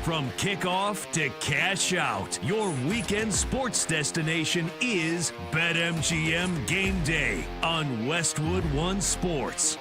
From kickoff to cash out, your weekend sports destination is BetMGM Game Day on Westwood One Sports.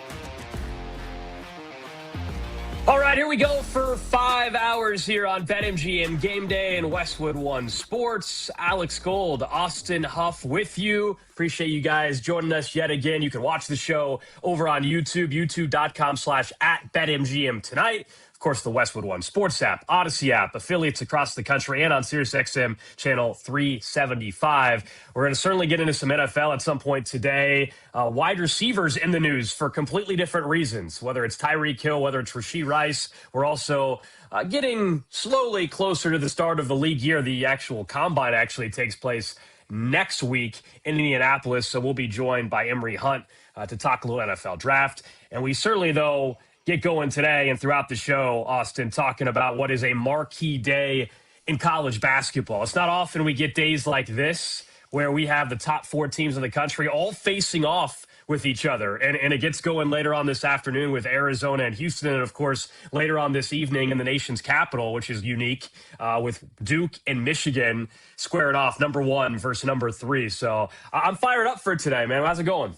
All right, here we go for 5 hours here on BetMGM Game Day and Westwood One Sports. Alex Gold, Austin Huff with you. Appreciate you guys joining us yet again. You can watch the show over on YouTube, youtube.com/@BetMGM tonight. Of course, the Westwood One Sports app, Odyssey app, affiliates across the country, and on SiriusXM channel 375. We're going to certainly get into some NFL at some point today. Wide receivers in the news for completely different reasons, whether it's Tyreek Hill, whether it's Rashee Rice. We're also getting slowly closer to the start of the league year. The actual combine actually takes place next week in Indianapolis, so we'll be joined by Emory Hunt to talk a little NFL draft. And we certainly, though, get going today and throughout the show, Austin, talking about what is a marquee day in college basketball. It's not often we get days like this where we have the top 4 teams in the country all facing off with each other. And it gets going later on this afternoon with Arizona and Houston, and, of course, later on this evening in the nation's capital, which is unique, with Duke and Michigan squaring off number 1 versus number 3. So I'm fired up for today, man. How's it going?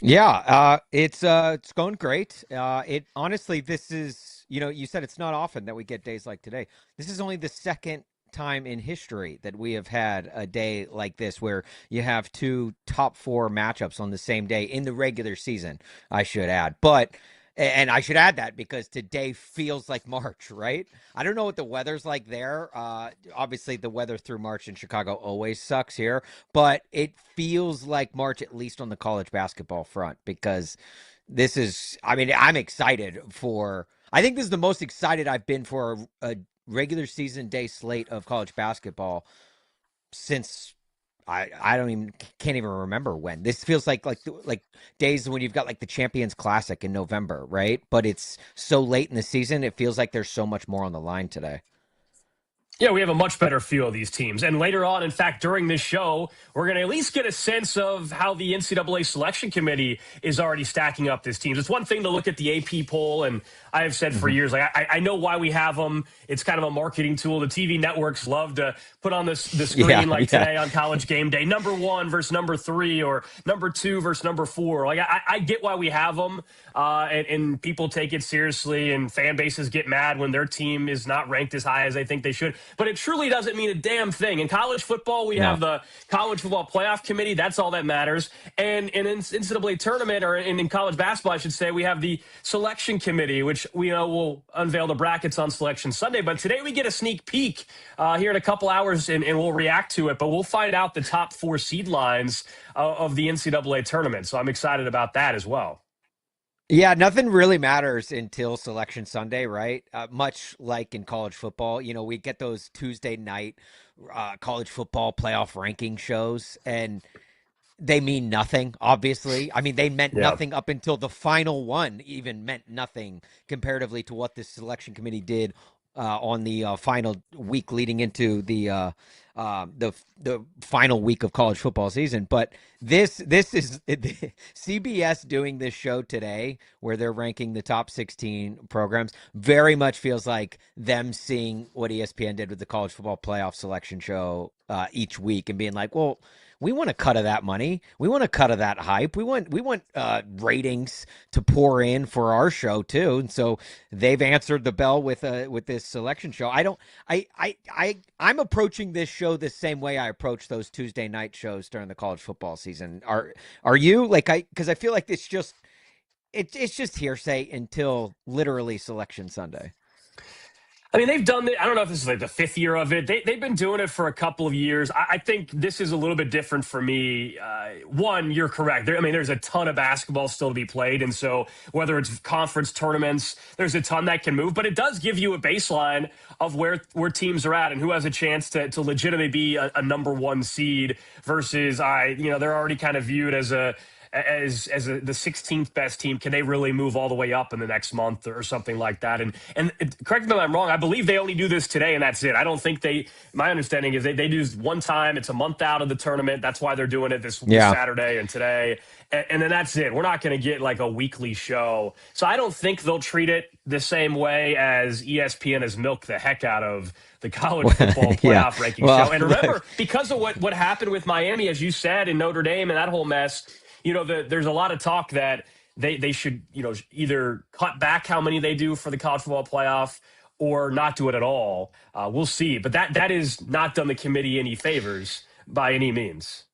Yeah, it's going great. It honestly, this is, you said it's not often that we get days like today. This is only the second time in history that we have had a day like this where you have 2 top 4 matchups on the same day in the regular season, I should add. And I should add that because today feels like March, right? I don't know what the weather's like there. Obviously, the weather through March in Chicago always sucks here, but it feels like March, at least on the college basketball front, because this is, I'm excited for, I think this is the most excited I've been for a regular season day slate of college basketball since can't even remember when. This feels like days when you've got like the Champions Classic in November, right? But it's so late in the season, it feels like there's so much more on the line today. Yeah, we have a much better feel of these teams. And later on, in fact, during this show, we're going to at least get a sense of how the NCAA selection committee is already stacking up these teams. It's one thing to look at the AP poll, and I have said for years, like I know why we have them. It's kind of a marketing tool. The TV networks love to put on the screen today on College Game Day, number 1 versus number 3, or number 2 versus number 4. Like I get why we have them, and people take it seriously, and fan bases get mad when their team is not ranked as high as they think they should. But it truly doesn't mean a damn thing. In college football, we have the College Football Playoff Committee. That's all that matters. And in NCAA tournament, or in college basketball, I should say, we have the Selection Committee, which we know will unveil the brackets on Selection Sunday. But today we get a sneak peek here in a couple hours, and we'll react to it. But we'll find out the top 4 seed lines of the NCAA tournament. So I'm excited about that as well. Yeah, nothing really matters until Selection Sunday, right? Much like in college football, we get those Tuesday night college football playoff ranking shows, and they mean nothing, obviously. They meant nothing up until the final one even meant nothing comparatively to what the selection committee did on the final week leading into the final week of college football season. But this is CBS doing this show today where they're ranking the top 16 programs. Very much feels like them seeing what ESPN did with the college football playoff selection show each week and being like, well, we want a cut of that money. We want a cut of that hype. We want ratings to pour in for our show too. And so they've answered the bell with this selection show. I'm approaching this show the same way I approach those Tuesday night shows during the college football season. Are you because I feel like it's just hearsay until literally Selection Sunday. They've done it. I don't know if this is like the 5th year of it. They've been doing it for a couple of years. I think this is a little bit different for me. One, you're correct. There's a ton of basketball still to be played. And so whether it's conference tournaments, there's a ton that can move. But it does give you a baseline of where teams are at and who has a chance to legitimately be a number 1 seed versus they're already kind of viewed as the 16th best team, can they really move all the way up in the next month or something like that? And correct me if I'm wrong. I believe they only do this today, and that's it. I don't think they. My understanding is they do this one time. It's a month out of the tournament. That's why they're doing it this Yeah. Saturday and today. And then that's it. We're not going to get like a weekly show. So I don't think they'll treat it the same way as ESPN has milked the heck out of the college football Yeah. playoff ranking Well, show. And remember, because of what happened with Miami, as you said, and Notre Dame and that whole mess, there's a lot of talk that they should, either cut back how many they do for the college football playoff or not do it at all. We'll see. But that is not done the committee any favors by any means.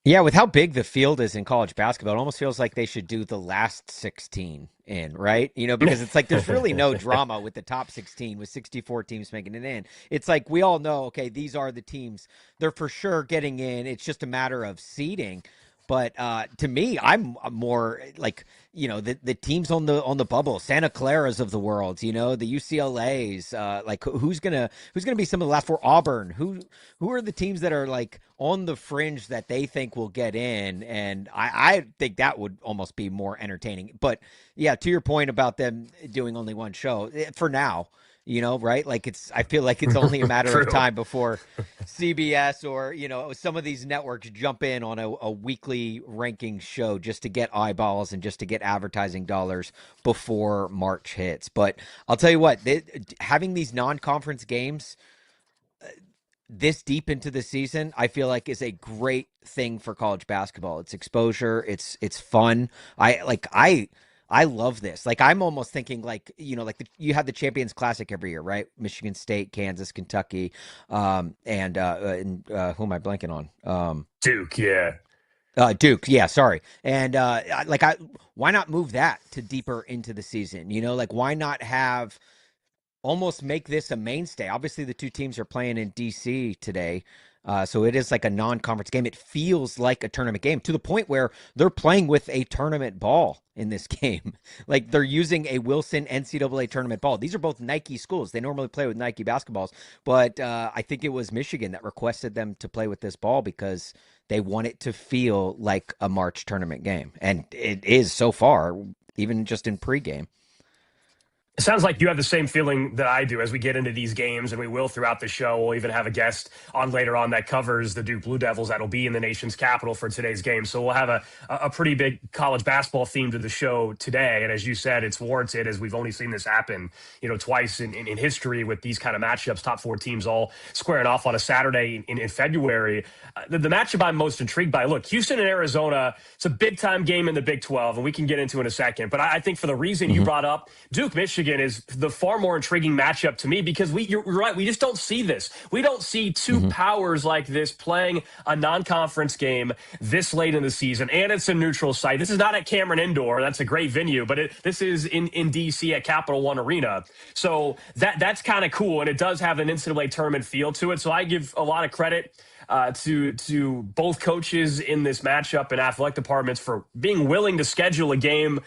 yeah, with how big the field is in college basketball, it almost feels like they should do the last 16 in, right? Because it's like there's really no drama with the top 16 with 64 teams making it in. It's like we all know, okay, these are the teams. They're for sure getting in. It's just a matter of seeding. But to me, I'm more like, the teams on the bubble, Santa Clara's of the world, the UCLA's, like who's gonna be some of the last four? Auburn, who are the teams that are like on the fringe that they think will get in? And I think that would almost be more entertaining. But yeah, to your point about them doing only one show for now. Right? Like I feel like it's only a matter of time before CBS or, some of these networks jump in on a weekly ranking show just to get eyeballs and just to get advertising dollars before March hits. But I'll tell you what, having these non-conference games this deep into the season, I feel like is a great thing for college basketball. It's exposure. It's fun. I love this. Like, I'm almost thinking like, you have the Champions Classic every year, right? Michigan State, Kansas, Kentucky, and who am I blanking on? Duke, yeah. Duke, yeah, sorry. And why not move that to deeper into the season? Like why not have almost make this a mainstay? Obviously, the two teams are playing in DC today. So it is like a non-conference game. It feels like a tournament game to the point where they're playing with a tournament ball in this game. Like they're using a Wilson NCAA tournament ball. These are both Nike schools. They normally play with Nike basketballs, but I think it was Michigan that requested them to play with this ball because they want it to feel like a March tournament game. And it is so far, even just in pregame. It sounds like you have the same feeling that I do as we get into these games, and we will throughout the show. We'll even have a guest on later on that covers the Duke Blue Devils that'll be in the nation's capital for today's game. So we'll have a pretty big college basketball theme to the show today. And as you said, it's warranted as we've only seen this happen, twice in history with these kind of matchups, top four teams all squaring off on a Saturday in February. The matchup I'm most intrigued by, look, Houston and Arizona, it's a big-time game in the Big 12, and we can get into it in a second. But I think for the reason you brought up, Duke, Michigan is the far more intriguing matchup to me because you're right, we just don't see this. We don't see two powers like this playing a non-conference game this late in the season, and it's a neutral site. This is not at Cameron Indoor. That's a great venue, but this is in D.C. at Capital One Arena. So that's kind of cool, and it does have an NCAA tournament feel to it. So I give a lot of credit to both coaches in this matchup and athletic departments for being willing to schedule a game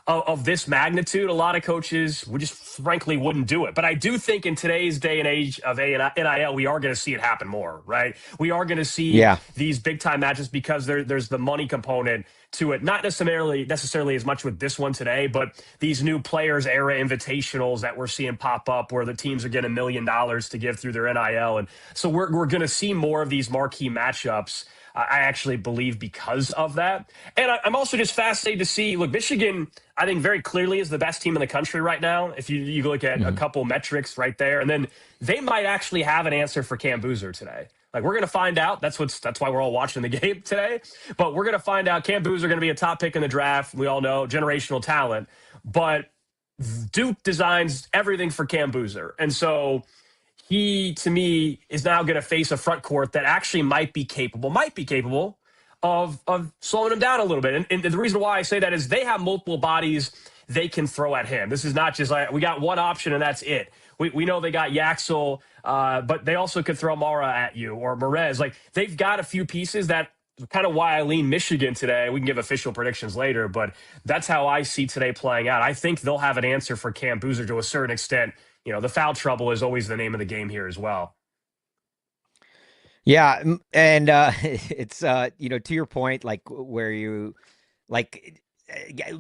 of this magnitude. A lot of coaches would just frankly wouldn't do it. But I do think in today's day and age of NIL, we are going to see it happen more, right? We are going to see these big-time matches because there's the money component to it. Not necessarily as much with this one today, but these new Players Era invitationals that we're seeing pop up where the teams are getting $1 million to give through their NIL. And so we're going to see more of these marquee matchups, I actually believe, because of that. And I'm also just fascinated to see, look, Michigan, I think very clearly is the best team in the country right now. If you look at a couple metrics right there, and then they might actually have an answer for Cam Boozer today. Like, we're going to find out. That's why we're all watching the game today. But we're going to find out. Cam Boozer going to be a top pick in the draft. We all know generational talent. But Duke designs everything for Cam Boozer. And so he, to me, is now going to face a front court that actually might be capable of slowing him down a little bit. And the reason why I say that is they have multiple bodies they can throw at him. This is not just like we got one option and that's it. We know they got Yaxel, but they also could throw Mara at you or Merez. Like, they've got a few pieces that kind of why I lean Michigan today. We can give official predictions later, but that's how I see today playing out. I think they'll have an answer for Cam Boozer to a certain extent. The foul trouble is always the name of the game here as well. Yeah, and it's to your point, like where you like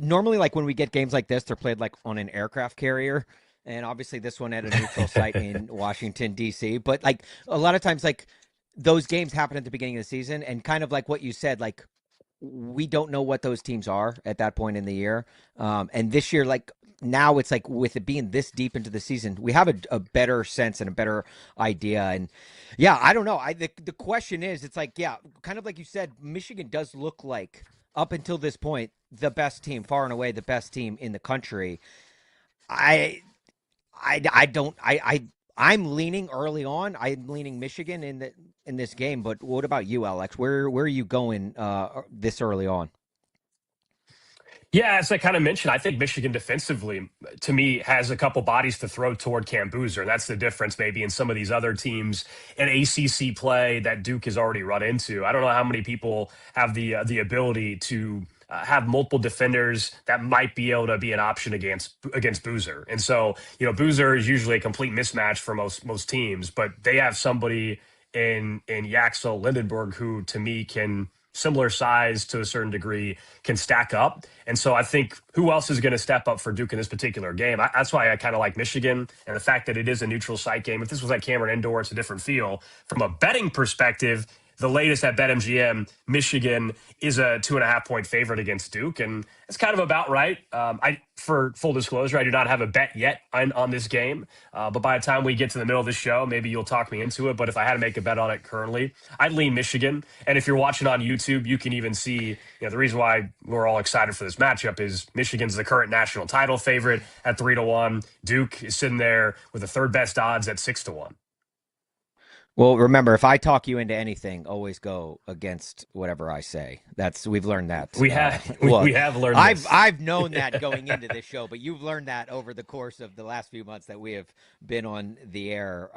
normally like when we get games like this, they're played like on an aircraft carrier. And obviously this one at a neutral site in Washington, D.C. But like a lot of times, like those games happen at the beginning of the season, and kind of like what you said, like we don't know what those teams are at that point in the year. And this year, like now it's like with it being this deep into the season, we have a better sense and a better idea. And yeah, I don't know. The question is, it's like, yeah, kind of like you said, Michigan does look like up until this point, the best team, far and away the best team in the country. I'm leaning early on. I'm leaning Michigan in this game. But what about you, Alex? Where are you going this early on? Yeah, as I kind of mentioned, I think Michigan defensively, to me, has a couple bodies to throw toward Cam Boozer. And that's the difference maybe in some of these other teams in ACC play that Duke has already run into. I don't know how many people have the ability to have multiple defenders that might be able to be an option against Boozer. And so, Boozer is usually a complete mismatch for most teams, but they have somebody in Yaxel Lindenberg who, to me, can similar size to a certain degree can stack up. And so I think who else is going to step up for Duke in this particular game? That's why I kind of like Michigan and the fact that it is a neutral site game. If this was at Cameron Indoor, it's a different feel. From a betting perspective, the latest at BetMGM, Michigan is a 2.5-point favorite against Duke, and it's kind of about right. For full disclosure, I do not have a bet yet on this game, but by the time we get to the middle of the show, maybe you'll talk me into it. But if I had to make a bet on it currently, I'd lean Michigan. And if you're watching on YouTube, you can even see the reason why we're all excited for this matchup is Michigan's the current national title favorite at 3-1. Duke is sitting there with the third best odds at 6-1. Well, remember, if I talk you into anything, always go against whatever I say. We've learned that. We have learned this. I've known that going into this show, but you've learned that over the course of the last few months that we have been on the air.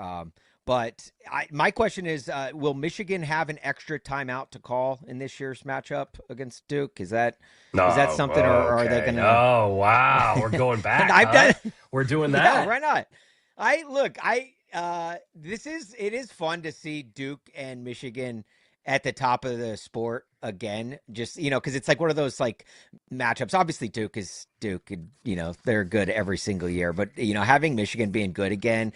But my question is, will Michigan have an extra timeout to call in this year's matchup against Duke? Is that something, or are they going to? Oh, wow, we're going back. We're doing that. Yeah, why not? It is fun to see Duke and Michigan at the top of the sport again, just, because it's like one of those like matchups. Obviously Duke is Duke, and, they're good every single year, but having Michigan being good again,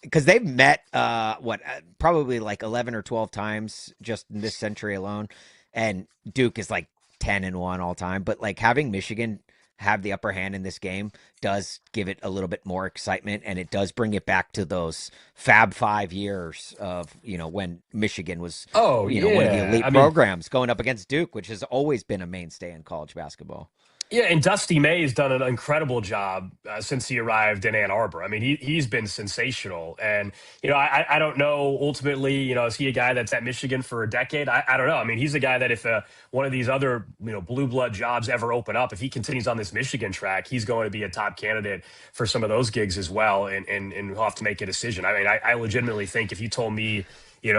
because they've met probably like 11 or 12 times just in this century alone, and Duke is like 10-1 all time, but like having Michigan have the upper hand in this game does give it a little bit more excitement, and it does bring it back to those Fab 5 years of when Michigan was one of the elite programs going up against Duke, which has always been a mainstay in college basketball. Yeah, and Dusty May has done an incredible job since he arrived in Ann Arbor. I mean, he's been sensational. And, I don't know, ultimately, is he a guy that's at Michigan for a decade? I don't know. I mean, he's a guy that if one of these other, blue blood jobs ever open up, if he continues on this Michigan track, he's going to be a top candidate for some of those gigs as well. And he'll have to make a decision. I mean, I legitimately think if you told me,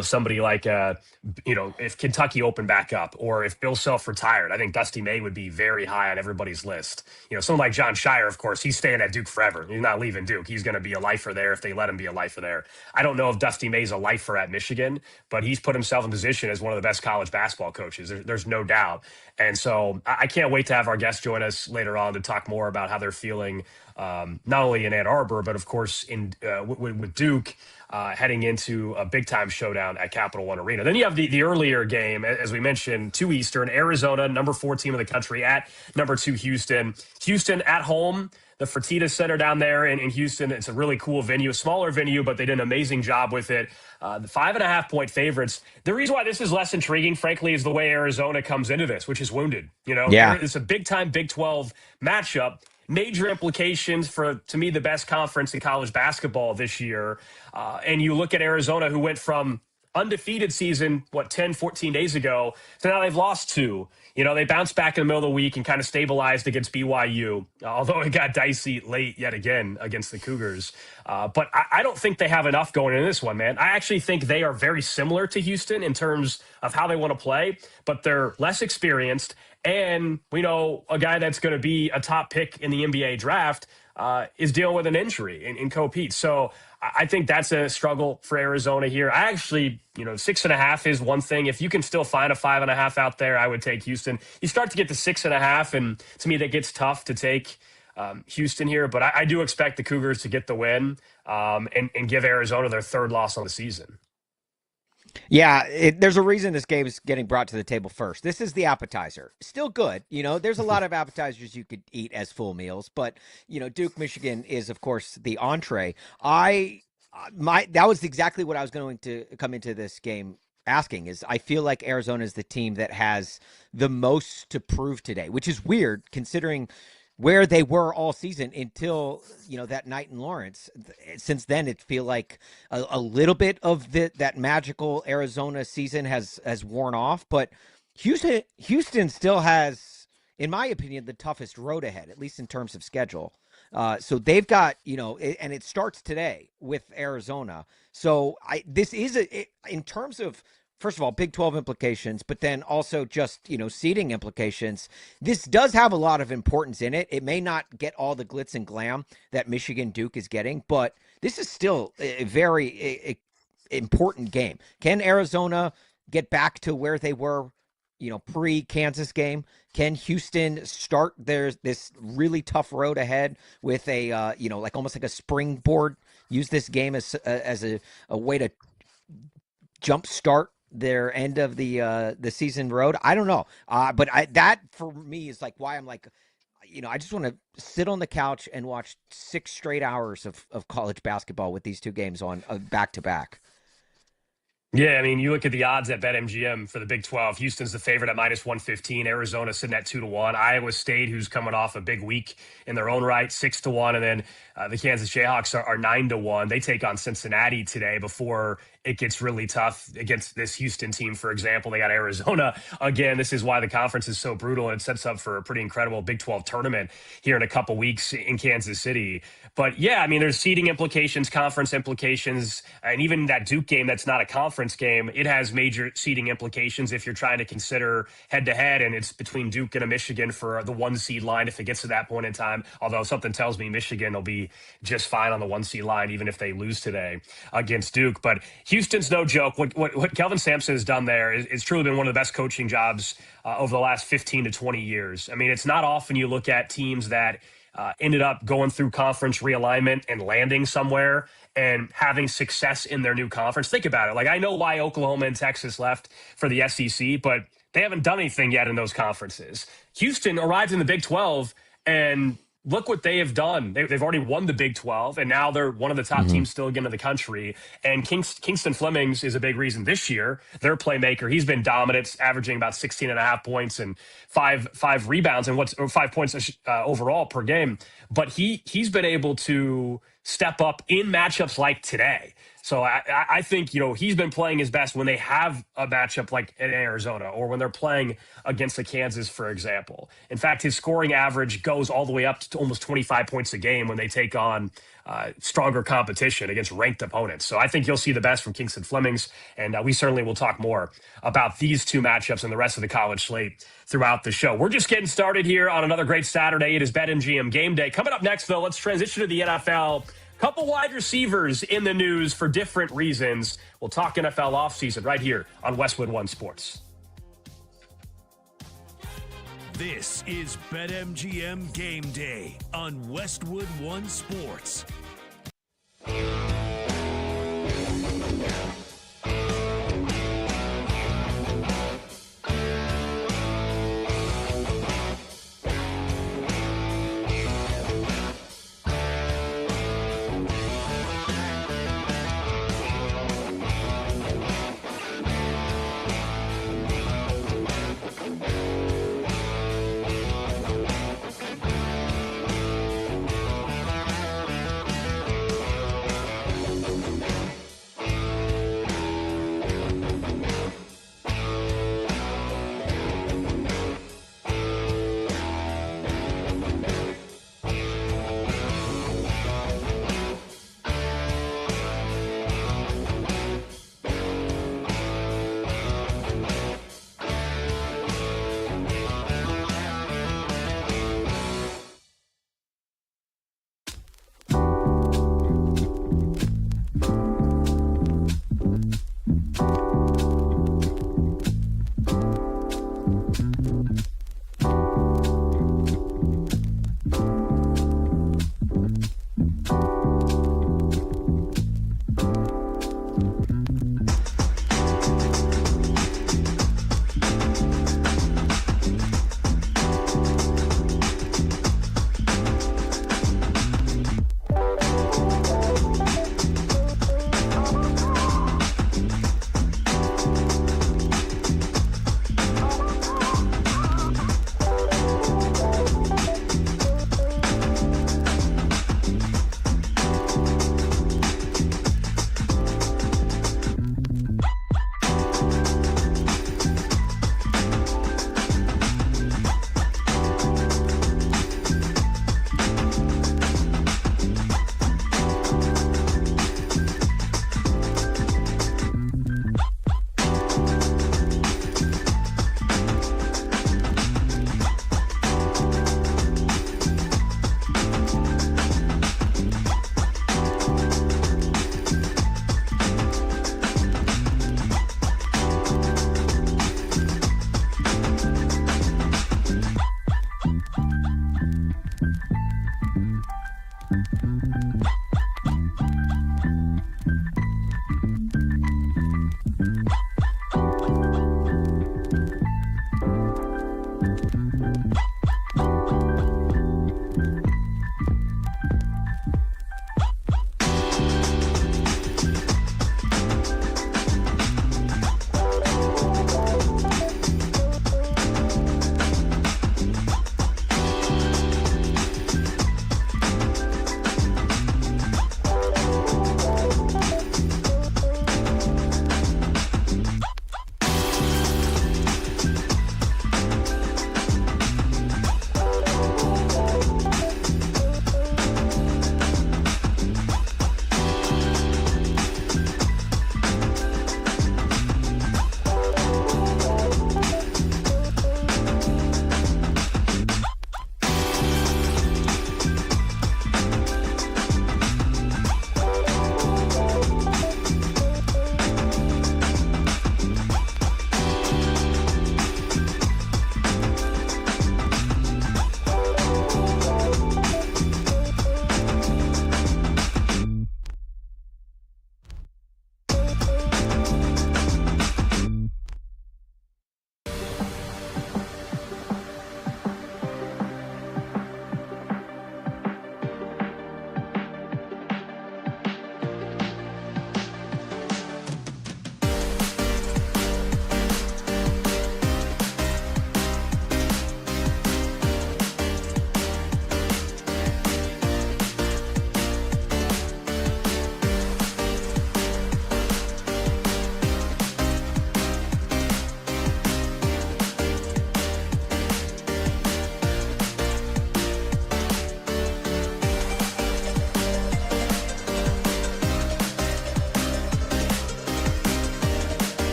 somebody like, if Kentucky opened back up or if Bill Self retired, I think Dusty May would be very high on everybody's list. Someone like John Shire, of course, he's staying at Duke forever. He's not leaving Duke. He's going to be a lifer there if they let him be a lifer there. I don't know if Dusty May's a lifer at Michigan, but he's put himself in position as one of the best college basketball coaches. There's no doubt. And so I can't wait to have our guests join us later on to talk more about how they're feeling, not only in Ann Arbor, but of course with Duke, heading into a big-time showdown at Capital One Arena. Then you have the earlier game, as we mentioned, 2 Eastern, Arizona, number 4 team in the country at number 2 Houston. Houston at home, the Fertitta Center down there in Houston. It's a really cool venue, a smaller venue, but they did an amazing job with it. The 5.5-point favorites. The reason why this is less intriguing, frankly, is the way Arizona comes into this, which is wounded. It's a big-time Big 12 matchup. Major implications for, to me, the best conference in college basketball this year. And you look at Arizona, who went from undefeated season, 10, 14 days ago, so now they've lost 2. They bounced back in the middle of the week and kind of stabilized against BYU, although it got dicey late yet again against the Cougars. But I don't think they have enough going into this one, man. I actually think they are very similar to Houston in terms of how they want to play, but they're less experienced And we know a guy that's going to be a top pick in the NBA draft is dealing with an injury in Pete. So I think that's a struggle for Arizona here. I actually, 6.5 is one thing. If you can still find a 5.5 out there, I would take Houston. You start to get to 6.5, and to me, that gets tough to take Houston here. But I do expect the Cougars to get the win and give Arizona their third loss on the season. Yeah, there's a reason this game is getting brought to the table first. This is the appetizer. Still good. There's a lot of appetizers you could eat as full meals, but, Duke, Michigan is, of course, the entree. That was exactly what I was going to come into this game asking is I feel like Arizona is the team that has the most to prove today, which is weird considering where they were all season until, that night in Lawrence. Since then, it feel like a little bit of that magical Arizona season has worn off. But Houston still has, in my opinion, the toughest road ahead, at least in terms of schedule. So they've got, and it starts today with Arizona. So this is in terms of, first of all, Big 12 implications, but then also just, seeding implications. This does have a lot of importance in it. It may not get all the glitz and glam that Michigan Duke is getting, but this is still a very important game. Can Arizona get back to where they were, pre-Kansas game? Can Houston start this really tough road ahead with a, almost like a springboard, use this game as a way to jumpstart their end of the season road? I don't know. But that for me is like why I'm like, I just want to sit on the couch and watch 6 straight hours of college basketball with these two games on back to back. Yeah, I mean, you look at the odds at BetMGM for the Big 12. Houston's the favorite at -115. Arizona sitting at 2-1. Iowa State, who's coming off a big week in their own right, 6-1. And then the Kansas Jayhawks are 9-1. They take on Cincinnati today before it gets really tough against this Houston team. For example, they got Arizona again. This is why the conference is so brutal, and it sets up for a pretty incredible Big 12 tournament here in a couple weeks in Kansas City. But yeah, I mean, there's seeding implications, conference implications, and even that Duke game that's not a conference game, it has major seeding implications if you're trying to consider head-to-head, and it's between Duke and a Michigan for the 1 seed line if it gets to that point in time, although something tells me Michigan will be just fine on the 1 seed line even if they lose today against Duke. But Houston's no joke. What Kelvin Sampson has done there is truly been one of the best coaching jobs over the last 15 to 20 years. I mean, it's not often you look at teams that ended up going through conference realignment and landing somewhere and having success in their new conference. Think about it. Like, I know why Oklahoma and Texas left for the SEC, but they haven't done anything yet in those conferences. Houston arrived in the Big 12, and look what they have done. They've already won the Big 12, and now they're one of the top teams still again in the country. And Kingston Flemings is a big reason this year. Their playmaker, he's been dominant, averaging about 16.5 points and five rebounds and 5 points overall per game. But he's been able to step up in matchups like today. So I think, he's been playing his best when they have a matchup like in Arizona or when they're playing against the Kansas, for example. In fact, his scoring average goes all the way up to almost 25 points a game when they take on stronger competition against ranked opponents. So I think you'll see the best from Kingston Flemings, and we certainly will talk more about these two matchups and the rest of the college slate throughout the show. We're just getting started here on another great Saturday. It is BetMGM Game Day. Coming up next, though, let's transition to the NFL. Couple wide receivers in the news for different reasons. We'll talk NFL offseason right here on Westwood One Sports. This is BetMGM Game Day on Westwood One Sports.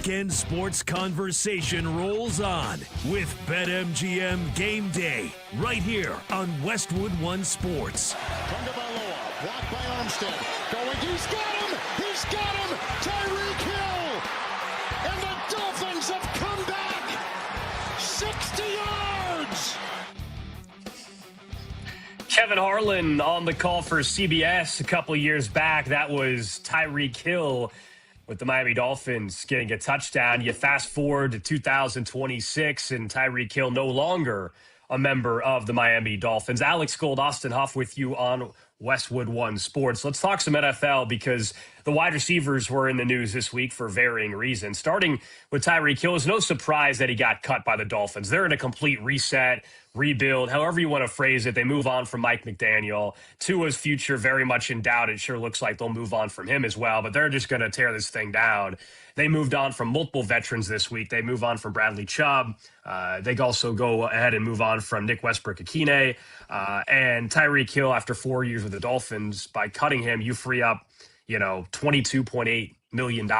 Weekend sports conversation rolls on with BetMGM Game Day right here on Westwood One Sports. Tagovailoa, blocked by Armstead. Going, he's got him! He's got him! Tyreek Hill! And the Dolphins have come back 60 yards! Kevin Harlan on the call for CBS a couple years back. That was Tyreek Hill with the Miami Dolphins getting a touchdown. You fast forward to 2026, and Tyreek Hill no longer a member of the Miami Dolphins. Alex Gold, Austin Huff with you on Westwood One Sports. Let's talk some NFL because the wide receivers were in the news this week for varying reasons. Starting with Tyreek Hill, it's no surprise that he got cut by the Dolphins. They're in a complete reset, rebuild, however you want to phrase it. They move on from Mike McDaniel. Tua's future very much in doubt. It sure looks like they'll move on from him as well, but they're just going to tear this thing down. They moved on from multiple veterans this week. They move on from Bradley Chubb. They also go ahead and move on from Nick Westbrook-Akine. And Tyreek Hill, after 4 years with the Dolphins, by cutting him, you free up, $22.8 million.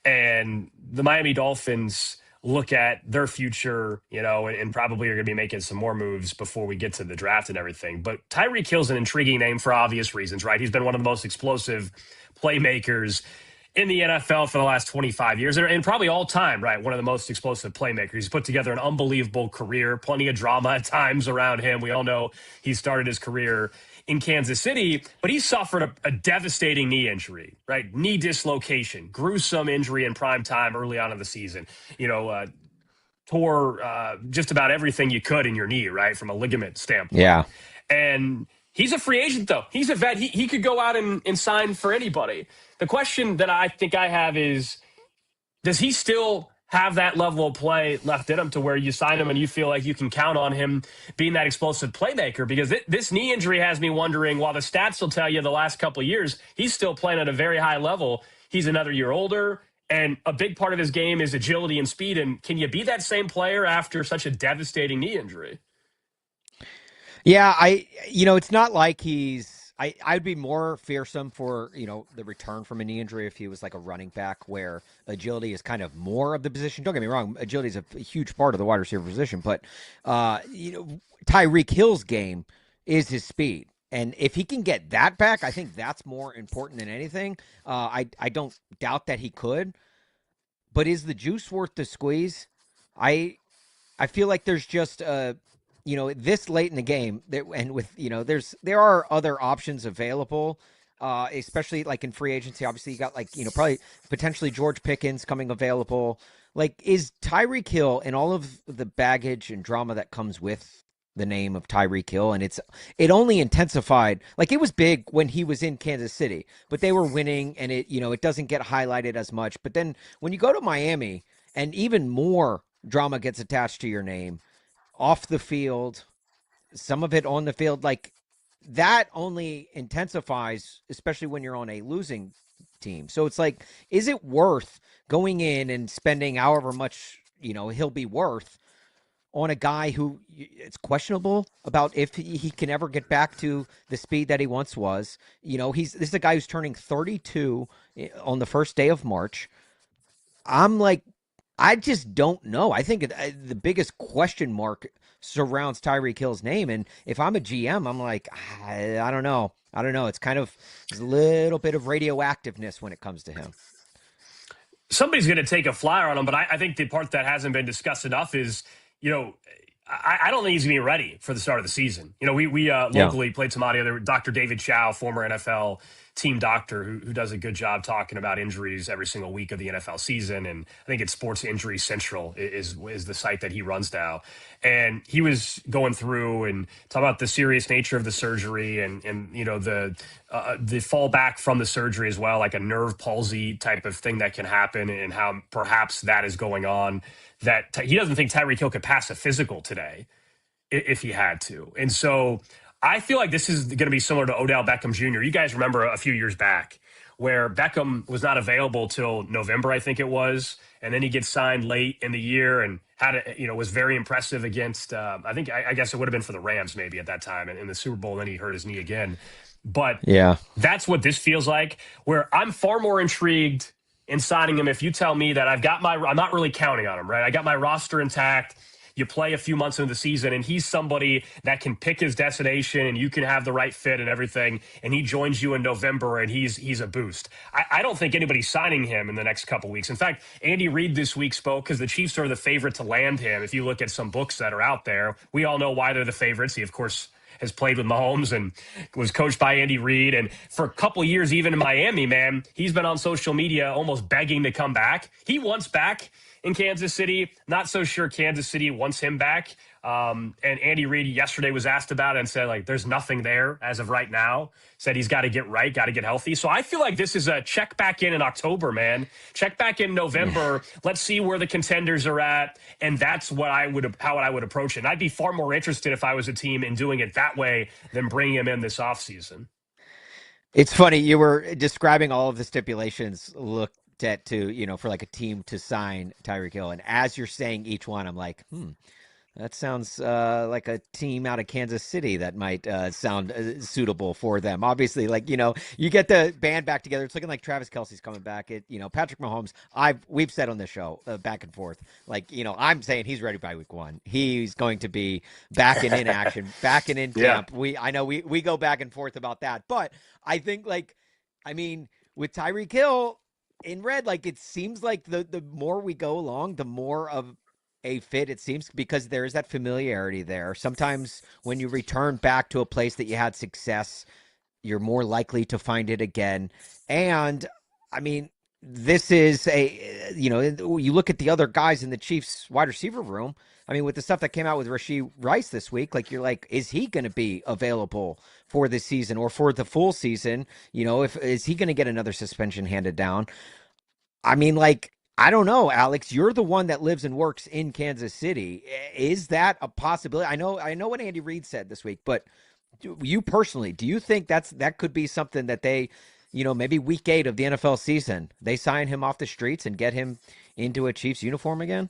And the Miami Dolphins look at their future, and probably are going to be making some more moves before we get to the draft and everything. But Tyreek Hill's an intriguing name for obvious reasons, right? He's been one of the most explosive playmakers in the NFL for the last 25 years, and probably all time, right? One of the most explosive playmakers. He's put together an unbelievable career, plenty of drama at times around him. We all know he started his career in Kansas City, but he suffered a devastating knee injury, right? Knee dislocation, gruesome injury in prime time early on in the season. Tore just about everything you could in your knee, right? From a ligament standpoint. Yeah. And He's a free agent, though. He's a vet. He could go out and sign for anybody. The question that I think I have is, does he still have that level of play left in him to where you sign him and you feel like you can count on him being that explosive playmaker? Because this knee injury has me wondering, while the stats will tell you the last couple of years, he's still playing at a very high level. He's another year older, and a big part of his game is agility and speed. And can you be that same player after such a devastating knee injury? Yeah, it's not like I'd be more fearsome for, the return from a knee injury if he was like a running back where agility is kind of more of the position. Don't get me wrong, agility is a huge part of the wide receiver position, but, Tyreek Hill's game is his speed. And if he can get that back, I think that's more important than anything. I don't doubt that he could, but is the juice worth the squeeze? I feel like there's just this late in the game, and with there are other options available, especially like in free agency. Obviously, you got probably potentially George Pickens coming available. Like, is Tyreek Hill and all of the baggage and drama that comes with the name of Tyreek Hill, and it only intensified. Like, it was big when he was in Kansas City, but they were winning, and it doesn't get highlighted as much. But then when you go to Miami, and even more drama gets attached to your name off the field, some of it on the field, like that only intensifies, especially when you're on a losing team. So it's like, is it worth going in and spending however much, he'll be worth on a guy who it's questionable about if he can ever get back to the speed that he once was? This is a guy who's turning 32 on the first day of March. I'm like, I just don't know. I think the biggest question mark surrounds Tyreek Hill's name. And if I'm a GM, I'm like, I don't know. It's kind of a little bit of radioactiveness when it comes to him. Somebody's going to take a flyer on him, but I think the part that hasn't been discussed enough is, I don't think he's going to be ready for the start of the season. We locally played some audio there. Dr. David Chow, former NFL team doctor, who does a good job talking about injuries every single week of the NFL season. And I think it's Sports Injury Central is the site that he runs now. And he was going through and talking about the serious nature of the surgery and the fallback from the surgery as well, like a nerve palsy type of thing that can happen, and how perhaps that is going on. That he doesn't think Tyreek Hill could pass a physical today if he had to. And so I feel like this is going to be similar to Odell Beckham Jr. You guys remember a few years back where Beckham was not available till November, I think it was. And then he gets signed late in the year and was very impressive against, I guess it would have been for the Rams maybe at that time in the Super Bowl. And then he hurt his knee again. But that's what this feels like, where I'm far more intrigued in signing him if you tell me that I'm not really counting on him, right? I got my roster intact. You play a few months into the season, and he's somebody that can pick his destination, and you can have the right fit and everything, and he joins you in November, and he's a boost. I don't think anybody's signing him in the next couple weeks. In fact, Andy Reid this week spoke because the Chiefs are the favorite to land him. If you look at some books that are out there, we all know why they're the favorites. He, of course, has played with Mahomes and was coached by Andy Reid. And for a couple of years, even in Miami, man, he's been on social media almost begging to come back. He wants back in Kansas City. Not so sure Kansas City wants him back. And Andy Reid yesterday was asked about it and said, like, there's nothing there as of right now. Said he's got to get right, got to get healthy. So I feel like this is a check back in October, man. Check back in November. Let's see where the contenders are at. And that's how I would approach it. And I'd be far more interested if I was a team in doing it that way than bringing him in this offseason. It's funny. You were describing all of the stipulations looked at to, for like a team to sign Tyreek Hill. And as you're saying each one, I'm like, that sounds like a team out of Kansas City that might sound suitable for them. Obviously, like, you get the band back together. It's looking like Travis Kelce's coming back. Patrick Mahomes, we've said on this show back and forth, like, I'm saying he's ready by week 1. He's going to be back and in action, back and in camp. I know we go back and forth about that, but I think with Tyreek Hill in red, like, it seems like the more we go along, the more of a fit it seems, because there is that familiarity there. Sometimes when you return back to a place that you had success, you're more likely to find it again. And this is you look at the other guys in the Chiefs wide receiver room. I mean, with the stuff that came out with Rashee Rice this week, like you're like, is he going to be available for this season or for the full season? Is he going to get another suspension handed down? I mean, like, I don't know, Alex. You're the one that lives and works in Kansas City. Is that a possibility? I know what Andy Reid said this week, but you personally, do you think that could be something that they, maybe week 8 of the NFL season, they sign him off the streets and get him into a Chiefs uniform again?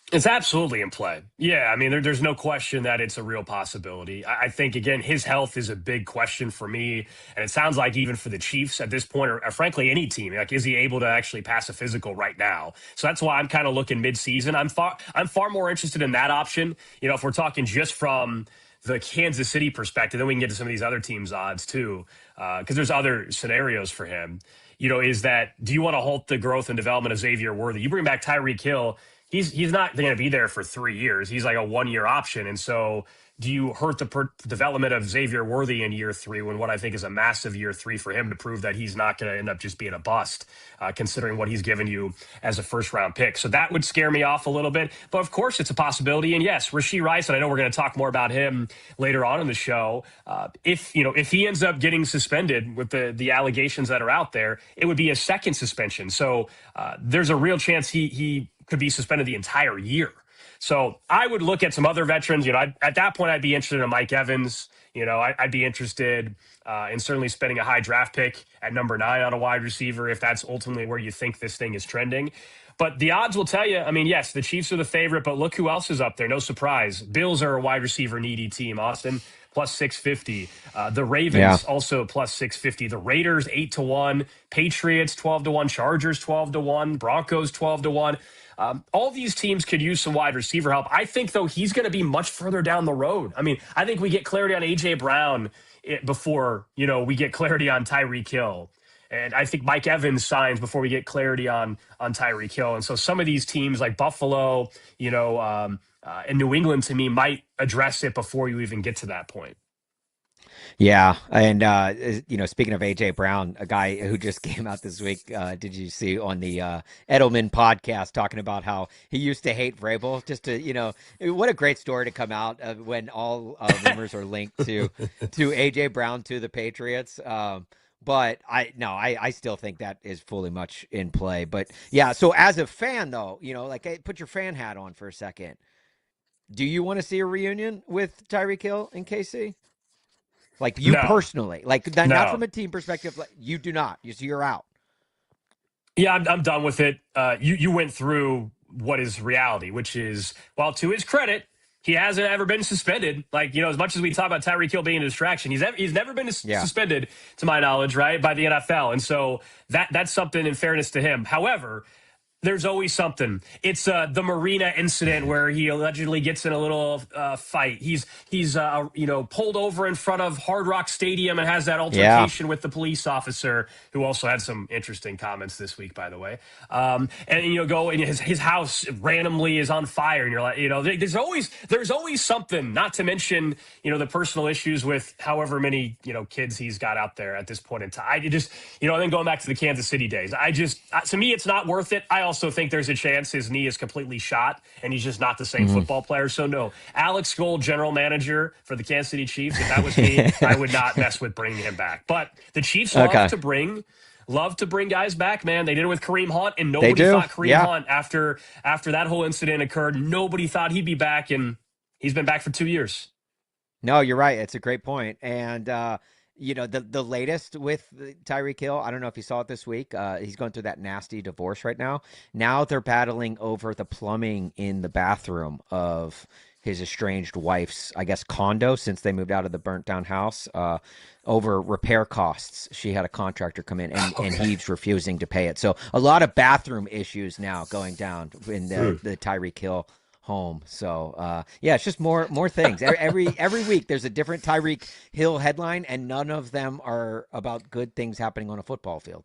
It's absolutely in play. Yeah, I mean, there's no question that it's a real possibility. I think, again, his health is a big question for me. And it sounds like even for the Chiefs at this point, or frankly, any team, like, is he able to actually pass a physical right now? So that's why I'm kind of looking midseason. I'm far more interested in that option. If we're talking just from the Kansas City perspective, then we can get to some of these other teams' odds too, because there's other scenarios for him. Is that, do you want to halt the growth and development of Xavier Worthy? You bring back Tyreek Hill. He's not going to be there for 3 years. He's like a 1-year option. And so do you hurt the development of Xavier Worthy in year 3 when what I think is a massive year 3 for him to prove that he's not going to end up just being a bust, considering what he's given you as a first-round pick? So that would scare me off a little bit. But, of course, it's a possibility. And, yes, Rashee Rice, and I know we're going to talk more about him later on in the show. If he ends up getting suspended with the allegations that are out there, it would be a second suspension. So there's a real chance he could be suspended the entire year. So I would look at some other veterans. At that point, I'd be interested in Mike Evans. I'd be interested in certainly spending a high draft pick at number 9 on a wide receiver if that's ultimately where you think this thing is trending. But the odds will tell you, I mean, yes, the Chiefs are the favorite, but look who else is up there. No surprise. Bills are a wide receiver needy team, Austin, plus 650. The Ravens also plus 650. The Raiders 8-1. Patriots 12-1. Chargers 12-1. Broncos 12-1. All these teams could use some wide receiver help. I think, though, he's going to be much further down the road. I mean, I think we get clarity on A.J. Brown before, we get clarity on Tyreek Hill. And I think Mike Evans signs before we get clarity on Tyreek Hill. And so some of these teams like Buffalo, and New England, to me, might address it before you even get to that point. Yeah, and speaking of AJ Brown, a guy who just came out this week, did you see on the Edelman podcast talking about how he used to hate Vrabel? Just to what a great story to come out when all rumors are linked to AJ Brown to the Patriots. But I still think that is fully much in play. But yeah, so as a fan though, put your fan hat on for a second. Do you want to see a reunion with Tyreek Hill and KC? Like you personally, not from a team perspective. Like you do not. You're out. Yeah, I'm done with it. You went through what is reality, which is, well, to his credit, he hasn't ever been suspended. As much as we talk about Tyreek Hill being a distraction, he's never been suspended, to my knowledge, right, by the NFL. And so that's something in fairness to him. However, there's always something. It's the Marina incident where he allegedly gets in a little fight. He's pulled over in front of Hard Rock Stadium and has that altercation with the police officer, who also had some interesting comments this week, by the way. And go and his house randomly is on fire, and you're like, there's always something. Not to mention the personal issues with however many kids he's got out there at this point in time. And then going back to the Kansas City days, to me it's not worth it. I also think there's a chance his knee is completely shot and he's just not the same football player. So no, Alex Gold, general manager for the Kansas City Chiefs. If that was me, I would not mess with bringing him back. But the Chiefs love to bring guys back, man. They did it with Kareem Hunt, and nobody thought Kareem Hunt after that whole incident occurred. Nobody thought he'd be back, and he's been back for 2 years. No, you're right. It's a great point. And the latest with Tyreek Hill, I don't know if you saw it this week. He's going through that nasty divorce right now. Now they're battling over the plumbing in the bathroom of his estranged wife's, I guess, condo, since they moved out of the burnt down house, over repair costs. She had a contractor come in and he's refusing to pay it. So a lot of bathroom issues now going down in the Tyreek Hill home. So it's just more things. Every week there's a different Tyreek Hill headline, and none of them are about good things happening on a football field.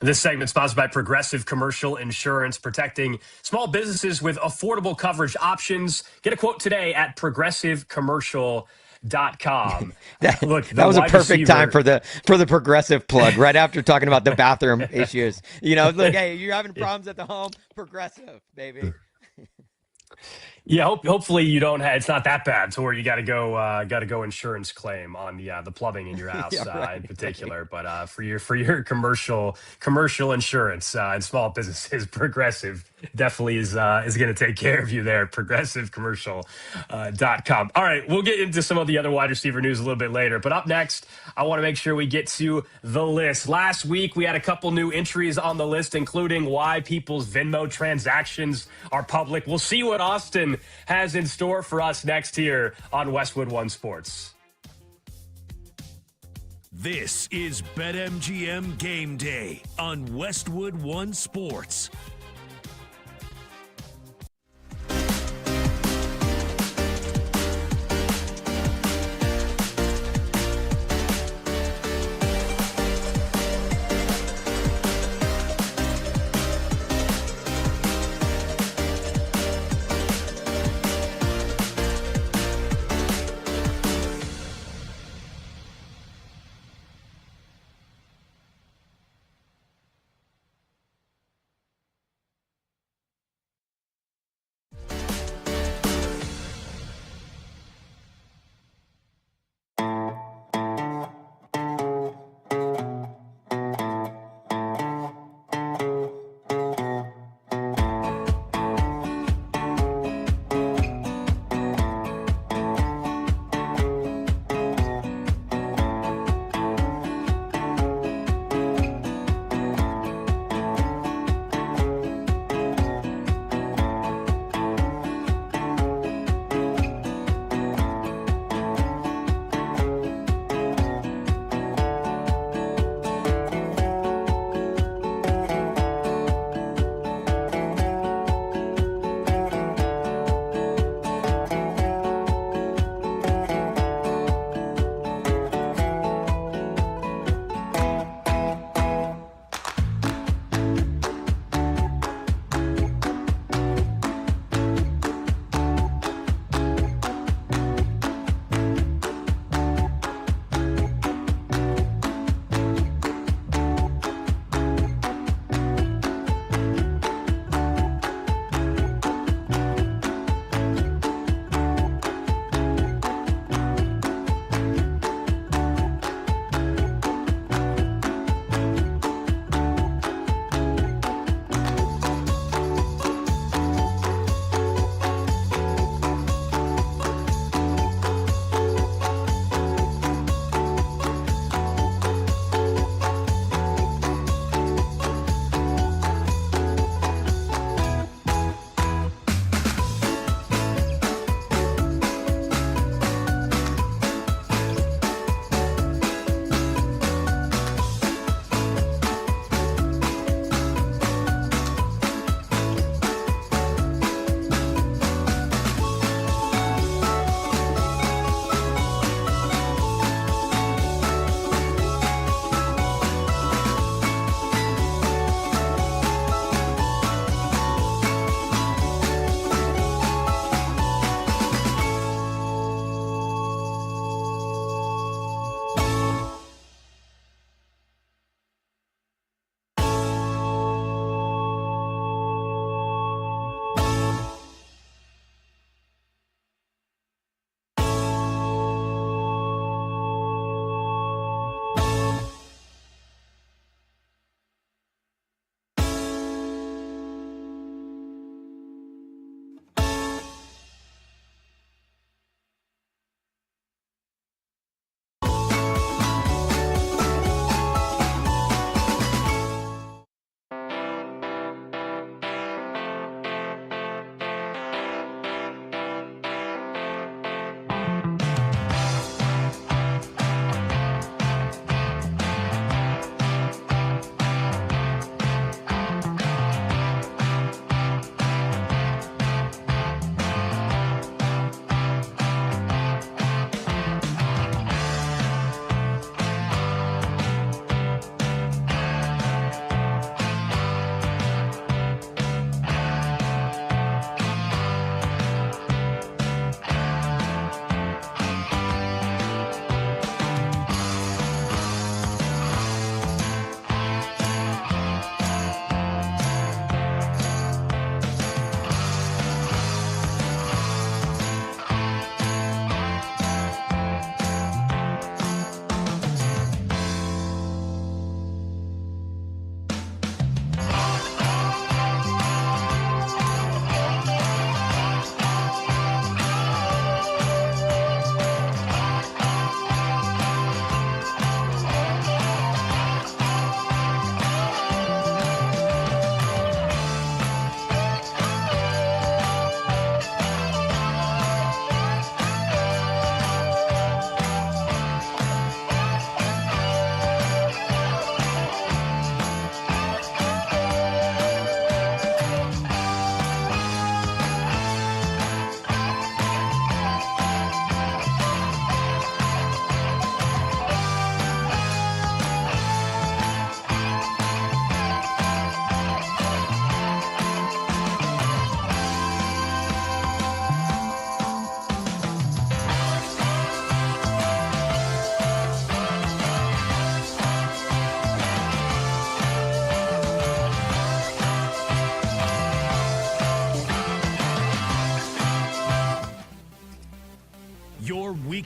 This segment is sponsored by Progressive Commercial Insurance, protecting small businesses with affordable coverage options. Get a quote today at progressivecommercial.com. BetMGM.com. Look, That was a perfect time for the Progressive plug right after talking about the bathroom issues. Look, hey, you're having problems at the home, Progressive, baby. Yeah, hopefully you don't have. It's not that bad to where you got to go insurance claim on the plumbing in your house Yeah, right, in particular. Right. But for your commercial insurance and small businesses, Progressive definitely is going to take care of you there. ProgressiveCommercial.com. All right, we'll get into some of the other wide receiver news a little bit later. But up next, I want to make sure we get to the list. Last week we had a couple new entries on the list, including why people's Venmo transactions are public. We'll see what Austin has in store for us next here on Westwood One Sports. This is BetMGM Game Day on Westwood One Sports.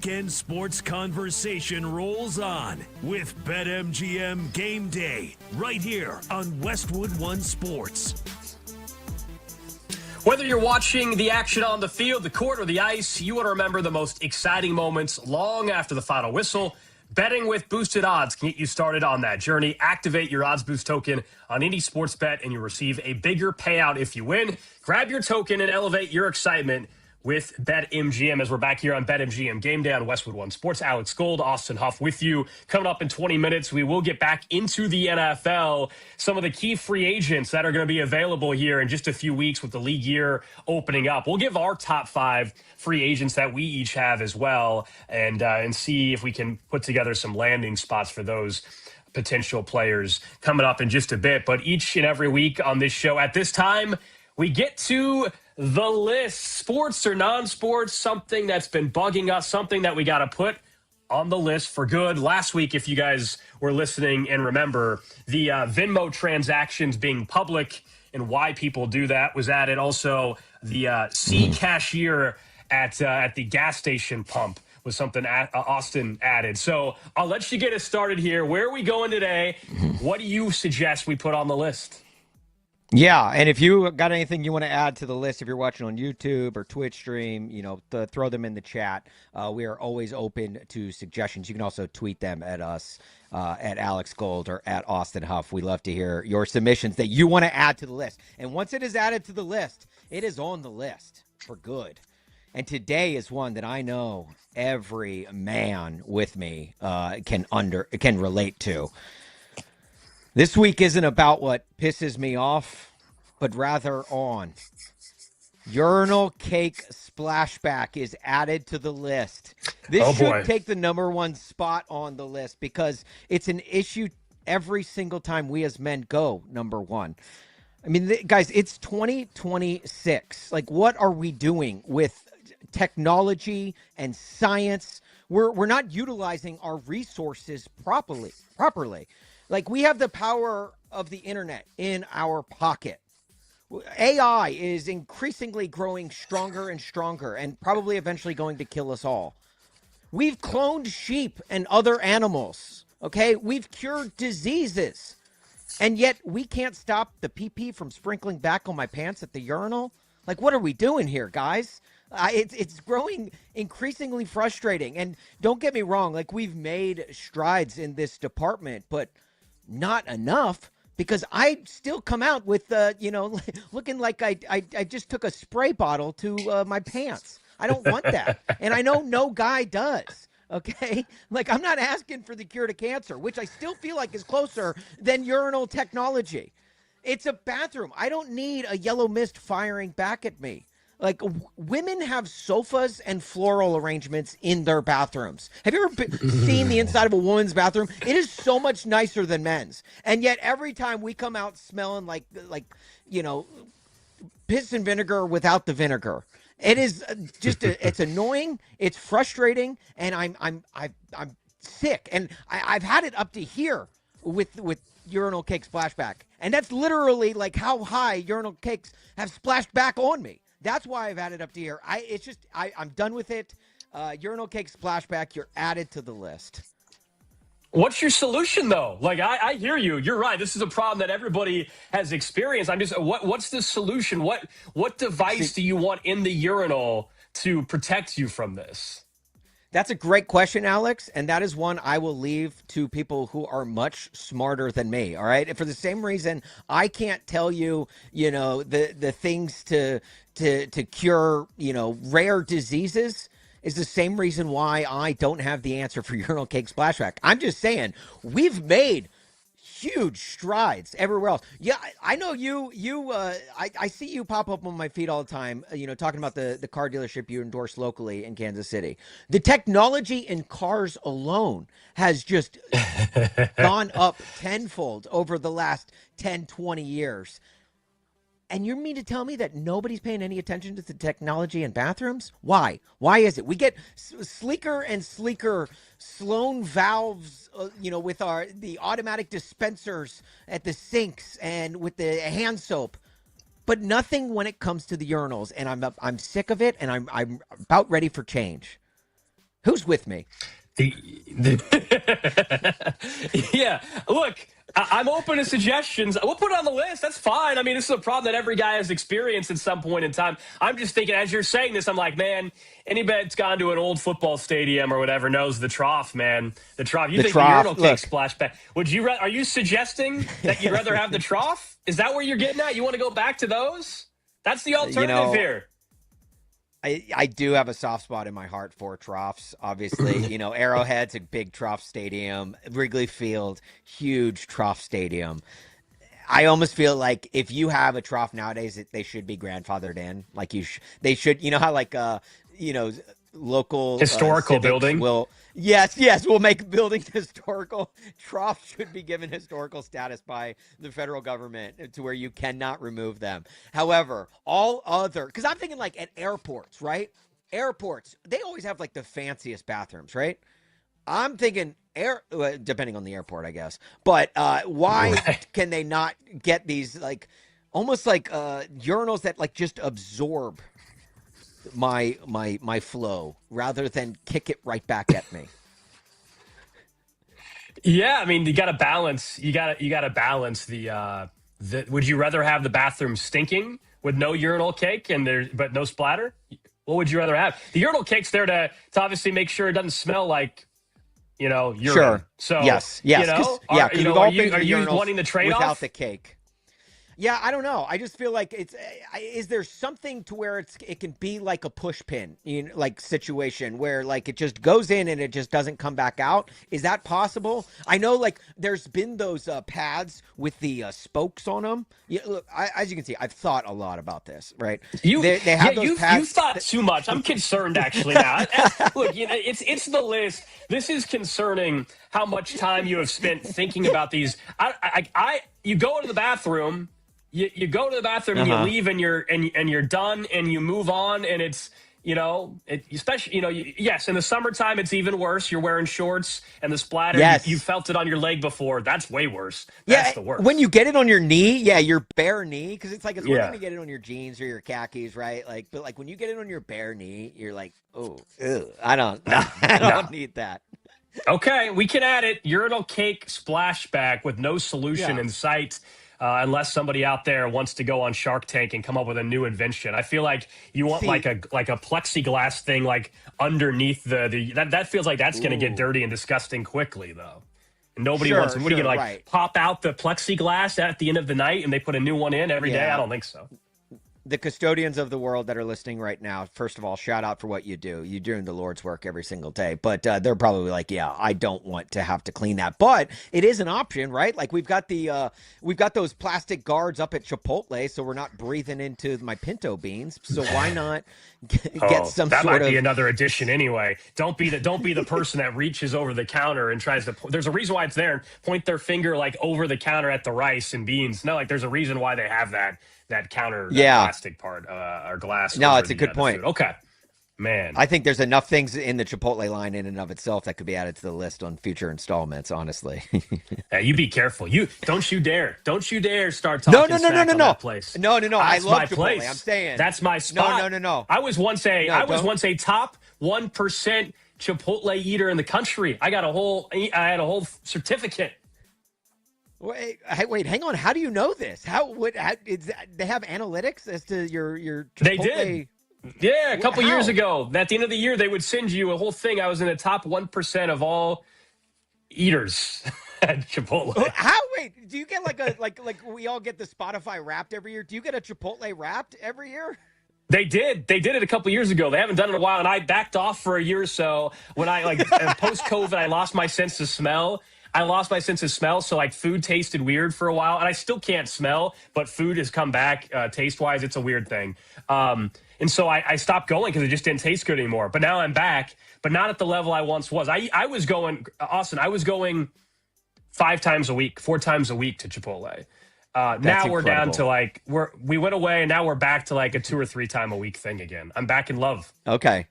weekend sports conversation rolls on with BetMGM Game Day right here on Westwood One Sports. Whether you're watching the action on the field, the court, or the ice, you want to remember the most exciting moments long after the final whistle. Betting with boosted odds can get you started on that journey. Activate your Odds Boost token on any sports bet, and you'll receive a bigger payout if you win. Grab your token and elevate your excitement with BetMGM as we're back here on BetMGM Game Day on Westwood One Sports. Alex Gold, Austin Huff with you. Coming up in 20 minutes, we will get back into the NFL. Some of the key free agents that are going to be available here in just a few weeks with the league year opening up. We'll give our top 5 free agents that we each have as well, and see if we can put together some landing spots for those potential players coming up in just a bit. But each and every week on this show at this time, we get to the list, sports or non-sports, something that's been bugging us, something that we got to put on the list for good. Last week, if you guys were listening and remember, the Venmo transactions being public and why people do that was added. Also, the C cashier at the gas station pump was something Austin added. So I'll let you get us started here. Where are we going today? What do you suggest we put on the list? Yeah, and if you got anything you want to add to the list, if you're watching on YouTube or Twitch stream, throw them in the chat. We are always open to suggestions. You can also tweet them at us, at Alex Gold or at Austin Huff. We love to hear your submissions that you want to add to the list. And once it is added to the list, it is on the list for good. And today is one that I know every man with me can relate to. This week isn't about what pisses me off, but rather on. Urinal cake splashback is added to the list. This should take the number 1 spot on the list because it's an issue every single time we as men go number 1. I mean, guys, it's 2026. Like, what are we doing with technology and science? We're not utilizing our resources properly. Like, we have the power of the internet in our pocket. AI is increasingly growing stronger and stronger and probably eventually going to kill us all. We've cloned sheep and other animals, okay? We've cured diseases. And yet we can't stop the pee-pee from sprinkling back on my pants at the urinal? Like, what are we doing here, guys? It's growing increasingly frustrating. And don't get me wrong, like, we've made strides in this department, but not enough, because I still come out with, looking like I just took a spray bottle to my pants. I don't want that. And I know no guy does. Okay. Like, I'm not asking for the cure to cancer, which I still feel like is closer than urinal technology. It's a bathroom. I don't need a yellow mist firing back at me. Like, women have sofas and floral arrangements in their bathrooms. Have you ever seen the inside of a woman's bathroom? It is so much nicer than men's. And yet every time we come out smelling like piss and vinegar without the vinegar. It is it's annoying, it's frustrating, and I'm sick. And I've had it up to here with urinal cake splashback. And that's literally like how high urinal cakes have splashed back on me. That's why I've added up to here. I'm done with it. Urinal cake splashback, you're added to the list. What's your solution, though? Like, I hear you. You're right. This is a problem that everybody has experienced. I'm just, what's the solution? What device do you want in the urinal to protect you from this? That's a great question, Alex, and that is one I will leave to people who are much smarter than me, all right? And for the same reason, I can't tell you, the things to cure, rare diseases is the same reason why I don't have the answer for urinal cake splashback. I'm just saying, we've made huge strides everywhere else. Yeah, I know I see you pop up on my feed all the time, talking about the car dealership you endorse locally in Kansas City. The technology in cars alone has just gone up tenfold over the last 10, 20 years. And you mean to tell me that nobody's paying any attention to the technology in bathrooms? Why? Why is it? We get sleeker and sleeker Sloan valves, with the automatic dispensers at the sinks and with the hand soap, but nothing when it comes to the urinals. And I'm sick of it, and I'm about ready for change. Who's with me? Yeah, look, I'm open to suggestions. We'll put it on the list. That's fine. I mean, this is a problem that every guy has experienced at some point in time. I'm just thinking, as you're saying this, I'm like, man, anybody that's gone to an old football stadium or whatever knows the trough, man. The trough. You think the urinal cake splashback. Are you suggesting that you'd rather have the trough? Is that where you're getting at? You want to go back to those? That's the alternative here. I do have a soft spot in my heart for troughs. Obviously, Arrowhead's a big trough stadium. Wrigley Field, huge trough stadium. I almost feel like if you have a trough nowadays, they should be grandfathered in. Like they should. You know how local historical building will. Yes, we'll make buildings historical. Troughs should be given historical status by the federal government to where you cannot remove them. However, because I'm thinking like at airports, right? Airports, they always have like the fanciest bathrooms, right? I'm thinking depending on the airport, I guess. But why can they not get these like almost like urinals that like just absorb my flow rather than kick it right back at me? Yeah, I mean, you got to balance. You got to balance the. Would you rather have the bathroom stinking with no urinal cake but no splatter? What would you rather have? The urinal cake's there to obviously make sure it doesn't smell like urine. Sure. So yes. Are you wanting the trade-off without the cake? Yeah, I don't know. I just feel like is there something to where it can be like a push pin, like situation where like it just goes in and it just doesn't come back out? Is that possible? I know like there's been those pads with the spokes on them. Yeah, look, as you can see, I've thought a lot about this, right? They have those pads. You thought too much. I'm concerned actually now. Look, it's the list. This is concerning how much time you have spent thinking about these. You go into the bathroom. You go to the bathroom and you leave and you're done and you move on and it's especially yes, in the summertime it's even worse. You're wearing shorts and the splatter. Yes. You felt it on your leg before. That's way worse. That's the worst. When you get it on your knee, your bare knee, because it's like it's one thing to get it on your jeans or your khakis, right? Like, but like when you get it on your bare knee, you're like, oh, ew, I don't need that. Okay, we can add it. Urinal cake splashback with no solution in sight. Unless somebody out there wants to go on Shark Tank and come up with a new invention. I feel like you want like a plexiglass thing like underneath that feels like that's going to get dirty and disgusting quickly though. Nobody wants. What are you going to like pop out the plexiglass at the end of the night and they put a new one in every day? I don't think so. The custodians of the world that are listening right now, first of all, shout out for what you do. You're doing the Lord's work every single day. But they're probably like, yeah, I don't want to have to clean that. But it is an option, right? Like we've got those plastic guards up at Chipotle, so we're not breathing into my pinto beans. So why not get some that sort might of be another addition anyway. Don't be the person that reaches over the counter and tries to. There's a reason why it's there. Point their finger like over the counter at the rice and beans. No, like there's a reason why they have that counter plastic part or glass. No, it's a good point. Okay. Man. I think there's enough things in the Chipotle line in and of itself that could be added to the list on future installments, honestly. Hey, you be careful. Don't you dare start talking smack on that place. No. I love Chipotle. Place. I'm saying. That's my spot. No. I was once a top 1% Chipotle eater in the country. I had a whole certificate. Wait, hang on. How do you know this? They have analytics as to your Chipotle? They did. Yeah, a couple years ago, at the end of the year, they would send you a whole thing. I was in the top 1% of all eaters at Chipotle. Wait, do you get like we all get the Spotify Wrapped every year? Do you get a Chipotle Wrapped every year? They did it a couple years ago. They haven't done it in a while, and I backed off for a year or so. When I post-COVID, I lost my sense of smell. So like food tasted weird for a while, and I still can't smell, but food has come back taste-wise. It's a weird thing. And so I stopped going because it just didn't taste good anymore. But now I'm back, but not at the level I once was. I was going, Austin, 4 times a week to Chipotle. Now we're down to we went away and now we're back to like a 2 or 3 time a week thing again. I'm back in love. Okay.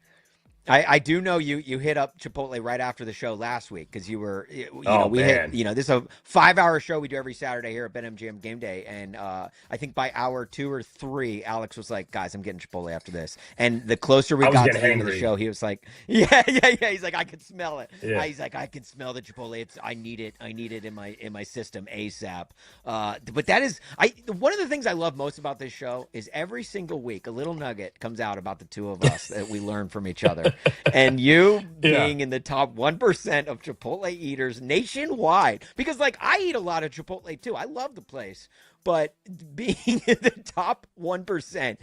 I do know you hit up Chipotle right after the show last week because Oh we hit, man, this is a 5-hour show we do every Saturday here at BetMGM Game Day. And I think by hour 2 or 3, Alex was like, guys, I'm getting Chipotle after this. And the closer we I was got to getting the end of the hangry. show, he was like, yeah. He's like, I can smell it. Yeah. He's like, I can smell the Chipotle. I need it in my system ASAP. But that is, one of the things I love most about this show is every single week, a little nugget comes out about the two of us that we learn from each other. And you Yeah. being in the top 1% of Chipotle eaters nationwide, because like I eat a lot of Chipotle too. I love the place, but being in the top 1%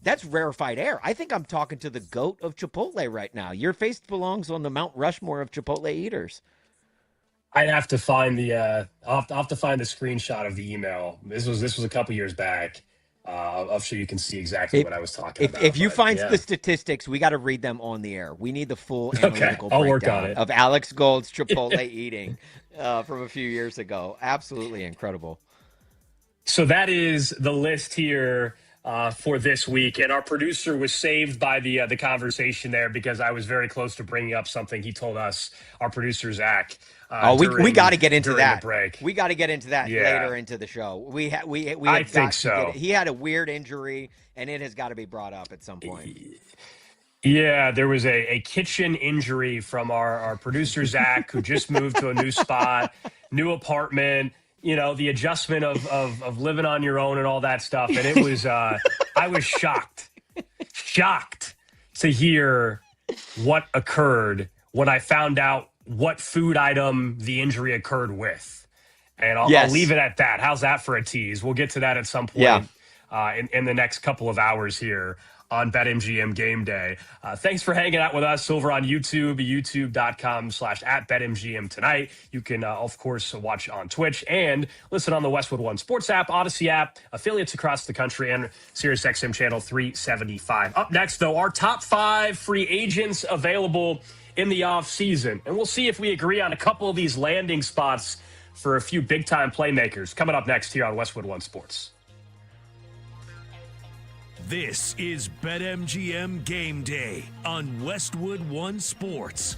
that's rarefied air. I think I'm talking to the GOAT of Chipotle right now. Your face belongs on the Mount Rushmore of Chipotle eaters. I'd have to find I'll have to find the screenshot of the email. This was a couple years back. I'm sure you can see exactly what I was talking about. If you But find yeah. the statistics, we got to read them on the air. We need the full Okay, analytical I'll work on breakdown it. of Alex Gold's Chipotle eating from a few years ago. Absolutely incredible. So that is the list here for this week, and our producer was saved by the conversation there because I was very close to bringing up something he told us. Our producer Zach. We got to get into during that. the break. We got to get into that Yeah. later into the show. We I have think got to so. get it. He had a weird injury, and it has got to be brought up at some point. Yeah, there was a kitchen injury from our producer, Zach, who just moved to a new spot, new apartment, the adjustment of living on your own and all that stuff. And it was, I was shocked to hear what occurred when I found out what food item the injury occurred with. And I'll leave it at that. How's that for a tease? We'll get to that at some point in the next couple of hours here on BetMGM Game Day. Thanks for hanging out with us over on YouTube, youtube.com/@BetMGM tonight. You can, of course, watch on Twitch and listen on the Westwood One Sports app, Odyssey app, affiliates across the country, and SiriusXM channel 375. Up next, though, our top 5 free agents available in the offseason. And we'll see if we agree on a couple of these landing spots for a few big-time playmakers. Coming up next here on Westwood One Sports. This is BetMGM Game Day on Westwood One Sports.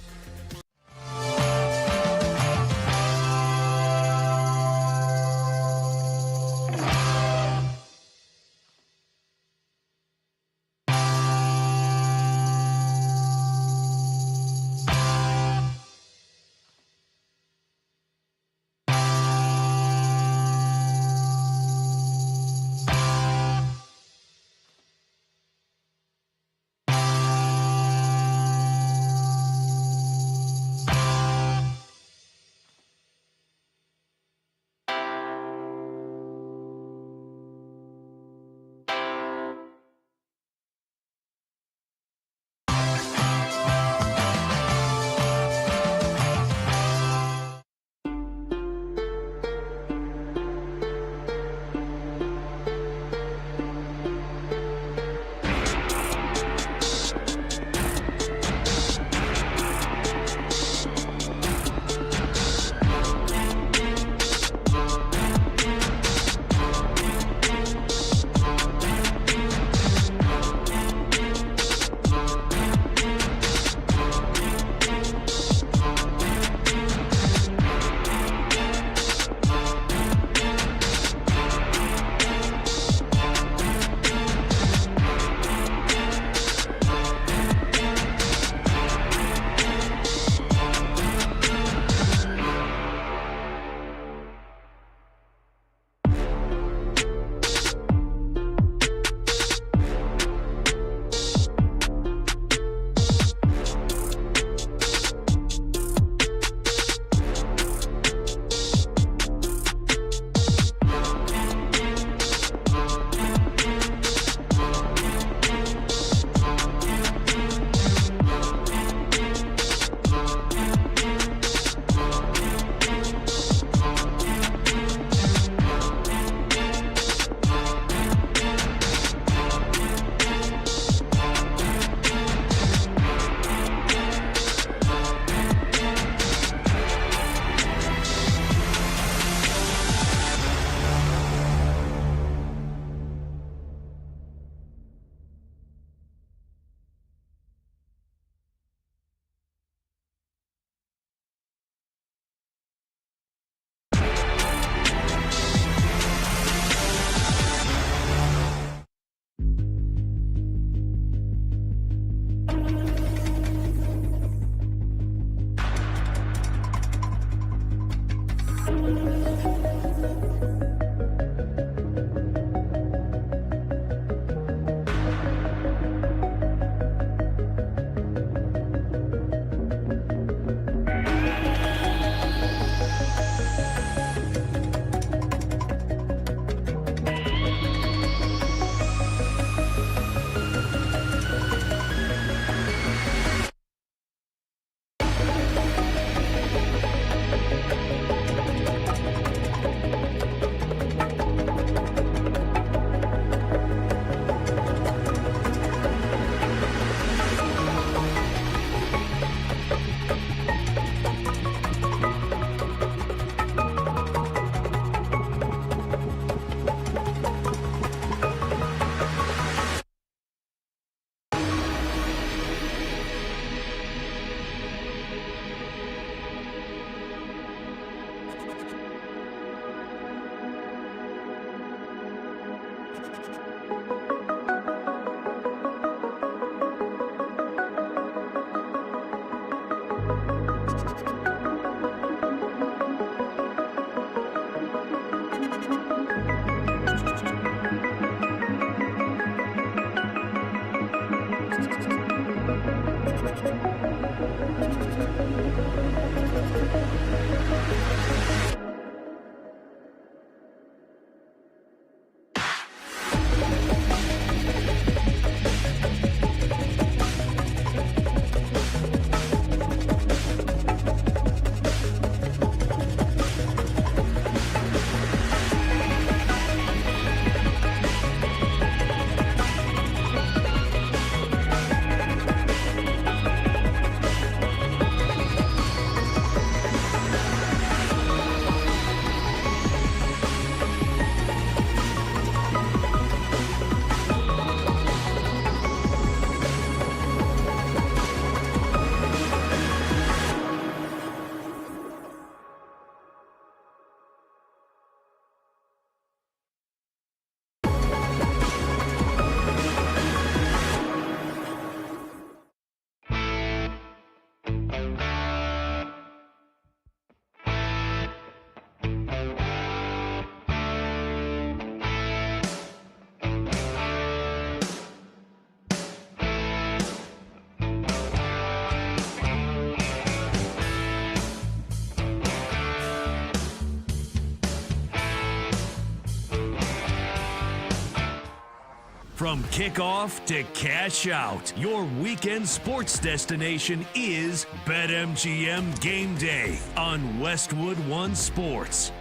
From kickoff to cash out, your weekend sports destination is BetMGM Game Day on Westwood One Sports.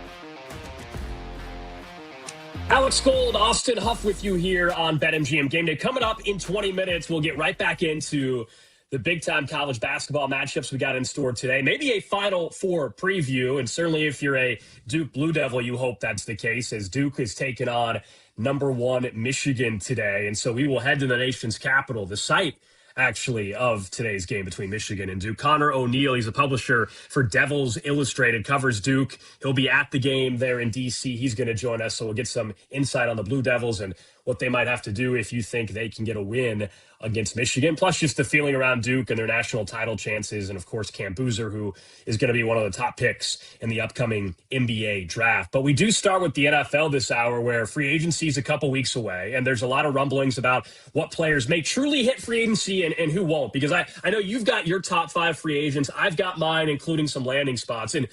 Alex Gold, Austin Huff with you here on BetMGM Game Day. Coming up in 20 minutes, we'll get right back into the big-time college basketball matchups we got in store today. Maybe a Final Four preview, and certainly if you're a Duke Blue Devil, you hope that's the case, as Duke is taking on #1 Michigan today. And so we will head to the nation's capital, the site actually of today's game between Michigan and Duke. Connor O'Neill, he's a publisher for Devils Illustrated, covers Duke. He'll be at the game there in D.C. He's going to join us, so we'll get some insight on the Blue Devils and what they might have to do if you think they can get a win against Michigan, plus just the feeling around Duke and their national title chances, and of course Cam Boozer, who is going to be one of the top picks in the upcoming NBA draft. But we do start with the NFL this hour, where free agency is a couple weeks away, and there's a lot of rumblings about what players may truly hit free agency and who won't, because I know you've got your top 5 free agents. I've got mine, including some landing spots. And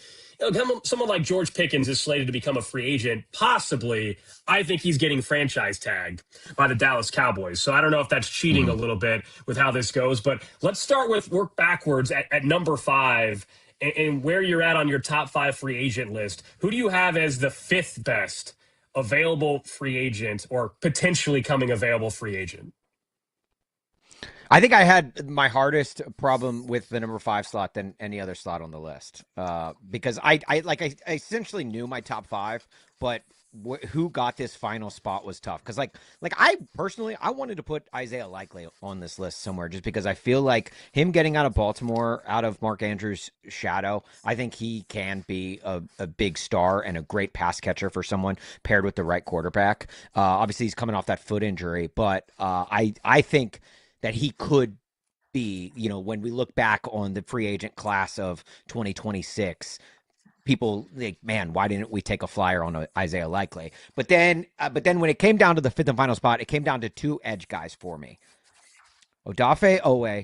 someone like George Pickens is slated to become a free agent. Possibly, I think he's getting franchise tagged by the Dallas Cowboys. So I don't know if that's cheating a little bit with how this goes. But let's start with work backwards at number 5 and where you're at on your top 5 free agent list. Who do you have as the 5th best available free agent or potentially coming available free agent? I think I had my hardest problem with the number 5 slot than any other slot on the list, because I essentially knew my top 5, but who got this final spot was tough. Because I personally, I wanted to put Isaiah Likely on this list somewhere, just because I feel like him getting out of Baltimore, out of Mark Andrews' shadow, I think he can be a big star and a great pass catcher for someone paired with the right quarterback. Obviously, he's coming off that foot injury, but I think that he could be, when we look back on the free agent class of 2026, people think, man, why didn't we take a flyer on Isaiah Likely? But then when it came down to the 5th and final spot, it came down to 2 edge guys for me. Odafe Owe,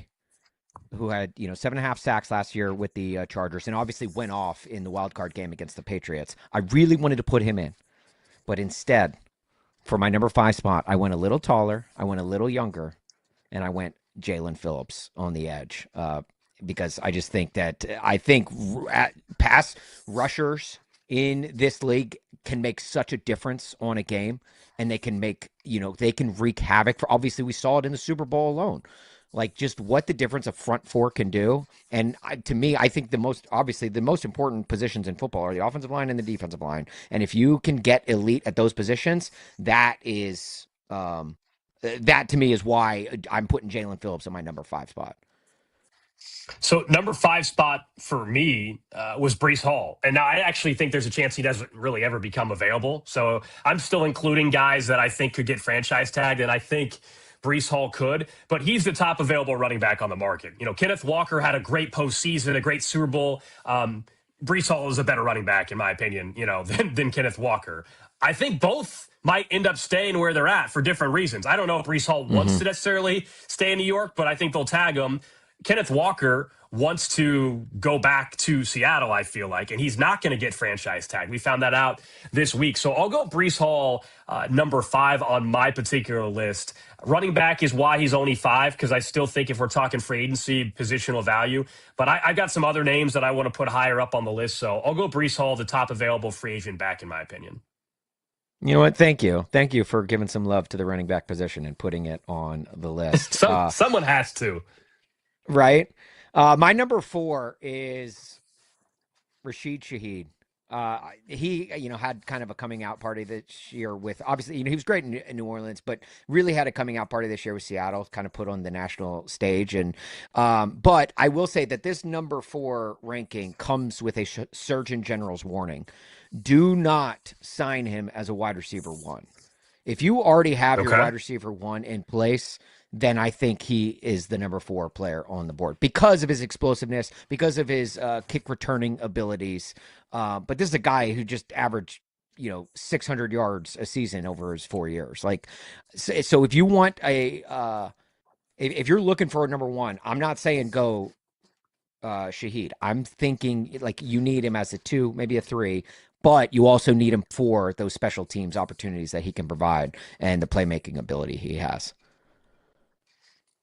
who had 7.5 sacks last year with the Chargers, and obviously went off in the wild card game against the Patriots. I really wanted to put him in, but instead, for my number 5 spot, I went a little taller, I went a little younger, and I went Jalen Phillips on the edge, because I just think that pass rushers in this league can make such a difference on a game, and they can make, they can wreak havoc. Obviously, we saw it in the Super Bowl alone, like just what the difference a front 4 can do. And to me, I think the most important positions in football are the offensive line and the defensive line. And if you can get elite at those positions, that to me is why I'm putting Jalen Phillips in my number 5 spot. So number 5 spot for me was Brees Hall. And now I actually think there's a chance he doesn't really ever become available. So I'm still including guys that I think could get franchise tagged. And I think Brees Hall could, but he's the top available running back on the market. Kenneth Walker had a great postseason, a great Super Bowl. Brees Hall is a better running back, in my opinion, than Kenneth Walker. I think both might end up staying where they're at for different reasons. I don't know if Brees Hall wants to necessarily stay in New York, but I think they'll tag him. Kenneth Walker wants to go back to Seattle, I feel like, and he's not going to get franchise tagged. We found that out this week. So I'll go Brees Hall, number 5 on my particular list. Running back is why he's only 5, because I still think if we're talking free agency, positional value. But I got some other names that I want to put higher up on the list. So I'll go Brees Hall, the top available free agent back, in my opinion. You know what? Thank you. Thank you for giving some love to the running back position and putting it on the list. Someone has to. Right. My number 4 is Rashid Shaheed. He, had kind of a coming out party this year with, obviously, he was great in New Orleans, but really had a coming out party this year with Seattle, kind of put on the national stage. And, but I will say that this number 4 ranking comes with a Surgeon General's warning. Do not sign him as a wide receiver 1. If you already have your wide receiver 1 in place, then I think he is the number 4 player on the board because of his explosiveness, because of his kick returning abilities. But this is a guy who just averaged, 600 yards a season over his 4 years. Like, so if you want if you're looking for a number 1, I'm not saying go Shaheed. I'm thinking like you need him as a 2, maybe a 3. But you also need him for those special teams opportunities that he can provide and the playmaking ability he has.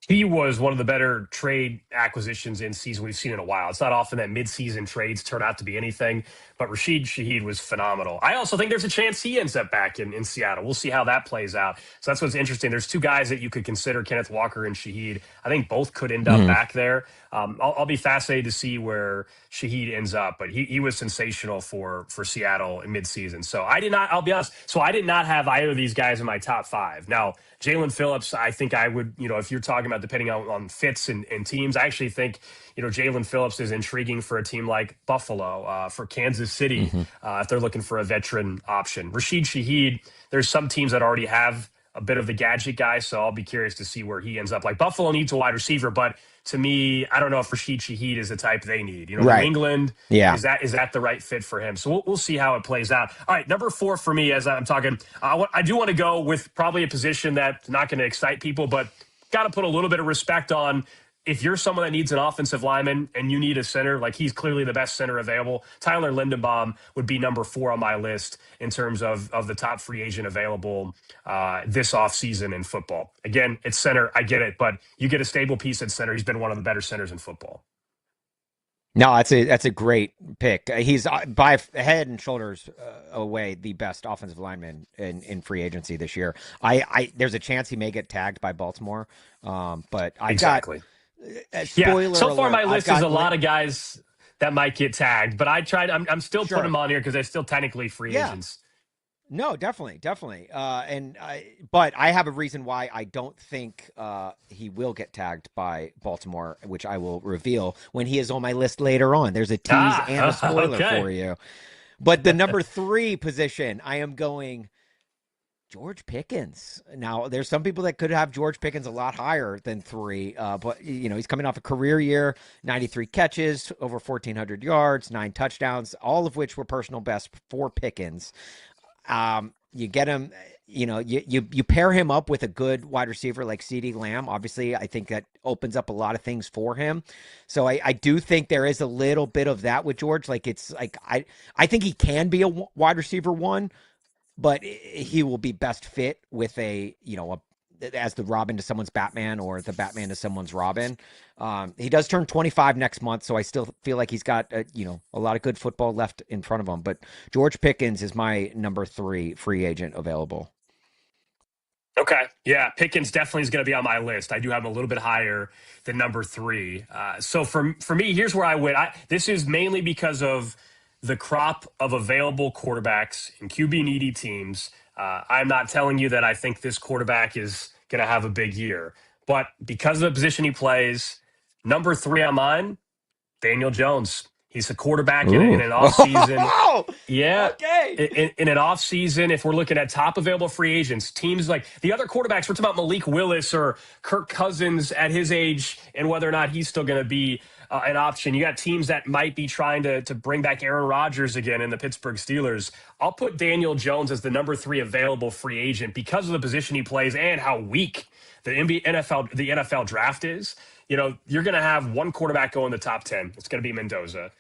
He was one of the better trade acquisitions in season we've seen in a while. It's not often that midseason trades turn out to be anything, but Rashid Shaheed was phenomenal. I also think there's a chance he ends up back in Seattle. We'll see how that plays out. So that's what's interesting. There's 2 guys that you could consider, Kenneth Walker and Shaheed. I think both could end up back there. I'll be fascinated to see where Shaheed ends up, but he was sensational for Seattle in midseason. So I'll be honest, I did not have either of these guys in my top 5. Now, Jalen Phillips, I think I would, if you're talking about depending on fits and teams, I actually think, Jalen Phillips is intriguing for a team like Buffalo, for Kansas City, if they're looking for a veteran option. Rashid Shaheed, there's some teams that already have a bit of the gadget guy, so I'll be curious to see where he ends up. Like Buffalo needs a wide receiver, but to me, I don't know if Rashid Shaheed is the type they need. New England, is that the right fit for him? So we'll see how it plays out. All right, number 4 for me, as I'm talking, I do want to go with probably a position that's not going to excite people, but got to put a little bit of respect on. If you're someone that needs an offensive lineman and you need a center, like he's clearly the best center available, Tyler Lindenbaum would be number 4 on my list in terms of the top free agent available this offseason in football. Again, it's center. I get it, but you get a stable piece at center. He's been one of the better centers in football. No, that's a great pick. He's by head and shoulders away the best offensive lineman in free agency this year. There's a chance he may get tagged by Baltimore, but Spoiler so far, my list is a lot of guys that might get tagged, but I'm still putting them on here because they're still technically free agents. No, definitely. But I have a reason why I don't think he will get tagged by Baltimore, which I will reveal when he is on my list later on. There's a tease and a spoiler for you. But the number 3 position, I am going George Pickens. Now, there's some people that could have George Pickens a lot higher than 3, but he's coming off a career year, 93 catches, over 1,400 yards, 9 touchdowns, all of which were personal best for Pickens. You get him, you pair him up with a good wide receiver like CeeDee Lamb. Obviously, I think that opens up a lot of things for him. So I do think there is a little bit of that with George. Like it's like I think he can be a wide receiver 1. But he will be best fit with as the Robin to someone's Batman or the Batman to someone's Robin. He does turn 25 next month, so I still feel like he's got a lot of good football left in front of him. But George Pickens is my number 3 free agent available. Okay. Yeah, Pickens definitely is going to be on my list. I do have him a little bit higher than number 3. So for me, here's where I went. This is mainly because of the crop of available quarterbacks in QB needy teams. I'm not telling you that I think this quarterback is going to have a big year, but because of the position he plays, Number 3 on mine, Daniel Jones. He's a quarterback in Ooh. an offseason. Oh, Yeah. okay. In an offseason, if we're looking at top available free agents, teams like the other quarterbacks, we're talking about Malik Willis or Kirk Cousins at his age and whether or not he's still going to be an option. You got teams that might be trying to bring back Aaron Rodgers again in the Pittsburgh Steelers. I'll put Daniel Jones as the number 3 available free agent because of the position he plays and how weak the NFL draft is. You know, you're going to have one quarterback go in the top 10. It's going to be Mendoza.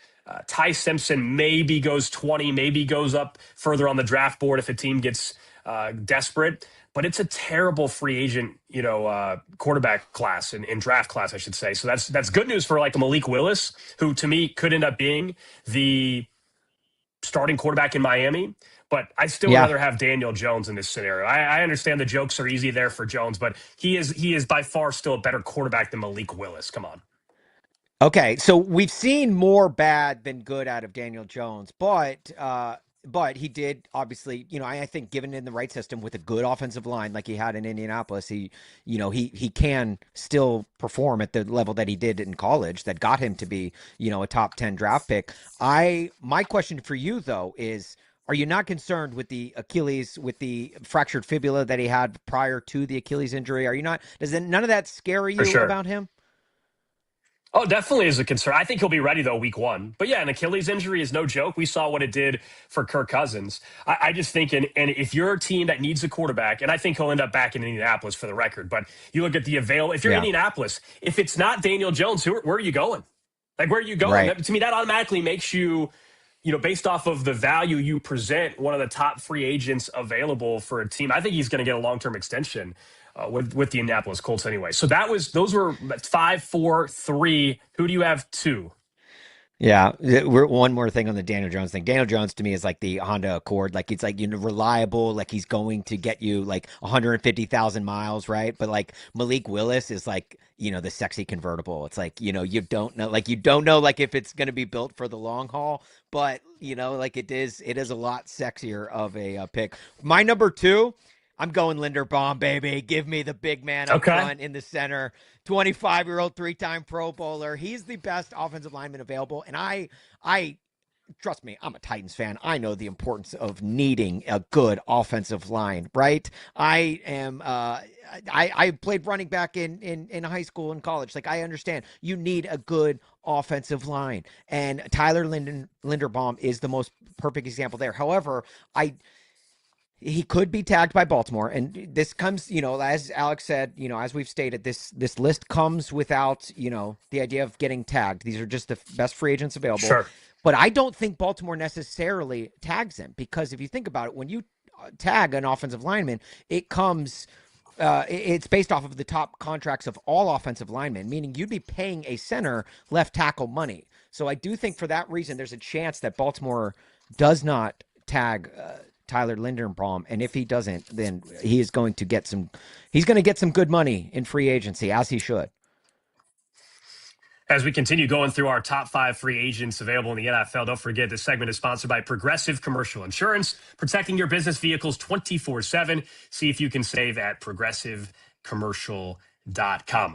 Ty Simpson maybe goes 20, maybe goes up further on the draft board if a team gets desperate. But it's a terrible free agent, quarterback class and draft class, I should say. So that's good news for like a Malik Willis, who to me could end up being the starting quarterback in Miami. But I still would rather have Daniel Jones in this scenario. I understand the jokes are easy there for Jones, but he is by far still a better quarterback than Malik Willis. Come on. Okay, so we've seen more bad than good out of Daniel Jones, but he did obviously, I think given in the right system with a good offensive line like he had in Indianapolis, he can still perform at the level that he did in college that got him to be, a top 10 draft pick. My question for you though is, are you not concerned with the Achilles, with the fractured fibula that he had prior to the Achilles injury? Are you not? None of that scare you about him? Oh, definitely is a concern. I think he'll be ready, though, week 1. But yeah, an Achilles injury is no joke. We saw what it did for Kirk Cousins. I just think, and if you're a team that needs a quarterback, and I think he'll end up back in Indianapolis for the record, but you look at the available, if you're Indianapolis, if it's not Daniel Jones, where are you going? Like, where are you going? Right. To me, that automatically makes you, based off of the value you present, one of the top free agents available for a team. I think he's going to get a long-term extension with the Indianapolis Colts anyway. So those were 5, 4, 3. Who do you have 2? Yeah, one more thing on the Daniel Jones thing. Daniel Jones to me is like the Honda Accord. Like it's like reliable. Like he's going to get you like 150,000 miles, right? But like Malik Willis is like the sexy convertible. It's like you don't know like if it's going to be built for the long haul. But like it is a lot sexier of a pick. My number 2. I'm going Linderbaum, baby. Give me the big man up front in the center. 25-year-old, 3-time Pro Bowler. He's the best offensive lineman available. And I trust me, I'm a Titans fan. I know the importance of needing a good offensive line, right? I am I played running back in high school and college. Like I understand you need a good offensive line. And Tyler Linderbaum is the most perfect example there. However, he could be tagged by Baltimore, and this comes, as Alex said, as we've stated, this list comes without, the idea of getting tagged. These are just the best free agents available. Sure. But I don't think Baltimore necessarily tags him because if you think about it, when you tag an offensive lineman, it comes, it's based off of the top contracts of all offensive linemen, meaning you'd be paying a center left tackle money. So I do think for that reason, there's a chance that Baltimore does not tag Tyler Linderbaum, and if he doesn't, then he is going to get some. He's going to get some good money in free agency, as he should. As we continue going through our top 5 free agents available in the NFL, don't forget this segment is sponsored by Progressive Commercial Insurance, protecting your business vehicles 24/7. See if you can save at progressivecommercial.com.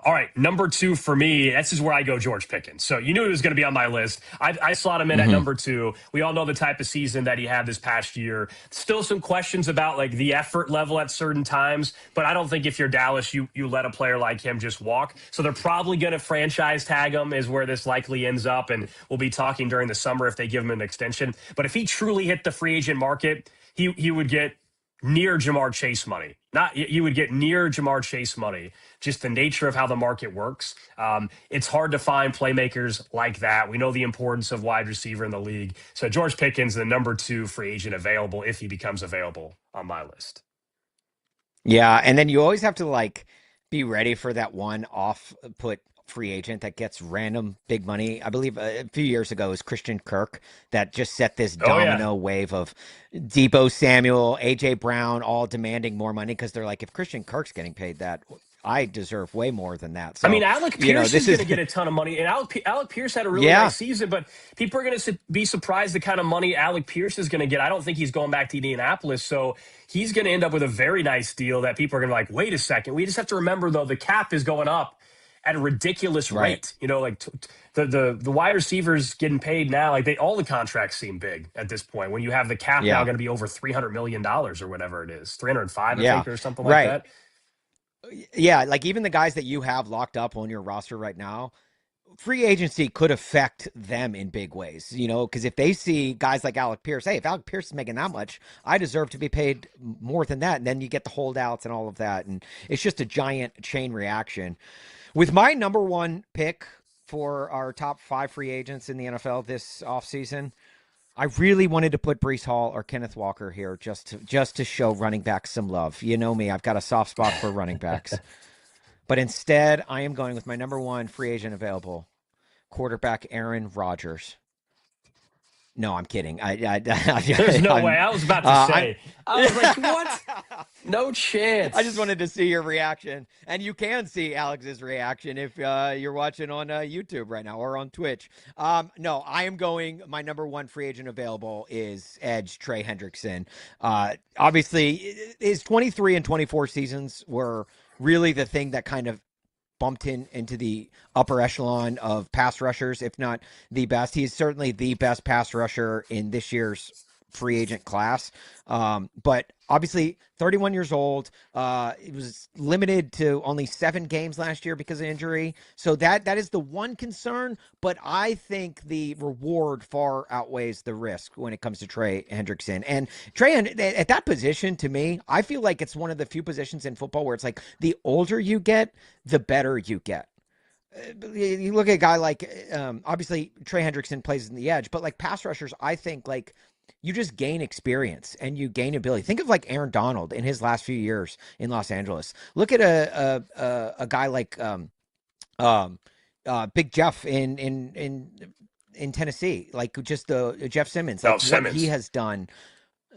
All right, number 2 for me, this is where I go George Pickens. So you knew he was going to be on my list. I slot him in at number 2. We all know the type of season that he had this past year. Still some questions about like the effort level at certain times, but I don't think if you're Dallas, you let a player like him just walk. So they're probably going to franchise tag him is where this likely ends up, and we'll be talking during the summer if they give him an extension. But if he truly hit the free agent market, he would get near Jamar Chase money. You would get near Jamar Chase money, just the nature of how the market works. It's hard to find playmakers like that. We know the importance of wide receiver in the league. So George Pickens, the number 2 free agent available if he becomes available on my list. Yeah, and then you always have to be ready for that one off-put free agent that gets random big money. I believe a few years ago it was Christian Kirk that just set this domino wave of Deebo Samuel, AJ Brown, all demanding more money because they're like, if Christian Kirk's getting paid that, I deserve way more than that. So, I mean, Alec Pierce is going to get a ton of money. And Alec Pierce had a really nice season, but people are going to be surprised the kind of money Alec Pierce is going to get. I don't think he's going back to Indianapolis. So he's going to end up with a very nice deal that people are going to be like, wait a second. We just have to remember, though, the cap is going up at a ridiculous Right. rate. You know, like the wide receivers getting paid now, like all the contracts seem big at this point. When you have the cap now Yeah. going to be over $300 million or whatever it is, 305, I Yeah. think, or something like Right. that. Yeah. Like even the guys that you have locked up on your roster right now, free agency could affect them in big ways, you know, because if they see guys like Alec Pierce, hey, if Alec Pierce is making that much, I deserve to be paid more than that. And then you get the holdouts and all of that. And it's just a giant chain reaction. With my number one pick for our top 5 free agents in the NFL this offseason, I really wanted to put Breece Hall or Kenneth Walker here just to show running backs some love. You know me, I've got a soft spot for running backs. But instead, I am going with my number one free agent available, quarterback Aaron Rodgers. No, I'm kidding. There's no way. I was about to say. I was like, what? No chance. I just wanted to see your reaction. And you can see Alex's reaction if you're watching on YouTube right now or on Twitch. No, I am going. My number one free agent available is edge Trey Hendrickson. Obviously, his 23 and 24 seasons were really the thing that kind of bumped him into the upper echelon of pass rushers, if not the best. He's certainly the best pass rusher in this year's free agent class. But obviously 31 years old, it was limited to only 7 games last year because of injury. So that is the one concern, but I think the reward far outweighs the risk when it comes to Trey Hendrickson. And Trey, at that position, to me, I feel like it's one of the few positions in football where it's like the older you get, the better you get. You look at a guy like, obviously Trey Hendrickson plays in the edge, but like pass rushers, I think like you just gain experience and you gain ability. Think of like Aaron Donald in his last few years in Los Angeles. Look at a guy like Big Jeff in Tennessee, like just Jeff Simmons, like Simmons. What he has done.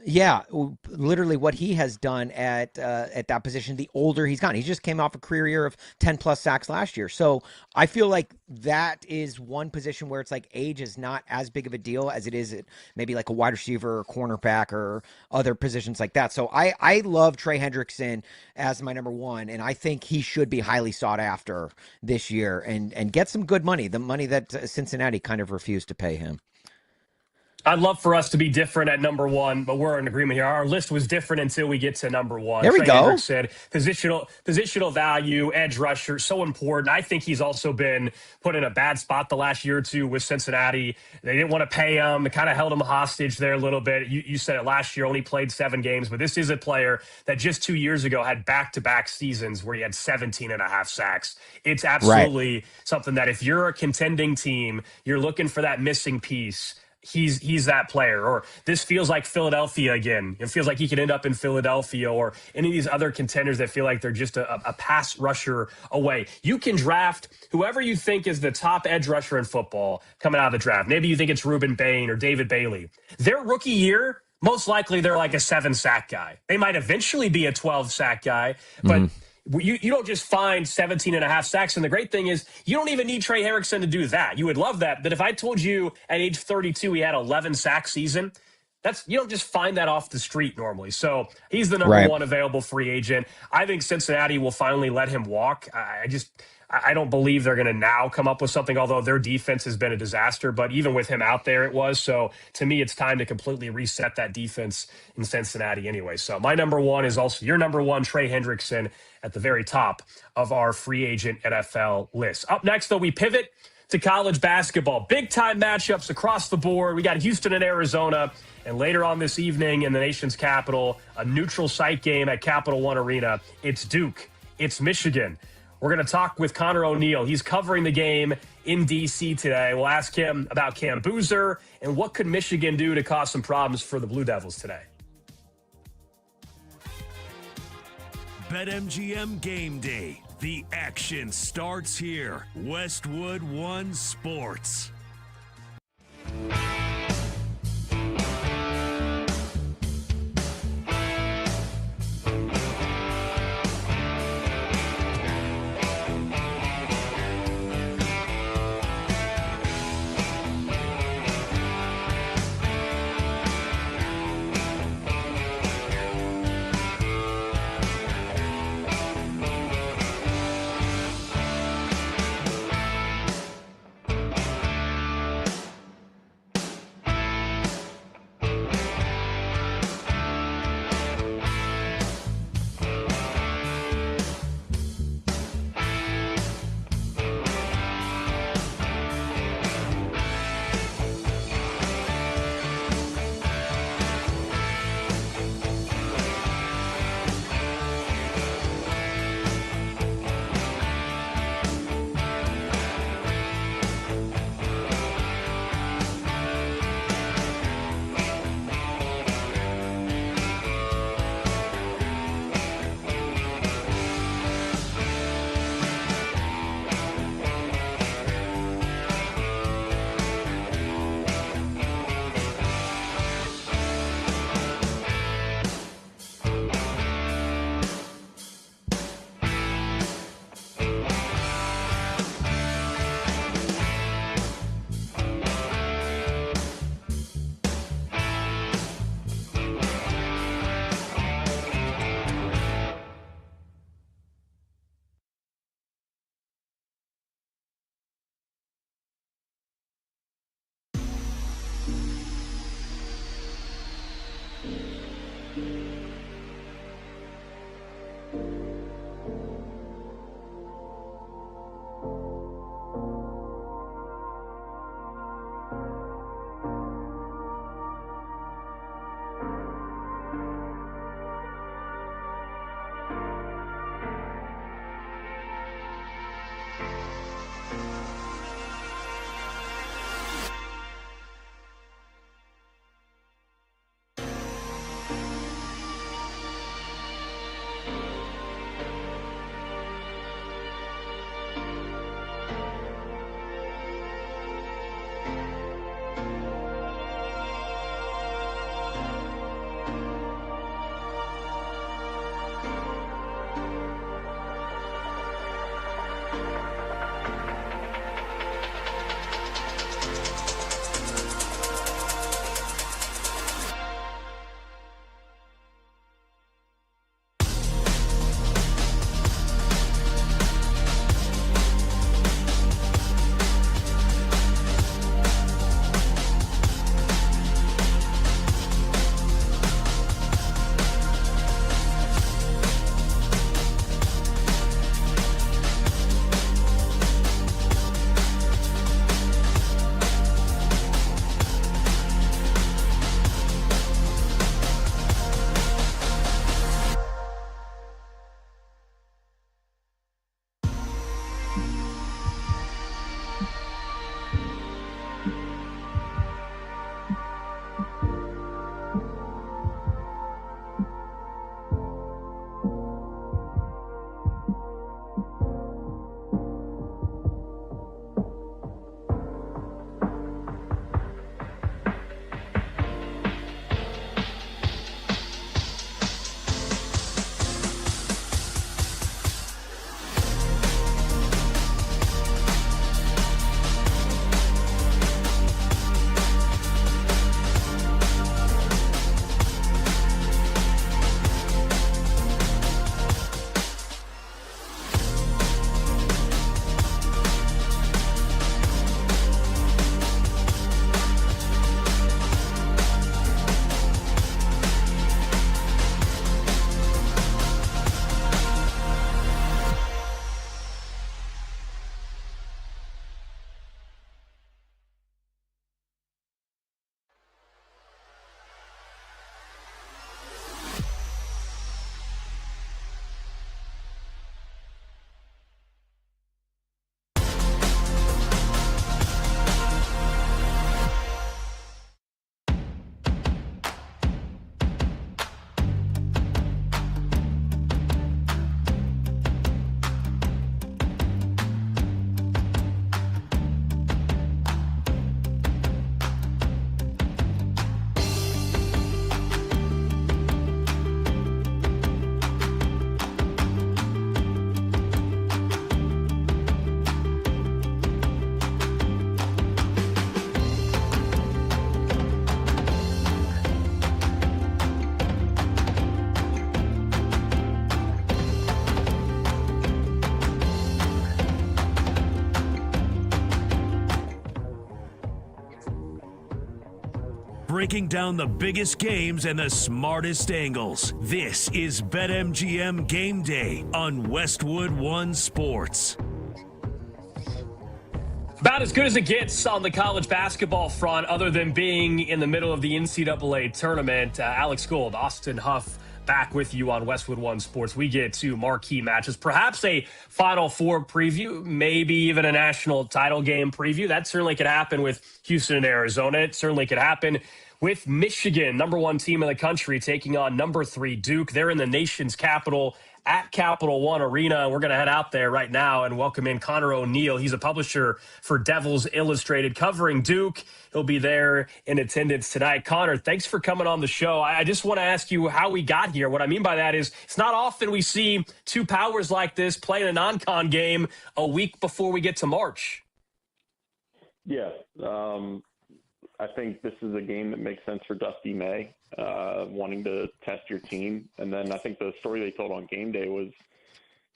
Yeah, literally what he has done at that position, the older he's gotten. He just came off a career year of 10 plus sacks last year. So I feel like that is one position where it's like age is not as big of a deal as it is at maybe like a wide receiver or cornerback or other positions like that. So I love Trey Hendrickson as my number one, and I think he should be highly sought after this year and get some good money, the money that Cincinnati kind of refused to pay him. I'd love for us to be different at number one, but we're in agreement here. Our list was different until we get to number one. There we go. Hendrickson, positional value, edge rusher, so important. I think he's also been put in a bad spot the last year or two with Cincinnati. They didn't want to pay him. They kind of held him hostage there a little bit. You said it last year, only played 7 games, but this is a player that just 2 years ago had back-to-back seasons where he had 17 and a half sacks. It's absolutely something that if you're a contending team, you're looking for that missing piece. He's that player. Or this feels like Philadelphia again. It feels like he could end up in Philadelphia or any of these other contenders that feel like they're just a pass rusher away. You can draft whoever you think is the top edge rusher in football coming out of the draft. Maybe you think it's Reuben Bain or David Bailey. Their rookie year, most likely they're like a 7-sack guy. They might eventually be a 12-sack guy, but you don't just find 17 and a half sacks. And the great thing is you don't even need Trey Hendrickson to do that. You would love that. But if I told you at age 32 he had 11 sack season, you don't just find that off the street normally. So he's the number one available free agent. I think Cincinnati will finally let him walk. I don't believe they're going to now come up with something, although their defense has been a disaster. But even with him out there, it was. So to me, it's time to completely reset that defense in Cincinnati anyway. So my number one is also your number one, Trey Hendrickson, at the very top of our free agent NFL list. Up next, though, we pivot to college basketball. Big-time matchups across the board. We got Houston and Arizona. And later on this evening in the nation's capital, a neutral site game at Capital One Arena. It's Duke. It's Michigan. We're going to talk with Connor O'Neill. He's covering the game in D.C. today. We'll ask him about Cam Boozer and what could Michigan do to cause some problems for the Blue Devils today. BetMGM Game Day. The action starts here. Westwood One Sports. breaking down the biggest games and the smartest angles. This is BetMGM Game Day on Westwood One Sports. About as good as it gets on the college basketball front, other than being in the middle of the NCAA tournament. Alex Gold, Austin Huff, back with you on Westwood One Sports. We get to marquee matches, perhaps a Final Four preview, maybe even a national title game preview. That certainly could happen with Houston and Arizona. It certainly could happen with Michigan, number one team in the country, taking on number 3 Duke. They're in the nation's capital at Capital One Arena. We're going to head out there right now and welcome in Connor O'Neill. He's a publisher for Devils Illustrated covering Duke. He'll be there in attendance tonight. Connor, thanks for coming on the show. I just want to ask you how we got here. What I mean by that is it's not often we see two powers like this play in a non-con game a week before we get to March. Yeah. I think this is a game that makes sense for Dusty May, wanting to test your team. And then I think the story they told on Game Day was,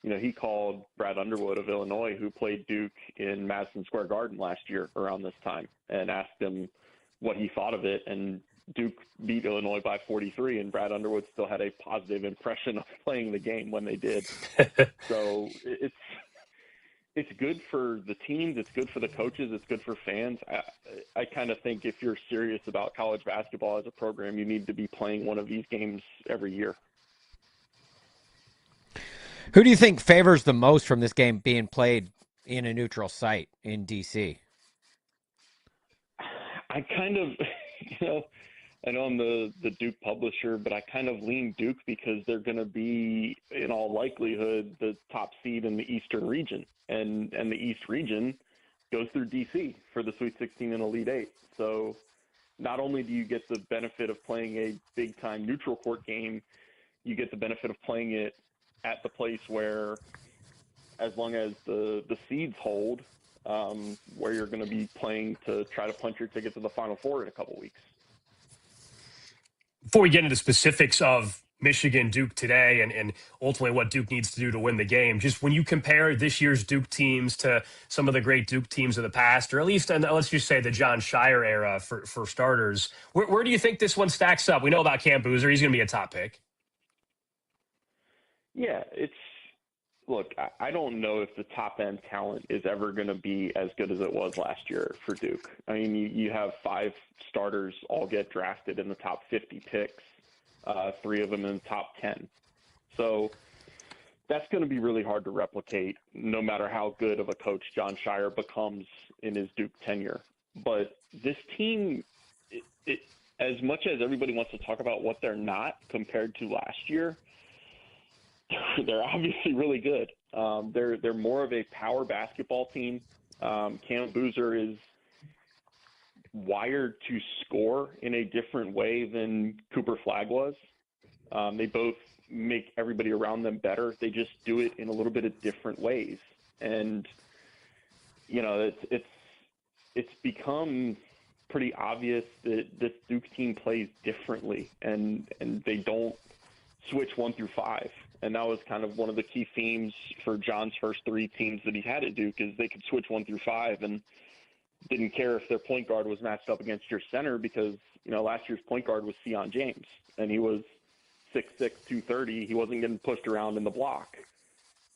you know, he called Brad Underwood of Illinois, who played Duke in Madison Square Garden last year around this time, and asked him what he thought of it. And Duke beat Illinois by 43, and Brad Underwood still had a positive impression of playing the game when they did. So it's good for the teams, it's good for the coaches, it's good for fans. I kind of think if you're serious about college basketball as a program, you need to be playing one of these games every year. Who do you think favors the most from this game being played in a neutral site in D.C.? I kind of, I know I'm the Duke publisher, but I kind of lean Duke because they're going to be, in all likelihood, the top seed in the Eastern region. And the East region goes through D.C. for the Sweet 16 and Elite Eight. So not only do you get the benefit of playing a big-time neutral court game, you get the benefit of playing it at the place where, as long as the seeds hold, where you're going to be playing to try to punch your ticket to the Final Four in a couple weeks. Before we get into specifics of Michigan, Duke today, and ultimately what Duke needs to do to win the game, just when you compare this year's Duke teams to some of the great Duke teams of the past, or at least, and let's just say the John Shire era for starters, where do you think this one stacks up? We know about Cam Boozer. He's going to be a top pick. Yeah, look, I don't know if the top-end talent is ever going to be as good as it was last year for Duke. I mean, you have 5 starters all get drafted in the top 50 picks, 3 of them in the top 10. So that's going to be really hard to replicate no matter how good of a coach John Shire becomes in his Duke tenure. But this team, as much as everybody wants to talk about what they're not compared to last year, they're obviously really good. They're more of a power basketball team. Cam Boozer is wired to score in a different way than Cooper Flagg was. They both make everybody around them better. They just do it in a little bit of different ways. And, it's become pretty obvious that this Duke team plays differently, and they don't switch 1 through 5. And that was kind of one of the key themes for John's first 3 teams that he had at Duke, is they could switch 1 through 5 and didn't care if their point guard was matched up against your center, because, last year's point guard was Sion James, and he was 6'6", 230. He wasn't getting pushed around in the block.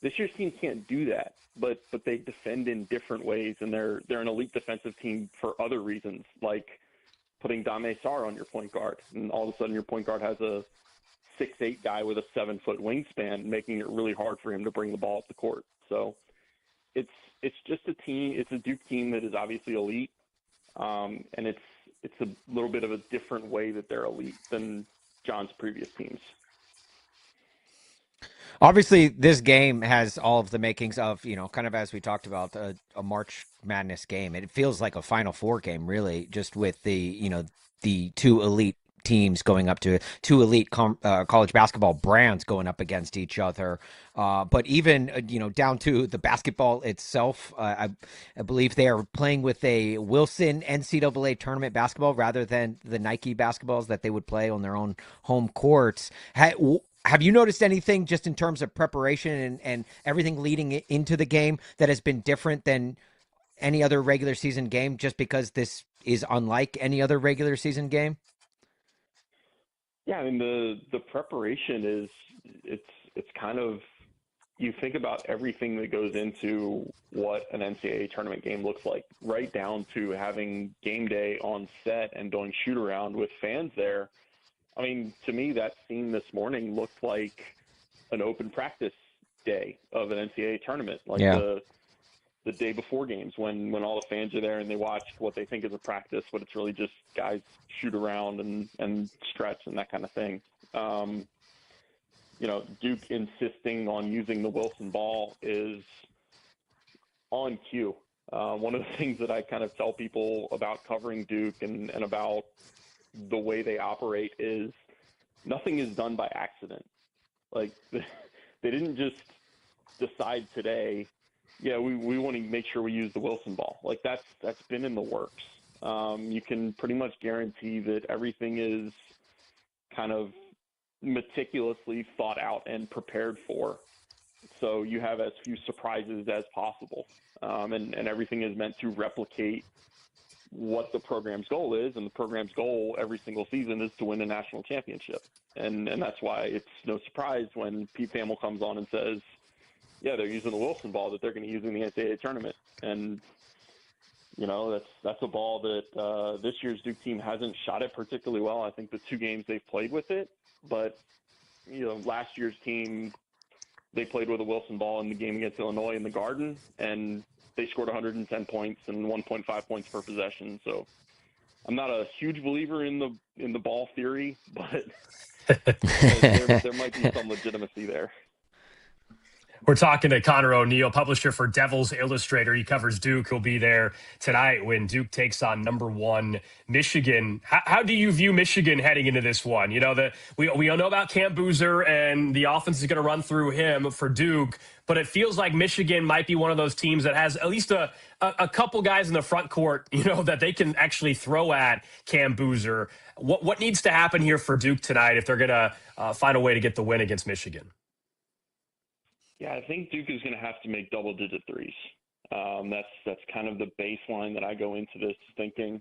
This year's team can't do that, but they defend in different ways, and they're an elite defensive team for other reasons, like putting Dame Sarr on your point guard, and all of a sudden your point guard has a 6'8" guy with a 7-foot wingspan, making it really hard for him to bring the ball up the court. So it's just a team. It's a Duke team that is obviously elite, and it's a little bit of a different way that they're elite than John's previous teams. Obviously, this game has all of the makings of, kind of as we talked about, a March Madness game. It feels like a Final Four game, really, just with the 2 elite teams going up to 2 elite college basketball brands going up against each other. But even, down to the basketball itself, I believe they are playing with a Wilson NCAA tournament basketball rather than the Nike basketballs that they would play on their own home courts. Have you noticed anything just in terms of preparation and everything leading into the game that has been different than any other regular season game, just because this is unlike any other regular season game? Yeah, I mean, the preparation it's kind of, you think about everything that goes into what an NCAA tournament game looks like, right down to having game day on set and doing shoot around with fans there. I mean, to me, that scene this morning looked like an open practice day of an NCAA tournament, like the day before games when all the fans are there and they watch what they think is a practice, but it's really just guys shoot around and stretch and that kind of thing. Duke insisting on using the Wilson ball is on cue. One of the things that I kind of tell people about covering Duke and about the way they operate is nothing is done by accident. Like, they didn't just decide today, we want to make sure we use the Wilson ball. Like, that's been in the works. You can pretty much guarantee that everything is kind of meticulously thought out and prepared for, so you have as few surprises as possible. And everything is meant to replicate what the program's goal is, and the program's goal every single season is to win a national championship. And that's why it's no surprise when Pete Thamel comes on and says, yeah, they're using the Wilson ball that they're going to use in the NCAA tournament. And, that's a ball that this year's Duke team hasn't shot it particularly well. I think the 2 games they've played with it, but, last year's team, they played with a Wilson ball in the game against Illinois in the Garden, and they scored 110 points and 1.5 points per possession. So I'm not a huge believer in the ball theory, but there might be some legitimacy there. We're talking to Connor O'Neill, publisher for Devils Illustrator. He covers Duke. He'll be there tonight when Duke takes on number 1 Michigan. How do you view Michigan heading into this one? We all know about Cam Boozer, and the offense is going to run through him for Duke, but it feels like Michigan might be one of those teams that has at least a couple guys in the front court, that they can actually throw at Cam Boozer. What needs to happen here for Duke tonight if they're going to find a way to get the win against Michigan? Yeah, I think Duke is going to have to make double-digit threes. That's kind of the baseline that I go into this thinking.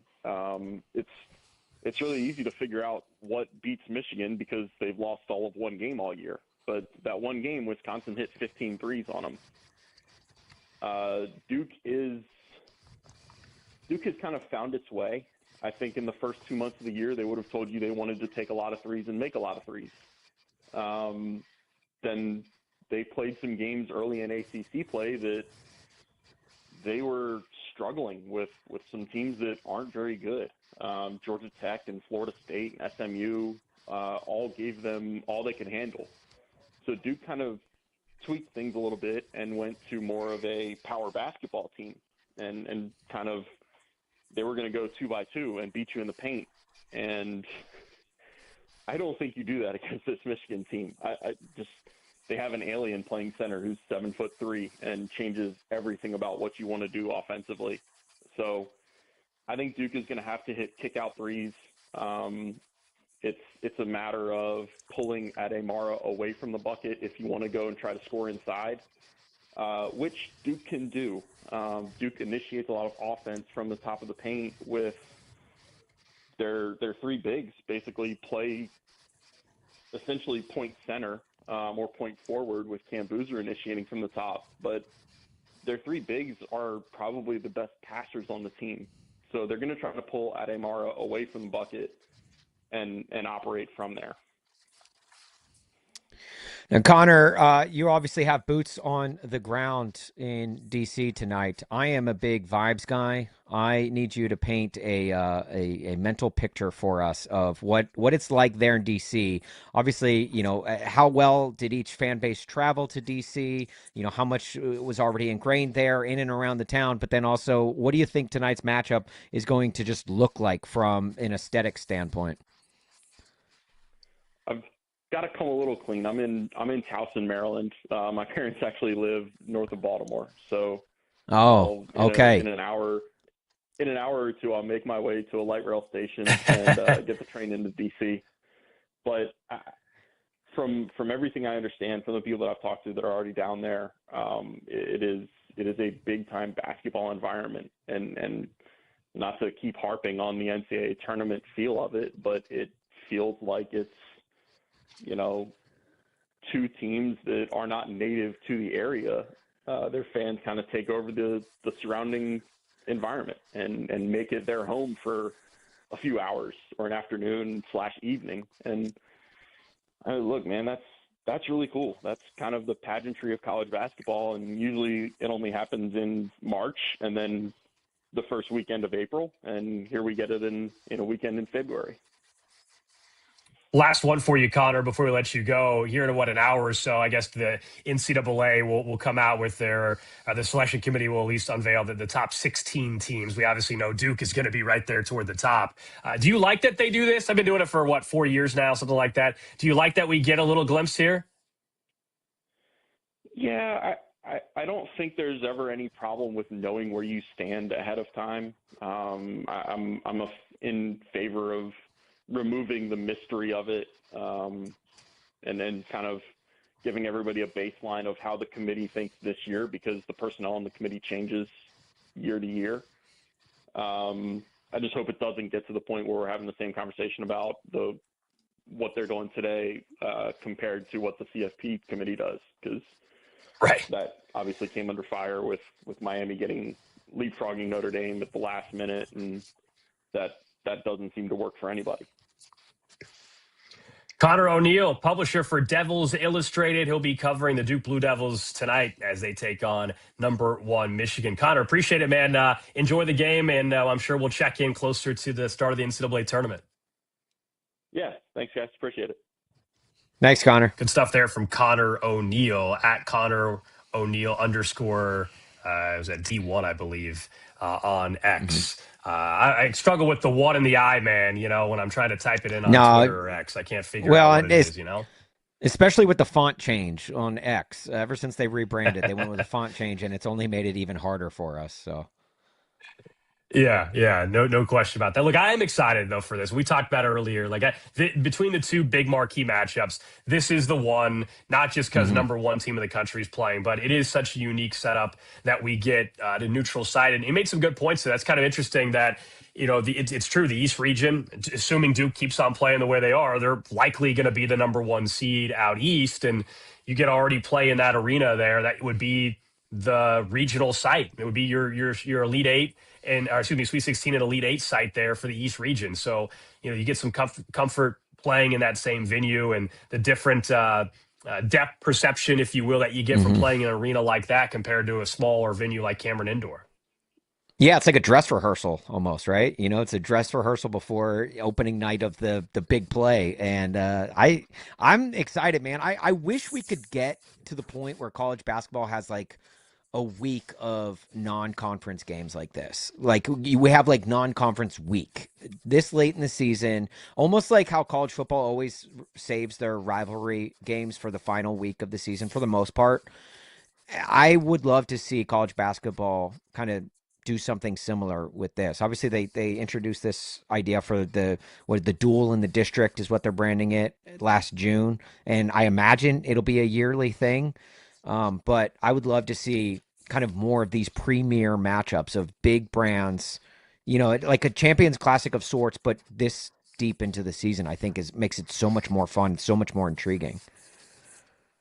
It's really easy to figure out what beats Michigan because they've lost all of one game all year. But that one game, Wisconsin hit 15 threes on them. Duke has kind of found its way. I think in the first 2 months of the year, they would have told you they wanted to take a lot of threes and make a lot of threes. Then they played some games early in ACC play that they were struggling with some teams that aren't very good. Georgia Tech and Florida State and SMU all gave them all they could handle. So Duke kind of tweaked things a little bit and went to more of a power basketball team and kind of they were going to go 2-by-2 and beat you in the paint. And I don't think you do that against this Michigan team. They have an alien playing center who's 7'3" and changes everything about what you want to do offensively. So I think Duke is going to have to hit kick-out threes. It's a matter of pulling Ademara away from the bucket if you want to go and try to score inside, which Duke can do. Duke initiates a lot of offense from the top of the paint with their 3 bigs basically play essentially point center. Or point forward with Cam Boozer initiating from the top. But their 3 bigs are probably the best passers on the team. So they're going to try to pull Ademara away from the bucket and operate from there. Now, Connor, you obviously have boots on the ground in D.C. tonight. I am a big vibes guy. I need you to paint a mental picture for us of what it's like there in D.C. Obviously, how well did each fan base travel to D.C.? How much was already ingrained there in and around the town? But then also, what do you think tonight's matchup is going to just look like from an aesthetic standpoint? I've got to come a little clean. I'm in Towson, Maryland. My parents actually live north of Baltimore, so okay. In an hour or two, I'll make my way to a light rail station and get the train into DC. But from everything I understand from the people that I've talked to that are already down there, it is a big time basketball environment, and not to keep harping on the NCAA tournament feel of it, but it feels like it's 2 teams that are not native to the area. Their fans kind of take over the surrounding environment and make it their home for a few hours or an afternoon/evening. And look, man, that's really cool. That's kind of the pageantry of college basketball. And usually it only happens in March and then the first weekend of April. And here we get it in a weekend in February. Last one for you, Connor, before we let you go. Here in an hour or so, I guess the NCAA will come out with the selection committee will at least unveil the top 16 teams. We obviously know Duke is going to be right there toward the top. Do you like that they do this? I've been doing it for 4 years now, something like that. Do you like that we get a little glimpse here? Yeah, I don't think there's ever any problem with knowing where you stand ahead of time. I'm in favor of removing the mystery of it, and then kind of giving everybody a baseline of how the committee thinks this year, because the personnel on the committee changes year to year. I just hope it doesn't get to the point where we're having the same conversation about what they're doing today compared to what the CFP committee does, because that obviously came under fire with Miami leapfrogging Notre Dame at the last minute, and that doesn't seem to work for anybody. Connor O'Neill, publisher for Devils Illustrated. He'll be covering the Duke Blue Devils tonight as they take on #1 Michigan. Connor, appreciate it, man. Enjoy the game, and I'm sure we'll check in closer to the start of the NCAA tournament. Yeah, thanks, guys. Appreciate it. Thanks, Connor. Good stuff there from Connor O'Neill at Connor O'Neill _ it was at D1, I believe, on X. I struggle with the one in the eye, man, when I'm trying to type it in on Twitter or X. I can't figure out what it is, Especially with the font change on X. Ever since they rebranded, they went with a font change, and it's only made it even harder for us. So. Yeah, no question about that. Look, I am excited, though, for this. We talked about it earlier. Between the two big marquee matchups, this is the one, not just because #1 team in the country is playing, but it is such a unique setup that we get the neutral side. And he made some good points. So that's kind of interesting that, it's true. The East region, assuming Duke keeps on playing the way they are, they're likely going to be the #1 seed out East. And you get already play in that arena there. That would be the regional site. It would be your Elite Eight. Sweet 16 and Elite 8 site there for the East region. So, you get some comfort playing in that same venue, and the different depth perception, if you will, that you get from playing in an arena like that compared to a smaller venue like Cameron Indoor. Yeah, it's like a dress rehearsal almost, right? It's a dress rehearsal before opening night of the big play. And I'm excited, man. I wish we could get to the point where college basketball has a week of non-conference games like this. We have non-conference week this late in the season, almost like how college football always saves their rivalry games for the final week of the season for the most part. I would love to see college basketball kind of do something similar with this. Obviously they introduced this idea for the duel in the district is what they're branding it last June. And I imagine it'll be a yearly thing. But I would love to see kind of more of these premier matchups of big brands, like a Champions Classic of sorts, but this deep into the season, I think makes it so much more fun, so much more intriguing.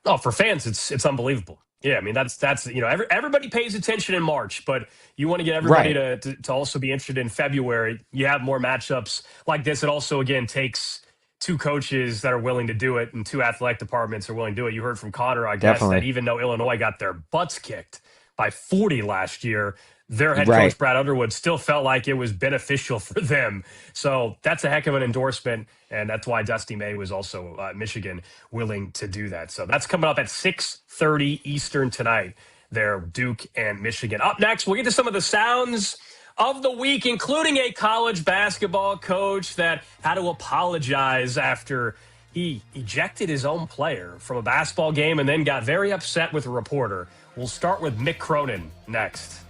Oh, for fans, it's unbelievable. Yeah, I mean, that's everybody pays attention in March, but you want to get everybody to also be interested in February. You have more matchups like this. It also, again, takes two coaches that are willing to do it and two athletic departments are willing to do it. You heard from Connor, I guess, that even though Illinois got their butts kicked by 40 last year, their head coach, Brad Underwood, still felt like it was beneficial for them. So that's a heck of an endorsement, and that's why Dusty May was also Michigan willing to do that. So that's coming up at 6:30 Eastern tonight there, Duke and Michigan. Up next, we'll get to some of the sounds of the week, including a college basketball coach that had to apologize after he ejected his own player from a basketball game and then got very upset with a reporter. We'll start with Mick Cronin next.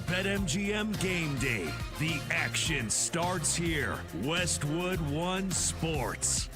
BetMGM Game Day. The action starts here. Westwood One Sports.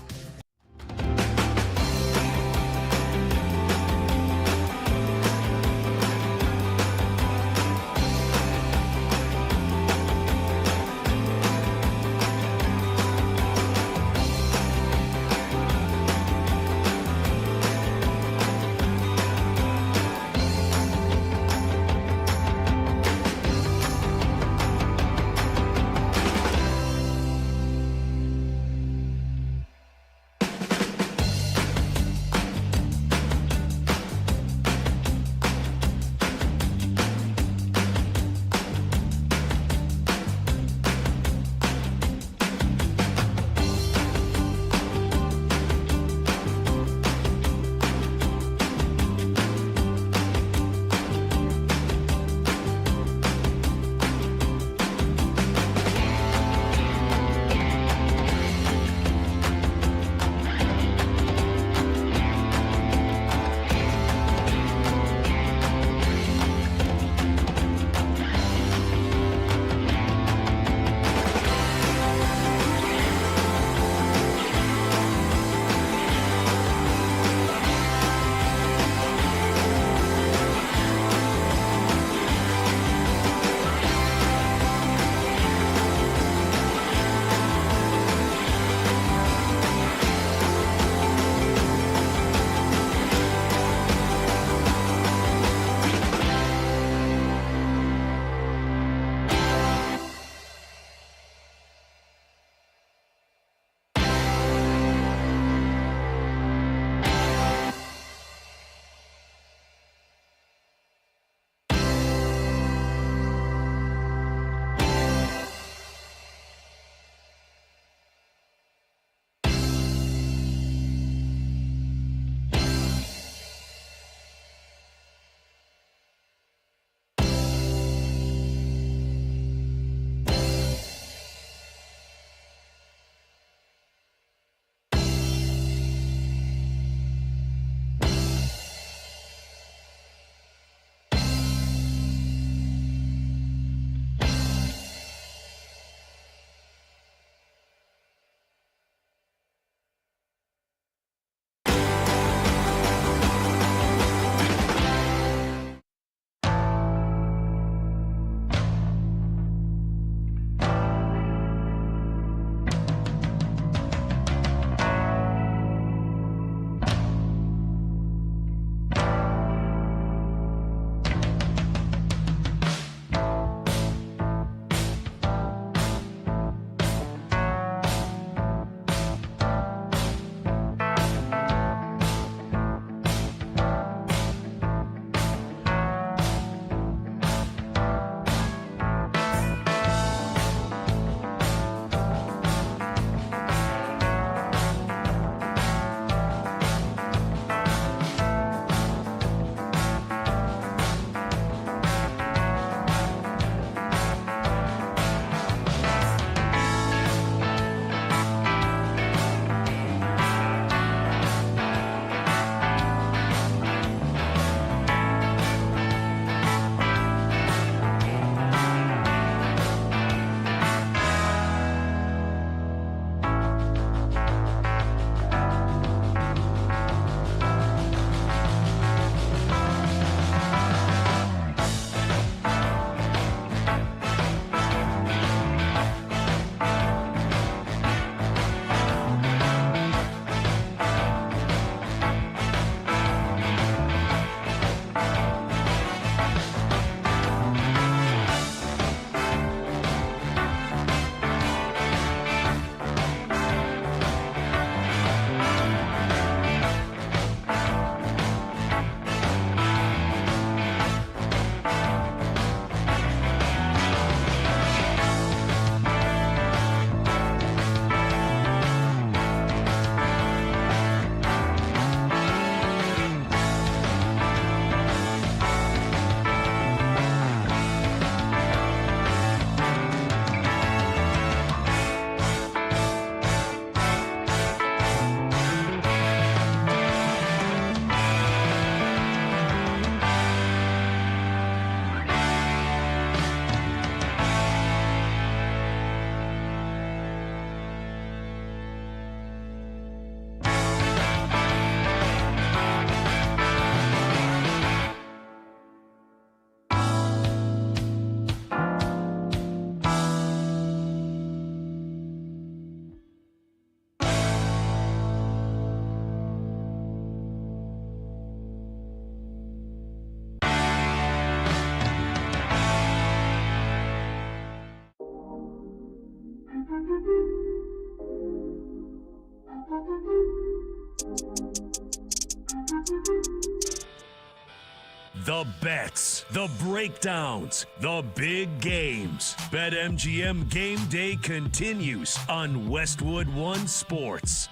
The bets, the breakdowns, the big games. BetMGM Game Day continues on Westwood One Sports.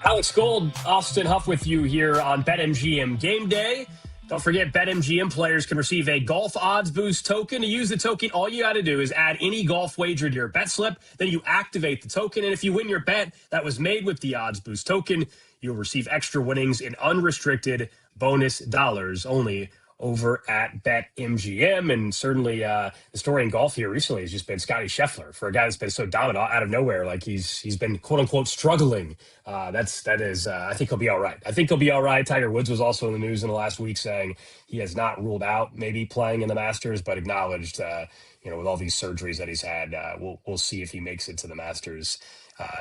Alex Gold, Austin Huff with you here on BetMGM Game Day. Don't forget, BetMGM players can receive a golf odds boost token. To use the token, all you got to do is add any golf wager to your bet slip. Then you activate the token. And if you win your bet that was made with the odds boost token, you'll receive extra winnings in unrestricted bonus dollars only over at BetMGM. And certainly the story in golf here recently has just been Scotty Scheffler, for a guy that's been so dominant out of nowhere. Like he's been quote unquote struggling. I think he'll be all right. I think he'll be all right. Tiger Woods was also in the news in the last week saying he has not ruled out maybe playing in the Masters, but acknowledged, with all these surgeries that he's had, we'll see if he makes it to the Masters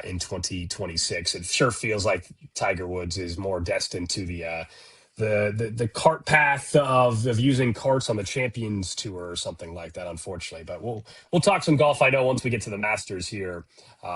in 2026. It sure feels like Tiger Woods is more destined to the cart path of using carts on the Champions Tour or something like that, unfortunately. But we'll talk some golf, I know, once we get to the Masters here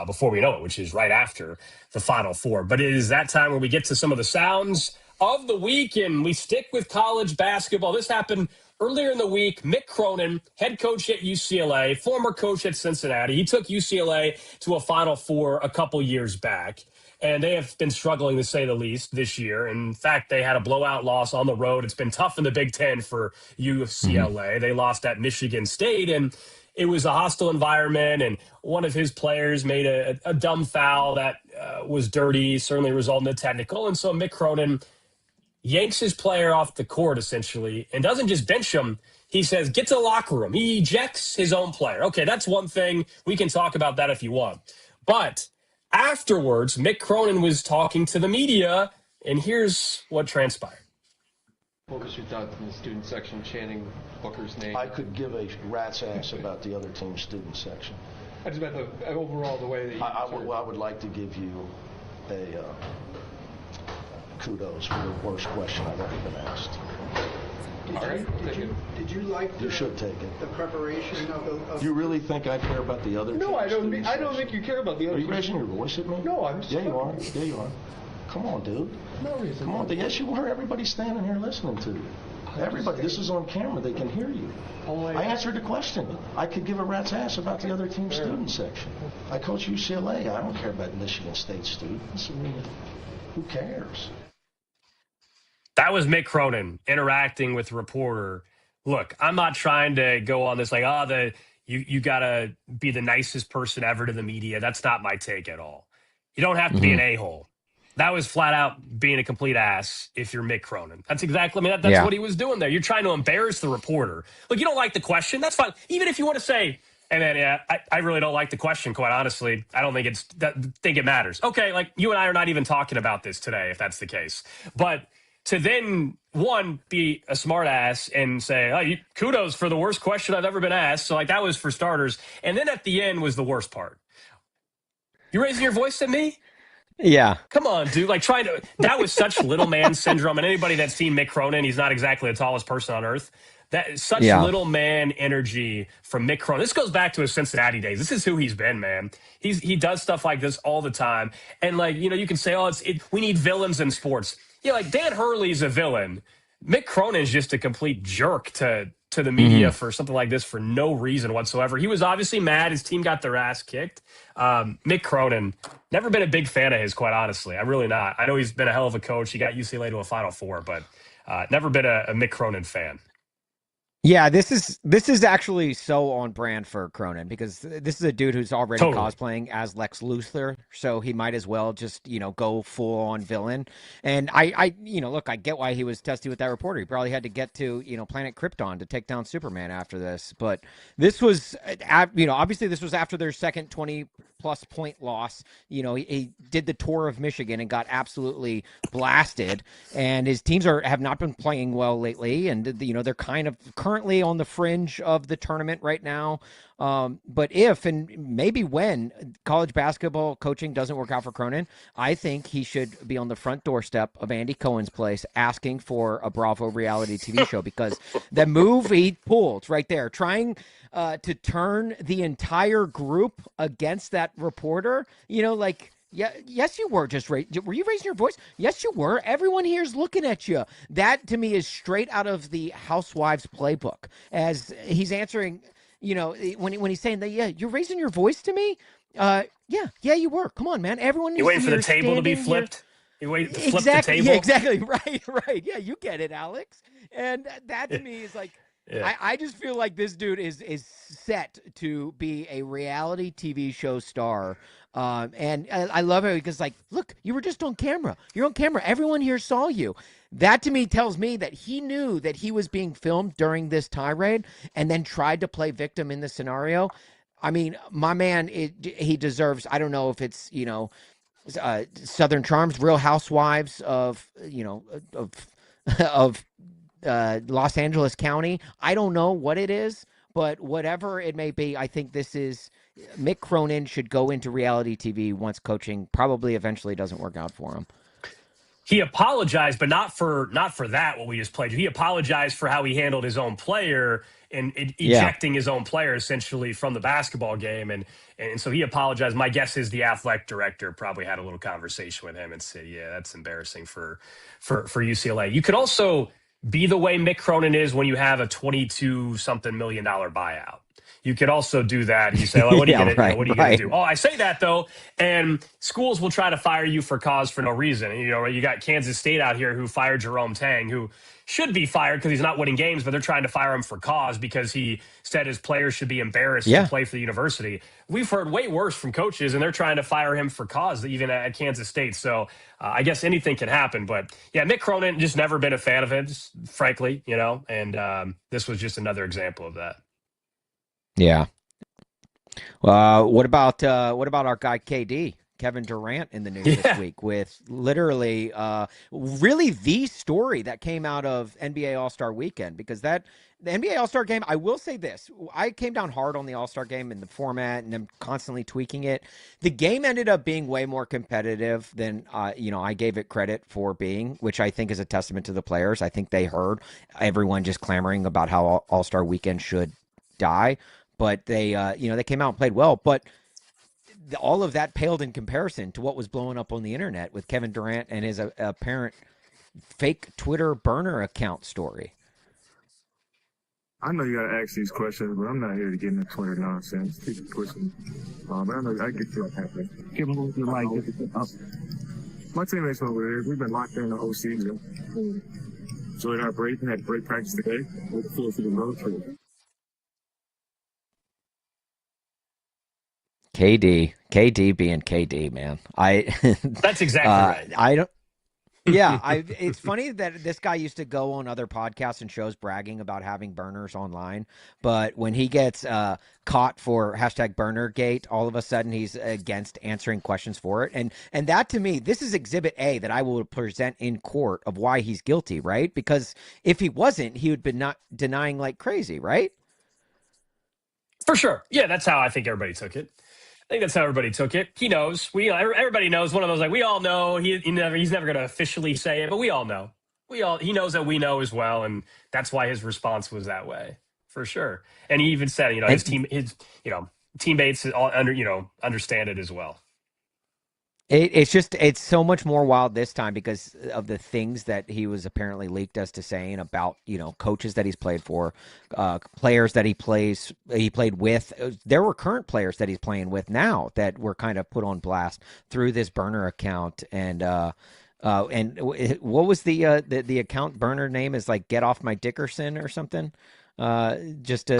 before we know it, which is right after the Final Four. But it is that time where we get to some of the sounds of the week, and we stick with college basketball. This happened earlier in the week. Mick Cronin, head coach at UCLA, former coach at Cincinnati. He took UCLA to a Final Four a couple years back. And they have been struggling, to say the least, this year. In fact, they had a blowout loss on the road. It's been tough in the Big Ten for UCLA. They lost at Michigan State, and it was a hostile environment. And one of his players made a dumb foul that was dirty, certainly resulted in a technical. And so Mick Cronin yanks his player off the court, essentially, and doesn't just bench him. He says, get to the locker room. He ejects his own player. Okay, that's one thing. We can talk about that if you want. But afterwards, Mick Cronin was talking to the media, and here's what transpired. What was your thoughts in the student section chanting Booker's name? I could give a rat's ass about the other team's student section. I just meant overall the way that you I would like to give you a kudos for the worst question I've ever been asked. Did you like you should take it. The preparation of You really think I care about the other? No, I don't think you care about the other. Are you raising your voice at me? No, I'm just. Yeah, you are. Yeah, you are. Come on, dude. No reason. Come on. Yes, you are. Everybody's standing here listening to you. Everybody. This is on camera. They can hear you. I answered the question. I could give a rat's ass about the other team's student section. I coach UCLA. I don't care about Michigan State students. I mean, who cares? That was Mick Cronin interacting with a reporter. Look, I'm not trying to go on this like, you got to be the nicest person ever to the media. That's not my take at all. You don't have to be an a-hole. That was flat out being a complete ass if you're Mick Cronin. That's exactly, that's what he was doing there. You're trying to embarrass the reporter. Look, you don't like the question. That's fine. Even if you want to say, hey, man, I really don't like the question, quite honestly. I don't think it matters. Okay, like you and I are not even talking about this today, if that's the case. But to then, one, be a smart ass and say, kudos for the worst question I've ever been asked. So, that was for starters. And then at the end was the worst part. You raising your voice at me? Yeah. Come on, dude. That was such little man syndrome. And anybody that's seen Mick Cronin, he's not exactly the tallest person on earth. That is such little man energy from Mick Cronin. This goes back to his Cincinnati days. This is who he's been, man. He does stuff like this all the time. And you can say, we need villains in sports. Yeah, Dan Hurley's a villain. Mick Cronin's just a complete jerk to the media for something like this for no reason whatsoever. He was obviously mad. His team got their ass kicked. Mick Cronin, never been a big fan of his, quite honestly. I'm really not. I know he's been a hell of a coach. He got UCLA to a Final Four, but never been a Mick Cronin fan. Yeah, this is actually so on brand for Cronin because this is a dude who's already cosplaying as Lex Luthor, so he might as well just go full on villain. And I look, I get why he was testy with that reporter. He probably had to get to planet Krypton to take down Superman after this. But this was obviously this was after their second 20-plus point loss. He did the tour of Michigan and got absolutely blasted. And his teams have not been playing well lately, and they're kind of currently on the fringe of the tournament right now. But if and maybe when college basketball coaching doesn't work out for Cronin, I think he should be on the front doorstep of Andy Cohen's place asking for a Bravo reality TV show because the move he pulled right there, trying to turn the entire group against that reporter, Yeah, yes, you were. Were you raising your voice? Yes, you were. Everyone here's looking at you. That to me is straight out of the Housewives playbook. As he's answering, when he's saying that, yeah, you're raising your voice to me. Yeah, you were. Come on, man. Everyone You needs to waiting for the hear table to be standing here. flipped? You wait to flip the Exactly. Yeah, table? exactly. Right. Yeah, you get it, Alex. And that to me is like, Yeah. I just feel like this dude is set to be a reality TV show star. And I love it because, like, look, you were just on camera. You're on camera. Everyone here saw you. That to me tells me that he knew that he was being filmed during this tirade and then tried to play victim in the scenario. I mean, my man, he deserves, I don't know if it's, Southern Charms, Real Housewives of of Los Angeles County. I don't know what it is, but whatever it may be, I think this is Mick Cronin should go into reality TV once coaching probably eventually doesn't work out for him. He apologized, but not for that. What we just played, he apologized for how he handled his own player and ejecting his own player essentially from the basketball game, and so he apologized. My guess is the athletic director probably had a little conversation with him and said, "Yeah, that's embarrassing for UCLA." You could also be the way Mick Cronin is when you have a $22-something million buyout. You could also do that. You say, well, what are you Yeah, going to do? Oh, I say that, though, and schools will try to fire you for cause for no reason. You got Kansas State out here who fired Jerome Tang, who should be fired because he's not winning games, but they're trying to fire him for cause because he said his players should be embarrassed to play for the university. We've heard way worse from coaches, and they're trying to fire him for cause, even at Kansas State. So I guess anything can happen. But, yeah, Mick Cronin, just never been a fan of him, just, frankly, and this was just another example of that. Yeah. What about our guy KD, Kevin Durant, in the news this week with literally really the story that came out of NBA All-Star Weekend? Because the NBA All-Star Game, I will say this, I came down hard on the All-Star Game and the format, and I'm constantly tweaking it. The game ended up being way more competitive than I gave it credit for being, which I think is a testament to the players. I think they heard everyone just clamoring about how All-Star Weekend should die. But they came out and played well. But all of that paled in comparison to what was blowing up on the internet with Kevin Durant and his apparent fake Twitter burner account story. I know you got to ask these questions, but I'm not here to get into Twitter nonsense. Keep it pushing. But I know I get you happy. Give them what you like. My teammates over there, we've been locked in the whole season. Enjoyed our break and had great practice today. Looking forward to the road trip. KD being KD, man. That's exactly right. I don't. Yeah, it's funny that this guy used to go on other podcasts and shows bragging about having burners online, but when he gets caught for #BurnerGate, all of a sudden he's against answering questions for it, and that to me, this is Exhibit A that I will present in court of why he's guilty, right? Because if he wasn't, he would be not denying like crazy, right? For sure. Yeah, that's how I think everybody took it. I think that's how everybody took it. He knows. Everybody knows. One of those, like, we all know. He's never going to officially say it, but we all know. He knows that we know as well, and that's why his response was that way, for sure. And he even said, his teammates all understand it as well. It's so much more wild this time because of the things that he was apparently leaked as to saying about, coaches that he's played for, players that he played with. There were current players that he's playing with now that were kind of put on blast through this burner account. And what was the account burner name is like Get Off My Dickerson or something. Just an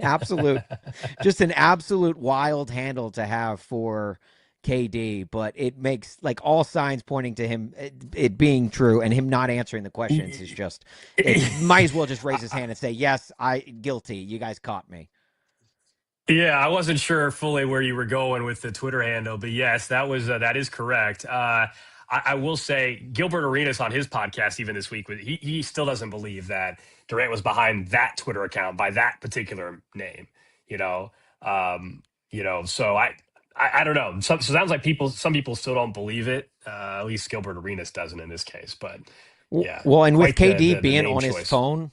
absolute wild handle to have for KD, but it makes like all signs pointing to him it being true, and him not answering the questions is just might as well just raise his hand and say, yes, I guilty. You guys caught me. Yeah, I wasn't sure fully where you were going with the Twitter handle, but yes, that is correct. I will say Gilbert Arenas on his podcast even this week, he still doesn't believe that Durant was behind that Twitter account by that particular name. So I don't know. So it sounds like some people still don't believe it. At least Gilbert Arenas doesn't in this case. But yeah. Well, and with KD being on his phone,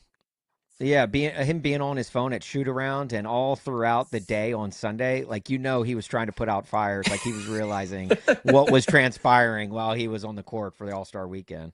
Yeah, him being on his phone at shoot around and all throughout the day on Sunday, like he was trying to put out fires, like he was realizing what was transpiring while he was on the court for the All-Star weekend.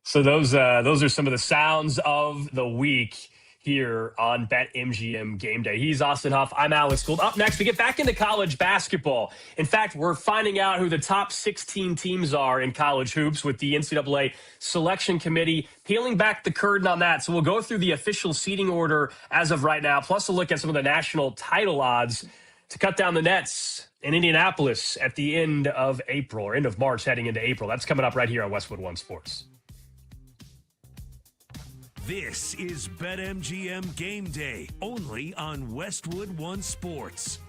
So those are some of the sounds of the week here on BetMGM Game Day. He's Austin Huff. I'm Alex Gould. Up next, we get back into college basketball. In fact, we're finding out who the top 16 teams are in college hoops with the NCAA Selection Committee peeling back the curtain on that. So we'll go through the official seeding order as of right now, plus a look at some of the national title odds to cut down the nets in Indianapolis at the end of April, or end of March heading into April. That's coming up right here on Westwood One Sports. This is BetMGM Game Day, only on Westwood One Sports.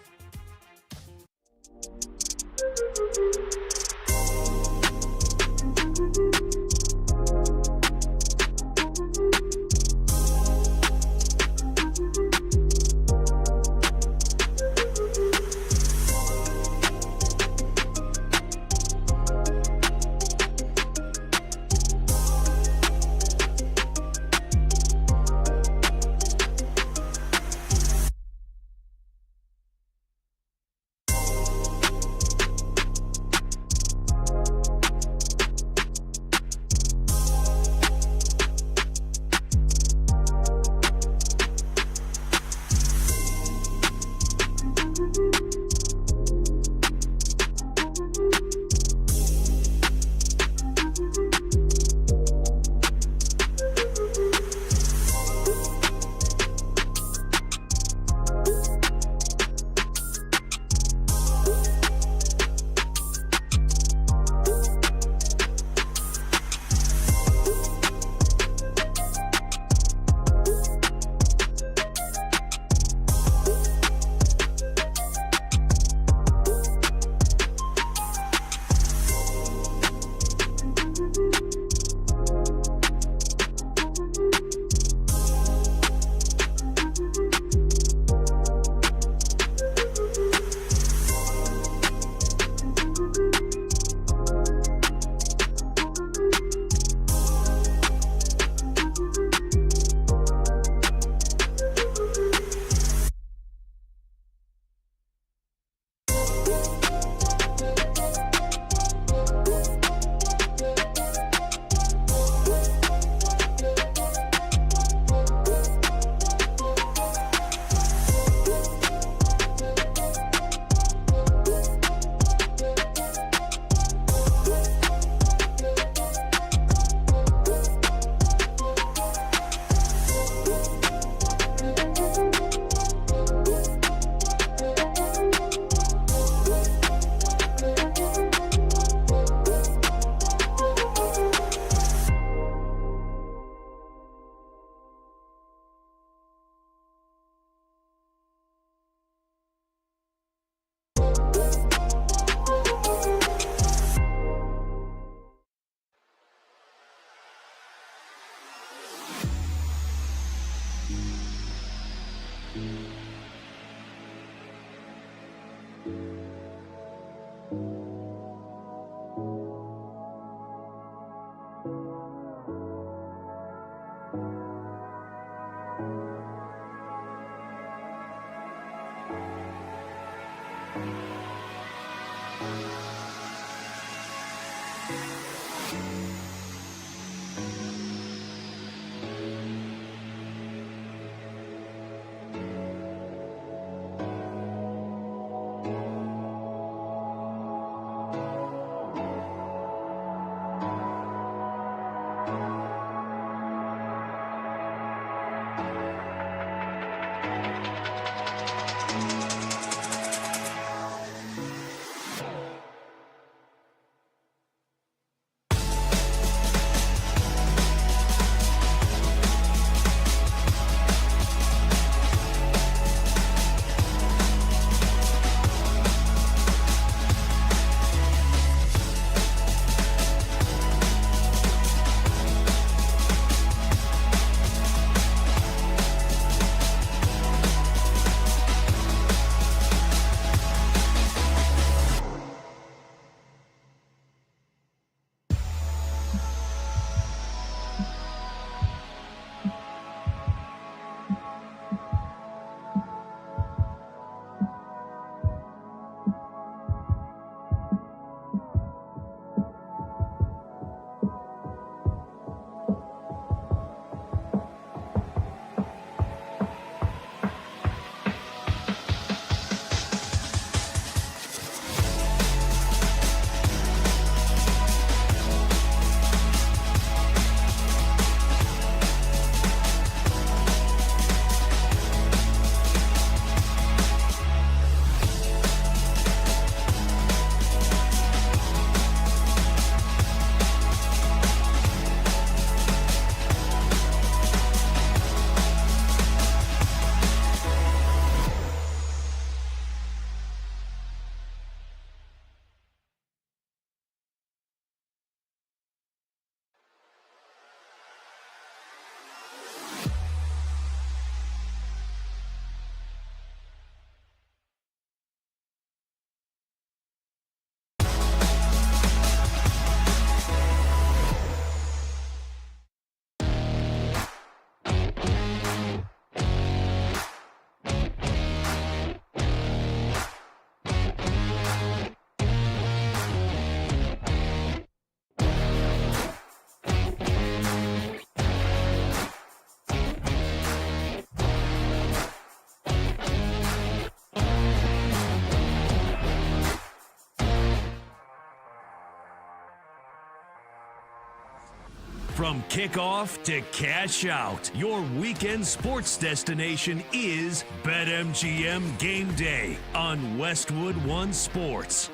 From kickoff to cash out, your weekend sports destination is BetMGM Game Day on Westwood One Sports.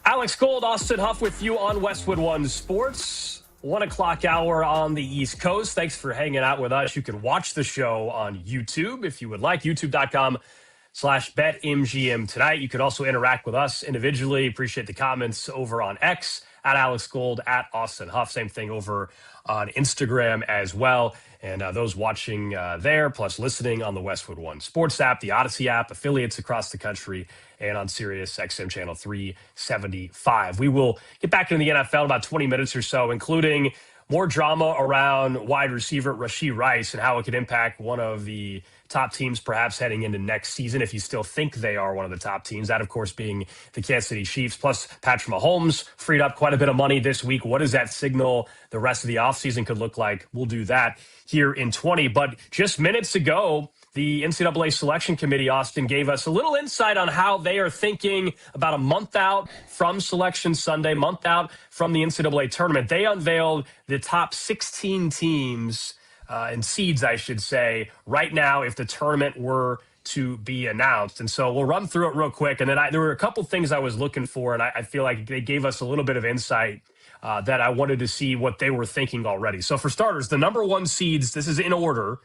Alex Gold, Austin Huff with you on Westwood One Sports. 1 o'clock hour on the East Coast. Thanks for hanging out with us. You can watch the show on YouTube if you would like. YouTube.com/BetMGM tonight. You could also interact with us individually. Appreciate the comments over on X at Alex Gold, at Austin Huff. Same thing over on Instagram as well. And those watching there, plus listening on the Westwood One Sports app, the Odyssey app, affiliates across the country, and on Sirius XM channel 375. We will get back into the NFL in about 20 minutes or so, including more drama around wide receiver Rashee Rice and how it could impact one of the top teams perhaps heading into next season, if you still think they are one of the top teams. That, of course, being the Kansas City Chiefs. Plus, Patrick Mahomes freed up quite a bit of money this week. What does that signal the rest of the offseason could look like? We'll do that here in 20. But just minutes ago, the NCAA Selection Committee, Austin, gave us a little insight on how they are thinking about a month out from Selection Sunday, month out from the NCAA tournament. They unveiled the top 16 teams and seeds, I should say, right now if the tournament were to be announced. And so we'll run through it real quick. And then there were a couple things I was looking for, and I feel like they gave us a little bit of insight that I wanted to see what they were thinking already. So for starters, the number one seeds, this is in order.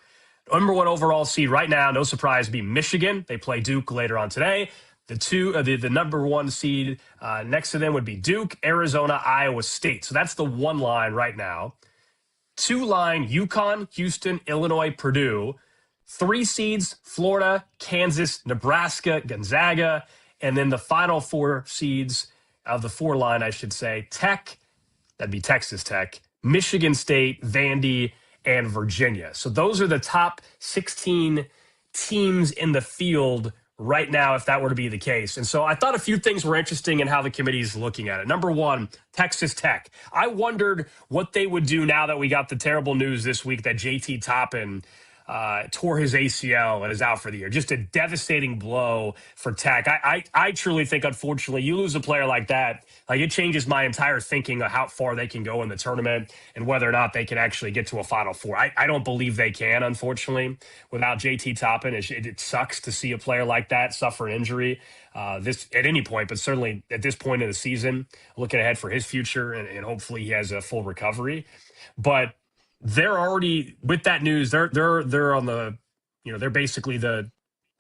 Number one overall seed right now, no surprise, be Michigan. They play Duke later on today. The number one seed next to them would be Duke, Arizona, Iowa State. So that's the one line right now. 2 line, UConn, Houston, Illinois, Purdue. 3 seeds, Florida, Kansas, Nebraska, Gonzaga. And then the final 4 seeds of the 4 line, I should say, Tech, that'd be Texas Tech, Michigan State, Vandy, and Virginia. So those are the top 16 teams in the field right now, if that were to be the case. And so I thought a few things were interesting in how the committee is looking at it. Number one, Texas Tech. I wondered what they would do now that we got the terrible news this week that JT Toppin tore his ACL and is out for the year. Just a devastating blow for Tech. I truly think, unfortunately, you lose a player like that, like it changes my entire thinking of how far they can go in the tournament and whether or not they can actually get to a Final Four. I don't believe they can, unfortunately, without JT Toppin. It sucks to see a player like that suffer an injury this at any point, but certainly at this point in the season, looking ahead for his future and hopefully he has a full recovery. But they're already with that news. They're on the, they're basically the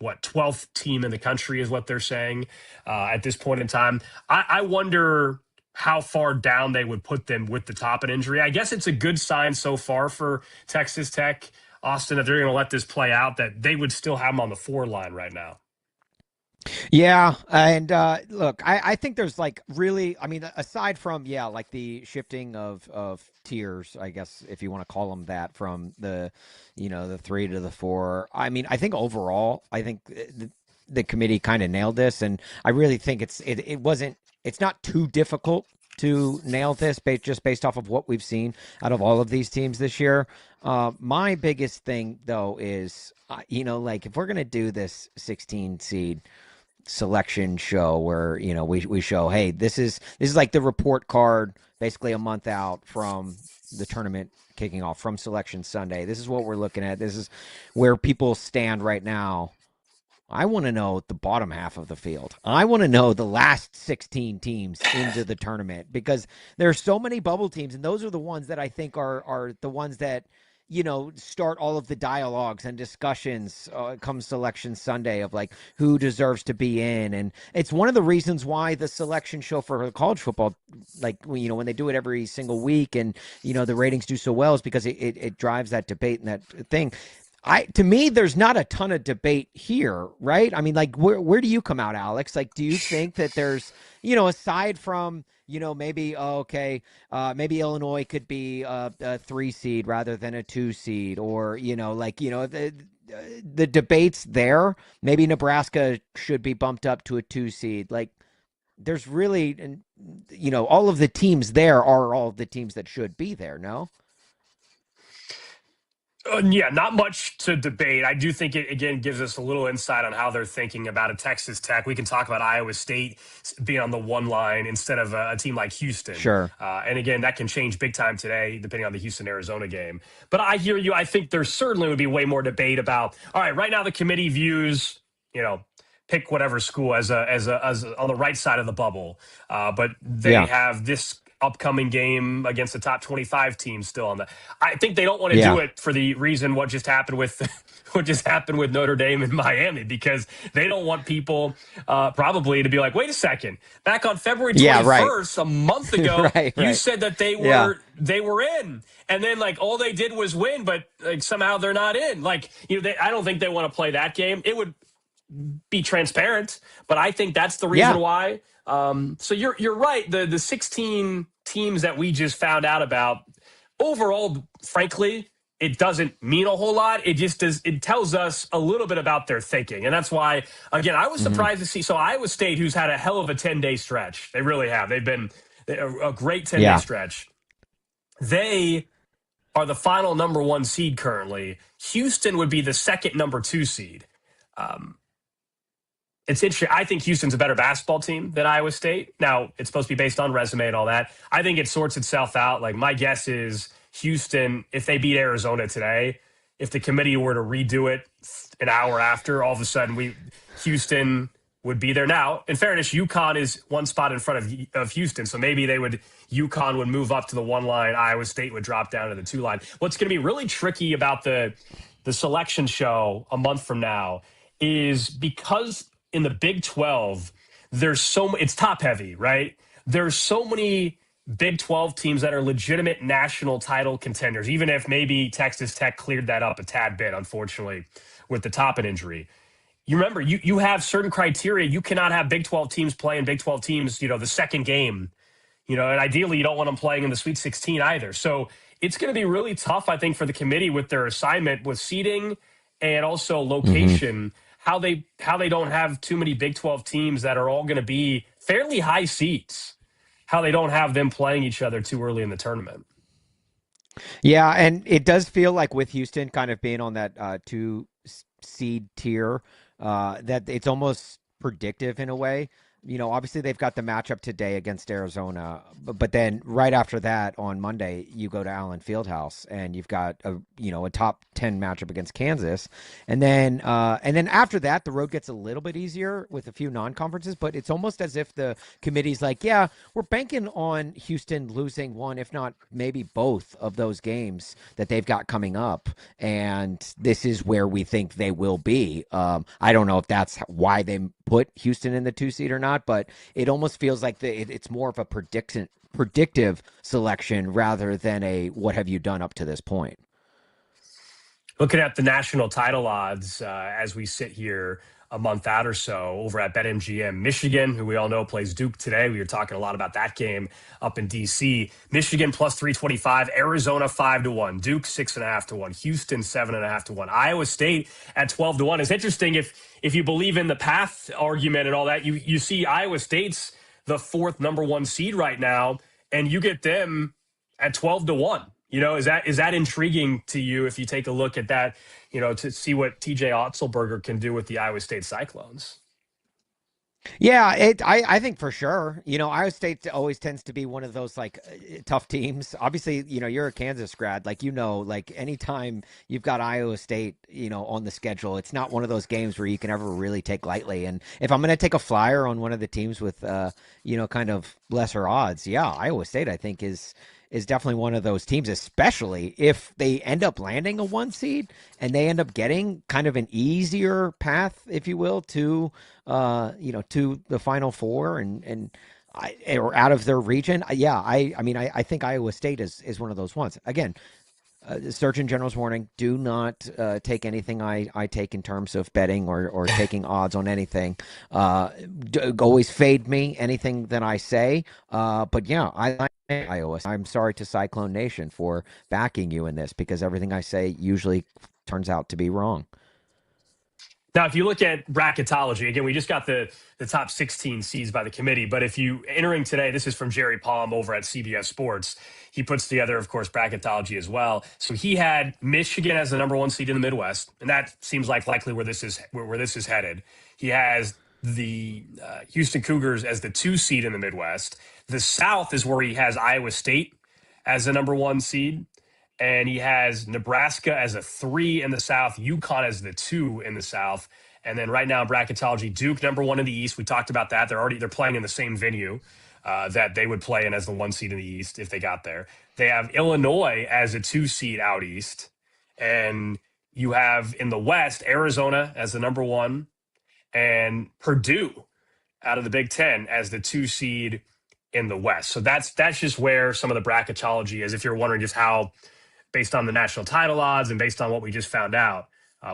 12th team in the country is what they're saying at this point in time. I wonder how far down they would put them with the Toppin injury. I guess it's a good sign so far for Texas Tech, Austin, that they're going to let this play out, that they would still have them on the 4 line right now. Yeah, and look, I think there's really, aside from like the shifting of tiers, I guess if you want to call them that, from the the 3 to the 4. I think overall, I think the committee kind of nailed this, and I really think it's not too difficult to nail this just based off of what we've seen out of all of these teams this year. My biggest thing though is if we're gonna do this 16 seed selection show where we show, hey, this is like the report card basically a month out from the tournament kicking off, from Selection Sunday. This is what we're looking at. This is where people stand right now. I want to know the bottom half of the field. I want to know the last 16 teams into the tournament, because there are so many bubble teams, and those are the ones that I think are the ones that start all of the dialogues and discussions come Selection Sunday of who deserves to be in. And it's one of the reasons why the selection show for college football, when they do it every single week and, the ratings do so well, is because it drives that debate and that thing. To me, there's not a ton of debate here, right? Where do you come out, Alex? Do you think that there's, aside from, maybe Illinois could be a 3 seed rather than a 2 seed, or the debates there. Maybe Nebraska should be bumped up to a 2 seed. There's really, all of the teams there are all of the teams that should be there. No. Yeah, not much to debate. I do think it, again, gives us a little insight on how they're thinking about a Texas Tech. We can talk about Iowa State being on the one line instead of a team like Houston. Sure. And again, that can change big time today, depending on the Houston-Arizona game. But I hear you. I think there certainly would be way more debate about, all right, right now the committee views, pick whatever school as on the right side of the bubble. But they have this upcoming game against the top 25 team still on the. I think they don't want to do it for the reason what just happened with Notre Dame and Miami, because they don't want people probably to be like, wait a second, back on February 21st, a month ago, you said that they were in, and then like all they did was win, but like somehow they're not in. Like I don't think they want to play that game. It would be transparent, but I think that's the reason why. So you're right. The 16 teams that we just found out about, overall, frankly, it doesn't mean a whole lot. It just does. It tells us a little bit about their thinking, and that's why. Again, I was surprised to see. So Iowa State, who's had a hell of a 10-day stretch, they really have. They've been a great 10-day stretch. They are the final number 1 seed currently. Houston would be the second number 2 seed. It's interesting. I think Houston's a better basketball team than Iowa State. Now, it's supposed to be based on resume and all that. I think it sorts itself out. Like, my guess is Houston, if they beat Arizona today, if the committee were to redo it an hour after, all of a sudden Houston would be there. Now, in fairness, UConn is one spot in front of Houston, so maybe UConn would move up to the 1 line. Iowa State would drop down to the 2 line. What's going to be really tricky about the selection show a month from now is because in the Big 12, it's top heavy, right? There's so many Big 12 teams that are legitimate national title contenders, even if maybe Texas Tech cleared that up a tad bit, unfortunately, with the Toppin injury. You remember, you have certain criteria. You cannot have Big 12 teams playing Big 12 teams, the second game, and ideally you don't want them playing in the Sweet 16 either. So it's going to be really tough, I think, for the committee with their assignment with seeding and also location. How they don't have too many Big 12 teams that are all going to be fairly high seeds, how they don't have them playing each other too early in the tournament. Yeah, and it does feel like with Houston kind of being on that 2 seed tier, that it's almost predictive in a way. Obviously they've got the matchup today against Arizona, but then right after that on Monday, you go to Allen Fieldhouse and you've got a top 10 matchup against Kansas. And then after that, the road gets a little bit easier with a few non-conferences, but it's almost as if the committee's like, yeah, we're banking on Houston losing one, if not maybe both of those games that they've got coming up. And this is where we think they will be. I don't know if that's why they put Houston in the 2 seed or not, but it almost feels like it's more of a predictive selection rather than a what have you done up to this point. Looking at the national title odds as we sit here a month out or so over at BetMGM, Michigan, who we all know plays Duke today. We were talking a lot about that game up in D.C. Michigan plus 325, Arizona 5-1, Duke 6.5-1, Houston 7.5-1, Iowa State at 12-1. It's interesting if you believe in the path argument and all that, you see Iowa State's the 4th number 1 seed right now, and you get them at 12-1. Is that intriguing to you if you take a look at that, to see what TJ Otzelberger can do with the Iowa State Cyclones? Yeah, I think for sure. Iowa State always tends to be one of those like tough teams. Obviously, you're a Kansas grad, like anytime you've got Iowa State, on the schedule, it's not one of those games where you can ever really take lightly. And if I'm going to take a flyer on one of the teams with kind of lesser odds, Iowa State I think is definitely one of those teams, especially if they end up landing a 1 seed and they end up getting kind of an easier path, if you will, to to the Final Four or out of their region. I think Iowa State is one of those ones. Again, Surgeon General's warning: do not take anything I take in terms of betting or taking odds on anything. Always fade me anything that I say. But I like Iowa. I'm sorry to Cyclone Nation for backing you in this because everything I say usually turns out to be wrong. Now, if you look at bracketology, again, we just got the top 16 seeds by the committee. But if you entering today, this is from Jerry Palm over at CBS Sports. He puts together, of course, bracketology as well. So he had Michigan as the number 1 seed in the Midwest, and that seems like likely where this is headed. He has the Houston Cougars as the 2 seed in the Midwest. The South is where he has Iowa State as the number 1 seed. And he has Nebraska as a 3 in the South, UConn as the 2 in the South. And then right now in bracketology, Duke number 1 in the East. We talked about that. They're playing in the same venue that they would play in as the 1 seed in the East if they got there. They have Illinois as a 2 seed out East. And you have in the West, Arizona as the number 1 and Purdue out of the Big Ten as the 2 seed in the West. So that's just where some of the bracketology is. If you're wondering just how, based on the national title odds and based on what we just found out,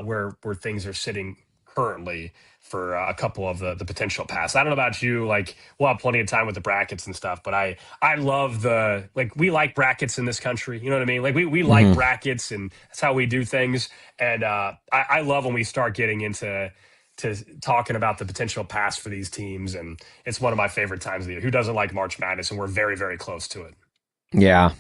where things are sitting currently for a couple of the potential paths. I don't know about you, like we'll have plenty of time with the brackets and stuff, but I love we like brackets in this country. You know what I mean? Like we like brackets and that's how we do things. And I love when we start getting into talking about the potential paths for these teams. And it's one of my favorite times of the year. Who doesn't like March Madness? And we're very, very close to it. Yeah.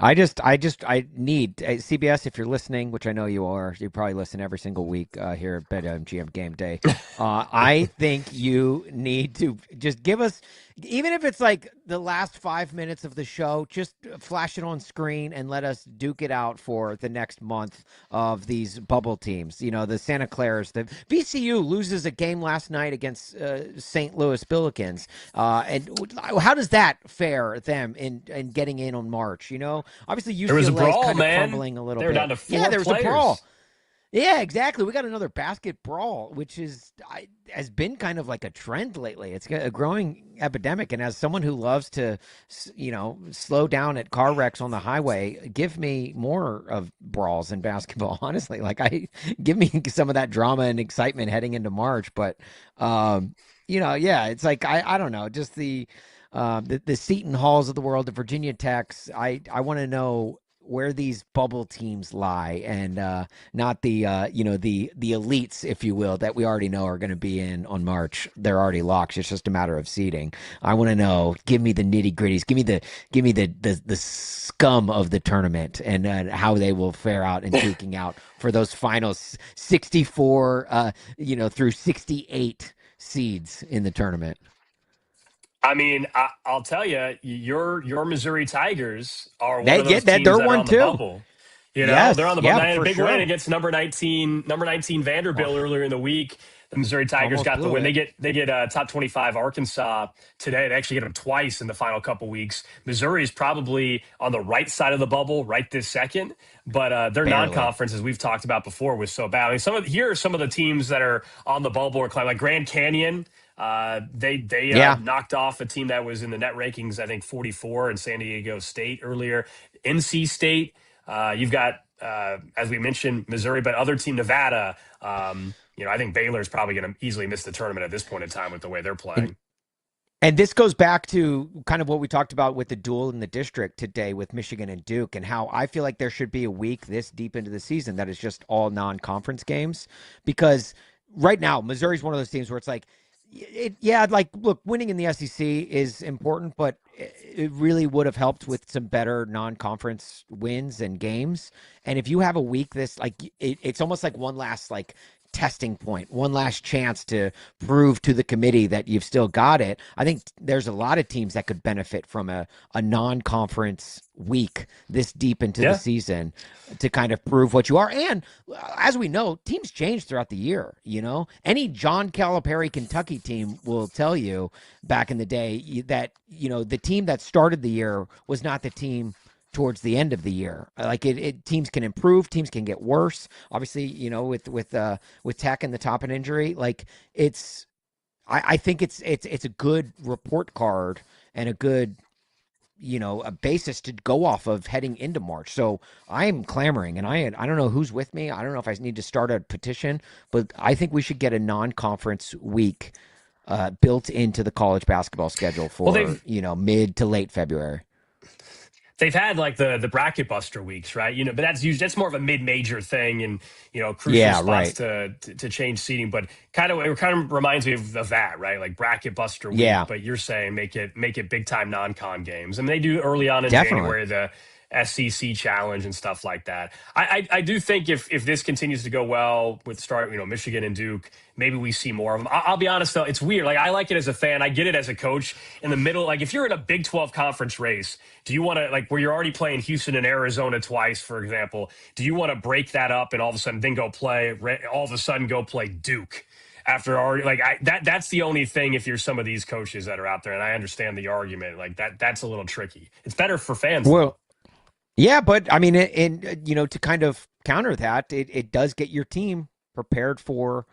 I need CBS, if you're listening, which I know you are. You probably listen every single week here at BetMGM Game Day. I think you need to just give us, even if it's like the last 5 minutes of the show, just flash it on screen and let us duke it out for the next month of these bubble teams. You know, the Santa Claras, the VCU loses a game last night against St. Louis Billikens. And how does that fare them in getting in on March? You know, obviously UCLA is kind of crumbling a little bit. They were down to 4 there was players. a brawl. Yeah, exactly. We got another basket brawl, which has been kind of like a trend lately. It's a growing epidemic. And as someone who loves to, slow down at car wrecks on the highway, give me more of brawls in basketball, honestly. Give me some of that drama and excitement heading into March. But, it's like, I don't know, just the Seton Halls of the world, the Virginia Techs. I want to know where these bubble teams lie, and not the elites, if you will, that we already know are going to be in on March. They're already locked. It's just a matter of seeding. I want to know. Give me the nitty gritties. Give me the scum of the tournament and how they will fare out and duking out for those final 64, through 68 seeds in the tournament. I mean, I'll tell you, your Missouri Tigers are one of those teams that are on the bubble. You know, they're on the bubble. They had a big win against number 19 Vanderbilt earlier in the week. The Missouri Tigers got the win. They get top 25 Arkansas today. They actually get them twice in the final couple weeks. Missouri is probably on the right side of the bubble right this second, but their non-conference, as we've talked about before, was so bad. I mean, here are some of the teams that are on the bubble or climbing, like Grand Canyon. They knocked off a team that was in the net rankings, I think 44, in San Diego State earlier. NC State, you've got, as we mentioned, Missouri, but other team, Nevada. I think Baylor's probably going to easily miss the tournament at this point in time with the way they're playing. And this goes back to kind of what we talked about with the duel in the district today with Michigan and Duke, and how I feel like there should be a week this deep into the season that is just all non-conference games, because right now Missouri's one of those teams where it's like, look, winning in the SEC is important, but it really would have helped with some better non-conference wins and games. And if you have a week it's almost like one last testing point, one last chance to prove to the committee that you've still got it. I think there's a lot of teams that could benefit from a non-conference week this deep into the season to kind of prove what you are. And as we know, teams change throughout the year. Any John Calipari Kentucky team will tell you back in the day that, the team that started the year was not the team towards the end of the year. Teams can improve, teams can get worse. Obviously, with Tech and the Toppin injury, I think it's a good report card and a good, a basis to go off of heading into March. So I'm clamoring, and I don't know who's with me. I don't know if I need to start a petition, but I think we should get a non-conference week built into the college basketball schedule for, mid to late February. they've had like the bracket buster weeks, right? But that's more of a mid-major thing, and crucial spots to change seeding. But it kind of reminds me of that, right? Like bracket buster week. But you're saying make it big time non-con games. I mean, they do early on in January the SEC challenge and stuff like that. I do think if this continues to go well with Michigan and Duke, maybe we see more of them. I'll be honest though, it's weird. Like I like it as a fan. I get it as a coach in the middle. Like if you're in a Big 12 conference race, do you want to, like where you're already playing Houston and Arizona twice, for example, do you want to break that up and all of a sudden then go play Duke? After already that's the only thing if you're some of these coaches that are out there, and I understand the argument, like that's a little tricky. It's better for fans. Well, yeah, but I mean, to kind of counter that, it does get your team prepared for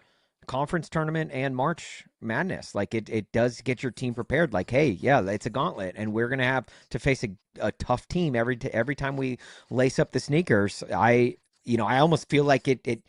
conference tournament and March Madness. Like it does get your team prepared. Like, hey, yeah, it's a gauntlet, and we're gonna have to face a tough team every time we lace up the sneakers. I almost feel like it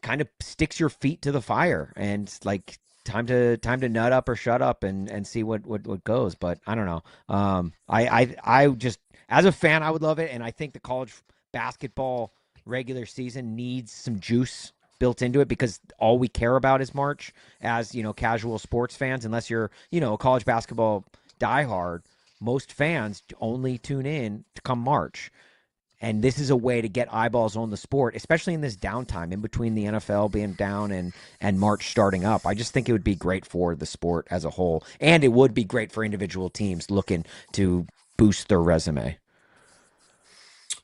kind of sticks your feet to the fire, and like time to nut up or shut up and see what goes. But I don't know. I just, as a fan, I would love it, and I think the college basketball regular season needs some juice built into it, because all we care about is March as casual sports fans. Unless you're a college basketball diehard, most fans only tune in to come March. And this is a way to get eyeballs on the sport, especially in this downtime in between the NFL being down and March starting up. I just think it would be great for the sport as a whole, and it would be great for individual teams looking to boost their resume.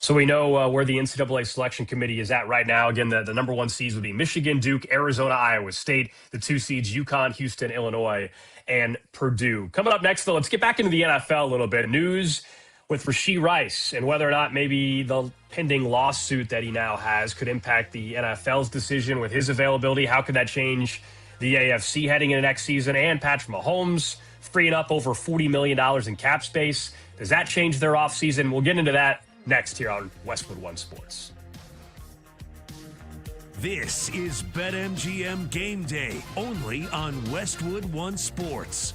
So we know where the NCAA selection committee is at right now. Again, the number 1 seeds would be Michigan, Duke, Arizona, Iowa State. The 2 seeds, UConn, Houston, Illinois, and Purdue. Coming up next, though, let's get back into the NFL a little bit. News with Rashee Rice and whether or not maybe the pending lawsuit that he now has could impact the NFL's decision with his availability. How could that change the AFC heading into next season? And Patrick Mahomes freeing up over $40 million in cap space. Does that change their offseason? We'll get into that next here on Westwood One Sports. This is BetMGM Game Day, only on Westwood One Sports.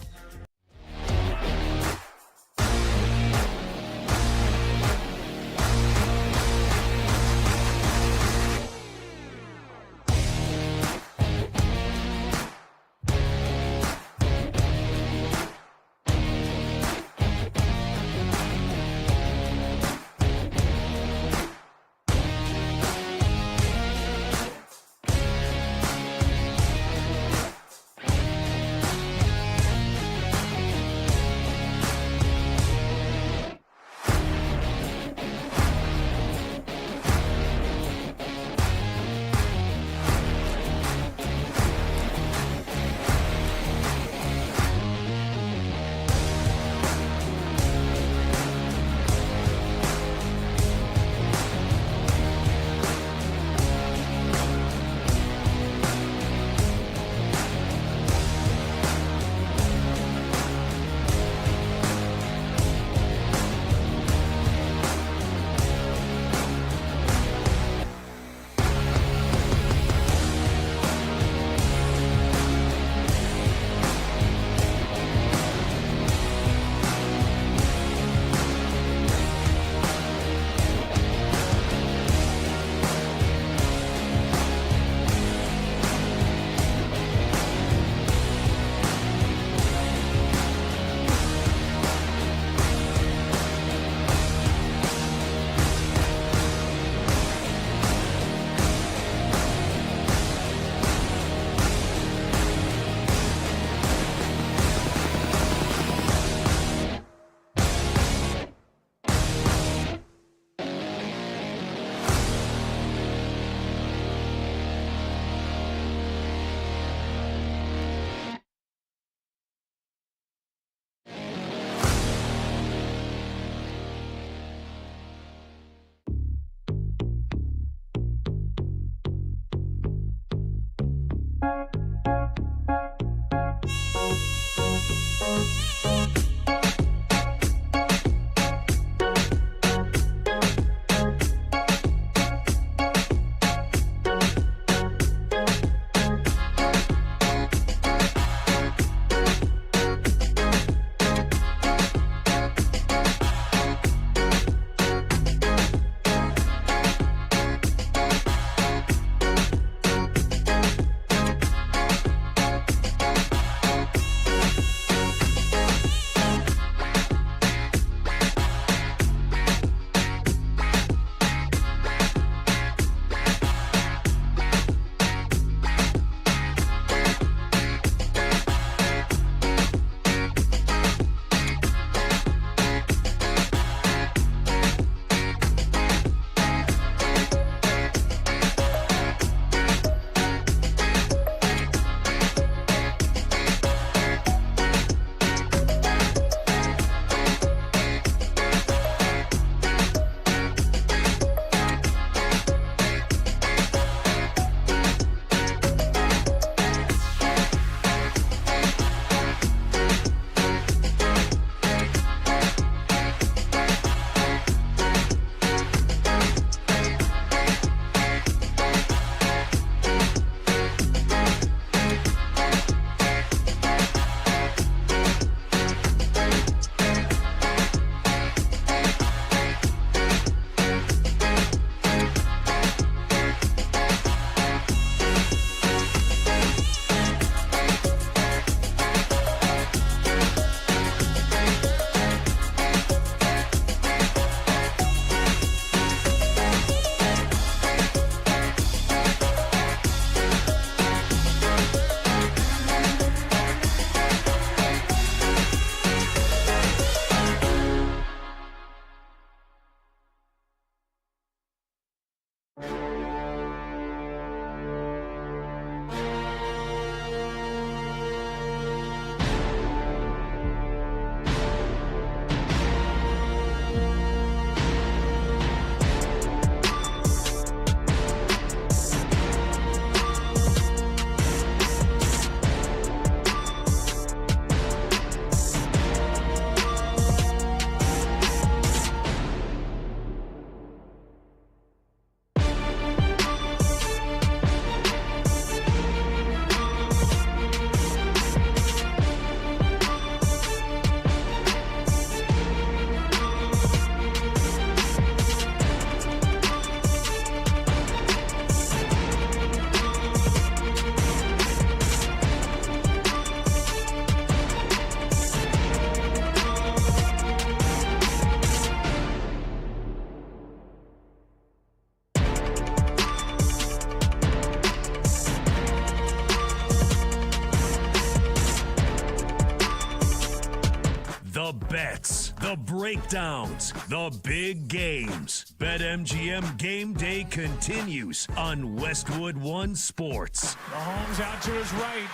The bets, the breakdowns, the big games. BetMGM Game Day continues on Westwood One Sports. Mahomes out to his right.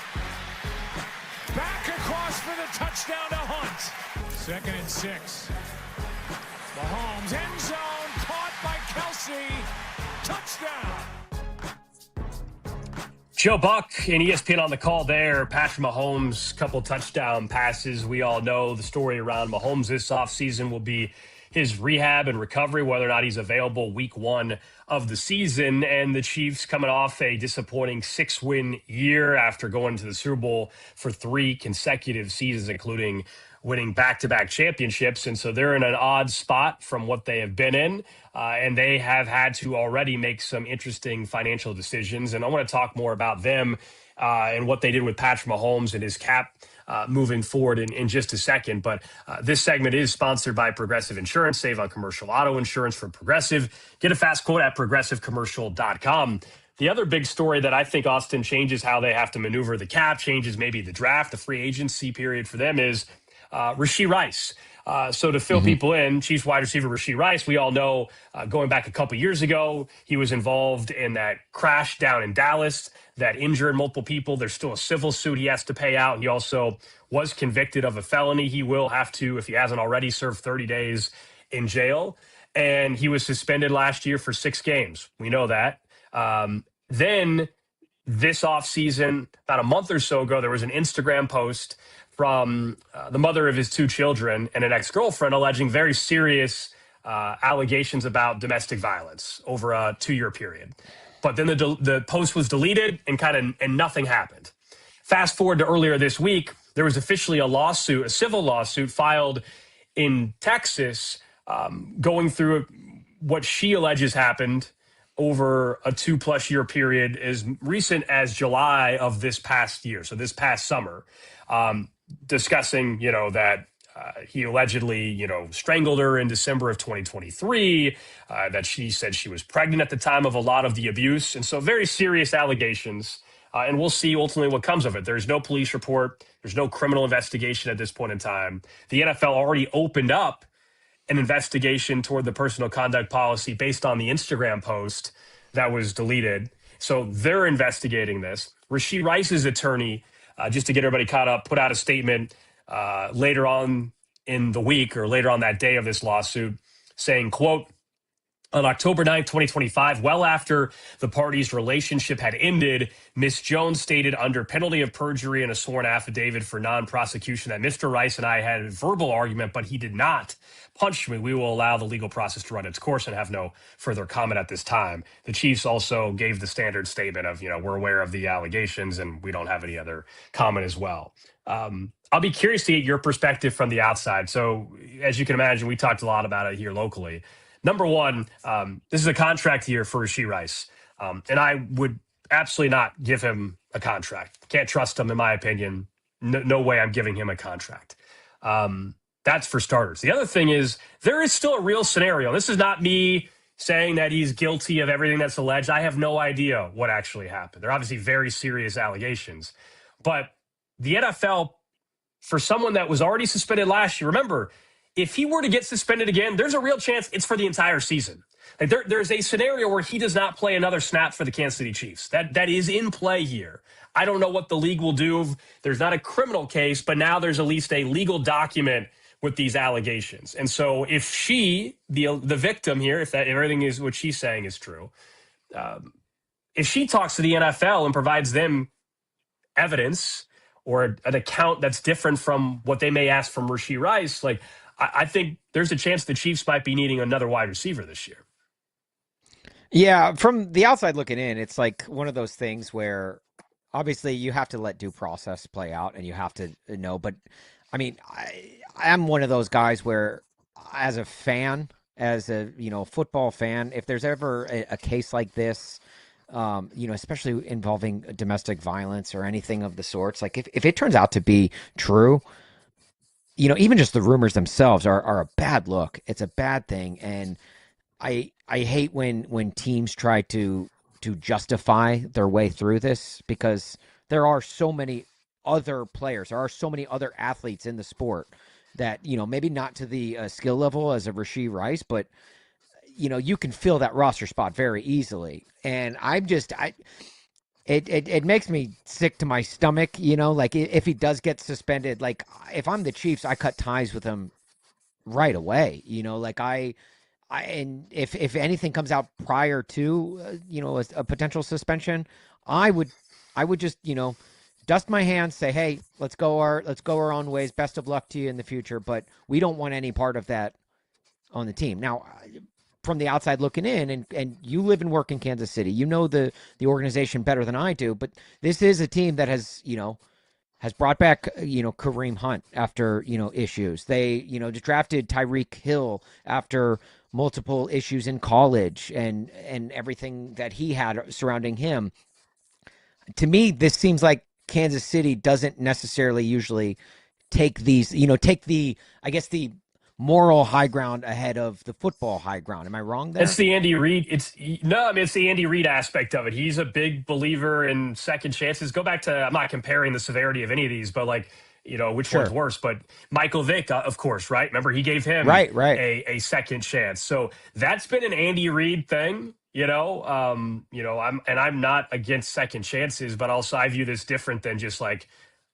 Back across for the touchdown to Hunt. 2nd and 6. Mahomes end zone caught by Kelsey. Touchdown. Joe Buck and ESPN on the call there. Patrick Mahomes, couple touchdown passes. We all know the story around Mahomes this offseason will be his rehab and recovery, whether or not he's available week 1 of the season. And the Chiefs coming off a disappointing 6-win year after going to the Super Bowl for 3 consecutive seasons, including winning back-to-back championships. And so they're in an odd spot from what they have been in. And they have had to already make some interesting financial decisions. And I want to talk more about them and what they did with Patrick Mahomes and his cap moving forward in just a second. But this segment is sponsored by Progressive Insurance. Save on commercial auto insurance from Progressive. Get a fast quote at progressivecommercial.com. The other big story that I think, Austin, changes how they have to maneuver the cap, changes maybe the draft, the free agency period for them is Rashee Rice. So to fill people in, Chiefs wide receiver Rashee Rice, we all know going back a couple years ago, he was involved in that crash down in Dallas that injured multiple people. There's still a civil suit he has to pay out. He also was convicted of a felony. He will have to, if he hasn't already, serve 30 days in jail. And he was suspended last year for 6 games. We know that. Then this offseason, about a month or so ago, there was an Instagram post from the mother of his 2 children and an ex-girlfriend alleging very serious allegations about domestic violence over a 2-year period. But then the post was deleted and nothing happened. Fast forward to earlier this week, there was officially a civil lawsuit filed in Texas going through what she alleges happened over a 2+ year period as recent as July of this past year. So this past summer. Discussing, that he allegedly, strangled her in December of 2023, that she said she was pregnant at the time of a lot of the abuse. And so very serious allegations. And we'll see ultimately what comes of it. There's no police report. There's no criminal investigation at this point in time. The NFL already opened up an investigation toward the personal conduct policy based on the Instagram post that was deleted. So they're investigating this. Rashee Rice's attorney, just to get everybody caught up, put out a statement later on in the week or later on that day of this lawsuit saying, quote, on October 9th, 2025, well after the parties' relationship had ended, Ms. Jones stated under penalty of perjury in a sworn affidavit for non-prosecution that Mr. Rice and I had a verbal argument, but he did not punch me. We will allow the legal process to run its course and have no further comment at this time. The Chiefs also gave the standard statement of, we're aware of the allegations and we don't have any other comment as well. I'll be curious to get your perspective from the outside. So as you can imagine, we talked a lot about it here locally. Number one, this is a contract year for Rashee Rice, and I would absolutely not give him a contract. Can't trust him, in my opinion. No way I'm giving him a contract. That's for starters. The other thing is there is still a real scenario. This is not me saying that he's guilty of everything that's alleged. I have no idea what actually happened. They're obviously very serious allegations. But the NFL, for someone that was already suspended last year, remember, if he were to get suspended again, there's a real chance it's for the entire season. Like there's a scenario where he does not play another snap for the Kansas City Chiefs. That is in play here. I don't know what the league will do. There's not a criminal case, but now there's at least a legal document with these allegations. And so if she, the victim here, if everything is what she's saying is true, if she talks to the NFL and provides them evidence or an account that's different from what they may ask from Rashee Rice, I think there's a chance the Chiefs might be needing another wide receiver this year. Yeah, from the outside looking in, it's like one of those things where obviously you have to let due process play out and you have to know. But I mean, I'm one of those guys where as a fan, as a football fan, if there's ever a case like this, especially involving domestic violence or anything of the sorts, like if it turns out to be true, even just the rumors themselves are a bad look. It's a bad thing. And I hate when teams try to justify their way through this, because there are so many other players, there are so many other athletes in the sport that, maybe not to the skill level as a Rashee Rice, but, you can fill that roster spot very easily. And it makes me sick to my stomach, like if he does get suspended, like if I'm the Chiefs, I cut ties with him right away, like and if anything comes out prior to, a potential suspension, I would just, dust my hands, say, hey, let's go our own ways. Best of luck to you in the future. But we don't want any part of that on the team. Now, from the outside looking in, and you live and work in Kansas City, the organization better than I do, but this is a team that has brought back, Kareem Hunt after, issues. They, drafted Tyreek Hill after multiple issues in college and everything that he had surrounding him. To me, this seems like Kansas City doesn't necessarily usually take these, I guess the moral high ground ahead of the football high ground. Am I wrong there? It's the Andy Reid. It's the Andy Reid aspect of it. He's a big believer in second chances. Go back to, I'm not comparing the severity of any of these, but like, which one's worse, but Michael Vick, of course, right? Remember, he gave him right. a second chance. So that's been an Andy Reid thing, I'm not against second chances, but also I view this different than just like,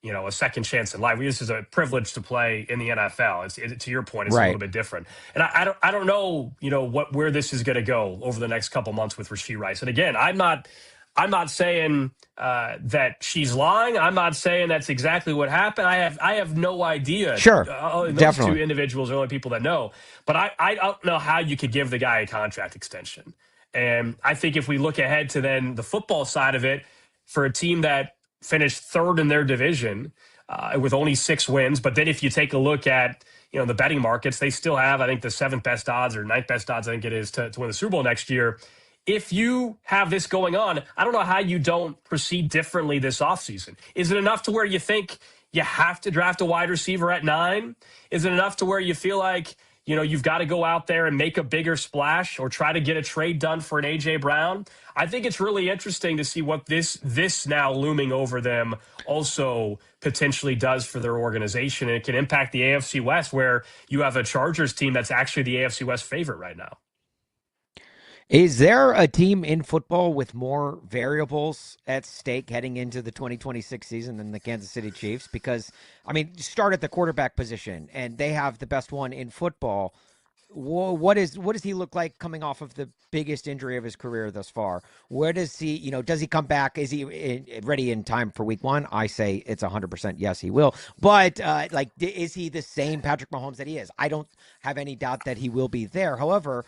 a second chance in life. This is a privilege to play in the NFL. To your point, it's a little bit different. And I don't know, where this is going to go over the next couple months with Rashee Rice. And again, I'm not saying that she's lying. I'm not saying that's exactly what happened. I have no idea. Sure, those definitely. two individuals are the only people that know. But I don't know how you could give the guy a contract extension. And I think if we look ahead to then the football side of it, for a team that finished third in their division with only 6 wins. But then if you take a look at, the betting markets, they still have, I think, the 7th best odds or 9th best odds, I think it is, to win the Super Bowl next year. If you have this going on, I don't know how you don't proceed differently this offseason. Is it enough to where you think you have to draft a wide receiver at 9? Is it enough to where you feel like, you've got to go out there and make a bigger splash or try to get a trade done for an A.J. Brown? I think it's really interesting to see what this now looming over them also potentially does for their organization. And it can impact the AFC West, where you have a Chargers team that's actually the AFC West favorite right now. Is there a team in football with more variables at stake heading into the 2026 season than the Kansas City Chiefs? Because, start at the quarterback position, and they have the best one in football. What does he look like coming off of the biggest injury of his career thus far? Where does he, does he come back? Is he ready in time for week 1? I say it's 100% yes, he will. But, is he the same Patrick Mahomes that he is? I don't have any doubt that he will be there. However,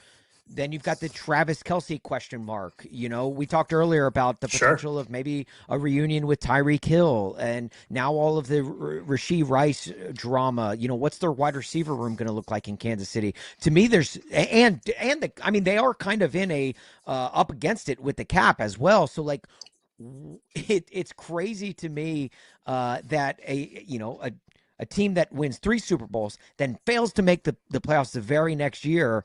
then you've got the Travis Kelce question mark. We talked earlier about the potential of maybe a reunion with Tyreek Hill, and now all of the Rashee Rice drama. What's their wide receiver room going to look like in Kansas City? To me, there's they are kind of in a up against it with the cap as well. So it's crazy to me that a team that wins 3 Super Bowls then fails to make the playoffs the very next year.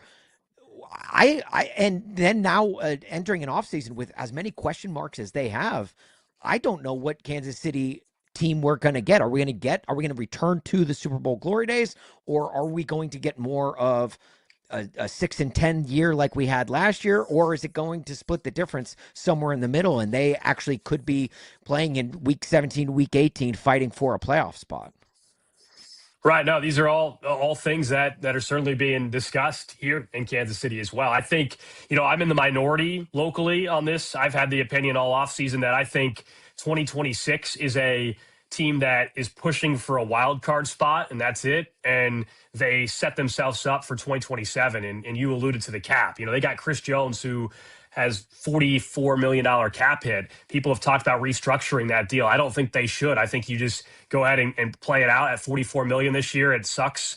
And then now entering an offseason with as many question marks as they have, I don't know what Kansas City team we're going to get. Are we going to return to the Super Bowl glory days, or are we going to get more of a 6-10 year like we had last year, or is it going to split the difference somewhere in the middle, and they actually could be playing in week 17, week 18, fighting for a playoff spot? Right. No, these are all things that are certainly being discussed here in Kansas City as well. I think, I'm in the minority locally on this. I've had the opinion all offseason that I think 2026 is a team that is pushing for a wild card spot, and that's it. And they set themselves up for 2027. And you alluded to the cap. They got Chris Jones, who has $44 million cap hit. People have talked about restructuring that deal. I don't think they should. I think you just go ahead and play it out at $44 million this year. It sucks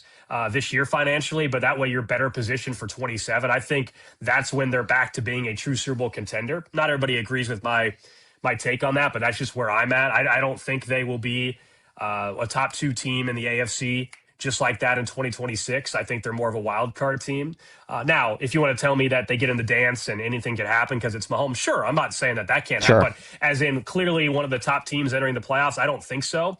this year financially, but that way you're better positioned for 27. I think that's when they're back to being a true Super Bowl contender. Not everybody agrees with my take on that, but that's just where I'm at. I don't think they will be a top 2 team in the AFC just like that in 2026. I think they're more of a wild card team. Now, if you want to tell me that they get in the dance and anything can happen because it's Mahomes, sure, I'm not saying that can't Sure. happen. But as in clearly one of the top teams entering the playoffs, I don't think so.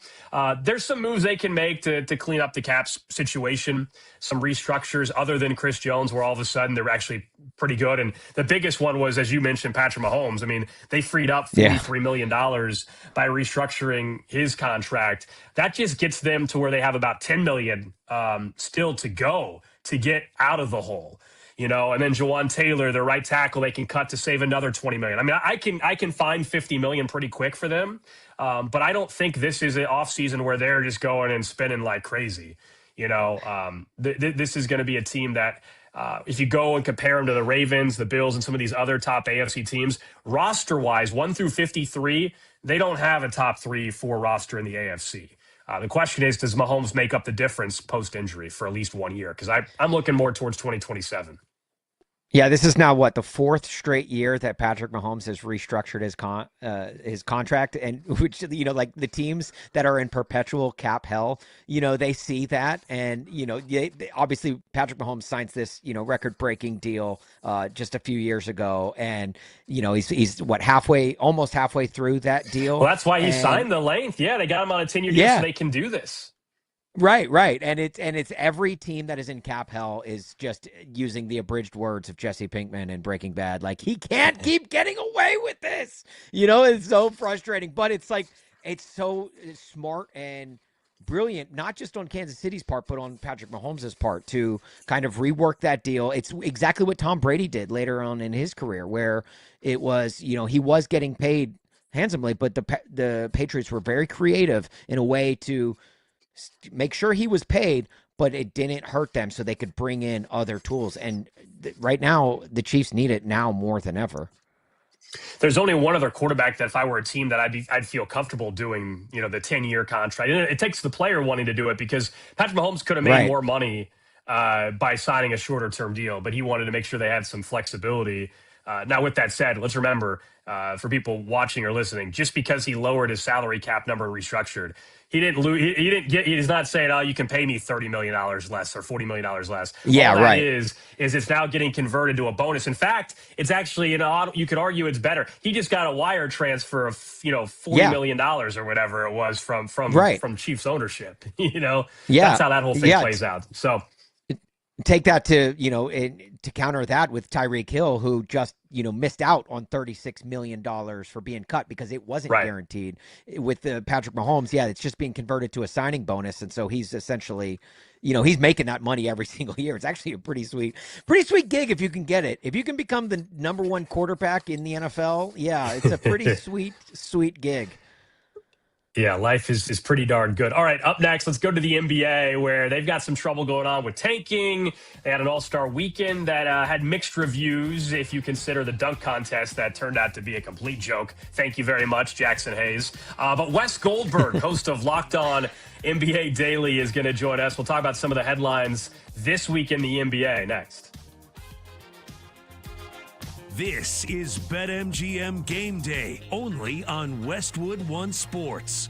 There's some moves they can make to clean up the cap situation, some restructures other than Chris Jones, where all of a sudden they're actually pretty good. And the biggest one was, as you mentioned, Patrick Mahomes. I mean, they freed up $43 million by restructuring his contract. That just gets them to where they have about $10 million still to go to get out of the hole, and then Jawan Taylor, their right tackle, they can cut to save another $20 million. I mean, I can find $50 million pretty quick for them, but I don't think this is an offseason where they're just going and spending like crazy. This is going to be a team that, if you go and compare them to the Ravens, the Bills, and some of these other top AFC teams, roster-wise, 1 through 53, they don't have a top 3-4 roster in the AFC. The question is, does Mahomes make up the difference post-injury for at least 1 year? Because I'm looking more towards 2027. Yeah, this is now the fourth straight year that Patrick Mahomes has restructured his contract, and which like the teams that are in perpetual cap hell, they see that, and obviously Patrick Mahomes signs this record-breaking deal just a few years ago, and he's almost halfway through that deal. Well, that's why he signed the length. Yeah, they got him on a 10-year deal so they can do this. Right. And it's every team that is in cap hell is just using the abridged words of Jesse Pinkman in Breaking Bad. Like, he can't keep getting away with this. It's so frustrating, but it's so smart and brilliant, not just on Kansas City's part, but on Patrick Mahomes' part to kind of rework that deal. It's exactly what Tom Brady did later on in his career, where it was, he was getting paid handsomely, but the Patriots were very creative in a way to make sure he was paid, but it didn't hurt them, so they could bring in other tools. And right now, the Chiefs need it now more than ever. There's only one other quarterback that if I were a team that I'd feel comfortable doing, the 10-year contract. And it takes the player wanting to do it, because Patrick Mahomes could have made more money by signing a shorter-term deal, but he wanted to make sure they had some flexibility. Now, with that said, let's remember, for people watching or listening, just because he lowered his salary cap number and restructured, he didn't lose. He's not saying, "Oh, you can pay me $30 million less or $40 million less." Yeah, all that right. Is it's now getting converted to a bonus. In fact, it's actually you could argue it's better. He just got a wire transfer of $40 million or whatever it was from Chiefs ownership. That's how that whole thing plays out. So. Take that to to counter that with Tyreek Hill, who just missed out on $36 million for being cut because it wasn't guaranteed. With Patrick Mahomes, it's just being converted to a signing bonus, and so he's essentially, he's making that money every single year. It's actually a pretty sweet gig if you can get it. If you can become the number one quarterback in the NFL, it's a pretty sweet gig. Yeah, life is pretty darn good. All right, up next, let's go to the NBA, where they've got some trouble going on with tanking. They had an all-star weekend that had mixed reviews, if you consider the dunk contest that turned out to be a complete joke. Thank you very much, Jackson Hayes. But Wes Goldberg, host of Locked On NBA Daily, is going to join us. We'll talk about some of the headlines this week in the NBA next. This is BetMGM Game Day, only on Westwood One Sports.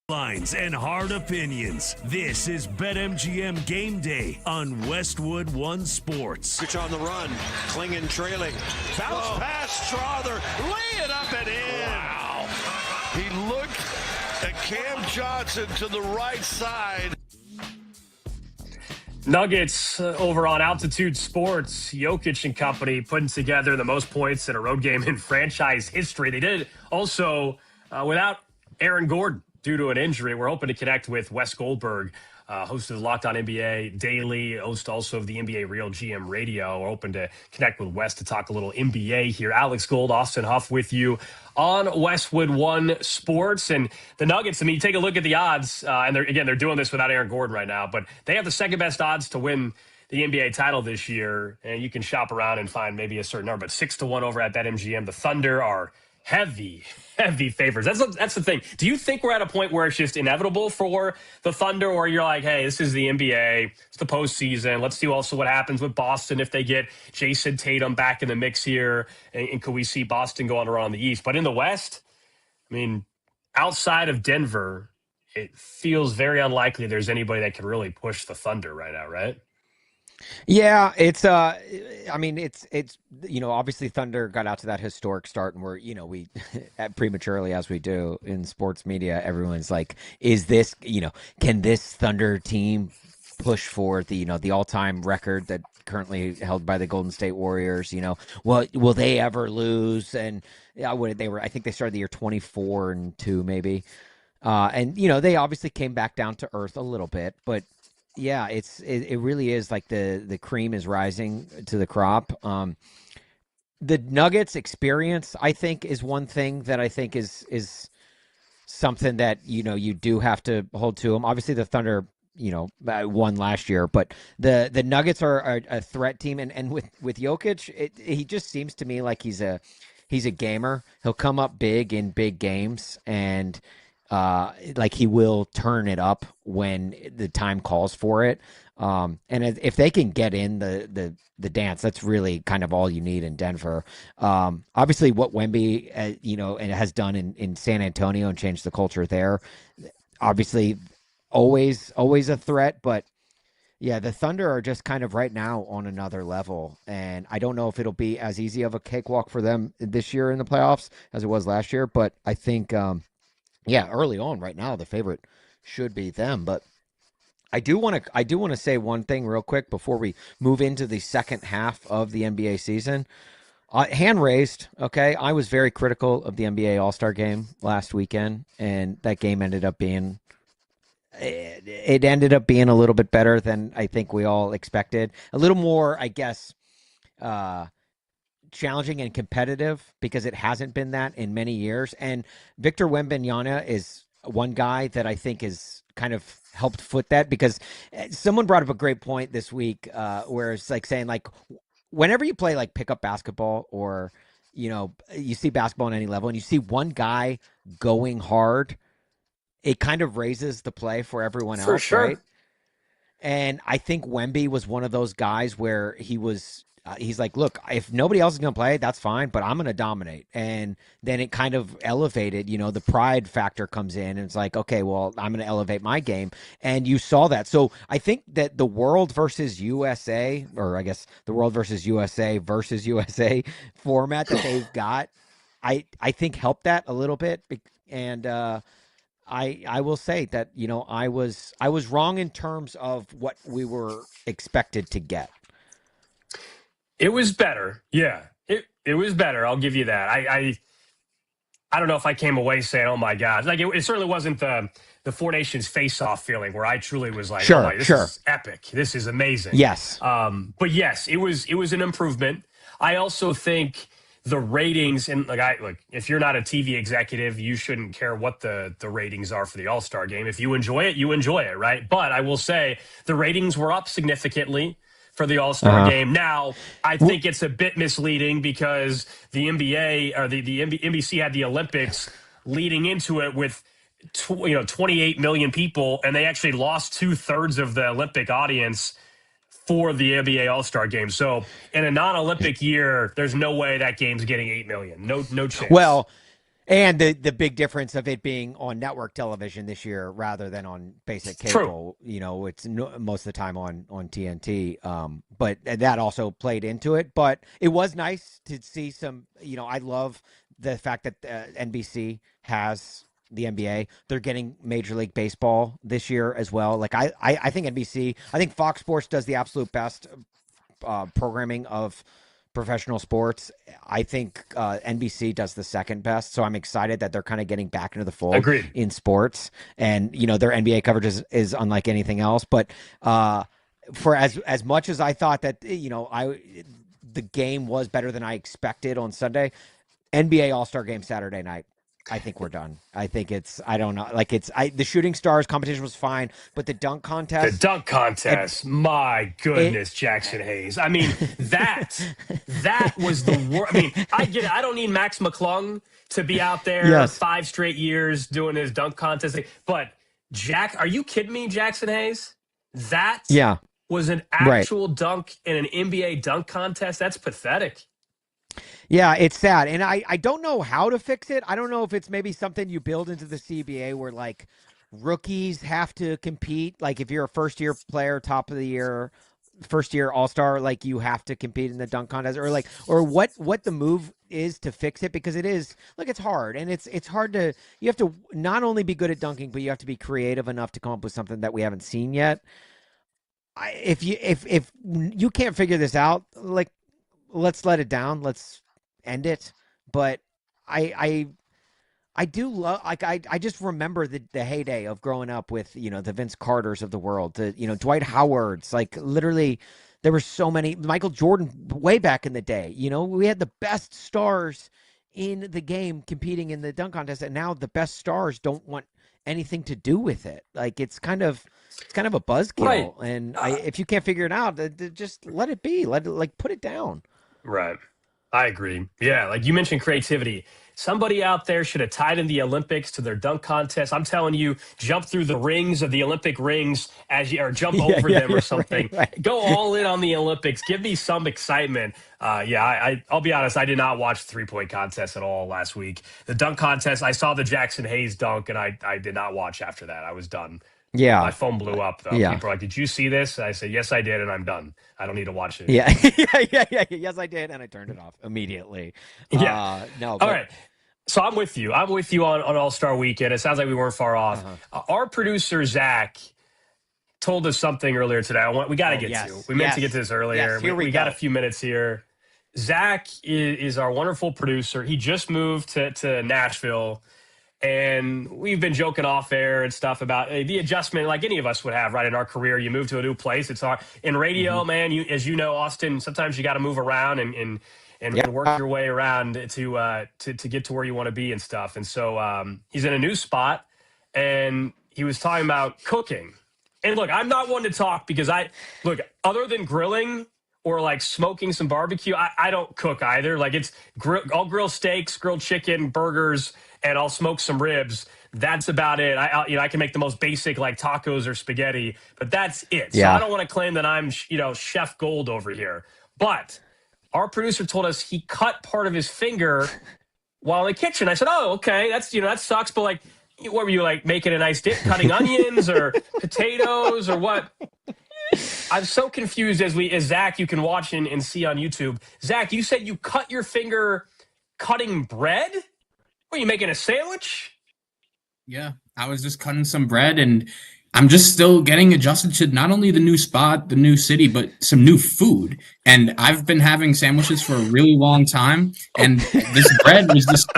Lines and hard opinions. This is BetMGM Game Day on Westwood One Sports. It's on the run, Klingon trailing. Bounce pass, Strother, lay it up and in. Wow. He looked at Cam Johnson to the right side. Nuggets over on Altitude Sports, Jokic and company putting together the most points in a road game in franchise history. They did also without Aaron Gordon due to an injury. We're hoping to connect with Wes Goldberg, host of the Locked On NBA Daily, host also of the NBA Real GM Radio. We're hoping to connect with Wes to talk a little NBA here. Alex Gold, Austin Huff with you on Westwood One Sports. And the Nuggets, I mean, you take a look at the odds, and they're doing this without Aaron Gordon right now, but they have the second best odds to win the NBA title this year. And you can shop around and find maybe a certain number, but 6-1 over at BetMGM. The Thunder are heavy favorites. That's the thing. Do you think we're at a point where it's just inevitable for the Thunder, or you're like, hey, this is the NBA, it's the postseason. Let's see also what happens with Boston if they get Jason Tatum back in the mix here, and could we see Boston go on a run on the East? But in the West, I mean, outside of Denver, it feels very unlikely there's anybody that can really push the Thunder right now, right? Yeah, it's obviously Thunder got out to that historic start, and we prematurely, as we do in sports media, everyone's like, is this, can this Thunder team push for the all-time record that currently held by the Golden State Warriors? Will they ever lose? And I think they started the year 24-2 maybe. And they obviously came back down to earth a little bit, but yeah, it really is like the cream is rising to the crop. The Nuggets experience, I think, is one thing that I think is something that you do have to hold to them. Obviously, the Thunder won last year, but the Nuggets are a threat team, and with Jokic, he just seems to me like he's a gamer. He'll come up big in big games, and like he will turn it up when the time calls for it. And if they can get in the dance, that's really kind of all you need in Denver. Obviously what Wemby, and has done in San Antonio and changed the culture there, obviously always a threat, but yeah, the Thunder are just kind of right now on another level. And I don't know if it'll be as easy of a cakewalk for them this year in the playoffs as it was last year, but I think, early on right now, the favorite should be them. But I do want to say one thing real quick before we move into the second half of the NBA season. Hand raised, okay? I was very critical of the NBA All-Star Game last weekend, and that game ended up being a little bit better than I think we all expected. A little more, I guess, challenging and competitive, because it hasn't been that in many years. And Victor Wembanyama is one guy that I think is kind of helped foot that, because someone brought up a great point this week, where it's like saying, like, whenever you play like pickup basketball, or you see basketball on any level, and you see one guy going hard, it kind of raises the play for everyone else, for sure. Right? And I think Wemby was one of those guys where he's like, look, if nobody else is going to play, that's fine, but I'm going to dominate. And then it kind of elevated, the pride factor comes in, and it's like, okay, well, I'm going to elevate my game. And you saw that. So I think that the world versus USA, or I guess the world versus USA format that they've got, I think helped that a little bit. And I will say that, I was wrong in terms of what we were expected to get. It was better. Yeah, it was better. I'll give you that. I don't know if I came away saying, oh my God, like it certainly wasn't the Four Nations face-off feeling where I truly was like, sure, oh my, this is epic. This is amazing. Yes. But yes, it was an improvement. I also think the ratings, and if you're not a TV executive, you shouldn't care what the ratings are for the All-Star Game. If you enjoy it, you enjoy it, right? But I will say the ratings were up significantly for the All-Star Game. Now, I think it's a bit misleading, because the NBA or the NBC had the Olympics leading into it with 28 million people, and they actually lost 2/3 of the Olympic audience for the NBA All-Star Game. So in a non-Olympic year, there's no way that game's getting 8 million. No chance. Well, And the big difference of it being on network television this year rather than on basic cable, it's most of the time on TNT. But that also played into it. But it was nice to see some, I love the fact that NBC has the NBA. They're getting Major League Baseball this year as well. Like I think I think Fox Sports does the absolute best programming of professional sports. I think NBC does the second best. So I'm excited that they're kind of getting back into the fold in sports. And, their NBA coverage is unlike anything else. But for as much as I thought that, the game was better than I expected on Sunday, NBA All-Star Game Saturday night, I think we're done. I think the Shooting Stars competition was fine, but the dunk contest. My goodness, Jackson Hayes. I mean, that was the worst. I mean, I get it. I don't need Max McClung to be out there 5 straight years doing his dunk contest. But are you kidding me, Jackson Hayes? That was an actual dunk in an NBA dunk contest. That's pathetic. Yeah, it's sad. And I don't know how to fix it. I don't know if it's maybe something you build into the CBA where, like, rookies have to compete. Like, if you're a first-year player, top of the year, first-year all-star, like, you have to compete in the dunk contest. Or what the move is to fix it, because it is, like, it's hard. And it's hard to – you have to not only be good at dunking, but you have to be creative enough to come up with something that we haven't seen yet. If you can't figure this out, like, let's let it down. Let's end it. But I do love, like, I just remember the heyday of growing up with, the Vince Carters of the world, the, Dwight Howards, like, literally there were so many, Michael Jordan way back in the day, we had the best stars in the game competing in the dunk contest. And now the best stars don't want anything to do with it. Like, it's kind of a buzzkill. Right. And if you can't figure it out, just let it be, put it down. Right. I agree. Yeah, like you mentioned creativity. Somebody out there should have tied in the Olympics to their dunk contest. I'm telling you, jump through the rings of the Olympic rings or jump over them or something. Right. Go all in on the Olympics. Give me some excitement. I'll be honest, I did not watch the three-point contest at all last week. The dunk contest, I saw the Jackson Hayes dunk, and I did not watch after that. I was done. Yeah. My phone blew up, though. Yeah. People are like, did you see this? I said, yes, I did, and I'm done. I don't need to watch it. Yeah. Yes, I did, and I turned it off immediately. Yeah. All right. So I'm with you. I'm with you on All-Star Weekend. It sounds like we weren't far off. Our producer, Zach, told us something earlier today. We got to get to. We meant to get to this earlier. Yes, we got a few minutes here. Zach is our wonderful producer. He just moved to Nashville. And we've been joking off air and stuff about the adjustment, like any of us would have, right, in our career. You move to a new place. It's hard. In radio, man, as you know, Austin, sometimes you got to move around and work your way around to get to where you want to be and stuff. And so he's in a new spot, and he was talking about cooking. And look, I'm not one to talk because other than grilling or like smoking some barbecue, I don't cook either. Like I'll grill steaks, grilled chicken, burgers, and I'll smoke some ribs. That's about it. I can make the most basic like tacos or spaghetti, but that's it. So I don't want to claim that I'm chef gold over here. But our producer told us he cut part of his finger while in the kitchen. I said, "Oh, okay, that sucks." But like, what were you like making a nice dip, cutting onions or potatoes or what? I'm so confused as Zach, you can watch and see on YouTube. Zach, you said you cut your finger cutting bread? Were you making a sandwich? Yeah, I was just cutting some bread, and I'm just still getting adjusted to not only the new spot, the new city, but some new food. And I've been having sandwiches for a really long time, and this bread was just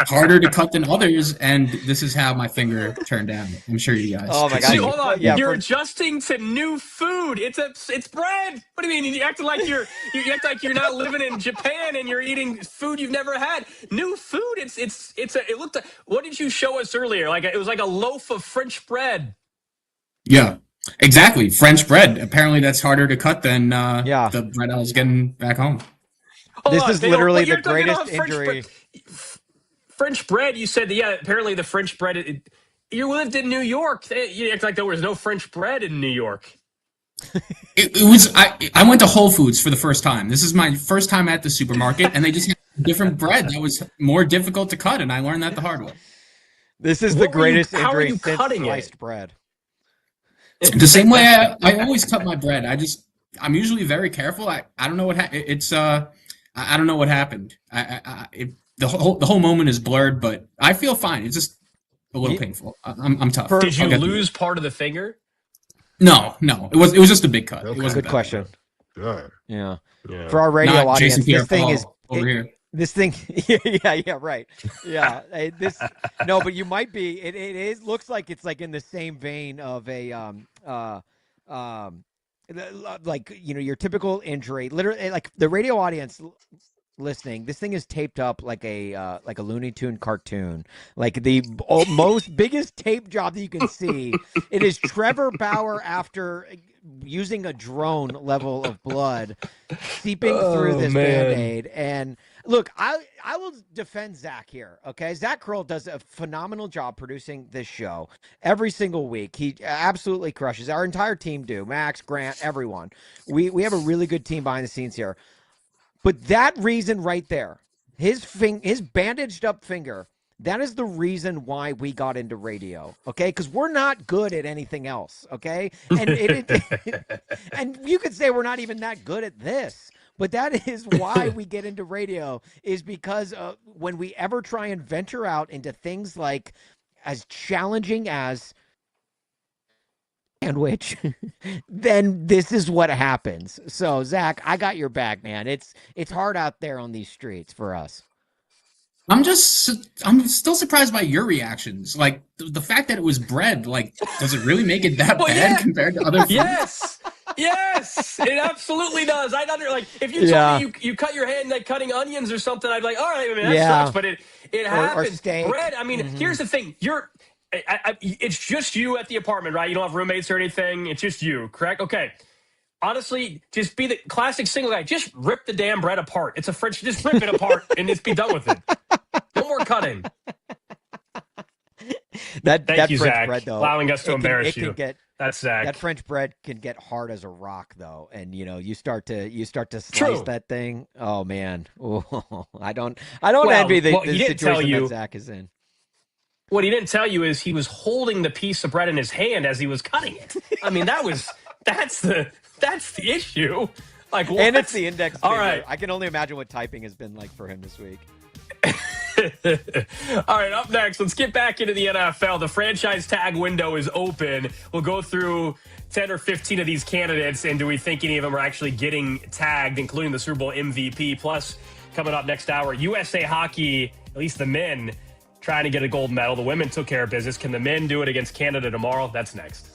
harder to cut than others, and this is how my finger turned out. I'm sure you guys. Oh my God! See, hold on, you're adjusting to new food. It's bread. What do you mean? You act like you act like you're not living in Japan and you're eating food you've never had. New food. It looked like. What did you show us earlier? Like it was like a loaf of French bread. Yeah, exactly. French bread. Apparently, that's harder to cut than the bread I was getting back home. This is literally the greatest injury. French bread. You said, apparently the French bread. You lived in New York. You act like there was no French bread in New York. It was. I went to Whole Foods for the first time. This is my first time at the supermarket, and they just had different bread that was more difficult to cut, and I learned that the hard way. This is the greatest how are injury you since cutting sliced it? bread. The same way I always cut my bread. I'm usually very careful. I don't know what I don't know what happened. The whole moment is blurred, but I feel fine. It's just a little painful. I'm tough. Did you lose part of the finger? No. It was just a big cut. Okay. It wasn't Good that question. Good. Yeah. Yeah. For our radio Not audience, Jason this thing is Pierre-Paul over here. This thing, yeah, right, yeah. No, but you might be. It is looks like it's like in the same vein of a like your typical injury. Literally, like the radio audience listening, this thing is taped up like a Looney Tune cartoon, like the most biggest tape job that you can see. It is Trevor Bauer after using a drone level of blood seeping through this Band-Aid. And look, I will defend Zach here, okay? Zach Kroll does a phenomenal job producing this show every single week. He absolutely crushes. Our entire team do. Max, Grant, everyone. We have a really good team behind the scenes here. But that reason right there, his bandaged up finger, that is the reason why we got into radio, okay? Because we're not good at anything else, okay? And and you could say we're not even that good at this, but that is why we get into radio, is because when we ever try and venture out into things like as challenging as sandwich, then this is what happens. So, Zach, I got your back, man. It's hard out there on these streets for us. I'm still surprised by your reactions. Like the fact that it was bread, like, does it really make it that bad compared to other foods? Yes, it absolutely does. I'd like if you told me you cut your hand like cutting onions or something, I'd be like, all right, I mean, that sucks, but it happens. Or steak. Bread. I mean, here's the thing: it's just you at the apartment, right? You don't have roommates or anything. It's just you, correct? Okay. Honestly, just be the classic single guy. Just rip the damn bread apart. It's a French. Just rip it apart and just be done with it. No more cutting. Thank you, French Zach, bread, though, allowing us to embarrass you. That's Zach. That French bread can get hard as a rock, though, and you start to slice that thing. Oh man, I don't envy the situation that Zach is in. What he didn't tell you is he was holding the piece of bread in his hand as he was cutting it. I mean, that's the issue. Like, what? And it's the index finger. All right. I can only imagine what typing has been like for him this week. All right, up next, let's get back into the NFL. The franchise tag window is open. We'll go through 10 or 15 of these candidates, and do we think any of them are actually getting tagged, including the Super Bowl MVP? Plus, coming up next hour, USA Hockey, at least the men, trying to get a gold medal. The women took care of business. Can the men do it against Canada tomorrow? That's next.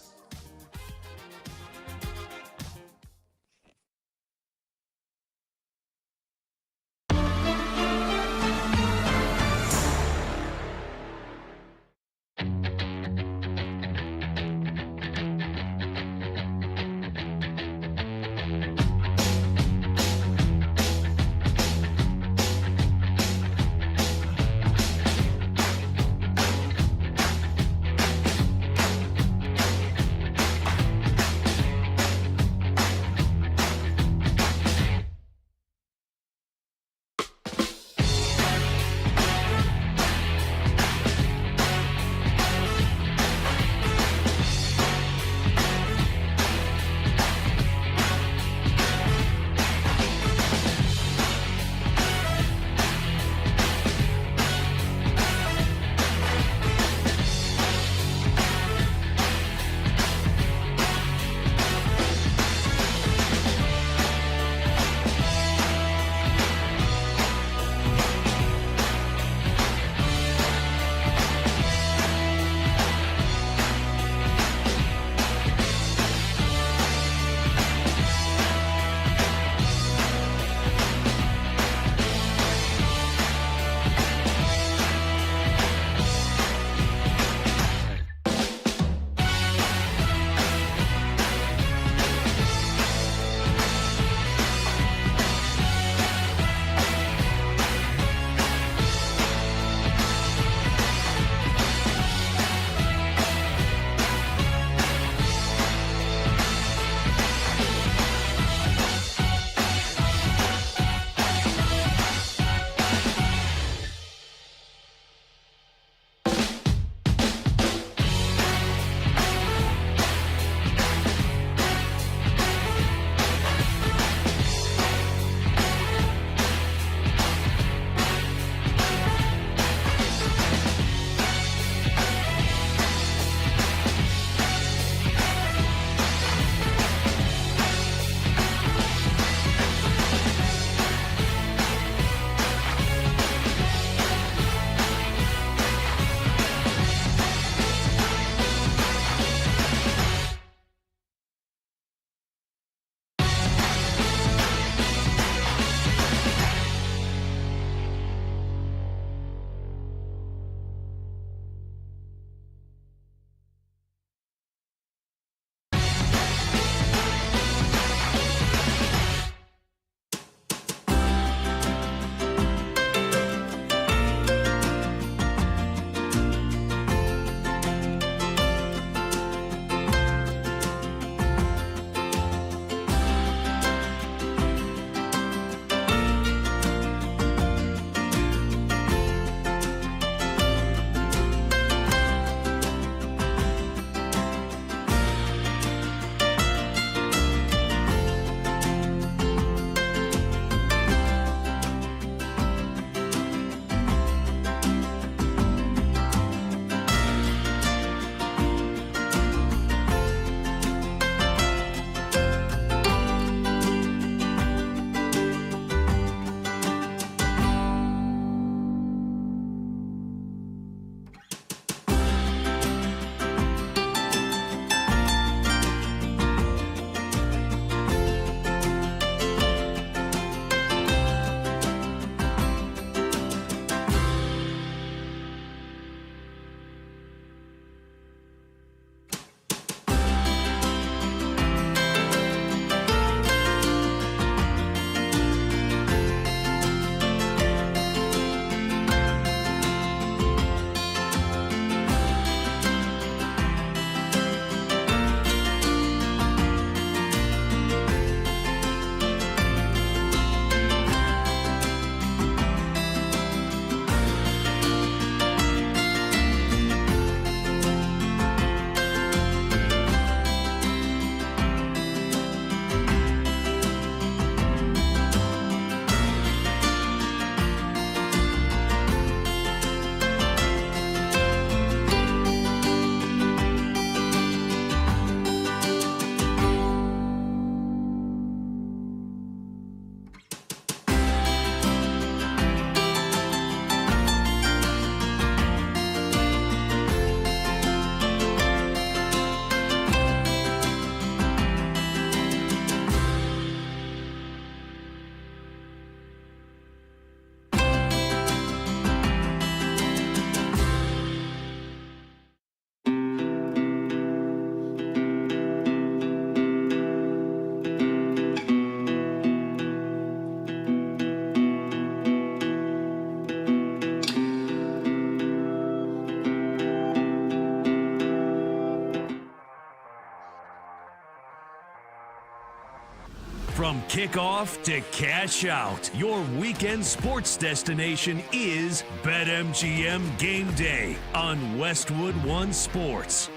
From kickoff to cash out, your weekend sports destination is BetMGM Game Day on Westwood One Sports.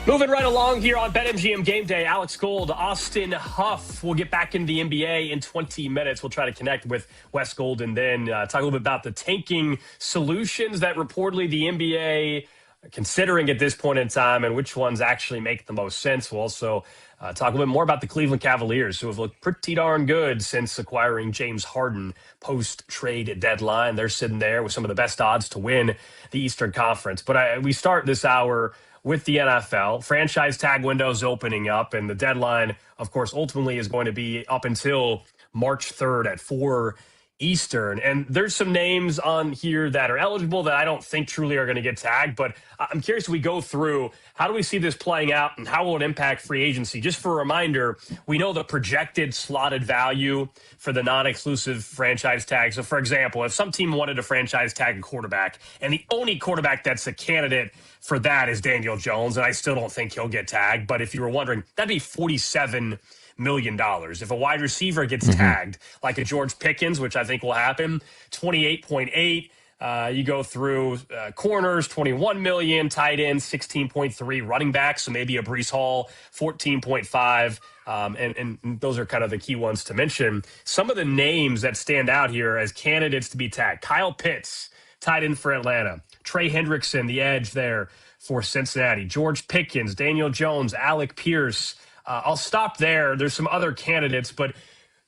Moving right along here on BetMGM Game Day, Alex Gold, Austin Huff. We'll get back into the NBA in 20 minutes. We'll try to connect with Wes Gold and then talk a little bit about the tanking solutions that reportedly the NBA considering at this point in time and which ones actually make the most sense. We'll also talk a little bit more about the Cleveland Cavaliers, who have looked pretty darn good since acquiring James Harden post-trade deadline. They're sitting there with some of the best odds to win the Eastern Conference. But we start this hour with the NFL. Franchise tag windows opening up, and the deadline, of course, ultimately is going to be up until March 3rd at 4 Eastern. And there's some names on here that are eligible that I don't think truly are going to get tagged, but I'm curious if we go through, how do we see this playing out and how will it impact free agency? Just for a reminder, we know the projected slotted value for the non-exclusive franchise tag. So, for example, if some team wanted to franchise tag a quarterback and the only quarterback that's a candidate for that is Daniel Jones, and I still don't think he'll get tagged, but if you were wondering, that'd be $47 million. If a wide receiver gets tagged, like a George Pickens, which I think will happen, 28.8. You go through corners, 21 million, tight ends, 16.3, running backs, so maybe a Breece Hall, 14.5. And those are kind of the key ones to mention. Some of the names that stand out here as candidates to be tagged: Kyle Pitts, tight end for Atlanta; Trey Hendrickson, the edge there for Cincinnati; George Pickens, Daniel Jones, Alec Pierce. I'll stop there. There's some other candidates, but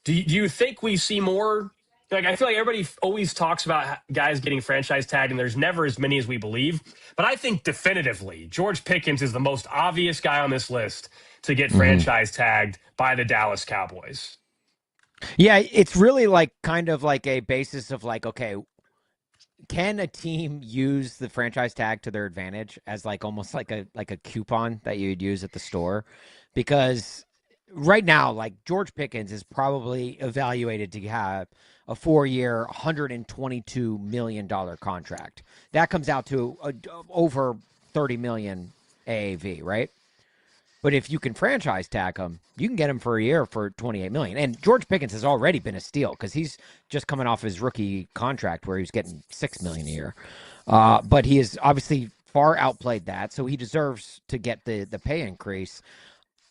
do you think we see more? Like, I feel like everybody always talks about guys getting franchise tagged, and there's never as many as we believe. But I think definitively George Pickens is the most obvious guy on this list to get franchise tagged by the Dallas Cowboys. Yeah, it's really like kind of like a basis of like, okay, can a team use the franchise tag to their advantage as like almost like a coupon that you'd use at the store? Because right now, like, George Pickens is probably evaluated to have a 4-year, $122 million contract. That comes out to over $30 million AAV, right? But if you can franchise tag him, you can get him for a year for $28 million. And George Pickens has already been a steal because he's just coming off his rookie contract where he was getting $6 million a year. But he has obviously far outplayed that, so he deserves to get the pay increase.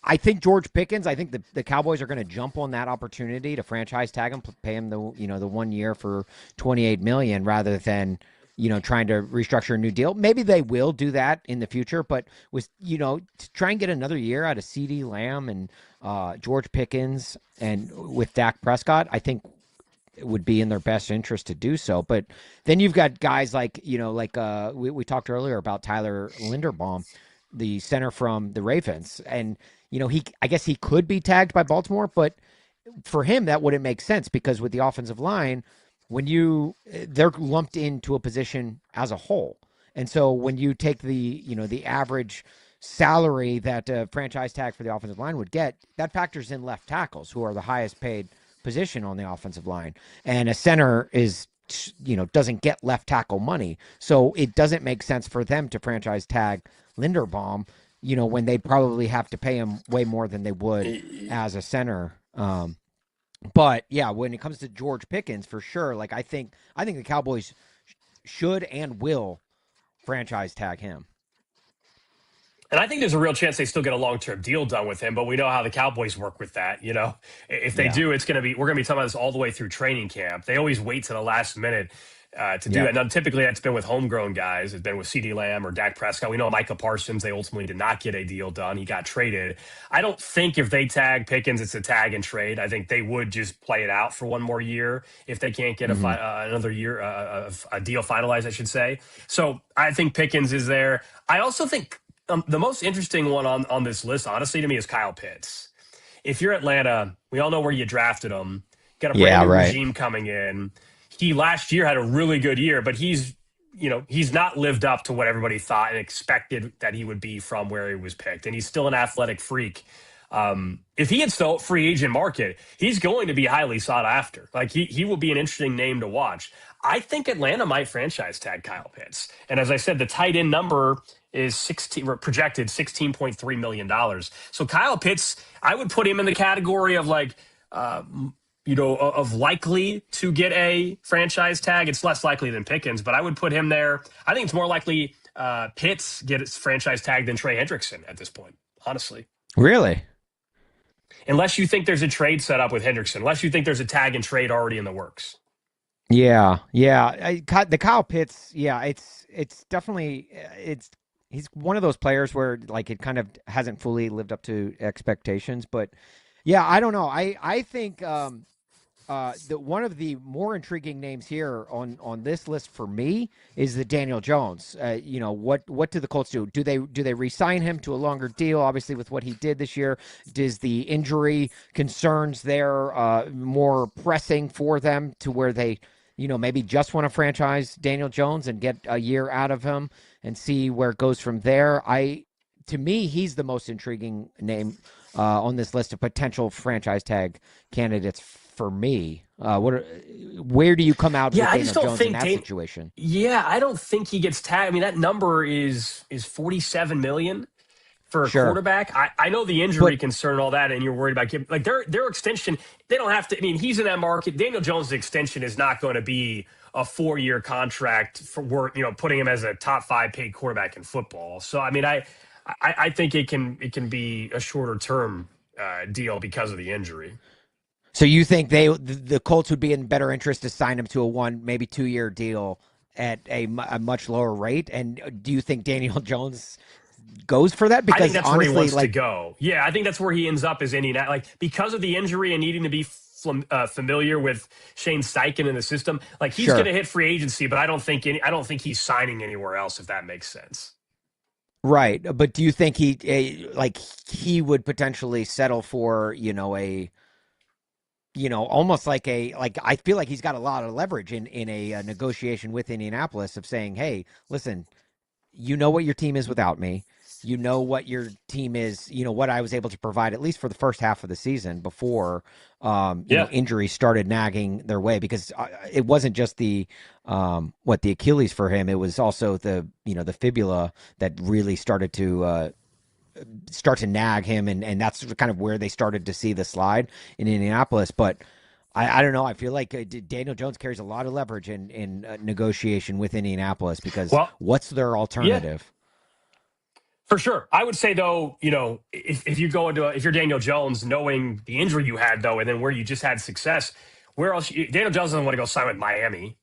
I think George Pickens, I think the Cowboys are going to jump on that opportunity to franchise tag him, pay him the 1 year for $28 million rather than, trying to restructure a new deal. Maybe they will do that in the future, but to try and get another year out of CeeDee Lamb and George Pickens and with Dak Prescott, I think it would be in their best interest to do so. But then you've got guys like, we talked earlier about Tyler Linderbaum, the center from the Ravens, and I guess he could be tagged by Baltimore, but for him that wouldn't make sense because with the offensive line, they're lumped into a position as a whole, and so when you take the average salary that a franchise tag for the offensive line would get, that factors in left tackles, who are the highest paid position on the offensive line, and a center doesn't get left tackle money, so it doesn't make sense for them to franchise tag Linderbaum, when they'd probably have to pay him way more than they would as a center. But yeah, when it comes to George Pickens, for sure, like I think the Cowboys should and will franchise tag him. And I think there's a real chance they still get a long-term deal done with him, but we know how the Cowboys work with that. If they do, we're going to be talking about this all the way through training camp. They always wait to the last minute to do that. Now, typically that's been with homegrown guys. It's been with CeeDee Lamb or Dak Prescott. We know Micah Parsons, they ultimately did not get a deal done. He got traded. I don't think if they tag Pickens, it's a tag and trade. I think they would just play it out for one more year if they can't get another year, a deal finalized, I should say. So I think Pickens is there. I also think the most interesting one on this list, honestly, to me, is Kyle Pitts. If you're Atlanta, we all know where you drafted him. Got a brand new regime coming in. He last year had a really good year, but he's not lived up to what everybody thought and expected that he would be from where he was picked. And he's still an athletic freak. If he hits the free agent market, he's going to be highly sought after. Like he will be an interesting name to watch. I think Atlanta might franchise tag Kyle Pitts. And as I said, the tight end number is projected $16.3 million. So Kyle Pitts, I would put him in the category of like, of likely to get a franchise tag. It's less likely than Pickens, but I would put him there. I think it's more likely Pitts get its franchise tag than Trey Hendrickson at this point, honestly. Really? Unless you think there's a trade set up with Hendrickson, unless you think there's a tag and trade already in the works. Yeah. The Kyle Pitts, it's definitely he's one of those players where like it kind of hasn't fully lived up to expectations, but yeah, I don't know. I think one of the more intriguing names here on this list for me is the Daniel Jones. What do the Colts do? Do they re-sign him to a longer deal? Obviously, with what he did this year, does the injury concerns there more pressing for them to where they maybe just want to franchise Daniel Jones and get a year out of him and see where it goes from there? To me, he's the most intriguing name on this list of potential franchise tag candidates for me. Where do you come out with Daniel Jones in that situation? Yeah, I don't think he gets tagged. I mean, that number is $47 million for a quarterback. I know the injury concern and all that, and you're worried about like their extension. They don't have to. I mean, he's in that market. Daniel Jones' extension is not going to be a 4-year contract for work. Putting him as a top 5 paid quarterback in football. So I mean, I think it can be a shorter term deal because of the injury. So you think the Colts would be in better interest to sign him to a maybe 2-year deal at a much lower rate? And do you think Daniel Jones goes for that? Because I think that's honestly, where he wants to go. Yeah, I think that's where he ends up is Indianapolis. Like because of the injury and needing to be familiar with Shane Steichen in the system, like he's going to hit free agency, but I don't think he's signing anywhere else. If that makes sense. Right, but do you think he would potentially settle for almost like I feel like he's got a lot of leverage in a negotiation with Indianapolis of saying, hey, listen, what your team is without me. What your team is, what I was able to provide, at least for the first half of the season before injuries started nagging their way, because it wasn't just the Achilles for him. It was also the fibula that really started to nag him. And that's kind of where they started to see the slide in Indianapolis. But I don't know. I feel like Daniel Jones carries a lot of leverage in negotiation with Indianapolis because what's their alternative? Yeah. For sure. I would say, though, if you go if you're Daniel Jones, knowing the injury you had, though, and then where you just had success, where else? Daniel Jones doesn't want to go sign with Miami.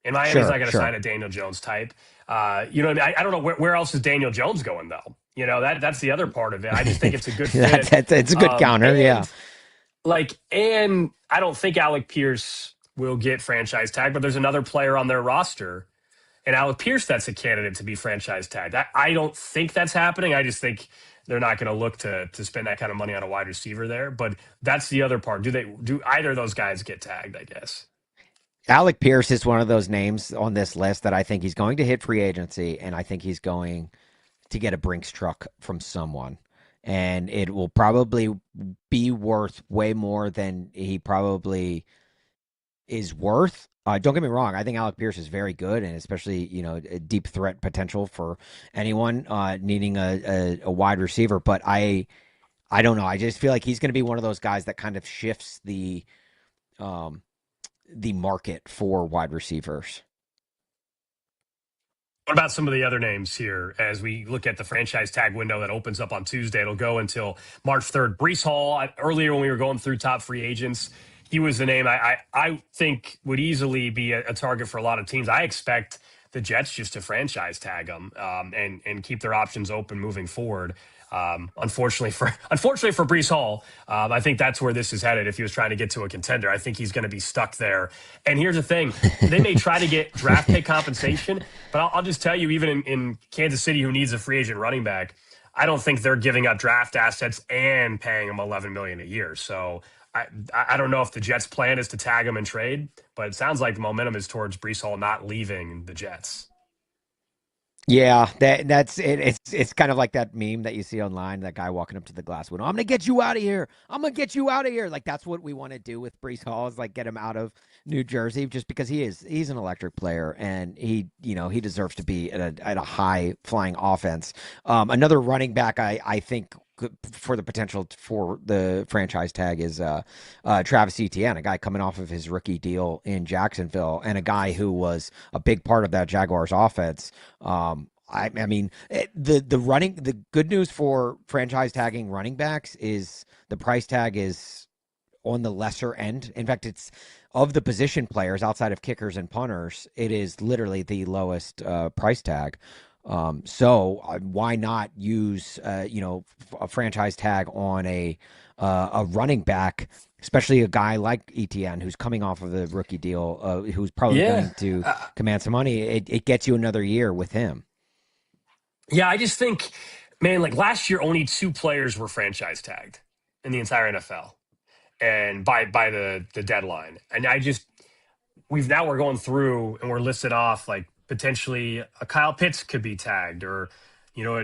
And Miami's not going to sign a Daniel Jones type. I don't know where else is Daniel Jones going, though. That's the other part of it. I just think it's a good fit. It's a good counter, yeah. And I don't think Alec Pierce will get franchise tag, but there's another player on their roster. And Alec Pierce, that's a candidate to be franchise tagged. I don't think that's happening. I just think they're not going to look to spend that kind of money on a wide receiver there. But that's the other part. Do either of those guys get tagged, I guess? Alec Pierce is one of those names on this list that I think he's going to hit free agency, and I think he's going to get a Brinks truck from someone. And it will probably be worth way more than he probably is worth. Don't get me wrong. I think Alec Pierce is very good, and especially a deep threat potential for anyone needing a wide receiver. But I don't know. I just feel like he's going to be one of those guys that kind of shifts the market for wide receivers. What about some of the other names here as we look at the franchise tag window that opens up on Tuesday? It'll go until March 3rd. Breece Hall, earlier when we were going through top free agents, he was the name I think would easily be a target for a lot of teams. I expect the Jets just to franchise tag him and keep their options open moving forward. Unfortunately for Breece Hall, I think that's where this is headed. If he was trying to get to a contender, I think he's going to be stuck there. And here's the thing: they may try to get draft pick compensation, but I'll just tell you, even in Kansas City, who needs a free agent running back, I don't think they're giving up draft assets and paying him $11 million a year. So I don't know if the Jets' plan is to tag him and trade, but it sounds like the momentum is towards Breece Hall not leaving the Jets. Yeah, that's it. It's kind of like that meme that you see online, that guy walking up to the glass window. I'm gonna get you out of here. I'm gonna get you out of here. Like that's what we want to do with Brees Hall, is like get him out of New Jersey, just because he's an electric player, and he deserves to be at a high flying offense. Another running back I think for the potential for the franchise tag is Travis Etienne, a guy coming off of his rookie deal in Jacksonville, and a guy who was a big part of that Jaguars offense. I mean, the good news for franchise tagging running backs is the price tag is on the lesser end. In fact, it's of the position players outside of kickers and punters, it is literally the lowest price tag. So why not use a franchise tag on a running back, especially a guy like ETN who's coming off of the rookie deal, who's probably going to command some money. It gets you another year with him. Yeah, I just think, man, like last year, only 2 players were franchise tagged in the entire NFL, and by the deadline. And we're going through and we're listed off like potentially a Kyle Pitts could be tagged, or a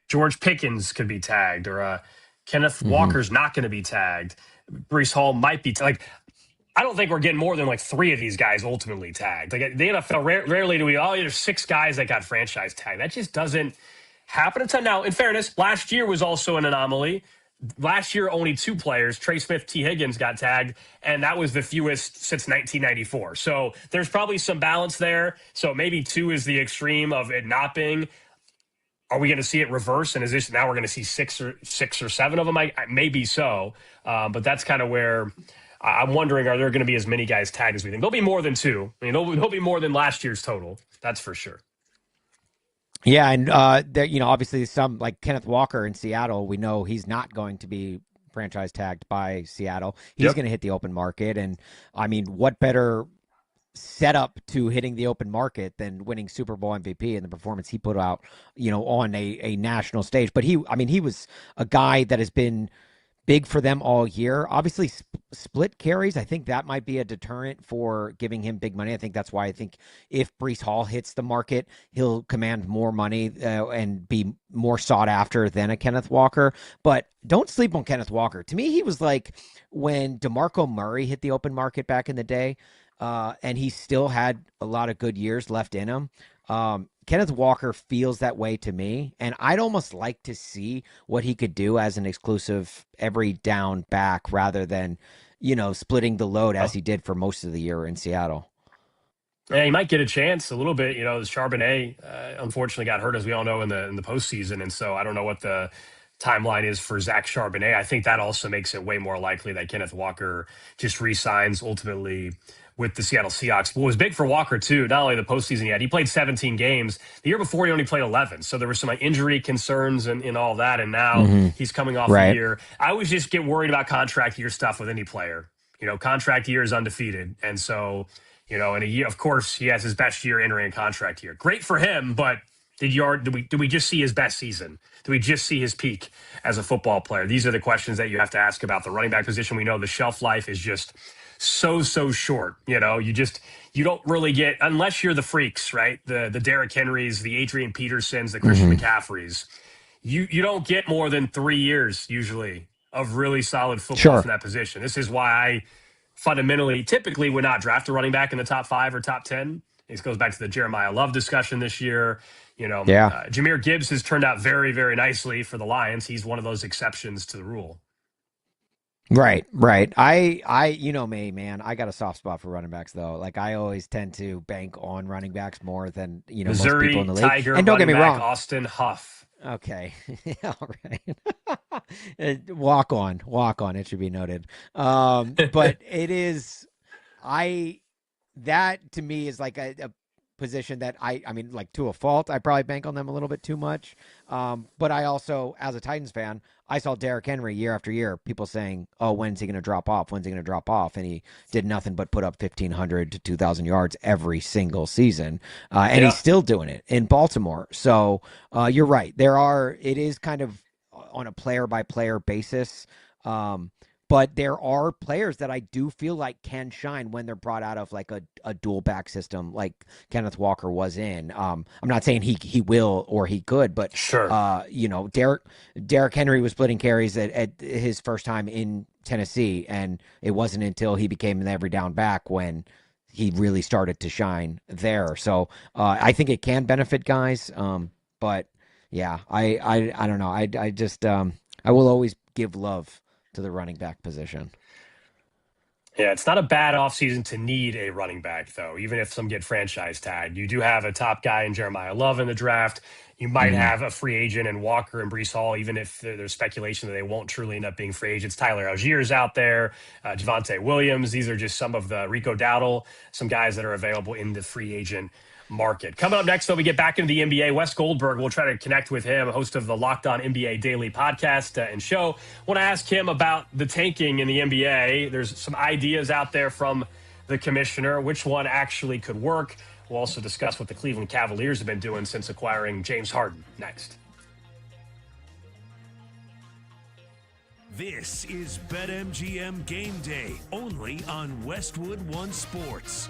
George Pickens could be tagged, or a Kenneth Walker's not going to be tagged. Brees Hall might be like. I don't think we're getting more than like 3 of these guys ultimately tagged. Like the NFL, rarely do we. Oh, there's 6 guys that got franchise tagged. That just doesn't happen a ton. Now, in fairness, last year was also an anomaly. Last year, only 2 players, Trey Smith, T. Higgins, got tagged, and that was the fewest since 1994. So there's probably some balance there. So maybe 2 is the extreme of it not being. Are we going to see it reverse? And is this now we're going to see 6 or 7 of them? Maybe so, but that's kind of where I'm wondering: are there going to be as many guys tagged as we think? There'll be more than 2. I mean, there'll be more than last year's total. That's for sure. Yeah, and obviously some like Kenneth Walker in Seattle, we know he's not going to be franchise tagged by Seattle. He's going to hit the open market, and I mean, what better setup to hitting the open market than winning Super Bowl MVP and the performance he put out, on a national stage. But he was a guy that has been big for them all year. Obviously, split carries, I think that might be a deterrent for giving him big money. I think that's why I think if Brees Hall hits the market, he'll command more money and be more sought after than a Kenneth Walker. But don't sleep on Kenneth Walker. To me, he was like when DeMarco Murray hit the open market back in the day. And he still had a lot of good years left in him. Kenneth Walker feels that way to me, and I'd almost like to see what he could do as an exclusive every down back rather than, splitting the load as he did for most of the year in Seattle. Yeah, he might get a chance a little bit. Charbonnet unfortunately got hurt, as we all know, in the postseason, and so I don't know what the timeline is for Zach Charbonnet. I think that also makes it way more likely that Kenneth Walker just re-signs ultimately with the Seattle Seahawks. What was big for Walker, too, not only the postseason he played 17 games. The year before, he only played 11. So there were some injury concerns and all that. And now he's coming off a year. I always just get worried about contract year stuff with any player. Contract year is undefeated. And so, in a year, of course, he has his best year entering a contract year. Great for him, but did we just see his best season? Do we just see his peak as a football player? These are the questions that you have to ask about the running back position. We know the shelf life is just so short. You don't really get, unless you're the freaks, right? The Derrick Henrys, the Adrian Petersons, the Christian McCaffreys. You don't get more than 3 years usually of really solid football from that position. This is why I fundamentally typically would not draft a running back in the top 5 or top 10. This goes back to the Jeremiah Love discussion this year. Jahmyr Gibbs has turned out very, very nicely for the Lions. He's one of those exceptions to the rule. Right. I me, man, I got a soft spot for running backs though. Like I always tend to bank on running backs more than, Missouri, most people in the league. Tiger, and don't get me wrong, Austin Huff. Okay. All right. Walk on. It should be noted. But it is, that to me is like a position that I mean, like to a fault, I probably bank on them a little bit too much. But I also, as a Titans fan, I saw Derrick Henry year after year, people saying, oh, when's he going to drop off? When's he going to drop off? And he did nothing but put up 1,500 to 2,000 yards every single season. And he's still doing it in Baltimore. So you're right. It is kind of on a player by player basis. But there are players that I do feel like can shine when they're brought out of like a dual back system like Kenneth Walker was in. I'm not saying he will or he could, but sure. Derrick Henry was splitting carries at his first time in Tennessee, and it wasn't until he became an every down back when he really started to shine there. So I think it can benefit guys. But yeah, I don't know. I just I will always give love to the running back position. Yeah, it's not a bad offseason to need a running back, though, even if some get franchise tagged. You do have a top guy in Jeremiah Love in the draft. You might have a free agent in Walker and Breece Hall, even if there's speculation that they won't truly end up being free agents. Tyler Algier's out there, Javonte Williams. These are just some of the Rico Dowdle, some guys that are available in the free agent market. Coming up next, though, we get back into the NBA. Wes Goldberg, we'll try to connect with him, host of the Locked On NBA Daily podcast and show. Want to ask him about the tanking in the NBA. There's some ideas out there from the commissioner. Which one actually could work? We'll also discuss what the Cleveland Cavaliers have been doing since acquiring James Harden next. This is BetMGM Game Day, only on Westwood One Sports.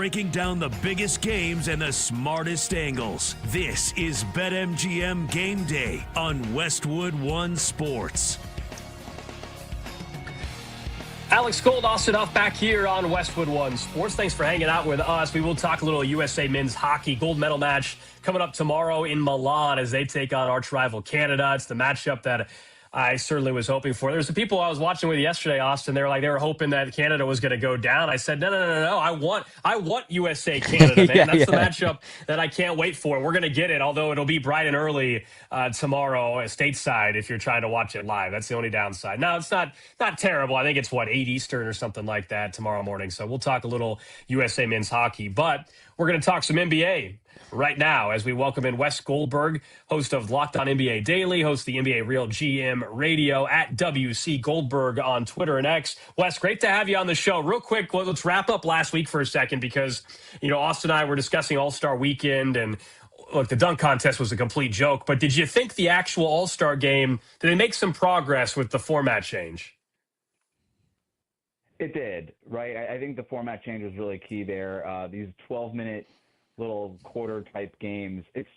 breaking down the biggest games and the smartest angles. This is BetMGM Game Day on Westwood One Sports. Alex Gold, Austin Huff back here on Westwood One Sports. Thanks for hanging out with us. We will talk a little USA men's hockey gold medal match coming up tomorrow in Milan as they take on arch rival Canada. It's the matchup that I certainly was hoping for. There's some people I was watching with yesterday, Austin. They were hoping that Canada was going to go down. I said, no. I want USA Canada, man. That's the matchup that I can't wait for. We're going to get it, although it'll be bright and early tomorrow stateside if you're trying to watch it live. That's the only downside. No, it's not terrible. I think it's 8 Eastern or something like that tomorrow morning. So we'll talk a little USA men's hockey, but we're going to talk some NBA right now as we welcome in Wes Goldberg, host of Locked On NBA Daily, host of the NBA Real GM Radio, at WC Goldberg on Twitter and X. Wes, great to have you on the show. Real quick, let's wrap up last week for a second because, Austin and I were discussing All-Star Weekend, and look, the dunk contest was a complete joke, but did you think the actual All-Star game, did they make some progress with the format change? It did, right? I think the format change was really key there. These 12-minute little quarter-type games, it's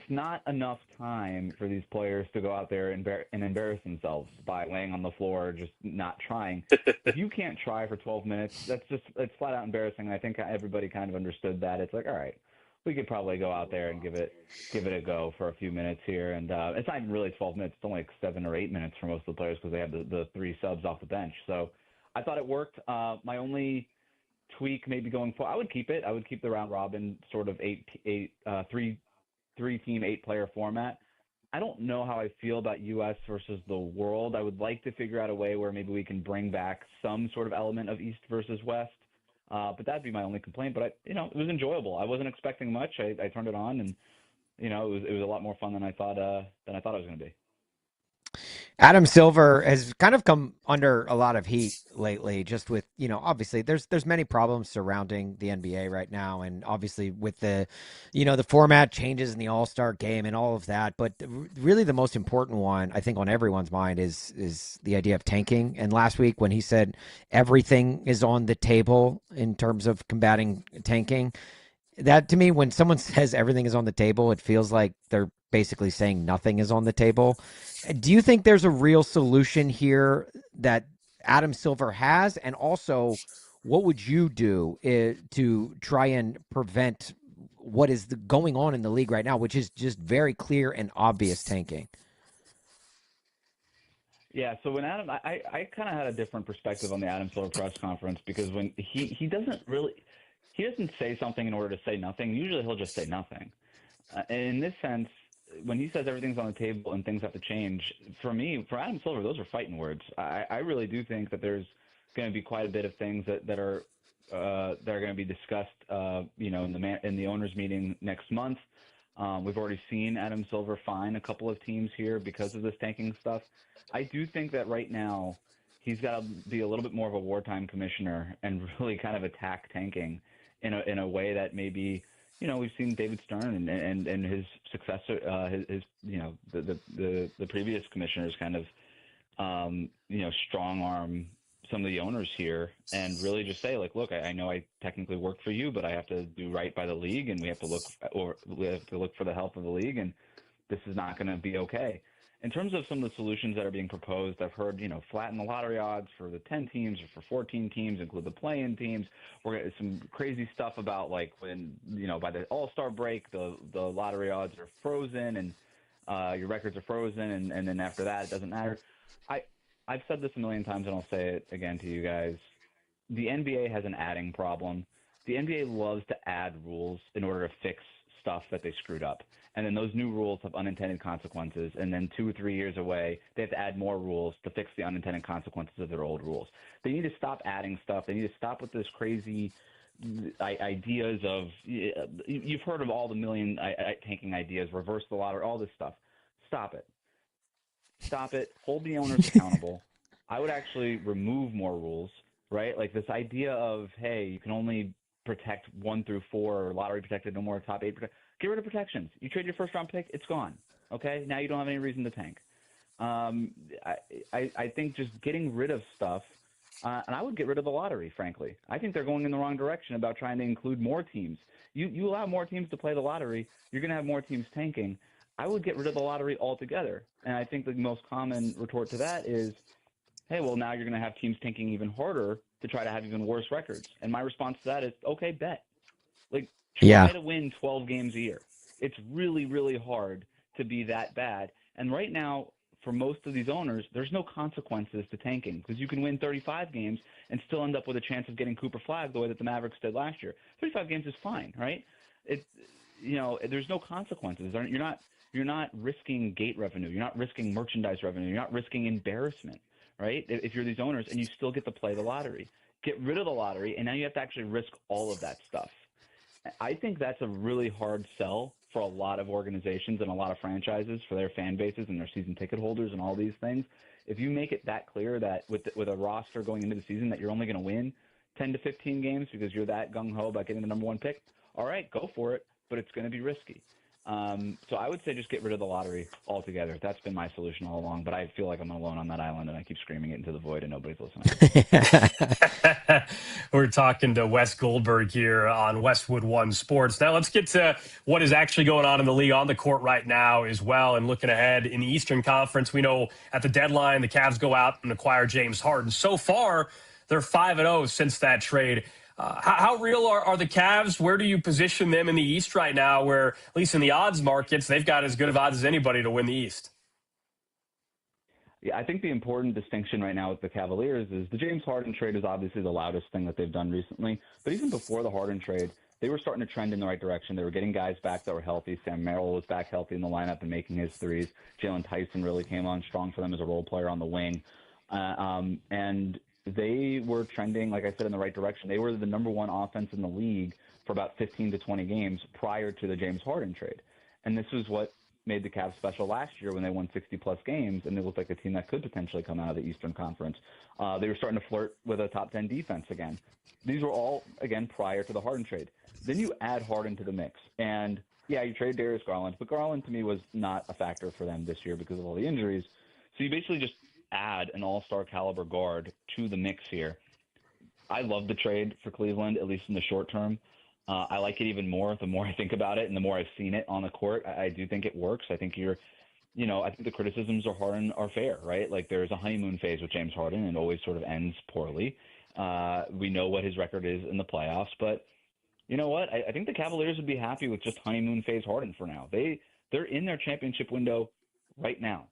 not enough time for these players to go out there and embarrass themselves by laying on the floor or just not trying. If you can't try for 12 minutes, it's flat out embarrassing. And I think everybody kind of understood that. It's like, all right, we could probably go out there and give it a go for a few minutes here. And it's not even really 12 minutes. It's only like 7 or 8 minutes for most of the players because they have the 3 subs off the bench. So I thought it worked. My only tweak maybe going forward, I would keep it. I would keep the round robin sort of 3-team, 8-player format. I don't know how I feel about U.S. versus the world. I would like to figure out a way where maybe we can bring back some sort of element of East versus West. But that'd be my only complaint. But it was enjoyable. I wasn't expecting much. I turned it on, and it was a lot more fun than I thought it was going to be. Adam Silver has kind of come under a lot of heat lately, just with, obviously there's many problems surrounding the NBA right now. And obviously with the format changes in the All-Star game and all of that. But really the most important one, I think, on everyone's mind is the idea of tanking. And last week when he said everything is on the table in terms of combating tanking, that to me, when someone says everything is on the table, it feels like they're basically saying nothing is on the table. Do you think there's a real solution here that Adam Silver has? And also, what would you do to try and prevent what is going on in the league right now, which is just very clear and obvious tanking? Yeah, so when Adam, I kind of had a different perspective on the Adam Silver press conference because when he doesn't say something in order to say nothing. Usually he'll just say nothing. In this sense, when he says everything's on the table and things have to change, for Adam Silver, those are fighting words. I really do think that there's going to be quite a bit of things that are going to be discussed, in the owners' meeting next month. We've already seen Adam Silver fine a couple of teams here because of this tanking stuff. I do think that right now he's got to be a little bit more of a wartime commissioner and really kind of attack tanking in a way that maybe, we've seen David Stern and his successor, the previous commissioners kind of, strong arm some of the owners here and really just say, like, look, I know I technically work for you, but I have to do right by the league, and we have to look for the health of the league, and this is not going to be okay. In terms of some of the solutions that are being proposed, I've heard, flatten the lottery odds for the 10 teams or for 14 teams, include the play-in teams. We're getting some crazy stuff about, like, when, by the All-Star break, the lottery odds are frozen and your records are frozen, and then after that, it doesn't matter. I've said this a million times, and I'll say it again to you guys. The NBA has an adding problem. The NBA loves to add rules in order to fix stuff that they screwed up. And then those new rules have unintended consequences. And then 2 or 3 years away, they have to add more rules to fix the unintended consequences of their old rules. They need to stop adding stuff. They need to stop with this crazy ideas of – you've heard of all the million tanking ideas, reverse the lottery, all this stuff. Stop it. Stop it. Hold the owners accountable. I would actually remove more rules, right? Like this idea of, hey, you can only protect 1 through 4 or lottery protected, no more top 8 protected. Get rid of protections. You trade your first-round pick, it's gone. Okay? Now you don't have any reason to tank. I think just getting rid of stuff And I would get rid of the lottery, frankly. I think they're going in the wrong direction about trying to include more teams. You allow more teams to play the lottery, you're going to have more teams tanking. I would get rid of the lottery altogether. And I think the most common retort to that is, hey, well, now you're going to have teams tanking even harder to try to have even worse records. And my response to that is, okay, bet. Like, try to win 12 games a year. It's really, really hard to be that bad. And right now, for most of these owners, there's no consequences to tanking because you can win 35 games and still end up with a chance of getting Cooper Flag the way that the Mavericks did last year. 35 games is fine, right? There's no consequences. You're not risking gate revenue. You're not risking merchandise revenue. You're not risking embarrassment, right? If you're these owners and you still get to play the lottery. Get rid of the lottery, and now you have to actually risk all of that stuff. I think that's a really hard sell for a lot of organizations and a lot of franchises for their fan bases and their season ticket holders and all these things. If you make it that clear that with a roster going into the season that you're only going to win 10 to 15 games because you're that gung-ho about getting the number one pick, all right, go for it, but it's going to be risky. So I would say just get rid of the lottery altogether. That's been my solution all along, but I feel like I'm alone on that island, and I keep screaming it into the void, and nobody's listening. We're talking to Wes Goldberg here on Westwood One Sports. Now let's get to what is actually going on in the league on the court right now as well, and looking ahead in the Eastern Conference. We know at the deadline, the Cavs go out and acquire James Harden. So far, they're 5-0 since that trade. How real are the Cavs? Where do you position them in the East right now, where, at least in the odds markets, they've got as good of odds as anybody to win the East? Yeah, I think the important distinction right now with the Cavaliers is the James Harden trade is obviously the loudest thing that they've done recently. But even before the Harden trade, they were starting to trend in the right direction. They were getting guys back that were healthy. Sam Merrill was back healthy in the lineup and making his threes. Jalen Tyson really came on strong for them as a role player on the wing. And they were trending, like I said, in the right direction. They were the number one offense in the league for about 15 to 20 games prior to the James Harden trade. And this was what made the Cavs special last year when they won 60-plus games, and they looked like a team that could potentially come out of the Eastern Conference. They were starting to flirt with a top 10 defense again. These were all, again, prior to the Harden trade. Then you add Harden to the mix. And, yeah, you trade Darius Garland, but Garland, to me, was not a factor for them this year because of all the injuries. So you basically just add an all-star caliber guard to the mix here. I love the trade for Cleveland, at least in the short term. I like it even more the more I think about it and the more I've seen it on the court. I do think it works. I think I think the criticisms of Harden are fair, right? Like there's a honeymoon phase with James Harden and it always sort of ends poorly. We know what his record is in the playoffs, but you know what? I think the Cavaliers would be happy with just honeymoon phase Harden for now. They're in their championship window right now.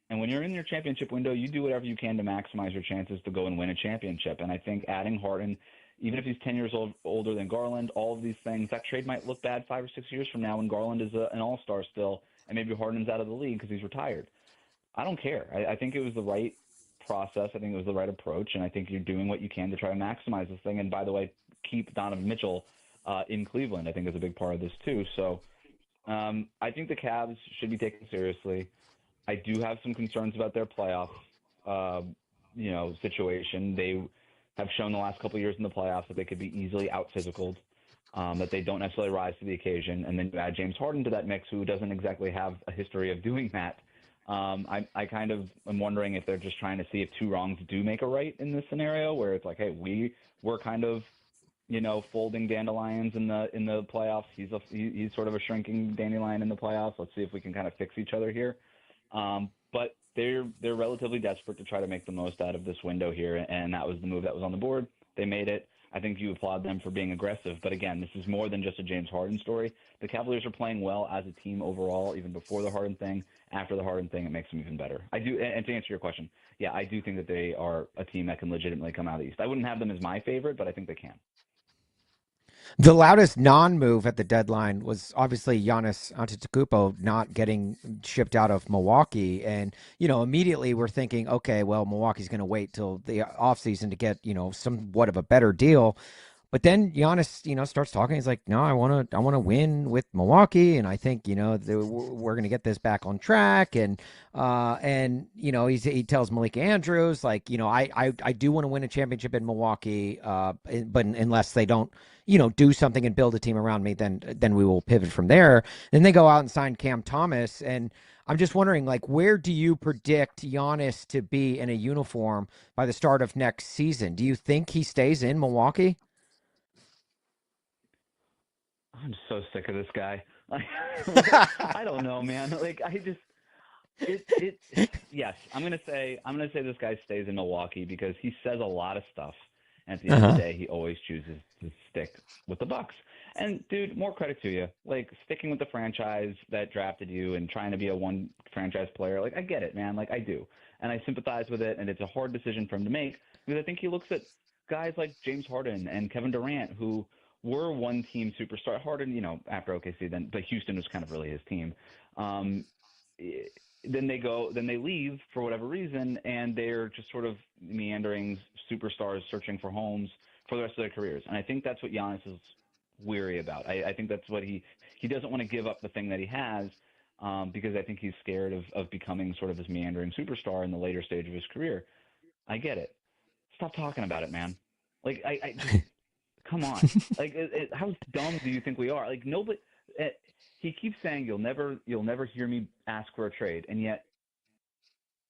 And when you're in your championship window, you do whatever you can to maximize your chances to go and win a championship. And I think adding Harden, even if he's 10 years older than Garland, all of these things, that trade might look bad 5 or 6 years from now when Garland is an all-star still and maybe Harden's out of the league because he's retired. I don't care. I think it was the right process. I think it was the right approach, and I think you're doing what you can to try to maximize this thing. And, by the way, keep Donovan Mitchell in Cleveland I think is a big part of this too. So I think the Cavs should be taken seriously. I do have some concerns about their playoff, situation. They have shown the last couple of years in the playoffs that they could be easily out-physicaled, that they don't necessarily rise to the occasion. And then you add James Harden to that mix, who doesn't exactly have a history of doing that. I kind of am wondering if they're just trying to see if two wrongs do make a right in this scenario, where it's like, hey, we're kind of, folding dandelions in the playoffs. He's sort of a shrinking dandelion in the playoffs. Let's see if we can kind of fix each other here. But they're relatively desperate to try to make the most out of this window here, and that was the move that was on the board. They made it. I think you applaud them for being aggressive. But again, this is more than just a James Harden story. The Cavaliers are playing well as a team overall, even before the Harden thing. After the Harden thing, it makes them even better. I do, and to answer your question, yeah, I do think that they are a team that can legitimately come out of the East. I wouldn't have them as my favorite, but I think they can. The loudest non-move at the deadline was obviously Giannis Antetokounmpo not getting shipped out of Milwaukee. And, immediately we're thinking, okay, well, Milwaukee's going to wait till the offseason to get, somewhat of a better deal. But then Giannis, starts talking. He's like, "No, I want to win with Milwaukee, and I think we're going to get this back on track." And he tells Malika Andrews like, I do want to win a championship in Milwaukee, but unless they don't, do something and build a team around me, then we will pivot from there. Then they go out and sign Cam Thomas, and I'm just wondering, like, where do you predict Giannis to be in a uniform by the start of next season? Do you think he stays in Milwaukee? I'm so sick of this guy. I don't know, man. Like, yes, I'm gonna say this guy stays in Milwaukee because he says a lot of stuff, and at the end of the day, he always chooses to stick with the Bucks. And dude, more credit to you. Like, sticking with the franchise that drafted you and trying to be a one franchise player. Like, I get it, man. Like, I do, and I sympathize with it. And it's a hard decision for him to make because I think he looks at guys like James Harden and Kevin Durant who were one team superstar. Harden, after OKC, but Houston was kind of really his team. Then they leave for whatever reason, and they're just sort of meandering superstars searching for homes for the rest of their careers. And I think that's what Giannis is weary about. I think that's what he doesn't want to give up the thing that he has, because I think he's scared of becoming sort of this meandering superstar in the later stage of his career. I get it. Stop talking about it, man. Like, I just come on. Like, how dumb do you think we are? Like, nobody. He keeps saying you'll never hear me ask for a trade, and yet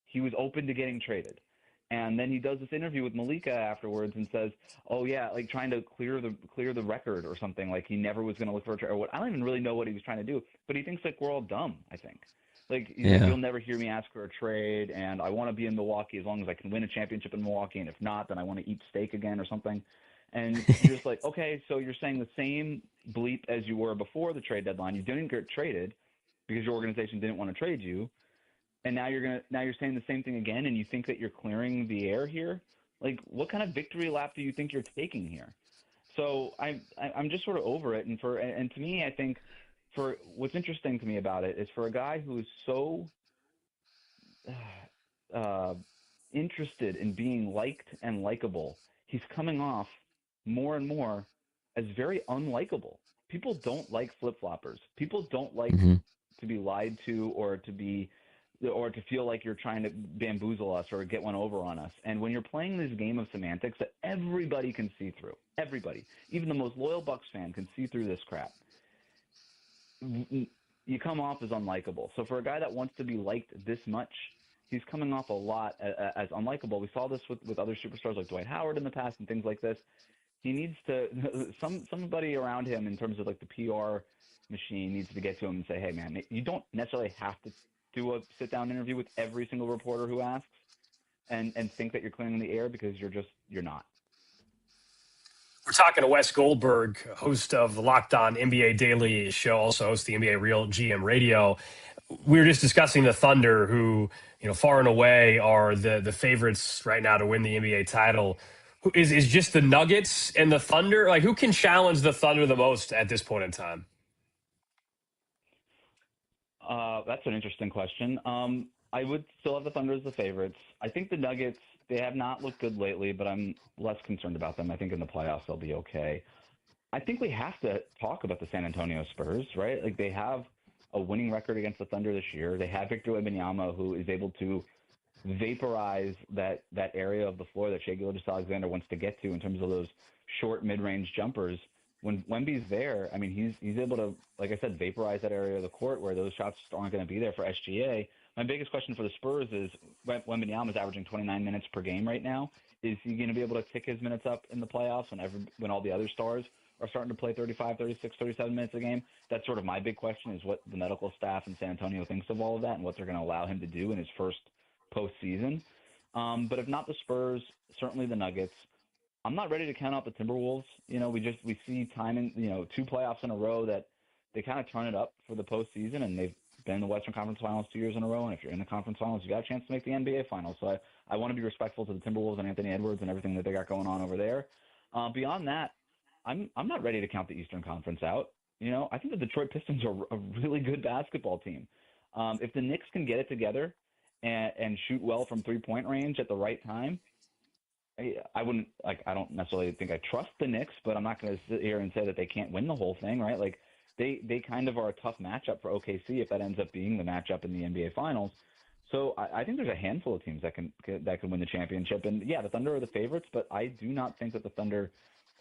he was open to getting traded. And then he does this interview with Malika afterwards and says, "Oh yeah, like trying to clear the record or something. Like he never was going to look for a trade or what." I don't even really know what he was trying to do, but he thinks like we're all dumb. I think. Like, he's like, you'll never hear me ask for a trade, and I want to be in Milwaukee as long as I can win a championship in Milwaukee, and if not, then I want to eat steak again or something. And you're just like, okay, so you're saying the same bleep as you were before the trade deadline. You didn't get traded because your organization didn't want to trade you, and now you're saying the same thing again, and you think that you're clearing the air here. Like, what kind of victory lap do you think you're taking here? So I'm just sort of over it, and to me, I think for what's interesting to me about it is for a guy who is so interested in being liked and likable, he's coming off more and more as very unlikable. People don't like flip-floppers. People don't like to be lied to or to feel like you're trying to bamboozle us or get one over on us. And when you're playing this game of semantics that everybody can see through, everybody, even the most loyal Bucks fan can see through this crap, you come off as unlikable. So for a guy that wants to be liked this much, he's coming off a lot as unlikable. We saw this with other superstars like Dwight Howard in the past and things like this. He needs to somebody around him in terms of like the PR machine needs to get to him and say, hey man, you don't necessarily have to do a sit-down interview with every single reporter who asks and think that you're clearing the air because you're not. We're talking to Wes Goldberg, host of the Locked On NBA Daily show, also hosts the NBA Real GM Radio. We were just discussing the Thunder, who, far and away are the favorites right now to win the NBA title. Is just the Nuggets and the Thunder? Like, who can challenge the Thunder the most at this point in time? That's an interesting question. I would still have the Thunder as the favorites. I think the Nuggets, they have not looked good lately, but I'm less concerned about them. I think in the playoffs they'll be okay. I think we have to talk about the San Antonio Spurs, right? Like, they have a winning record against the Thunder this year. They have Victor Wembanyama, who is able to vaporize that area of the floor that Shai Gilgeous-Alexander wants to get to in terms of those short mid-range jumpers. When Wemby's there, I mean, he's able to, like I said, vaporize that area of the court where those shots aren't going to be there for SGA. My biggest question for the Spurs is Wembanyama is averaging 29 minutes per game right now. Is he going to be able to tick his minutes up in the playoffs when all the other stars are starting to play 35, 36, 37 minutes a game? That's sort of my big question, is what the medical staff in San Antonio thinks of all of that and what they're going to allow him to do in his first postseason. But if not the Spurs, certainly the Nuggets. I'm not ready to count out the Timberwolves. We see timing, 2 playoffs in a row that they kind of turn it up for the postseason, and they've been in the Western Conference Finals 2 years in a row. And if you're in the conference finals, you got a chance to make the NBA Finals. So I want to be respectful to the Timberwolves and Anthony Edwards and everything that they got going on over there. Beyond that, I'm not ready to count the Eastern Conference out. I think the Detroit Pistons are a really good basketball team. If the Knicks can get it together and shoot well from 3-point range at the right time, I wouldn't I don't necessarily think I trust the Knicks, but I'm not going to sit here and say that they can't win the whole thing, right? Like they kind of are a tough matchup for OKC if that ends up being the matchup in the NBA Finals. So I think there's a handful of teams that can win the championship, and yeah, the Thunder are the favorites, but I do not think that the Thunder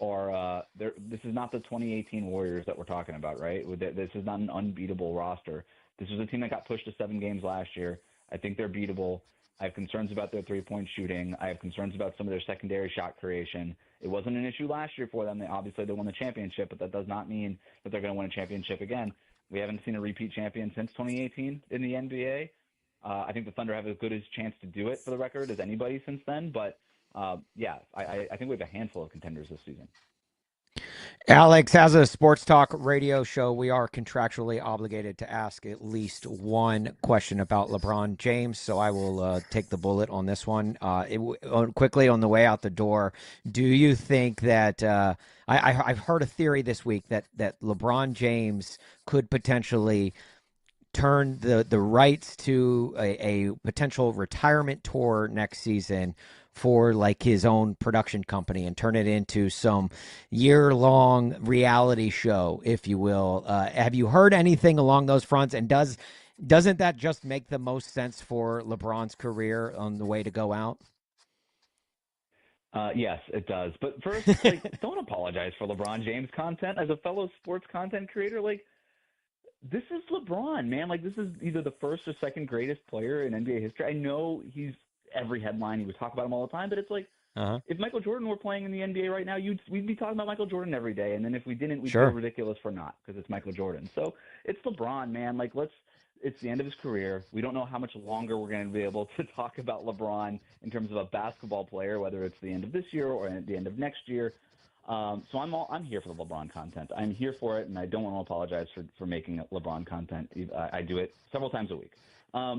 are. This is not the 2018 Warriors that we're talking about, right? This is not an unbeatable roster. This was a team that got pushed to 7 games last year. I think they're beatable. I have concerns about their three-point shooting. I have concerns about some of their secondary shot creation. It wasn't an issue last year for them. They won the championship, but that does not mean that they're going to win a championship again. We haven't seen a repeat champion since 2018 in the NBA. I think the Thunder have as good a chance to do it, for the record, as anybody since then. But, I think we have a handful of contenders this season. Alex, as a sports talk radio show, we are contractually obligated to ask at least one question about LeBron James, so I will take the bullet on this one. Quickly on the way out the door, do you think that I've heard a theory this week that LeBron James could potentially turn the rights to a potential retirement tour next season for like his own production company and turn it into some year-long reality show, if you will. Have you heard anything along those fronts? And doesn't that just make the most sense for LeBron's career on the way to go out? Yes, it does. But first, don't apologize for LeBron James content. As a fellow sports content creator, this is LeBron, man. This is either the first or second greatest player in NBA history. I know he's every headline. We talk about him all the time, but it's if Michael Jordan were playing in the NBA right now, we'd be talking about Michael Jordan every day. And then if we didn't, we'd feel ridiculous for not, because it's Michael Jordan. So it's LeBron, man. It's the end of his career. We don't know how much longer we're going to be able to talk about LeBron in terms of a basketball player, whether it's the end of this year or at the end of next year. So I'm here for the LeBron content. I'm here for it, and I don't want to apologize for making LeBron content. I do it several times a week.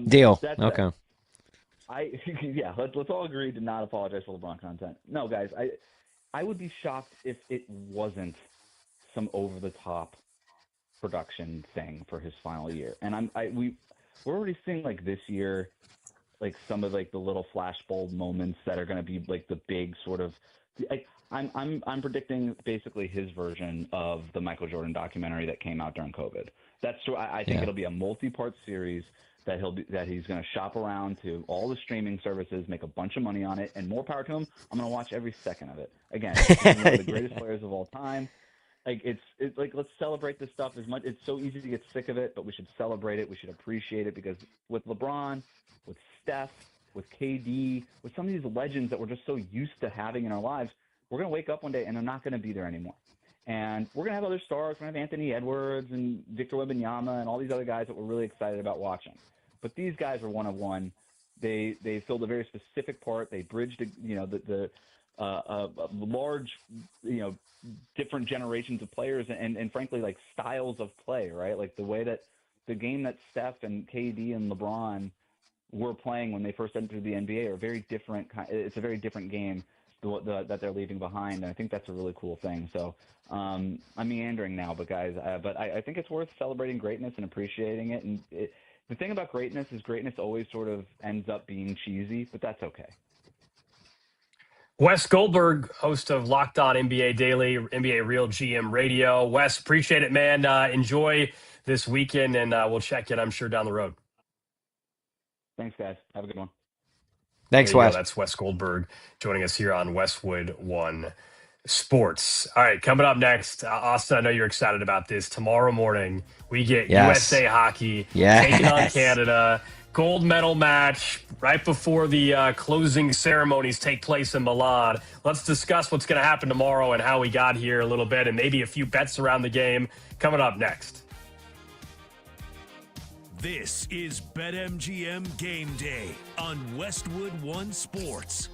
Deal. Okay. Let's all agree to not apologize for LeBron content. No, guys, I would be shocked if it wasn't some over-the-top production thing for his final year. And we're already seeing this year, some of the little flashbulb moments that are going to be the big sort of. I'm predicting basically his version of the Michael Jordan documentary that came out during COVID. I think it'll be a multi-part series that he's going to shop around to all the streaming services, make a bunch of money on it, and more power to him. I'm going to watch every second of it. Again, he's one of the greatest players of all time. Let's celebrate this stuff as much. It's so easy to get sick of it, but we should celebrate it. We should appreciate it, because with LeBron, with Steph, with KD, with some of these legends that we're just so used to having in our lives, we're going to wake up one day and they're not going to be there anymore. And we're going to have other stars. We're going to have Anthony Edwards and Victor Wembanyama and all these other guys that we're really excited about watching. But these guys are one of one. They filled a very specific part. They bridged the large, different generations of players and frankly, styles of play, right? The way that the game that Steph and KD and LeBron were playing when they first entered the NBA are very different. It's a very different game that they're leaving behind, and I think that's a really cool thing. So I'm meandering now, but guys, I think it's worth celebrating greatness and appreciating it. And the thing about greatness is greatness always sort of ends up being cheesy, but that's okay. Wes Goldberg, host of Locked On NBA Daily, NBA Real GM Radio. Wes, appreciate it, man. Enjoy this weekend, and we'll check in, I'm sure, down the road. Thanks, guys. Have a good one. Thanks, Wes. That's Wes Goldberg joining us here on Westwood One Sports. All right, coming up next, Austin, I know you're excited about this. Tomorrow morning, we get USA Hockey taking on Canada. Gold medal match right before the closing ceremonies take place in Milan. Let's discuss what's going to happen tomorrow and how we got here a little bit, and maybe a few bets around the game coming up next. This is BetMGM Game Day on Westwood One Sports.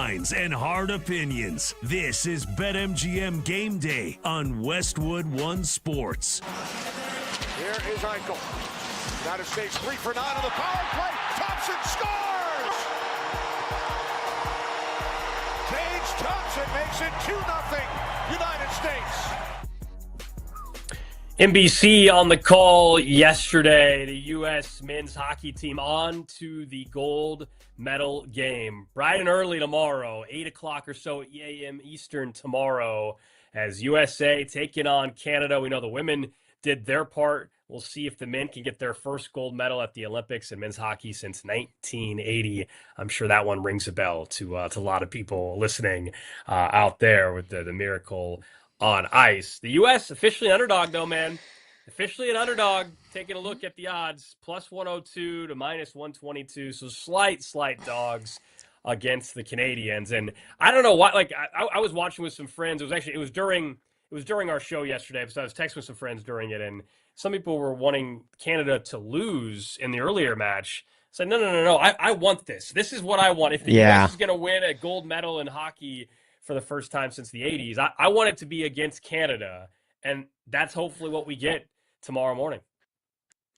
lines and hard opinions. This is BetMGM Game Day on Westwood One Sports. Here is Eichel. United States 3 for 9 on the power play. Thompson scores! Tage Thompson makes it 2-0 United States. NBC on the call yesterday. The U.S. men's hockey team on to the gold medal game. Bright and early tomorrow, 8 o'clock or so a.m. Eastern tomorrow, as USA taking on Canada. We know the women did their part. We'll see if the men can get their first gold medal at the Olympics in men's hockey since 1980. I'm sure that one rings a bell to a lot of people listening out there with the miracle on ice. The U.S. officially an underdog, though, man. Officially an underdog. Taking a look at the odds, plus 102 to minus 122. So slight dogs against the Canadians. And I don't know why. Like I was watching with some friends. It was during our show yesterday. So I was texting with some friends during it, and some people were wanting Canada to lose in the earlier match. I said, no. I want this. This is what I want. If the U.S. is going to win a gold medal in hockey for the first time since the 80s, I want it to be against Canada, and that's hopefully what we get tomorrow morning.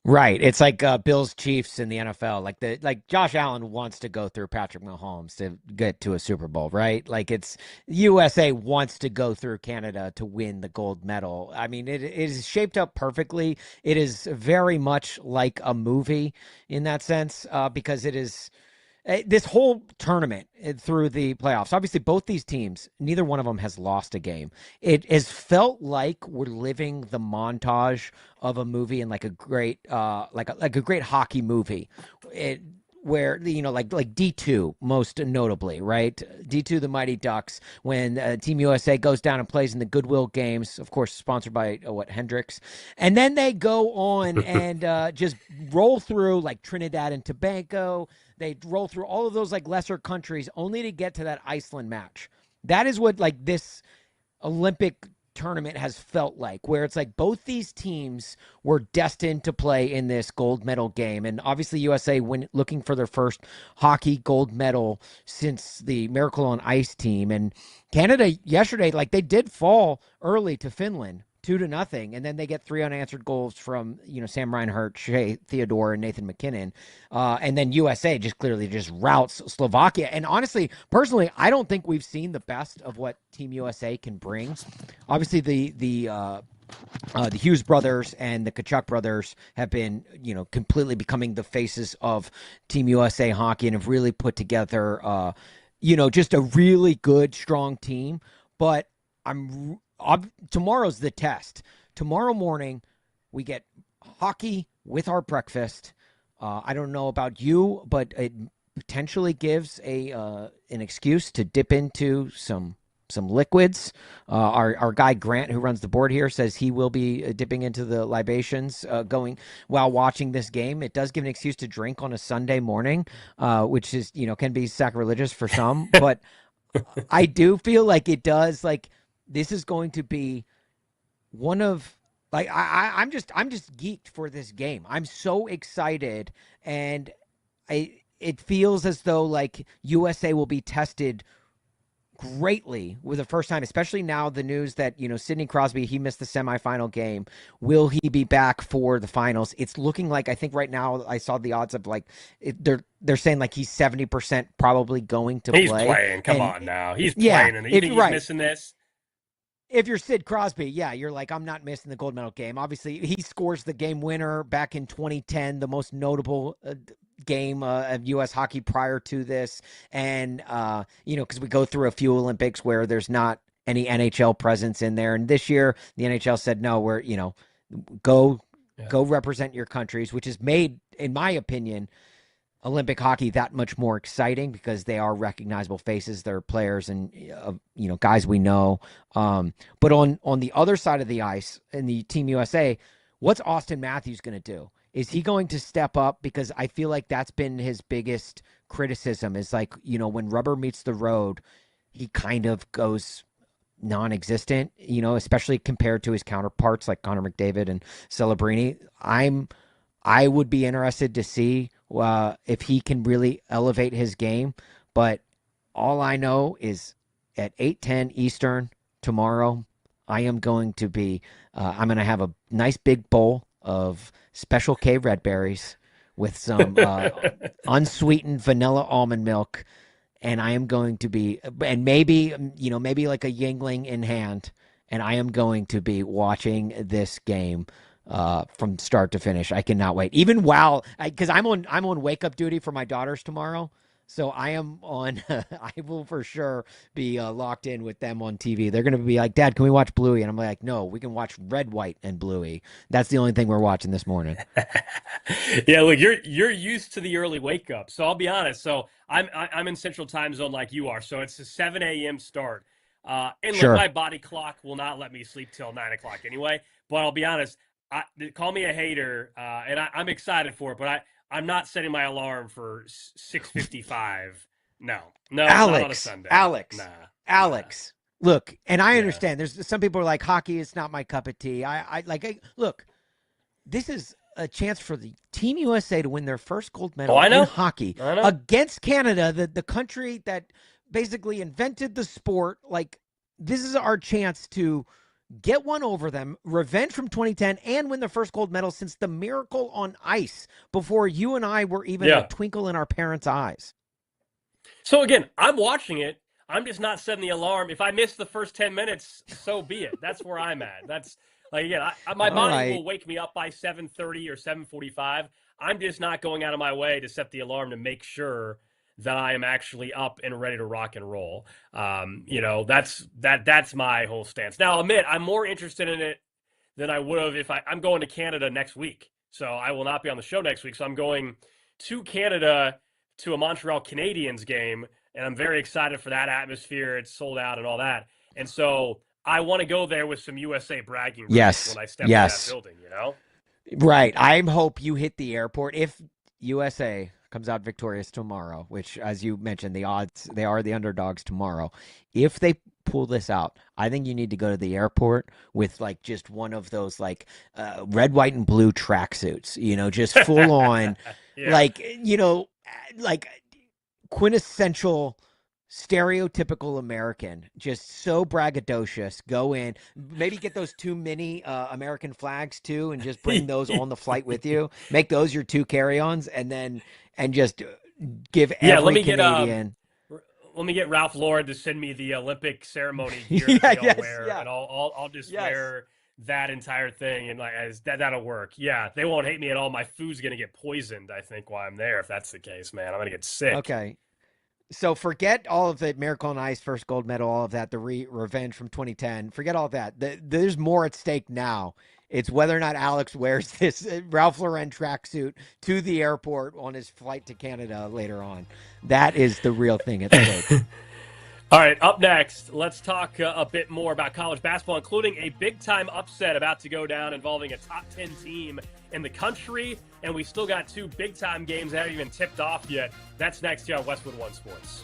Right. It's like Bills Chiefs in the NFL. Like Josh Allen wants to go through Patrick Mahomes to get to a Super Bowl, right? Like it's USA wants to go through Canada to win the gold medal. I mean, it is shaped up perfectly. It is very much like a movie in that sense, because it is this whole tournament through the playoffs. Obviously, both these teams, neither one of them has lost a game. It has felt like we're living the montage of a movie in like a great, like a great hockey movie. Where, you know, like D2 most notably, right? D2, the Mighty Ducks, when Team USA goes down and plays in the Goodwill Games, of course, sponsored by Hendrix. And then they go on and just roll through like Trinidad and Tobago. They roll through all of those like lesser countries only to get to that Iceland match. That is what like this Olympic tournament has felt like, where it's like both these teams were destined to play in this gold medal game. And obviously USA went looking for their first hockey gold medal since the Miracle on Ice team. And Canada yesterday, like they did fall early to Finland 2-0, and then they get 3 unanswered goals from, you know, Sam Reinhart, Shea Theodore, and Nathan McKinnon. And then USA just clearly just routs Slovakia. And honestly, personally, I don't think we've seen the best of what Team USA can bring. Obviously, the Hughes brothers and the Kachuk brothers have been, you know, completely becoming the faces of Team USA hockey and have really put together, you know, just a really good, strong team. But tomorrow's the test. Tomorrow morning, we get hockey with our breakfast. I don't know about you, but it potentially gives an excuse to dip into some liquids. Our guy Grant, who runs the board here, says he will be dipping into the libations going while watching this game. It does give an excuse to drink on a Sunday morning, which is, you know, can be sacrilegious for some, but I do feel like it does, like, this is going to be one of, like, I'm just geeked for this game. I'm so excited, and it feels as though like USA will be tested greatly with the first time, especially now the news that, you know, Sidney Crosby, he missed the semifinal game. Will he be back for the finals? It's looking like, I think right now I saw the odds of like they're saying like he's 70% probably going to play. He's playing. Come on now. He's playing. And you think he's missing this? If you're Sid Crosby, yeah, you're like, I'm not missing the gold medal game. Obviously, he scores the game winner back in 2010, the most notable game of U.S. hockey prior to this. And, you know, because we go through a few Olympics where there's not any NHL presence in there. And this year, the NHL said, no, we're, you know, go represent your countries, which has made, in my opinion, Olympic hockey that much more exciting because they are recognizable faces. They're players and, you know, guys we know. But on the other side of the ice in the Team USA, what's Austin Matthews going to do? Is he going to step up? Because I feel like that's been his biggest criticism is like, you know, when rubber meets the road, he kind of goes non-existent, you know, especially compared to his counterparts like Connor McDavid and Celebrini. I would be interested to see if he can really elevate his game, but all I know is at 8:10 Eastern tomorrow, I am going to be, I'm going to have a nice big bowl of Special K red berries with some unsweetened vanilla almond milk. And I am going to be, and maybe, maybe like a Yingling in hand. And I am going to be watching this game from start to finish. I cannot wait. Even while, because I'm on wake up duty for my daughters tomorrow. So I am on, I will for sure be locked in with them on TV. They're going to be like, Dad, can we watch Bluey? And I'm like, no, we can watch Red, White, and Bluey. That's the only thing we're watching this morning. Yeah, look, you're used to the early wake up. So I'll be honest. So I'm in Central Time Zone like you are. So it's a 7 a.m. start. And Sure. look, my body clock will not let me sleep till 9 o'clock anyway. But I'll be honest, call me a hater, and I'm excited for it. But I'm not setting my alarm for 6:55. No, Alex, not on a Sunday. Alex. Look, and I understand. There's some people are like, hockey is not my cup of tea. Look. This is a chance for the Team USA to win their first gold medal in hockey against Canada, the country that basically invented the sport. Like, this is our chance to get one over them, revenge from 2010, and win the first gold medal since the Miracle on Ice before you and I were even a twinkle in our parents' eyes. So again, I'm watching it. I'm just not setting the alarm. If I miss the first 10 minutes, so be it. That's where I'm at. That's like, again, my body will wake me up by 7:30 or 7:45. I'm just not going out of my way to set the alarm to make sure that I am actually up and ready to rock and roll. That's my whole stance. Now, I'll admit, I'm more interested in it than I would have if I'm going to Canada next week. So I will not be on the show next week. So I'm going to Canada to a Montreal Canadiens game, and I'm very excited for that atmosphere. It's sold out and all that. And so I want to go there with some USA bragging rights when I step in that building, Right. I hope you hit the airport. If USA comes out victorious tomorrow, which, as you mentioned, the odds, they are the underdogs tomorrow. If they pull this out, I think you need to go to the airport with like just one of those like red, white, and blue tracksuits, just full on, like quintessential stereotypical American, just so braggadocious. Go in, maybe get those 2 mini American flags too, and just bring those on the flight with you. Make those your 2 carry-ons, and just give every Canadian. Let me get Ralph Lauren to send me the Olympic ceremony gear that they all wear, and I'll just wear that entire thing, and that'll work. Yeah, they won't hate me at all. My food's gonna get poisoned, I think, while I'm there. If that's the case, man, I'm gonna get sick. Okay. So forget all of the Miracle on Ice, first gold medal, all of that, the revenge from 2010. Forget all that. There's more at stake now. It's whether or not Alex wears this Ralph Lauren tracksuit to the airport on his flight to Canada later on. That is the real thing at stake. All right, up next, let's talk a bit more about college basketball, including a big-time upset about to go down involving a top 10 team in the country, and we still got 2 big-time games that haven't even tipped off yet. That's next here on Westwood One Sports.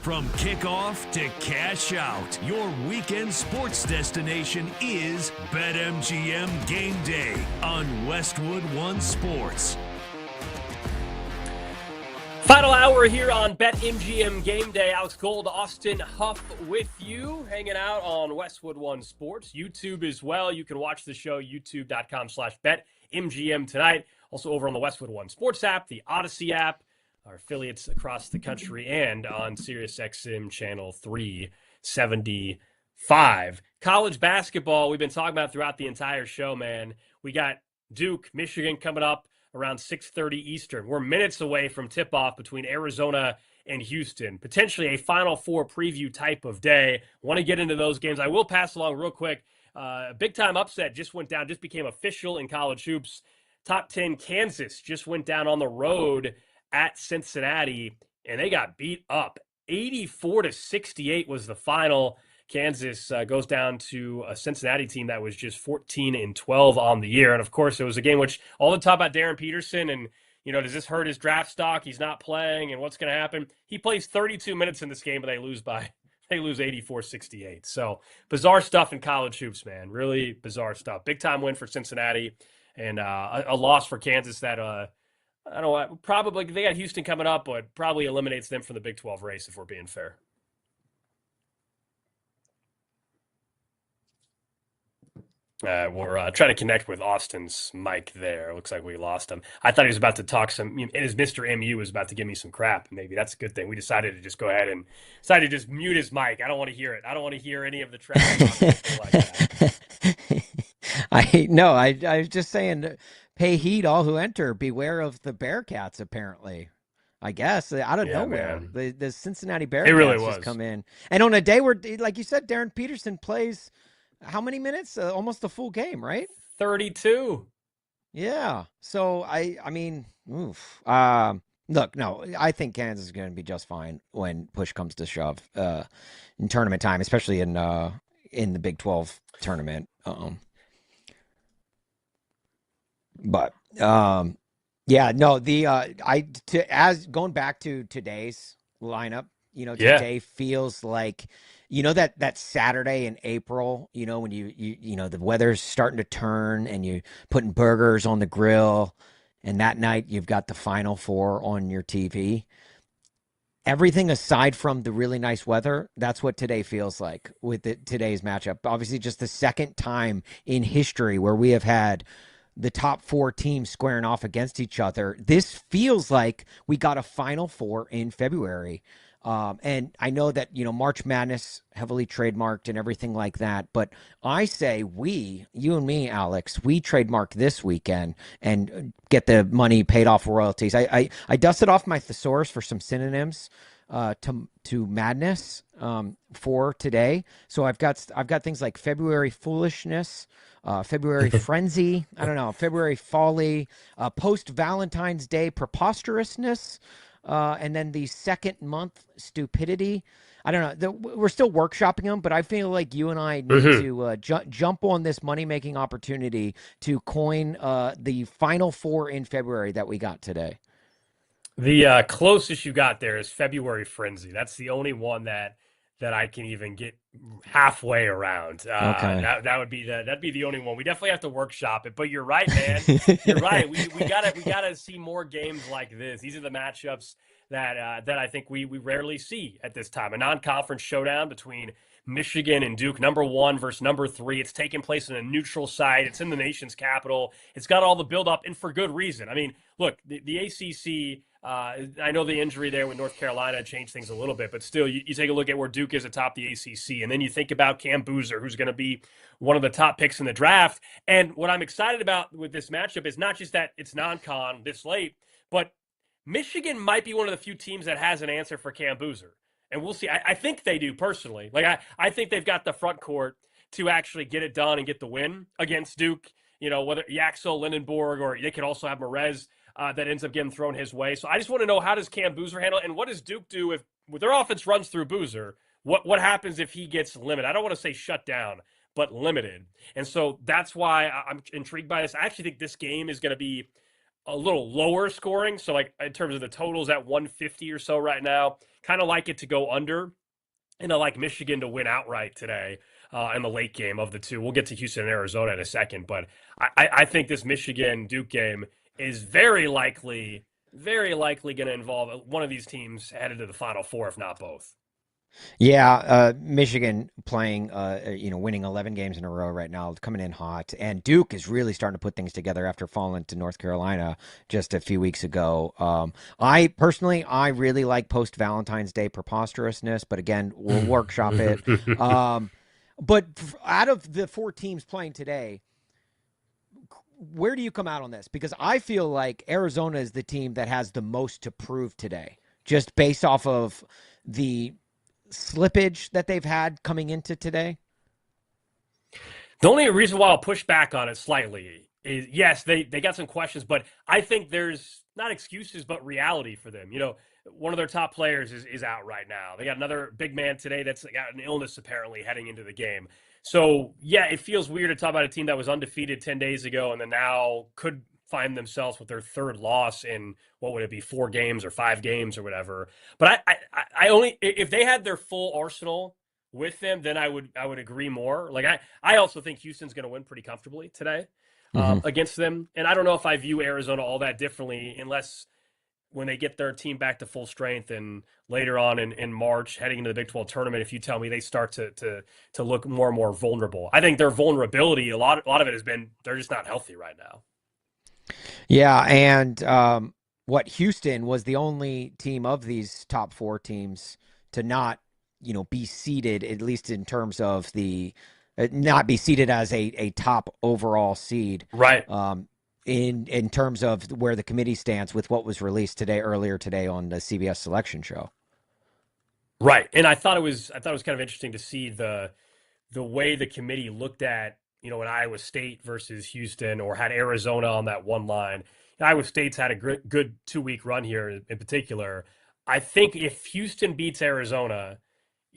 From kickoff to cash out, your weekend sports destination is BetMGM Gameday on Westwood One Sports. Final hour here on BetMGM Gameday. Alex Gold, Austin Huff with you, hanging out on Westwood One Sports. YouTube as well. You can watch the show, youtube.com/BetMGM tonight. Also over on the Westwood One Sports app, the Odyssey app, our affiliates across the country, and on SiriusXM channel 375. College basketball, we've been talking about throughout the entire show, man. We got Duke, Michigan coming up around 6:30 Eastern. We're minutes away from tip-off between Arizona and Houston. Potentially a Final Four preview type of day. Want to get into those games. I will pass along real quick. A big-time upset just went down, just became official in college hoops. Top 10 Kansas just went down on the road at Cincinnati, and they got beat up. 84-68 was the final. Kansas goes down to a Cincinnati team that was just 14-12 on the year. And, of course, it was a game which all the talk about Darren Peterson and, does this hurt his draft stock? He's not playing, and what's going to happen? He plays 32 minutes in this game, but they lose 84-68. So bizarre stuff in college hoops, man. Really bizarre stuff. Big-time win for Cincinnati and a loss for Kansas that I don't know, probably they got Houston coming up, but probably eliminates them from the Big 12 race if we're being fair. We're trying to connect with Austin's mic there. Looks like we lost him. I thought he was about to talk his Mr. MU was about to give me some crap. Maybe that's a good thing. We decided to just go ahead and just mute his mic. I don't want to hear it. I don't want to hear any of the trash like that. I was just saying, pay heed all who enter. Beware of the Bearcats, apparently. I guess out of nowhere, the Cincinnati Bearcats really just come in. And on a day where, like you said, Darren Peterson plays how many minutes? Almost a full game, right? 32. Yeah. So I mean, oof. Look, no, I think Kansas is going to be just fine when push comes to shove in tournament time, especially in the Big 12 tournament. But yeah, no, as going back to today's lineup, today feels like, that Saturday in April, when the weather's starting to turn and you putting burgers on the grill, and that night you've got the Final Four on your TV. Everything aside from the really nice weather, that's what today feels like with today's matchup. Obviously, just the second time in history where we have had the top four teams squaring off against each other. This feels like we got a Final Four in February. And I know that, March Madness heavily trademarked and everything like that. But I say you and me, Alex, we trademark this weekend and get the money paid off royalties. I dusted off my thesaurus for some synonyms to madness for today. So I've got things like February foolishness, February frenzy, I don't know, February folly, post-Valentine's Day preposterousness, and then the second month stupidity. I don't know. We're still workshopping them, but I feel like you and I need to jump on this money-making opportunity to coin the Final Four in February that we got today. The closest you got there is February frenzy. That's the only one that I can even get halfway around. Okay. That'd be the only one. We definitely have to workshop it. But you're right, man. You're right. We gotta see more games like this. These are the matchups that I think we rarely see at this time. A non-conference showdown between Michigan and Duke, number 1 versus number 3. It's taking place in a neutral site. It's in the nation's capital. It's got all the buildup, and for good reason. I mean, look, the ACC. I know the injury there with North Carolina changed things a little bit, but still, you take a look at where Duke is atop the ACC, and then you think about Cam Boozer, who's going to be one of the top picks in the draft. And what I'm excited about with this matchup is not just that it's non-con this late, but Michigan might be one of the few teams that has an answer for Cam Boozer. And we'll see. I think they do personally. Like I think they've got the front court to actually get it done and get the win against Duke. Whether Yaxel, Lindenborg, or they could also have Merez that ends up getting thrown his way. So I just want to know, how does Cam Boozer handle it? And what does Duke do if their offense runs through Boozer? What happens if he gets limited? I don't want to say shut down, but limited. And so that's why I'm intrigued by this. I actually think this game is going to be a little lower scoring. So like in terms of the totals at 150 or so right now, kind of like it to go under. And I like Michigan to win outright today in the late game of the two. We'll get to Houston and Arizona in a second, but I think this Michigan-Duke game is very likely going to involve one of these teams headed to the Final Four, if not both. Yeah, Michigan playing, winning 11 games in a row right now, coming in hot. And Duke is really starting to put things together after falling to North Carolina just a few weeks ago. I really like post-Valentine's Day preposterousness, but again, we'll workshop it. But out of the 4 teams playing today, where do you come out on this? Because I feel like Arizona is the team that has the most to prove today, just based off of the slippage that they've had coming into today. The only reason why I'll push back on it slightly is, yes, they got some questions, but I think there's not excuses, but reality for them. One of their top players is out right now. They got another big man today that's got an illness apparently heading into the game. So, yeah, it feels weird to talk about a team that was undefeated 10 days ago and then now could find themselves with their third loss in, what would it be, 4 games or 5 games or whatever. But I only, if they had their full arsenal with them, then I would agree more. Like I also think Houston's going to win pretty comfortably today against them. And I don't know if I view Arizona all that differently unless when they get their team back to full strength and later on in March, heading into the Big 12 tournament, if you tell me they start to look more and more vulnerable. I think their vulnerability, a lot of it has been they're just not healthy right now. Yeah, and Houston was the only team of these top 4 teams to not, be seeded, at least in terms of the not be seeded as a top overall seed. Right. In terms of where the committee stands with what was released earlier today on the CBS selection show. Right. And I thought it was kind of interesting to see the way the committee looked at, an Iowa State versus Houston, or had Arizona on that one line. Iowa State's had a good 2-week run here in particular. I think if Houston beats Arizona,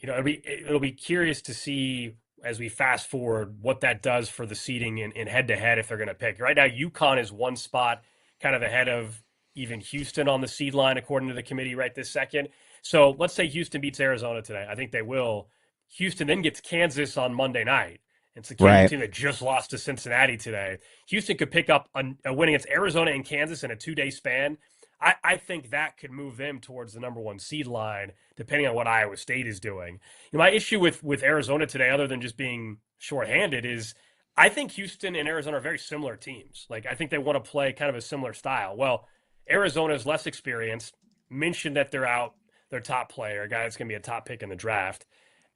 it'll be curious to see as we fast forward what that does for the seeding in head-to-head if they're going to pick. Right now, UConn is 1 spot kind of ahead of even Houston on the seed line, according to the committee right this second. So let's say Houston beats Arizona today. I think they will. Houston then gets Kansas on Monday night. It's the Kansas team that just lost to Cincinnati today. Houston could pick up a win against Arizona and Kansas in a 2-day span. I think that could move them towards the number 1 seed line, depending on what Iowa State is doing. My issue with Arizona today, other than just being shorthanded, is I think Houston and Arizona are very similar teams. Like, I think they want to play kind of a similar style. Well, Arizona is less experienced, mentioned that they're out their top player, a guy that's going to be a top pick in the draft.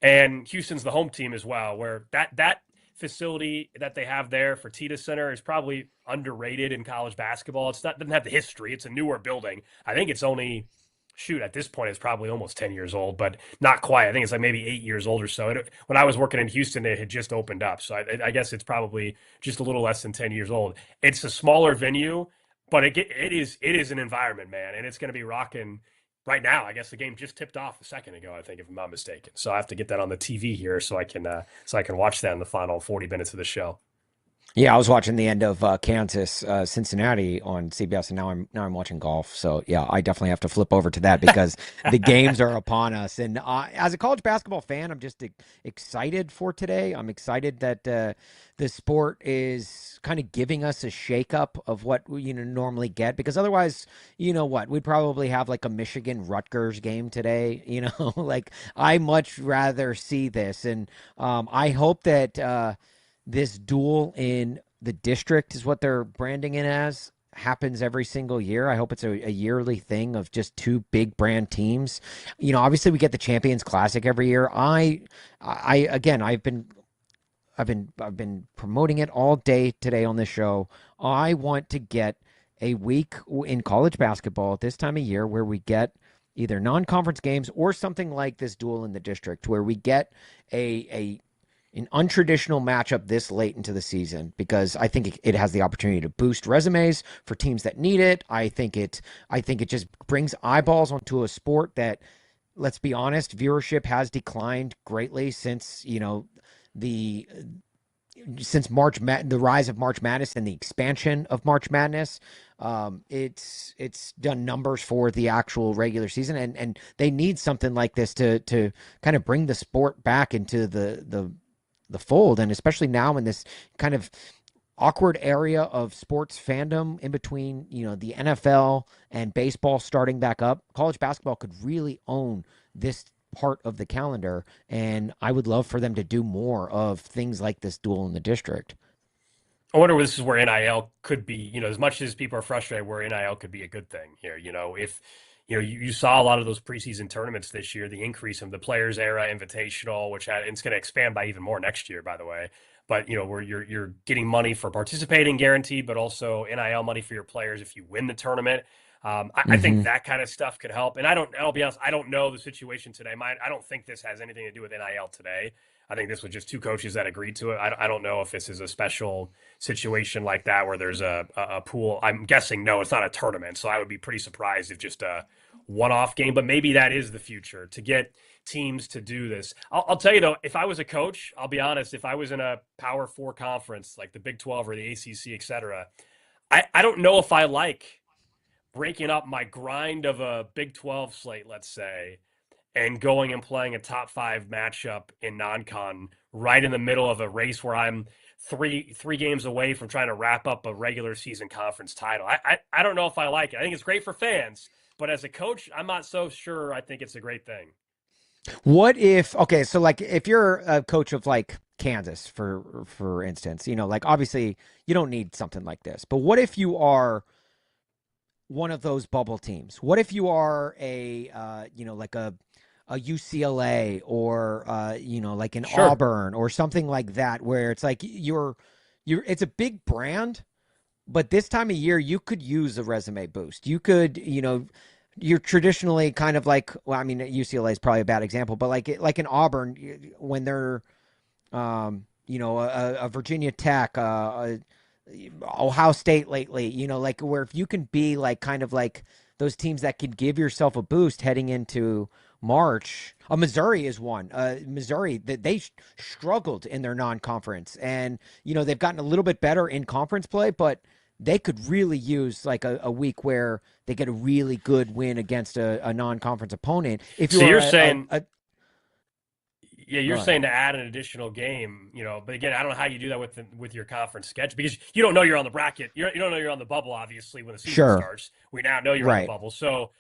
And Houston's the home team as well, where that facility that they have there for Tita Center is probably underrated in college basketball. Doesn't have the history. It's a newer building. I think it's only, at this point it's probably almost 10 years old, but not quite. I think it's like maybe 8 years old or so. When I was working in Houston, it had just opened up. So I guess it's probably just a little less than 10 years old. It's a smaller venue, but it is an environment, man. And it's going to be rocking. Right now, I guess the game just tipped off a second ago, I think, if I'm not mistaken. So I have to get that on the TV here so I can watch that in the final 40 minutes of the show. Yeah, I was watching the end of Kansas Cincinnati on CBS, and now I'm watching golf. So yeah, I definitely have to flip over to that because the games are upon us. And as a college basketball fan, I'm just excited for today. I'm excited that the sport is kind of giving us a shakeup of what we normally get, because otherwise, we'd probably have like a Michigan Rutgers game today. Like, I much rather see this, and I hope that this duel in the district is what they're branding it as, happens every single year. I hope it's a yearly thing of just 2 big brand teams. Obviously we get the Champions Classic every year. I've been promoting it all day today on this show. I want to get a week in college basketball at this time of year where we get either non-conference games or something like this duel in the district, where we get an untraditional matchup this late into the season, because I think it has the opportunity to boost resumes for teams that need it. I think it just brings eyeballs onto a sport that, let's be honest, viewership has declined greatly since, the since the rise of March Madness and the expansion of March Madness, it's done numbers for the actual regular season, and they need something like this to kind of bring the sport back into the fold, and especially now in this kind of awkward area of sports fandom in between, the NFL and baseball starting back up. College basketball could really own this part of the calendar, and I would love for them to do more of things like this duel in the district. I wonder if this is where NIL could be, as much as people are frustrated, where NIL could be a good thing here. If you saw a lot of those preseason tournaments this year, the increase of the Players Era Invitational, which it's going to expand by even more next year, by the way. But where you're getting money for participating guaranteed, but also NIL money for your players if you win the tournament. I think that kind of stuff could help. And I'll be honest, I don't know the situation today. I don't think this has anything to do with NIL today. I think this was just two coaches that agreed to it. I don't know if this is a special situation like that where there's a pool. I'm guessing no, it's not a tournament. So I would be pretty surprised if just a one-off game. But maybe that is the future, to get teams to do this. I'll tell you, though, if I was a coach, I'll be honest, if I was in a Power 4 conference like the Big 12 or the ACC, et cetera, I don't know if I like breaking up my grind of a Big 12 slate, let's say, and going and playing a top 5 matchup in non-con right in the middle of a race where I'm three games away from trying to wrap up a regular season conference title. I don't know if I like it. I think it's great for fans, but as a coach, I'm not so sure I think it's a great thing. What if, okay, so like if you're a coach of like Kansas, for instance, like obviously you don't need something like this, but what if you are one of those bubble teams? What if you are like a UCLA or like an Auburn or something like that, where it's like it's a big brand, but this time of year you could use a resume boost. You could, you're traditionally kind of like, well, I mean, UCLA is probably a bad example, but like in Auburn, when they're a Virginia Tech, Ohio State lately, like where if you can be like kind of like those teams that could give yourself a boost heading into March. Missouri is one. Missouri, they struggled in their non-conference, and they've gotten a little bit better in conference play, but they could really use like a week where they get a really good win against a non-conference opponent. You're saying you're saying to add an additional game, but again, I don't know how you do that with your conference schedule, because you don't know you're on the bracket. You don't know you're on the bubble, obviously, when the season starts. We now know you're on the bubble. So,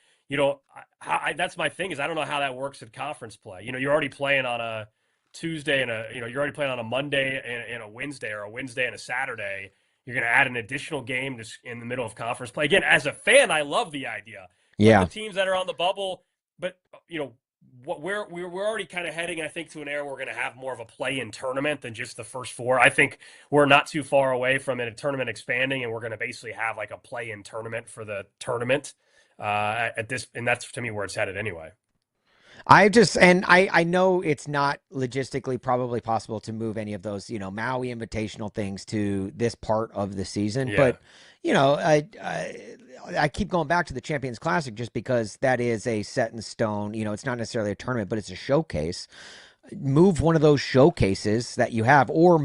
that's my thing, is I don't know how that works at conference play. You're already playing on a Tuesday and you're already playing on a Monday and a Wednesday, or a Wednesday and a Saturday. You're going to add an additional game in the middle of conference play. Again, as a fan, I love the idea. Yeah. The teams that are on the bubble, but we're already kind of heading, I think, to an era where we're going to have more of a play-in tournament than just the first 4. I think we're not too far away from a tournament expanding, and we're going to basically have like a play-in tournament for the tournament at this, and that's to me where it's headed anyway. I know it's not logistically probably possible to move any of those, Maui Invitational things to this part of the season, but I keep going back to the Champions Classic just because that is a set in stone. It's not necessarily a tournament, but it's a showcase. Move one of those showcases that you have, or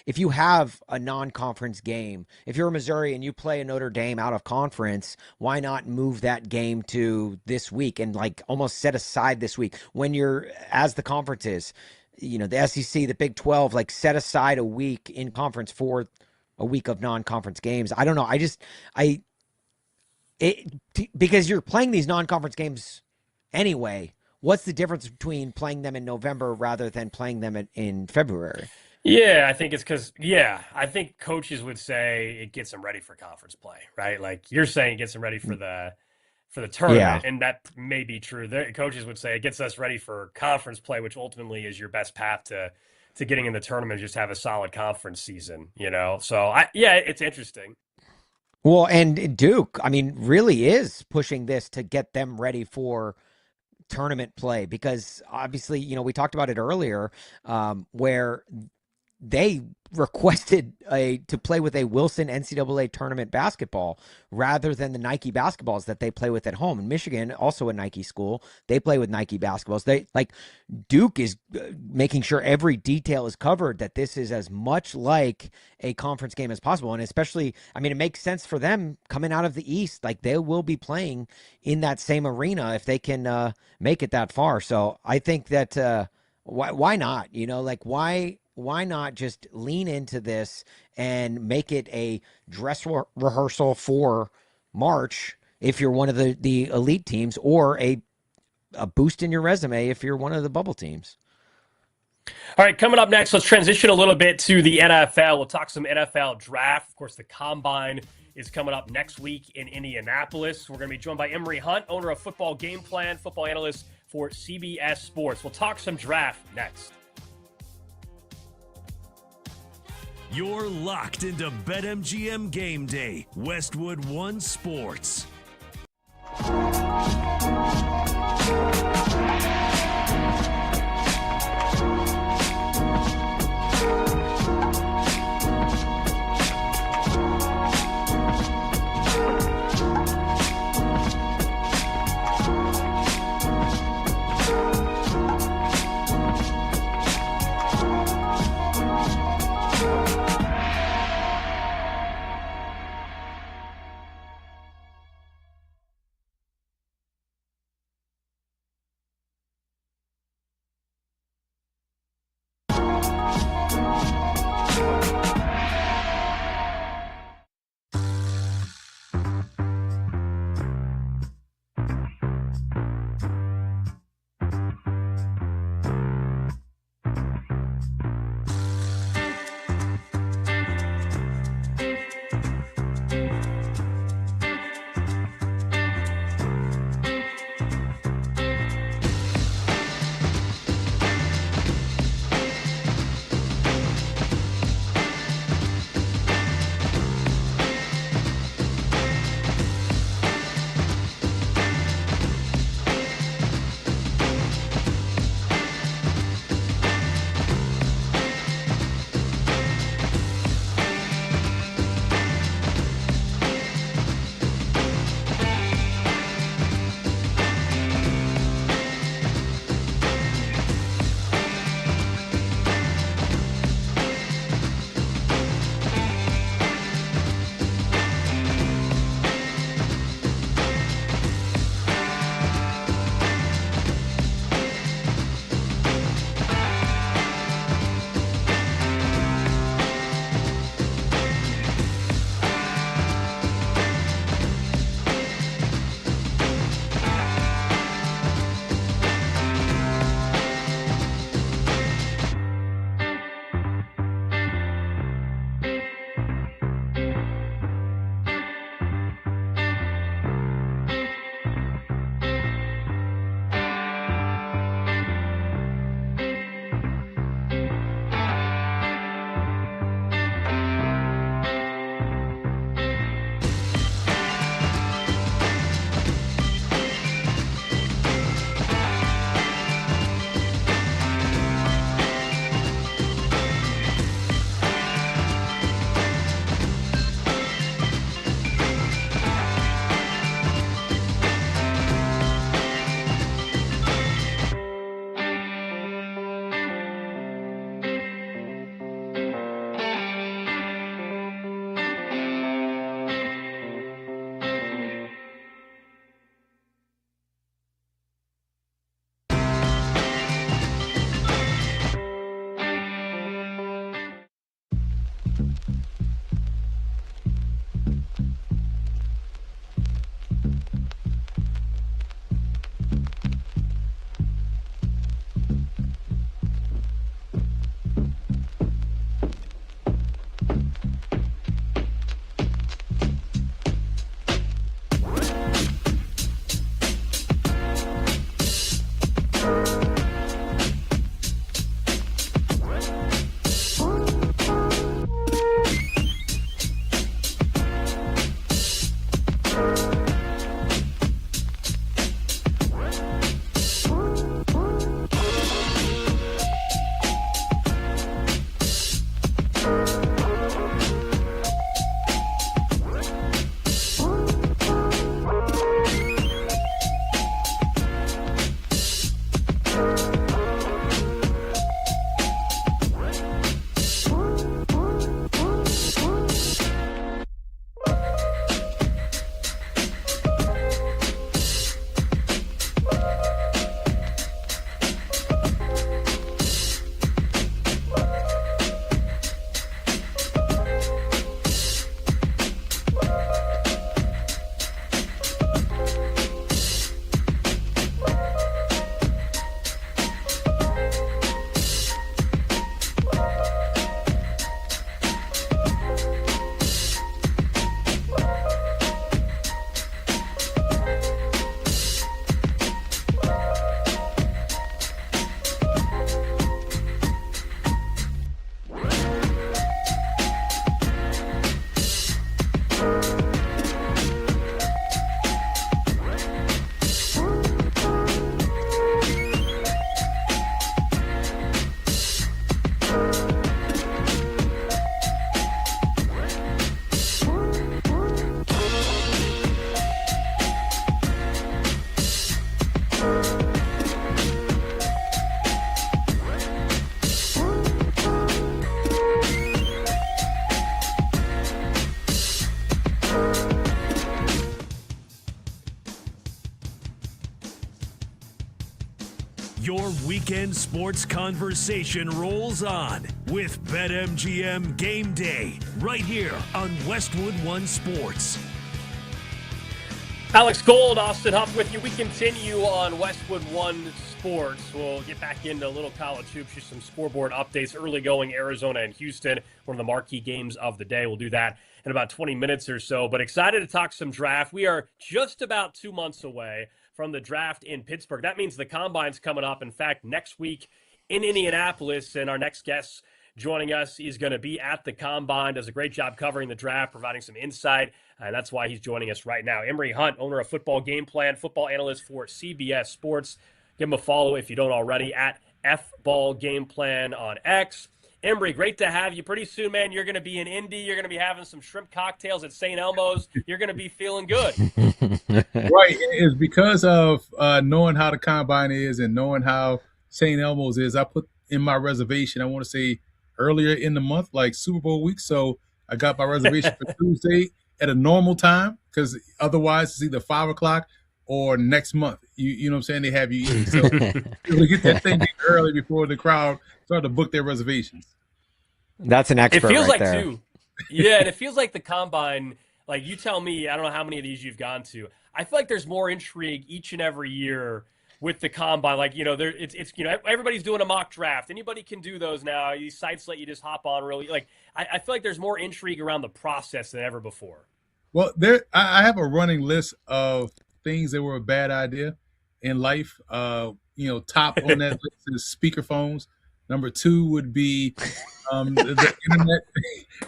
if you have a non-conference game, if you're a Missouri and you play a Notre Dame out of conference, why not move that game to this week and like almost set aside this week when you're, as the conferences, the SEC, the Big 12, like set aside a week in conference for a week of non-conference games. I don't know. Because you're playing these non-conference games anyway. What's the difference between playing them in November rather than playing them in February? Yeah, I think it's because, I think coaches would say it gets them ready for conference play, right? Like you're saying, it gets them ready for the tournament, and that may be true. Coaches would say it gets us ready for conference play, which ultimately is your best path to getting in the tournament. Just have a solid conference season, So it's interesting. Well, and Duke, I mean, really is pushing this to get them ready for tournament play, because obviously, we talked about it earlier, where they requested to play with a Wilson NCAA tournament basketball rather than the Nike basketballs that they play with at home. In Michigan, also a Nike school, they play with Nike basketballs. They like Duke is making sure every detail is covered, that this is as much like a conference game as possible. And especially, I mean, it makes sense for them coming out of the East. Like, they will be playing in that same arena if they can make it that far. So I think that why not? You know, like, why not just lean into this and make it a dress rehearsal for March if you're one of the elite teams, or a boost in your resume if you're one of the bubble teams? All right, coming up next, let's transition a little bit to the NFL. We'll talk some NFL draft. Of course, the Combine is coming up next week in Indianapolis. We're going to be joined by Emory Hunt, owner of Football Game Plan, football analyst for CBS Sports. We'll talk some draft next. You're locked into BetMGM Game Day, Westwood One Sports. Your weekend sports conversation rolls on with BetMGM Game Day right here on Westwood One Sports. Alex Gold, Austin Huff with you. We continue on Westwood One Sports. We'll get back into a little college hoops, just some scoreboard updates. Early going Arizona and Houston, one of the marquee games of the day. We'll do that in about 20 minutes or so. But excited to talk some draft. We are just about 2 months away from the draft in Pittsburgh. That means the Combine's coming up, in fact, next week in Indianapolis. And our next guest joining us is going to be at the Combine, does a great job covering the draft, providing some insight, and that's why he's joining us right now. Emory Hunt, owner of Football Game Plan, football analyst for CBS Sports. Give him a follow if you don't already at FBall Game Plan on X. Emory, great to have you. Pretty soon, man, you're going to be in Indy. You're going to be having some shrimp cocktails at St. Elmo's. You're going to be feeling good. Right. It's because of knowing how the Combine is and knowing how St. Elmo's is. I put in my reservation, I want to say earlier in the month, like Super Bowl week. So I got my reservation for Tuesday at a normal time because otherwise it's either 5 o'clock or next month. You know what I'm saying? They have you eating. So we get that thing early before the crowd start to book their reservations. That's an expert. It feels right like there. too. Yeah, and it feels like the Combine, like you tell me, I don't know how many of these you've gone to. I feel like there's more intrigue each and every year with the Combine. Like, it's everybody's doing a mock draft. Anybody can do those now. These sites let you just hop on really. Like, I feel like there's more intrigue around the process than ever before. Well, I have a running list of things that were a bad idea in life. Top on that list is speakerphones. Number 2 would be the internet,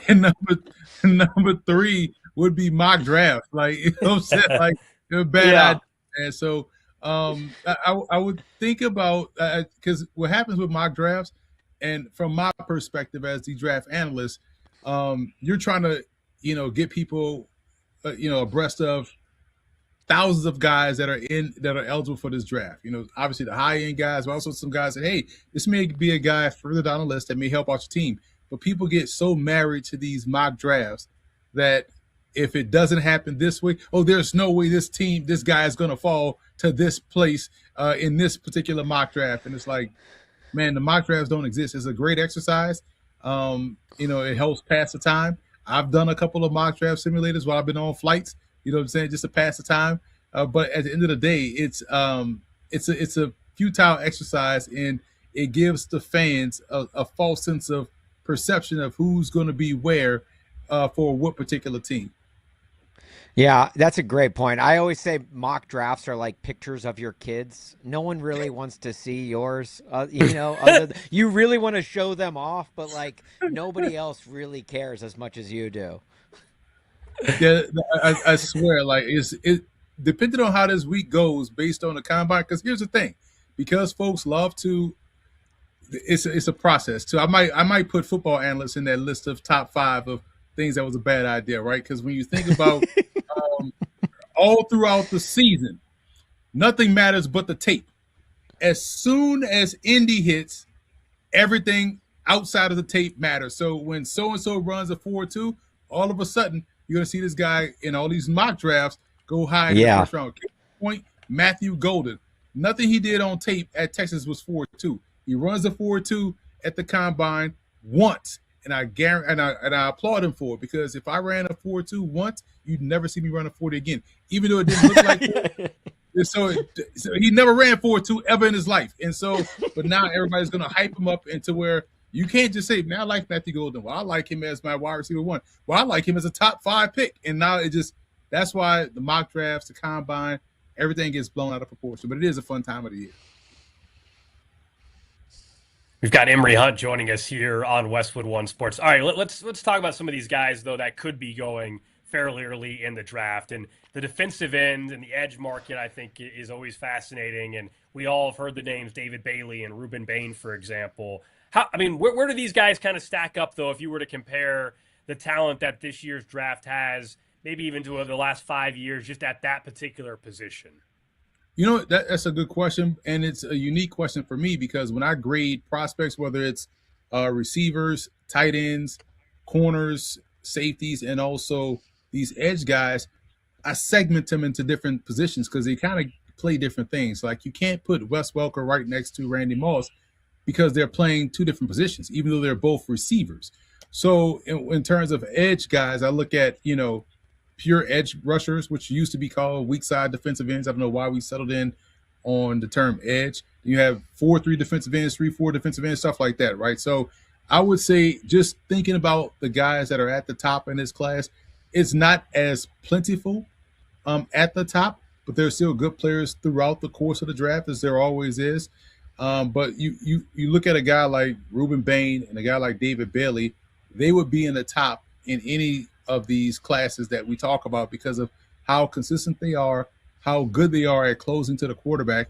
and number 3 would be mock draft. Like, you know what I'm saying? Like, they're a bad idea. And so I would think about because what happens with mock drafts, and from my perspective as the draft analyst, you're trying to get people abreast of thousands of guys that are eligible for this draft. Obviously the high end guys, but also some guys that, hey, this may be a guy further down the list that may help out your team. But people get so married to these mock drafts that if it doesn't happen this way, there's no way this guy is going to fall to this place in this particular mock draft. And it's like, man, the mock drafts don't exist. It's a great exercise. It helps pass the time. I've done a couple of mock draft simulators while I've been on flights. You know what I'm saying? Just to pass the time. But at the end of the day, it's a futile exercise, and it gives the fans a false sense of perception of who's going to be where for what particular team. Yeah, that's a great point. I always say mock drafts are like pictures of your kids. No one really wants to see yours. You really want to show them off, but like nobody else really cares as much as you do. Yeah, I swear, like it depending on how this week goes based on the Combine. Because here's the thing, because folks love to, it's a process too. I might put football analysts in that list of top 5 of things that was a bad idea, right? Because when you think about all throughout the season, nothing matters but the tape. As soon as Indy hits, everything outside of the tape matters. So when so-and-so runs a 4.2, all of a sudden you're going to see this guy in all these mock drafts go high in the first round. Point, Matthew Golden. Nothing he did on tape at Texas was 4.2. He runs a 4.2 at the Combine once, and I applaud him for it, because if I ran a 4.2 once, you'd never see me run a 40 again, even though it didn't look like it. So he never ran 4.2 ever in his life. And so, but now everybody's going to hype him up into where you can't just say, man, I like Matthew Golden. Well, I like him as my wide receiver 1. Well, I like him as a top 5 pick. And now that's why the mock drafts, the Combine, everything gets blown out of proportion. But it is a fun time of the year. We've got Emory Hunt joining us here on Westwood One Sports. All right, let's talk about some of these guys, though, that could be going fairly early in the draft. And the defensive end and the edge market, I think, is always fascinating. And we all have heard the names David Bailey and Reuben Bain, for example. Where do these guys kind of stack up, though, if you were to compare the talent that this year's draft has, maybe even to the last 5 years, just at that particular position? You know, that's a good question, and it's a unique question for me because when I grade prospects, whether it's receivers, tight ends, corners, safeties, and also these edge guys, I segment them into different positions because they kind of play different things. Like you can't put Wes Welker right next to Randy Moss because they're playing two different positions, even though they're both receivers. So in terms of edge guys, I look at, pure edge rushers, which used to be called weak side defensive ends. I don't know why we settled in on the term edge. You have 4-3 defensive ends, 3-4 defensive ends, stuff like that, right? So I would say just thinking about the guys that are at the top in this class, it's not as plentiful at the top, but there's still good players throughout the course of the draft, as there always is. But you look at a guy like Reuben Bain and a guy like David Bailey, they would be in the top in any of these classes that we talk about because of how consistent they are, how good they are at closing to the quarterback,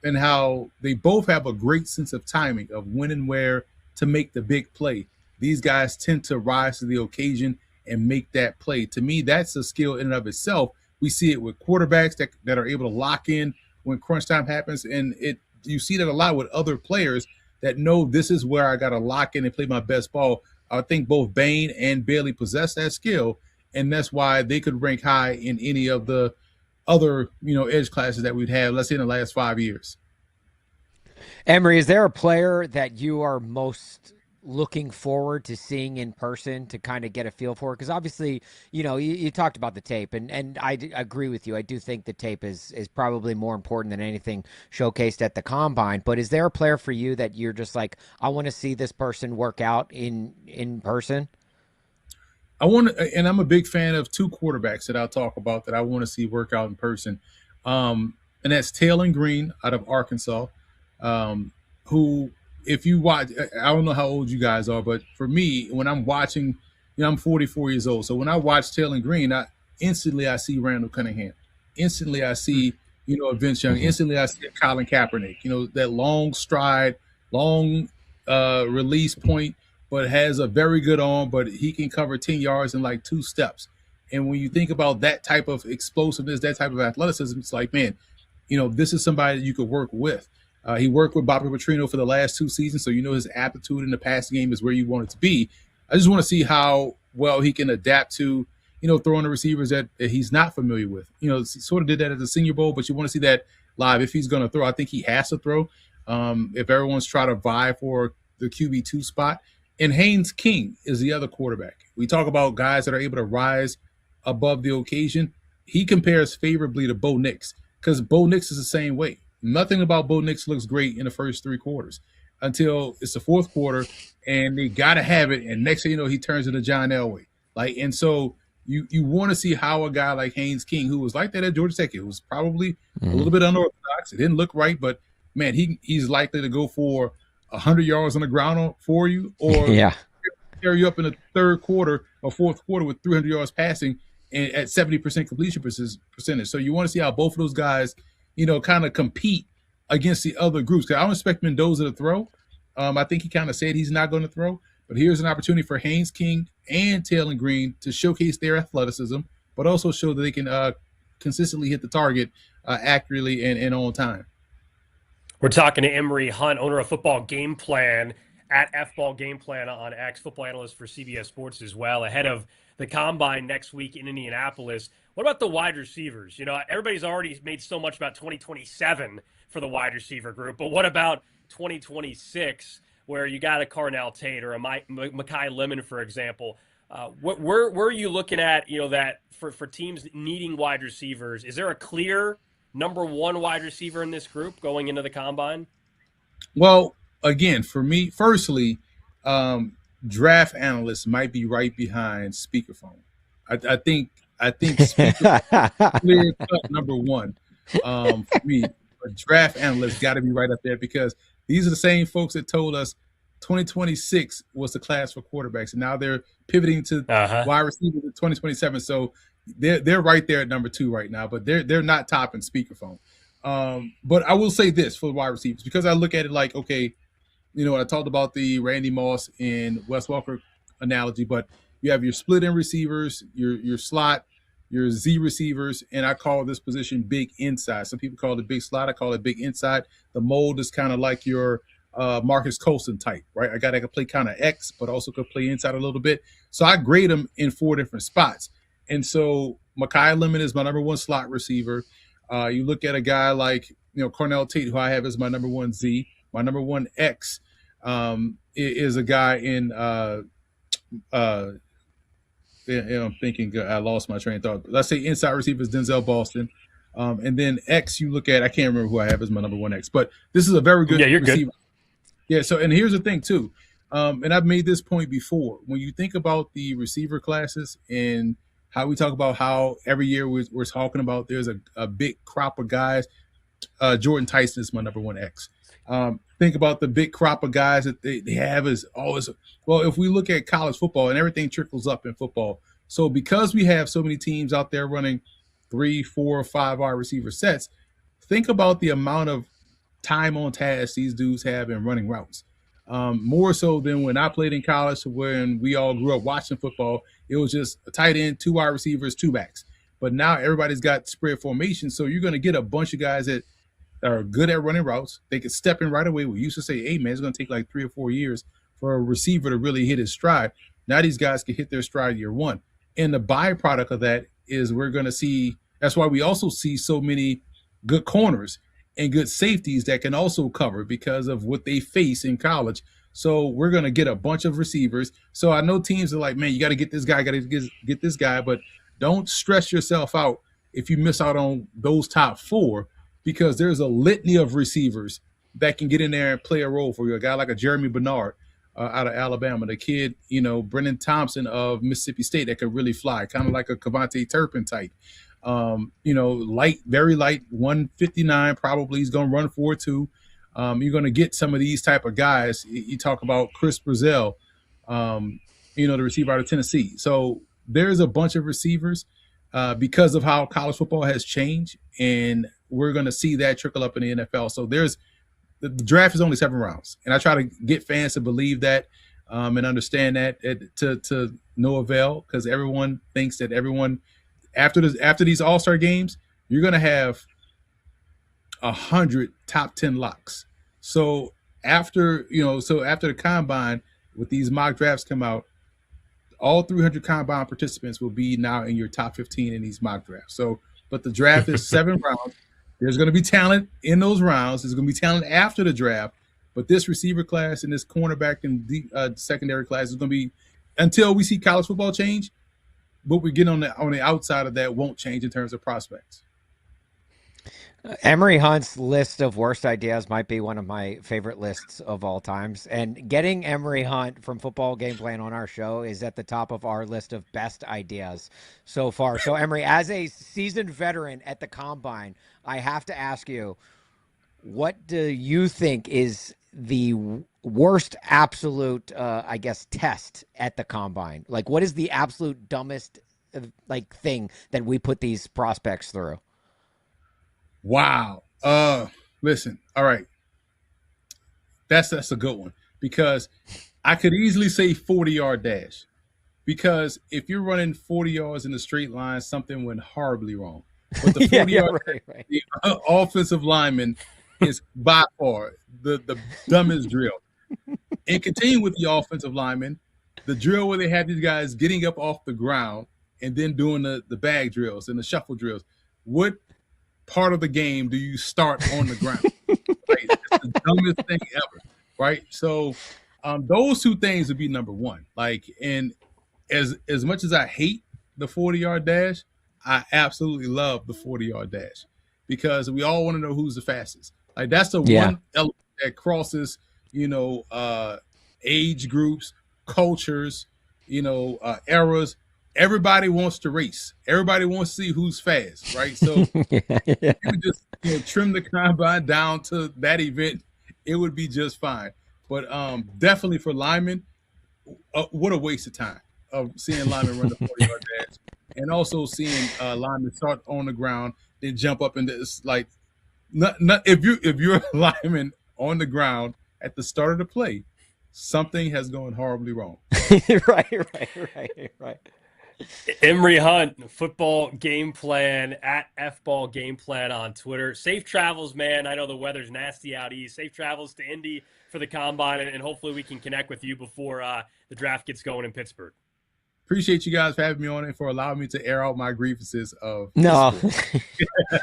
and how they both have a great sense of timing of when and where to make the big play. These guys tend to rise to the occasion and make that play. To me, that's a skill in and of itself. We see it with quarterbacks that are able to lock in when crunch time happens, and you see that a lot with other players that know this is where I got to lock in and play my best ball. I think both Bain and Bailey possess that skill, and that's why they could rank high in any of the other, edge classes that we'd have, let's say in the last 5 years. Emery, is there a player that you are most looking forward to seeing in person to kind of get a feel for? Because obviously, you talked about the tape, and agree with you. I do think the tape is probably more important than anything showcased at the combine. But is there a player for you that you're just like, I want to see this person work out in person? And I'm a big fan of two quarterbacks that I'll talk about that I want to see work out in person. And that's Taylor Green out of Arkansas, who, if you watch, I don't know how old you guys are, but for me, when I'm watching, I'm 44 years old. So when I watch Taylor Green, instantly I see Randall Cunningham. Instantly I see, Vince Young. Instantly I see Colin Kaepernick, that long stride, long release point, but has a very good arm, but he can cover 10 yards in like 2 steps. And when you think about that type of explosiveness, that type of athleticism, it's like, man, this is somebody that you could work with. He worked with Bobby Petrino for the last 2 seasons, so his aptitude in the passing game is where you want it to be. I just want to see how well he can adapt to, throwing the receivers that he's not familiar with. Sort of did that at the Senior Bowl, but you want to see that live if he's going to throw. I think he has to throw. If everyone's trying to vie for the QB2 spot. And Haynes King is the other quarterback. We talk about guys that are able to rise above the occasion. He compares favorably to Bo Nix because Bo Nix is the same way. Nothing about Bo Nix looks great in the first 3 quarters until it's the 4th quarter and they got to have it. And next thing you know, he turns into John Elway. And so you want to see how a guy like Haynes King, who was like that at Georgia Tech, it was probably a little bit unorthodox. It didn't look right, but man, he's likely to go for 100 yards on the ground for you, or carry you up in the 3rd quarter or 4th quarter with 300 yards passing and at 70% completion percentage. So you want to see how both of those guys, kind of compete against the other groups. Because I don't expect Mendoza to throw. I think he kind of said he's not going to throw. But here's an opportunity for Haynes King and Taylor Green to showcase their athleticism, but also show that they can consistently hit the target accurately and on time. We're talking to Emery Hunt, owner of Football Game Plan at FBall Game Plan on X, football analyst for CBS Sports as well, ahead of the Combine next week in Indianapolis. What about the wide receivers? Everybody's already made so much about 2027 for the wide receiver group, but what about 2026 where you got a Carnell Tate or a Mekhi Lemon, for example? Where are you looking at, that for teams needing wide receivers? Is there a clear number 1 wide receiver in this group going into the Combine? Well, again, for me, firstly, draft analysts might be right behind speakerphone. I think speakerphone clear cut number 1 for me. A draft analyst got to be right up there because these are the same folks that told us 2026 was the class for quarterbacks, and now they're pivoting to wide receivers in 2027. So they're right there at number 2 right now, but they're not topping speakerphone. But I will say this for the wide receivers, because I look at it like, okay, I talked about the Randy Moss and Wes Welker analogy, but you have your split end receivers, your slot, your Z receivers, and I call this position big inside. Some people call it big slot. I call it big inside. The mold is kind of like your Marcus Colston type, right? A guy that can play kind of X, but also could play inside a little bit. So I grade them in 4 different spots. And so Mekhi Lemon is my number 1 slot receiver. You look at a guy like, Cornell Tate, who I have as my number 1 Z. My number 1 X is a guy in I'm thinking I lost my train of thought. Let's say inside receiver is Denzel Boston. And then X, you look at, I can't remember who I have as my number 1 X, but this is a very good receiver. Good. Yeah, so, and here's the thing too, and I've made this point before. When you think about the receiver classes and how we talk about how every year we're talking about there's a big crop of guys, Jordan Tyson is my number 1 X. Think about the big crop of guys that they have is always, well, if we look at college football and everything trickles up in football. So because we have so many teams out there running 3, 4, 5 wide receiver sets, think about the amount of time on task these dudes have in running routes. More so than when I played in college, when we all grew up watching football, it was just a tight end, 2 wide receivers, 2 backs. But now everybody's got spread formation, so you're going to get a bunch of guys that are good at running routes. They can step in right away. We used to say, hey, man, it's going to take like 3 or 4 years for a receiver to really hit his stride. Now these guys can hit their stride year 1. And the byproduct of that is we're going to see – that's why we also see so many good corners and good safeties that can also cover because of what they face in college. So we're going to get a bunch of receivers. So I know teams are like, man, you got to get this guy, got to get this guy. But don't stress yourself out if you miss out on those top 4 because there's a litany of receivers that can get in there and play a role for you. A guy like a Jeremy Bernard out of Alabama, the kid, Brennan Thompson of Mississippi State that could really fly, kind of like a Kavontae Turpin type. Light, very light, 159 probably. He's going to run 4.2. You're going to get some of these type of guys. You talk about Chris Brazell, the receiver out of Tennessee. So there's a bunch of receivers because of how college football has changed, and we're going to see that trickle up in the NFL. So the draft is only 7 rounds, and I try to get fans to believe that and understand that to no avail because everyone thinks that everyone after these All-Star games, you're going to have 100 top 10 locks. So after the combine, with these mock drafts come out, all 300 combine participants will be now in your top 15 in these mock drafts. So, but the draft is 7 rounds. There's going to be talent in those rounds. There's going to be talent after the draft. But this receiver class and this cornerback and the secondary class is going to be, until we see college football change, what we get on the outside of that won't change in terms of prospects. Emory Hunt's list of worst ideas might be one of my favorite lists of all times. And getting Emory Hunt from Football Game Plan on our show is at the top of our list of best ideas so far. So, Emory, as a seasoned veteran at the Combine, I have to ask you, what do you think is the worst absolute, test at the Combine? Like, what is the absolute dumbest, thing that we put these prospects through? Wow. Listen. All right. That's a good one because I could easily say 40-yard dash because if you're running 40 yards in a straight line, something went horribly wrong. But the 40-yard right. The offensive lineman is by far the dumbest drill. And continue with the offensive lineman, the drill where they have these guys getting up off the ground and then doing the bag drills and the shuffle drills. What part of the game do you start on the ground? Right? It's the dumbest thing ever, right? So those 2 things would be number 1. And as much as I hate the 40-yard dash, I absolutely love the 40-yard dash because we all want to know who's the fastest. That's the one element that crosses, age groups, cultures, eras. Everybody wants to race. Everybody wants to see who's fast, right? So you just trim the combine down to that event, it would be just fine. But definitely for linemen, what a waste of time of seeing linemen run the 40-yard dash, and also seeing linemen start on the ground, then jump up into it's like, not if you're a lineman on the ground at the start of the play, something has gone horribly wrong. Right. Emery Hunt, football game plan at FBall Game Plan on Twitter. Safe travels, man. I know the weather's nasty out east. Safe travels to Indy for the combine, and hopefully we can connect with you before the draft gets going in Pittsburgh. Appreciate you guys for having me on and for allowing me to air out my grievances of no.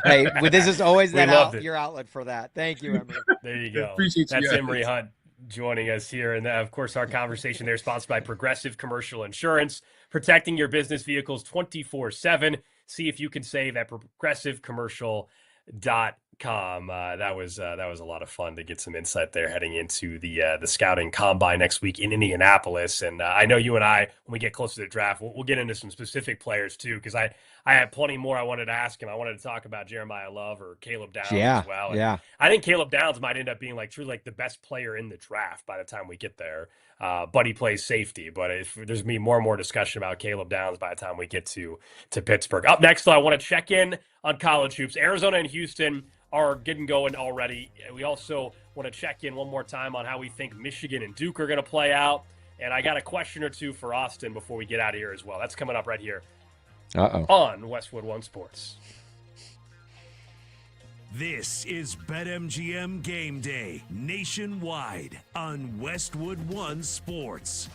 Hey, well, this is always your outlet for that. Thank you, Emery. There you go. Appreciate you That's guys. Emery Hunt joining us here. And of course, our conversation there sponsored by Progressive Commercial Insurance, protecting your business vehicles 24/7. See if you can save at progressivecommercial.com. That was a lot of fun to get some insight there heading into the scouting combine next week in Indianapolis. And I know you and I, when we get closer to the draft, we'll get into some specific players too, because I had plenty more I wanted to ask him. I wanted to talk about Jeremiah Love or Caleb Downs as well. And I think Caleb Downs might end up being truly the best player in the draft by the time we get there. But he plays safety. But if there's going to be more and more discussion about Caleb Downs by the time we get to Pittsburgh. Up next, though, I want to check in on college hoops. Arizona and Houston are getting going already. We also want to check in one more time on how we think Michigan and Duke are going to play out. And I got a question or two for Austin before we get out of here as well. That's coming up right here on Westwood One Sports. This is BetMGM Game Day nationwide on Westwood One Sports.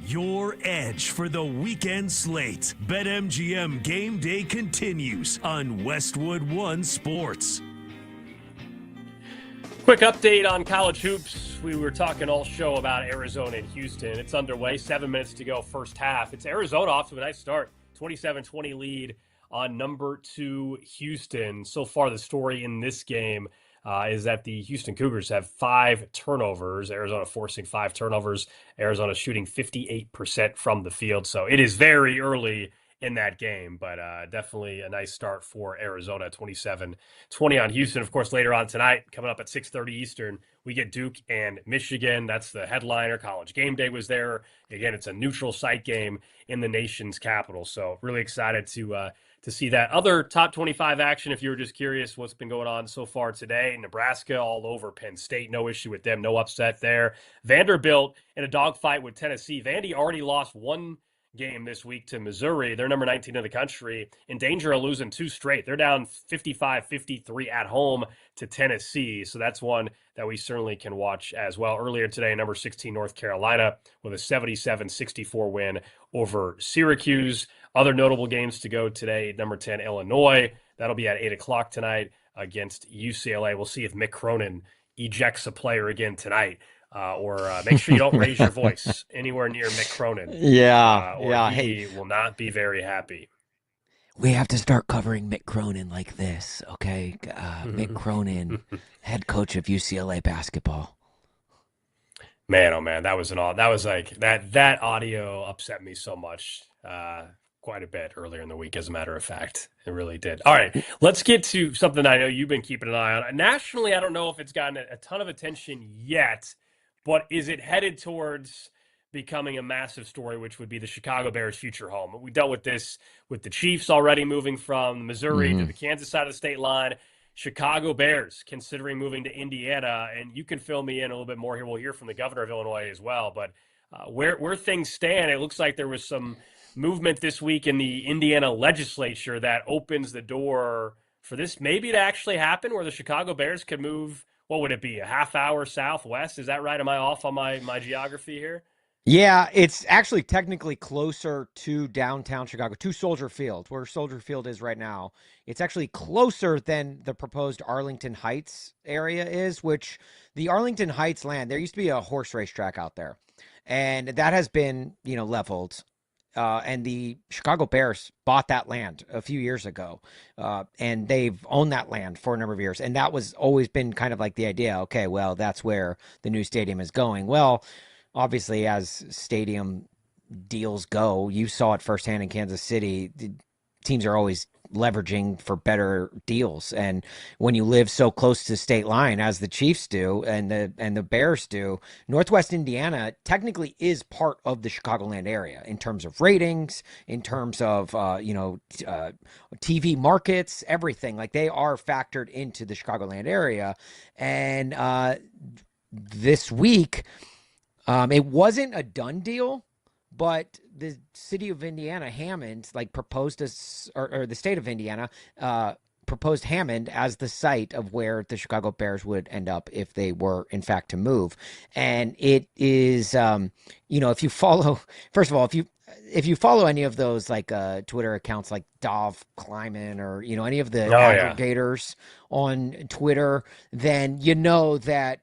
your edge for the weekend slate. BetMGM Game Day continues on Westwood One Sports. Quick update on college hoops. We were talking all show about Arizona and Houston. It's underway. 7 minutes to go, first half. It's Arizona off to a nice start. 27-20 lead on number 2 Houston. So far, the story in this game is that the Houston Cougars have 5 turnovers. Arizona forcing 5 turnovers. Arizona shooting 58% from the field. So it is very early in that game, but definitely a nice start for Arizona. 27-20 on Houston. Of course, later on tonight, coming up at 6:30 Eastern, we get Duke and Michigan. That's the headliner. College Game Day was there. Again, it's a neutral site game in the nation's capital. So really excited to see that. Other top 25 action, if you were just curious what's been going on so far today. Nebraska all over Penn State. No issue with them. No upset there. Vanderbilt in a dogfight with Tennessee. Vandy already lost one game this week to Missouri. They're number 19 in the country, in danger of losing 2 straight. They're down 55-53 at home to Tennessee. So that's one that we certainly can watch as well. Earlier today, number 16 North Carolina with a 77-64 win over Syracuse. Other notable games to go today, number 10 Illinois. That'll be at 8 o'clock tonight against UCLA. We'll see if Mick Cronin ejects a player again tonight. Or make sure you don't raise your voice anywhere near Mick Cronin. Or he will not be very happy. We have to start covering Mick Cronin like this, okay? Mick Cronin, head coach of UCLA basketball. Man, oh man, that was like that audio upset me so much. Quite a bit earlier in the week, as a matter of fact. It really did. All right, let's get to something I know you've been keeping an eye on. Nationally, I don't know if it's gotten a ton of attention yet, but is it headed towards becoming a massive story, which would be the Chicago Bears' future home? We dealt with this with the Chiefs already moving from Missouri to the Kansas side of the state line. Chicago Bears considering moving to Indiana, and you can fill me in a little bit more here. We'll hear from the governor of Illinois as well. But where things stand, it looks like there was some movement this week in the Indiana legislature that opens the door for this maybe to actually happen, where the Chicago Bears could move. What would it be, a half hour southwest? Is that right? Am I off on my geography here? Yeah, it's actually technically closer to downtown Chicago, to Soldier Field, where Soldier Field is right now. It's actually closer than the proposed Arlington Heights area is, which the Arlington Heights land, there used to be a horse race track out there, and that has been, leveled. And the Chicago Bears bought that land a few years ago, and they've owned that land for a number of years. And that was always been kind of like the idea, okay, well, that's where the new stadium is going. Well, obviously, as stadium deals go, you saw it firsthand in Kansas City. The teams are always leveraging for better deals. And when you live so close to the state line, as the Chiefs do and the Bears do, Northwest Indiana technically is part of the Chicagoland area in terms of ratings, in terms of TV markets, everything. Like, they are factored into the Chicagoland area. And this week, it wasn't a done deal, but the city of Indiana, Hammond, proposed or the state of Indiana proposed Hammond as the site of where the Chicago Bears would end up if they were, in fact, to move. And it is, if you follow, first of all, if you follow any of those Twitter accounts like Dov Kleiman or any of the aggregators on Twitter, then you know that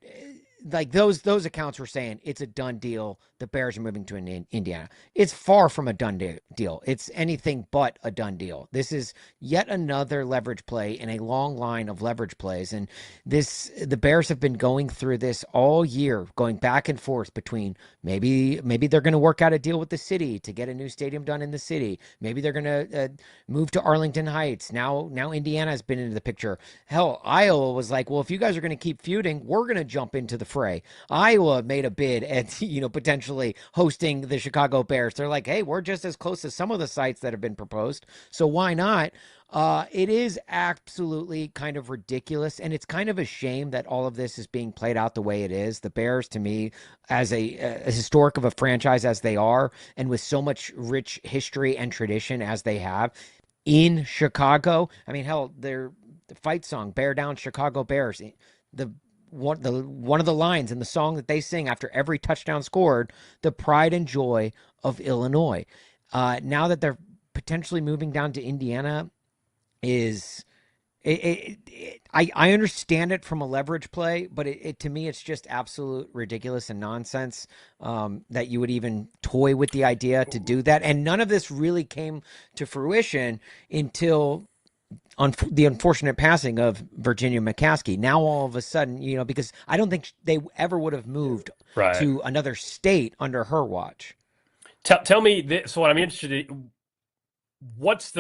those accounts were saying it's a done deal. The Bears are moving to Indiana. It's far from a done deal. It's anything but a done deal. This is yet another leverage play in a long line of leverage plays. And the Bears have been going through this all year, going back and forth between maybe they're going to work out a deal with the city to get a new stadium done in the city. Maybe they're going to move to Arlington Heights. Now Indiana has been into the picture. Hell, Iowa was like, well, if you guys are going to keep feuding, we're going to jump into the fray. Iowa made a bid at, potentially hosting the Chicago Bears. They're like, hey, we're just as close as some of the sites that have been proposed, so why not? It is absolutely kind of ridiculous, and it's kind of a shame that all of this is being played out the way it is. The Bears, to me, as a historic of a franchise as they are, and with so much rich history and tradition as they have in Chicago, I mean, hell, the fight song, Bear Down Chicago Bears, one of the lines in the song that they sing after every touchdown scored, the pride and joy of Illinois. Now that they're potentially moving down to Indiana, I understand it from a leverage play, but to me, it's just absolute ridiculous and nonsense that you would even toy with the idea to do that. And none of this really came to fruition until the unfortunate passing of Virginia McCaskey. Now, all of a sudden, because I don't think they ever would have moved to another state under her watch. Tell me this. So what I'm interested in, what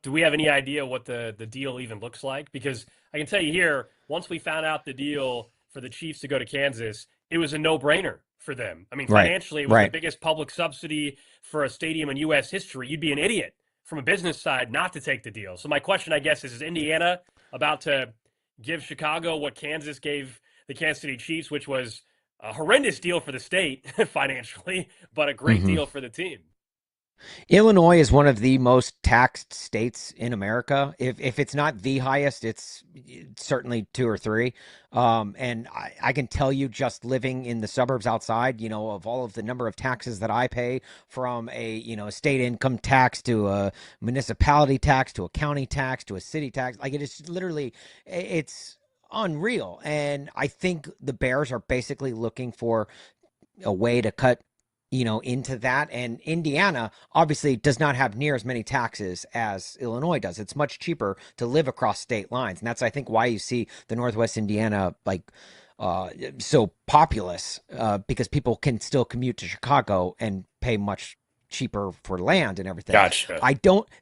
do we have any idea what the deal even looks like? Because I can tell you here, once we found out the deal for the Chiefs to go to Kansas, it was a no-brainer for them. I mean, financially, it was the biggest public subsidy for a stadium in U.S. history. You'd be an idiot from a business side not to take the deal. So my question, I guess, is Indiana about to give Chicago what Kansas gave the Kansas City Chiefs, which was a horrendous deal for the state financially, but a great deal for the team? Illinois is one of the most taxed states in America. If it's not the highest, it's certainly 2 or 3. And I can tell you, just living in the suburbs outside, of all of the number of taxes that I pay, from a state income tax to a municipality tax to a county tax to a city tax, like it is literally, it's unreal. And I think the Bears are basically looking for a way to cut into that. And Indiana obviously does not have near as many taxes as Illinois does. It's much cheaper to live across state lines. And that's, I think, why you see the Northwest Indiana so populous, because people can still commute to Chicago and pay much cheaper for land and everything. Gotcha.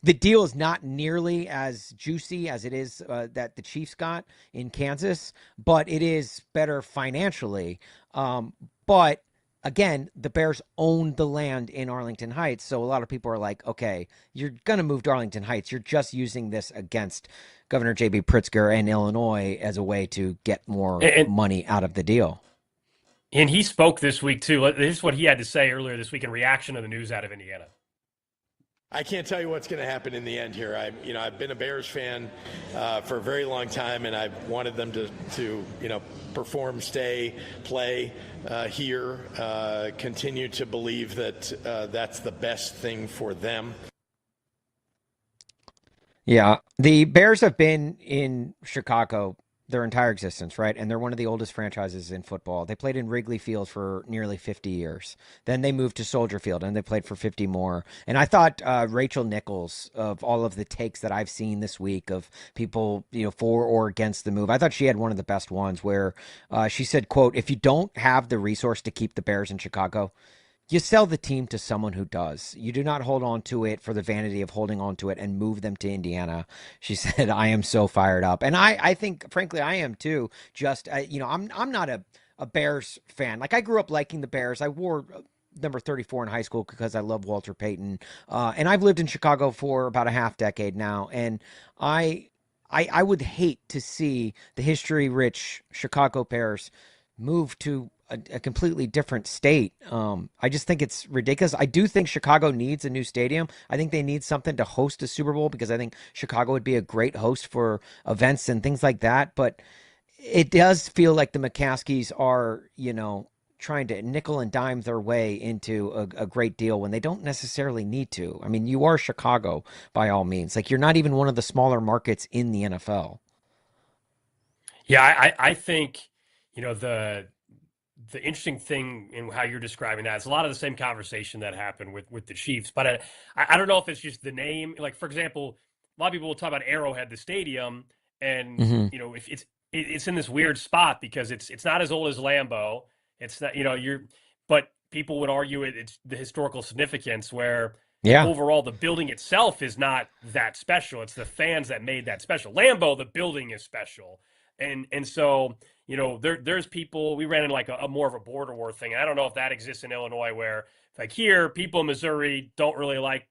The deal is not nearly as juicy as it is that the Chiefs got in Kansas, but it is better financially. But again, the Bears own the land in Arlington Heights, so a lot of people are like, okay, you're going to move to Arlington Heights. You're just using this against Governor J.B. Pritzker and Illinois as a way to get more money out of the deal. And he spoke this week, too. This is what he had to say earlier this week in reaction to the news out of Indiana. I can't tell you what's going to happen in the end here. I've been a Bears fan for a very long time, and I've wanted them to perform, stay, play here, continue to believe that that's the best thing for them. Yeah, the Bears have been in Chicago their entire existence, right? And they're one of the oldest franchises in football. They played in Wrigley Field for nearly 50 years. Then they moved to Soldier Field, and they played for 50 more. And I thought Rachel Nichols, of all of the takes that I've seen this week of people, for or against the move, I thought she had one of the best ones where she said, quote, "If you don't have the resource to keep the Bears in Chicago, you sell the team to someone who does. You do not hold on to it for the vanity of holding on to it and move them to Indiana." She said, "I am so fired up." And I think, frankly, I am too. Just, I'm not a Bears fan. Like, I grew up liking the Bears. I wore number 34 in high school because I love Walter Payton. And I've lived in Chicago for about a half decade now. And I would hate to see the history-rich Chicago Bears move to a completely different state. I just think it's ridiculous. I do think Chicago needs a new stadium. I think they need something to host a Super Bowl, because I think Chicago would be a great host for events and things like that. But it does feel like the McCaskies are, trying to nickel and dime their way into a great deal when they don't necessarily need to. I mean, you are Chicago by all means. Like, you're not even one of the smaller markets in the NFL. Yeah, I think, the interesting thing in how you're describing that is a lot of the same conversation that happened with the Chiefs. But I don't know if it's just the name. Like, for example, a lot of people will talk about Arrowhead, the stadium, and if it's in this weird spot because it's not as old as Lambeau. It's not, but people would argue it's the historical significance where overall the building itself is not that special. It's the fans that made that special. Lambeau, the building is special. And so, there's people, we ran in like a more of a border war thing. I don't know if that exists in Illinois, where like here, people in Missouri don't really like,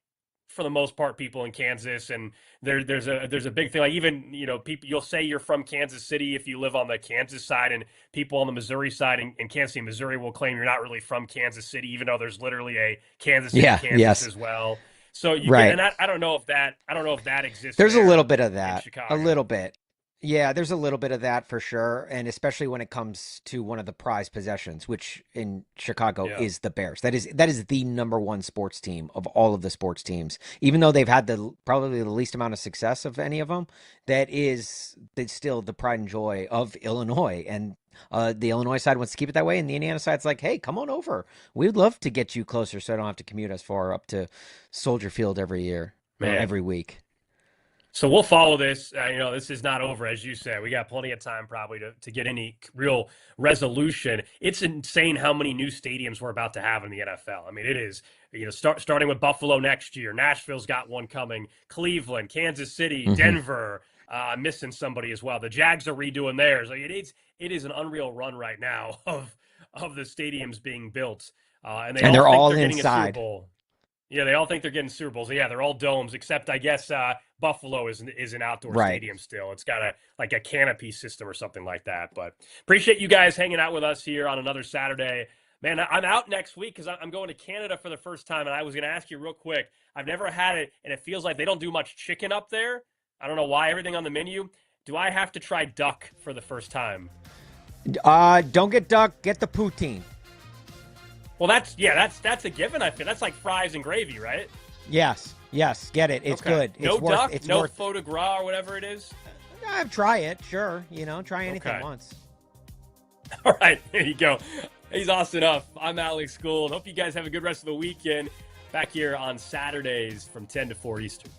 for the most part, people in Kansas. And there's a big thing. Like, even, people, you'll say you're from Kansas City if you live on the Kansas side, and people on the Missouri side in Kansas City, Missouri will claim you're not really from Kansas City, even though there's literally a Kansas City, Kansas as well. So and I don't know if that exists. There's a little bit of that, a little bit. Yeah, there's a little bit of that for sure, and especially when it comes to one of the prized possessions, which in Chicago is the Bears. That is the number one sports team of all of the sports teams. Even though they've had probably the least amount of success of any of them, that's still the pride and joy of Illinois. And the Illinois side wants to keep it that way, and the Indiana side's like, hey, come on over. We'd love to get you closer, so I don't have to commute as far up to Soldier Field every year, every week. So we'll follow this. This is not over, as you said. We got plenty of time probably to get any real resolution. It's insane how many new stadiums we're about to have in the NFL. I mean, it is, starting with Buffalo next year. Nashville's got one coming. Cleveland, Kansas City, Denver. Missing somebody as well. The Jags are redoing theirs. It is an unreal run right now of the stadiums being built. And they're all getting inside. a Super Bowl. Yeah, they all think they're getting Super Bowls. Yeah, they're all domes, except I guess Buffalo is an outdoor stadium still. It's got a canopy system or something like that. But appreciate you guys hanging out with us here on another Saturday. Man, I'm out next week because I'm going to Canada for the first time, and I was going to ask you real quick. I've never had it, and it feels like they don't do much chicken up there. I don't know why, everything on the menu. Do I have to try duck for the first time? Don't get duck, get the poutine. Well, that's a given. I feel that's like fries and gravy, right? Yes, get it. It's good. No it's duck, it's no foie de gras or whatever it is. Try it, sure. Try anything once. All right, there you go. He's awesome enough. I'm Alex Gould. Hope you guys have a good rest of the weekend. Back here on Saturdays from 10 to 4 Eastern.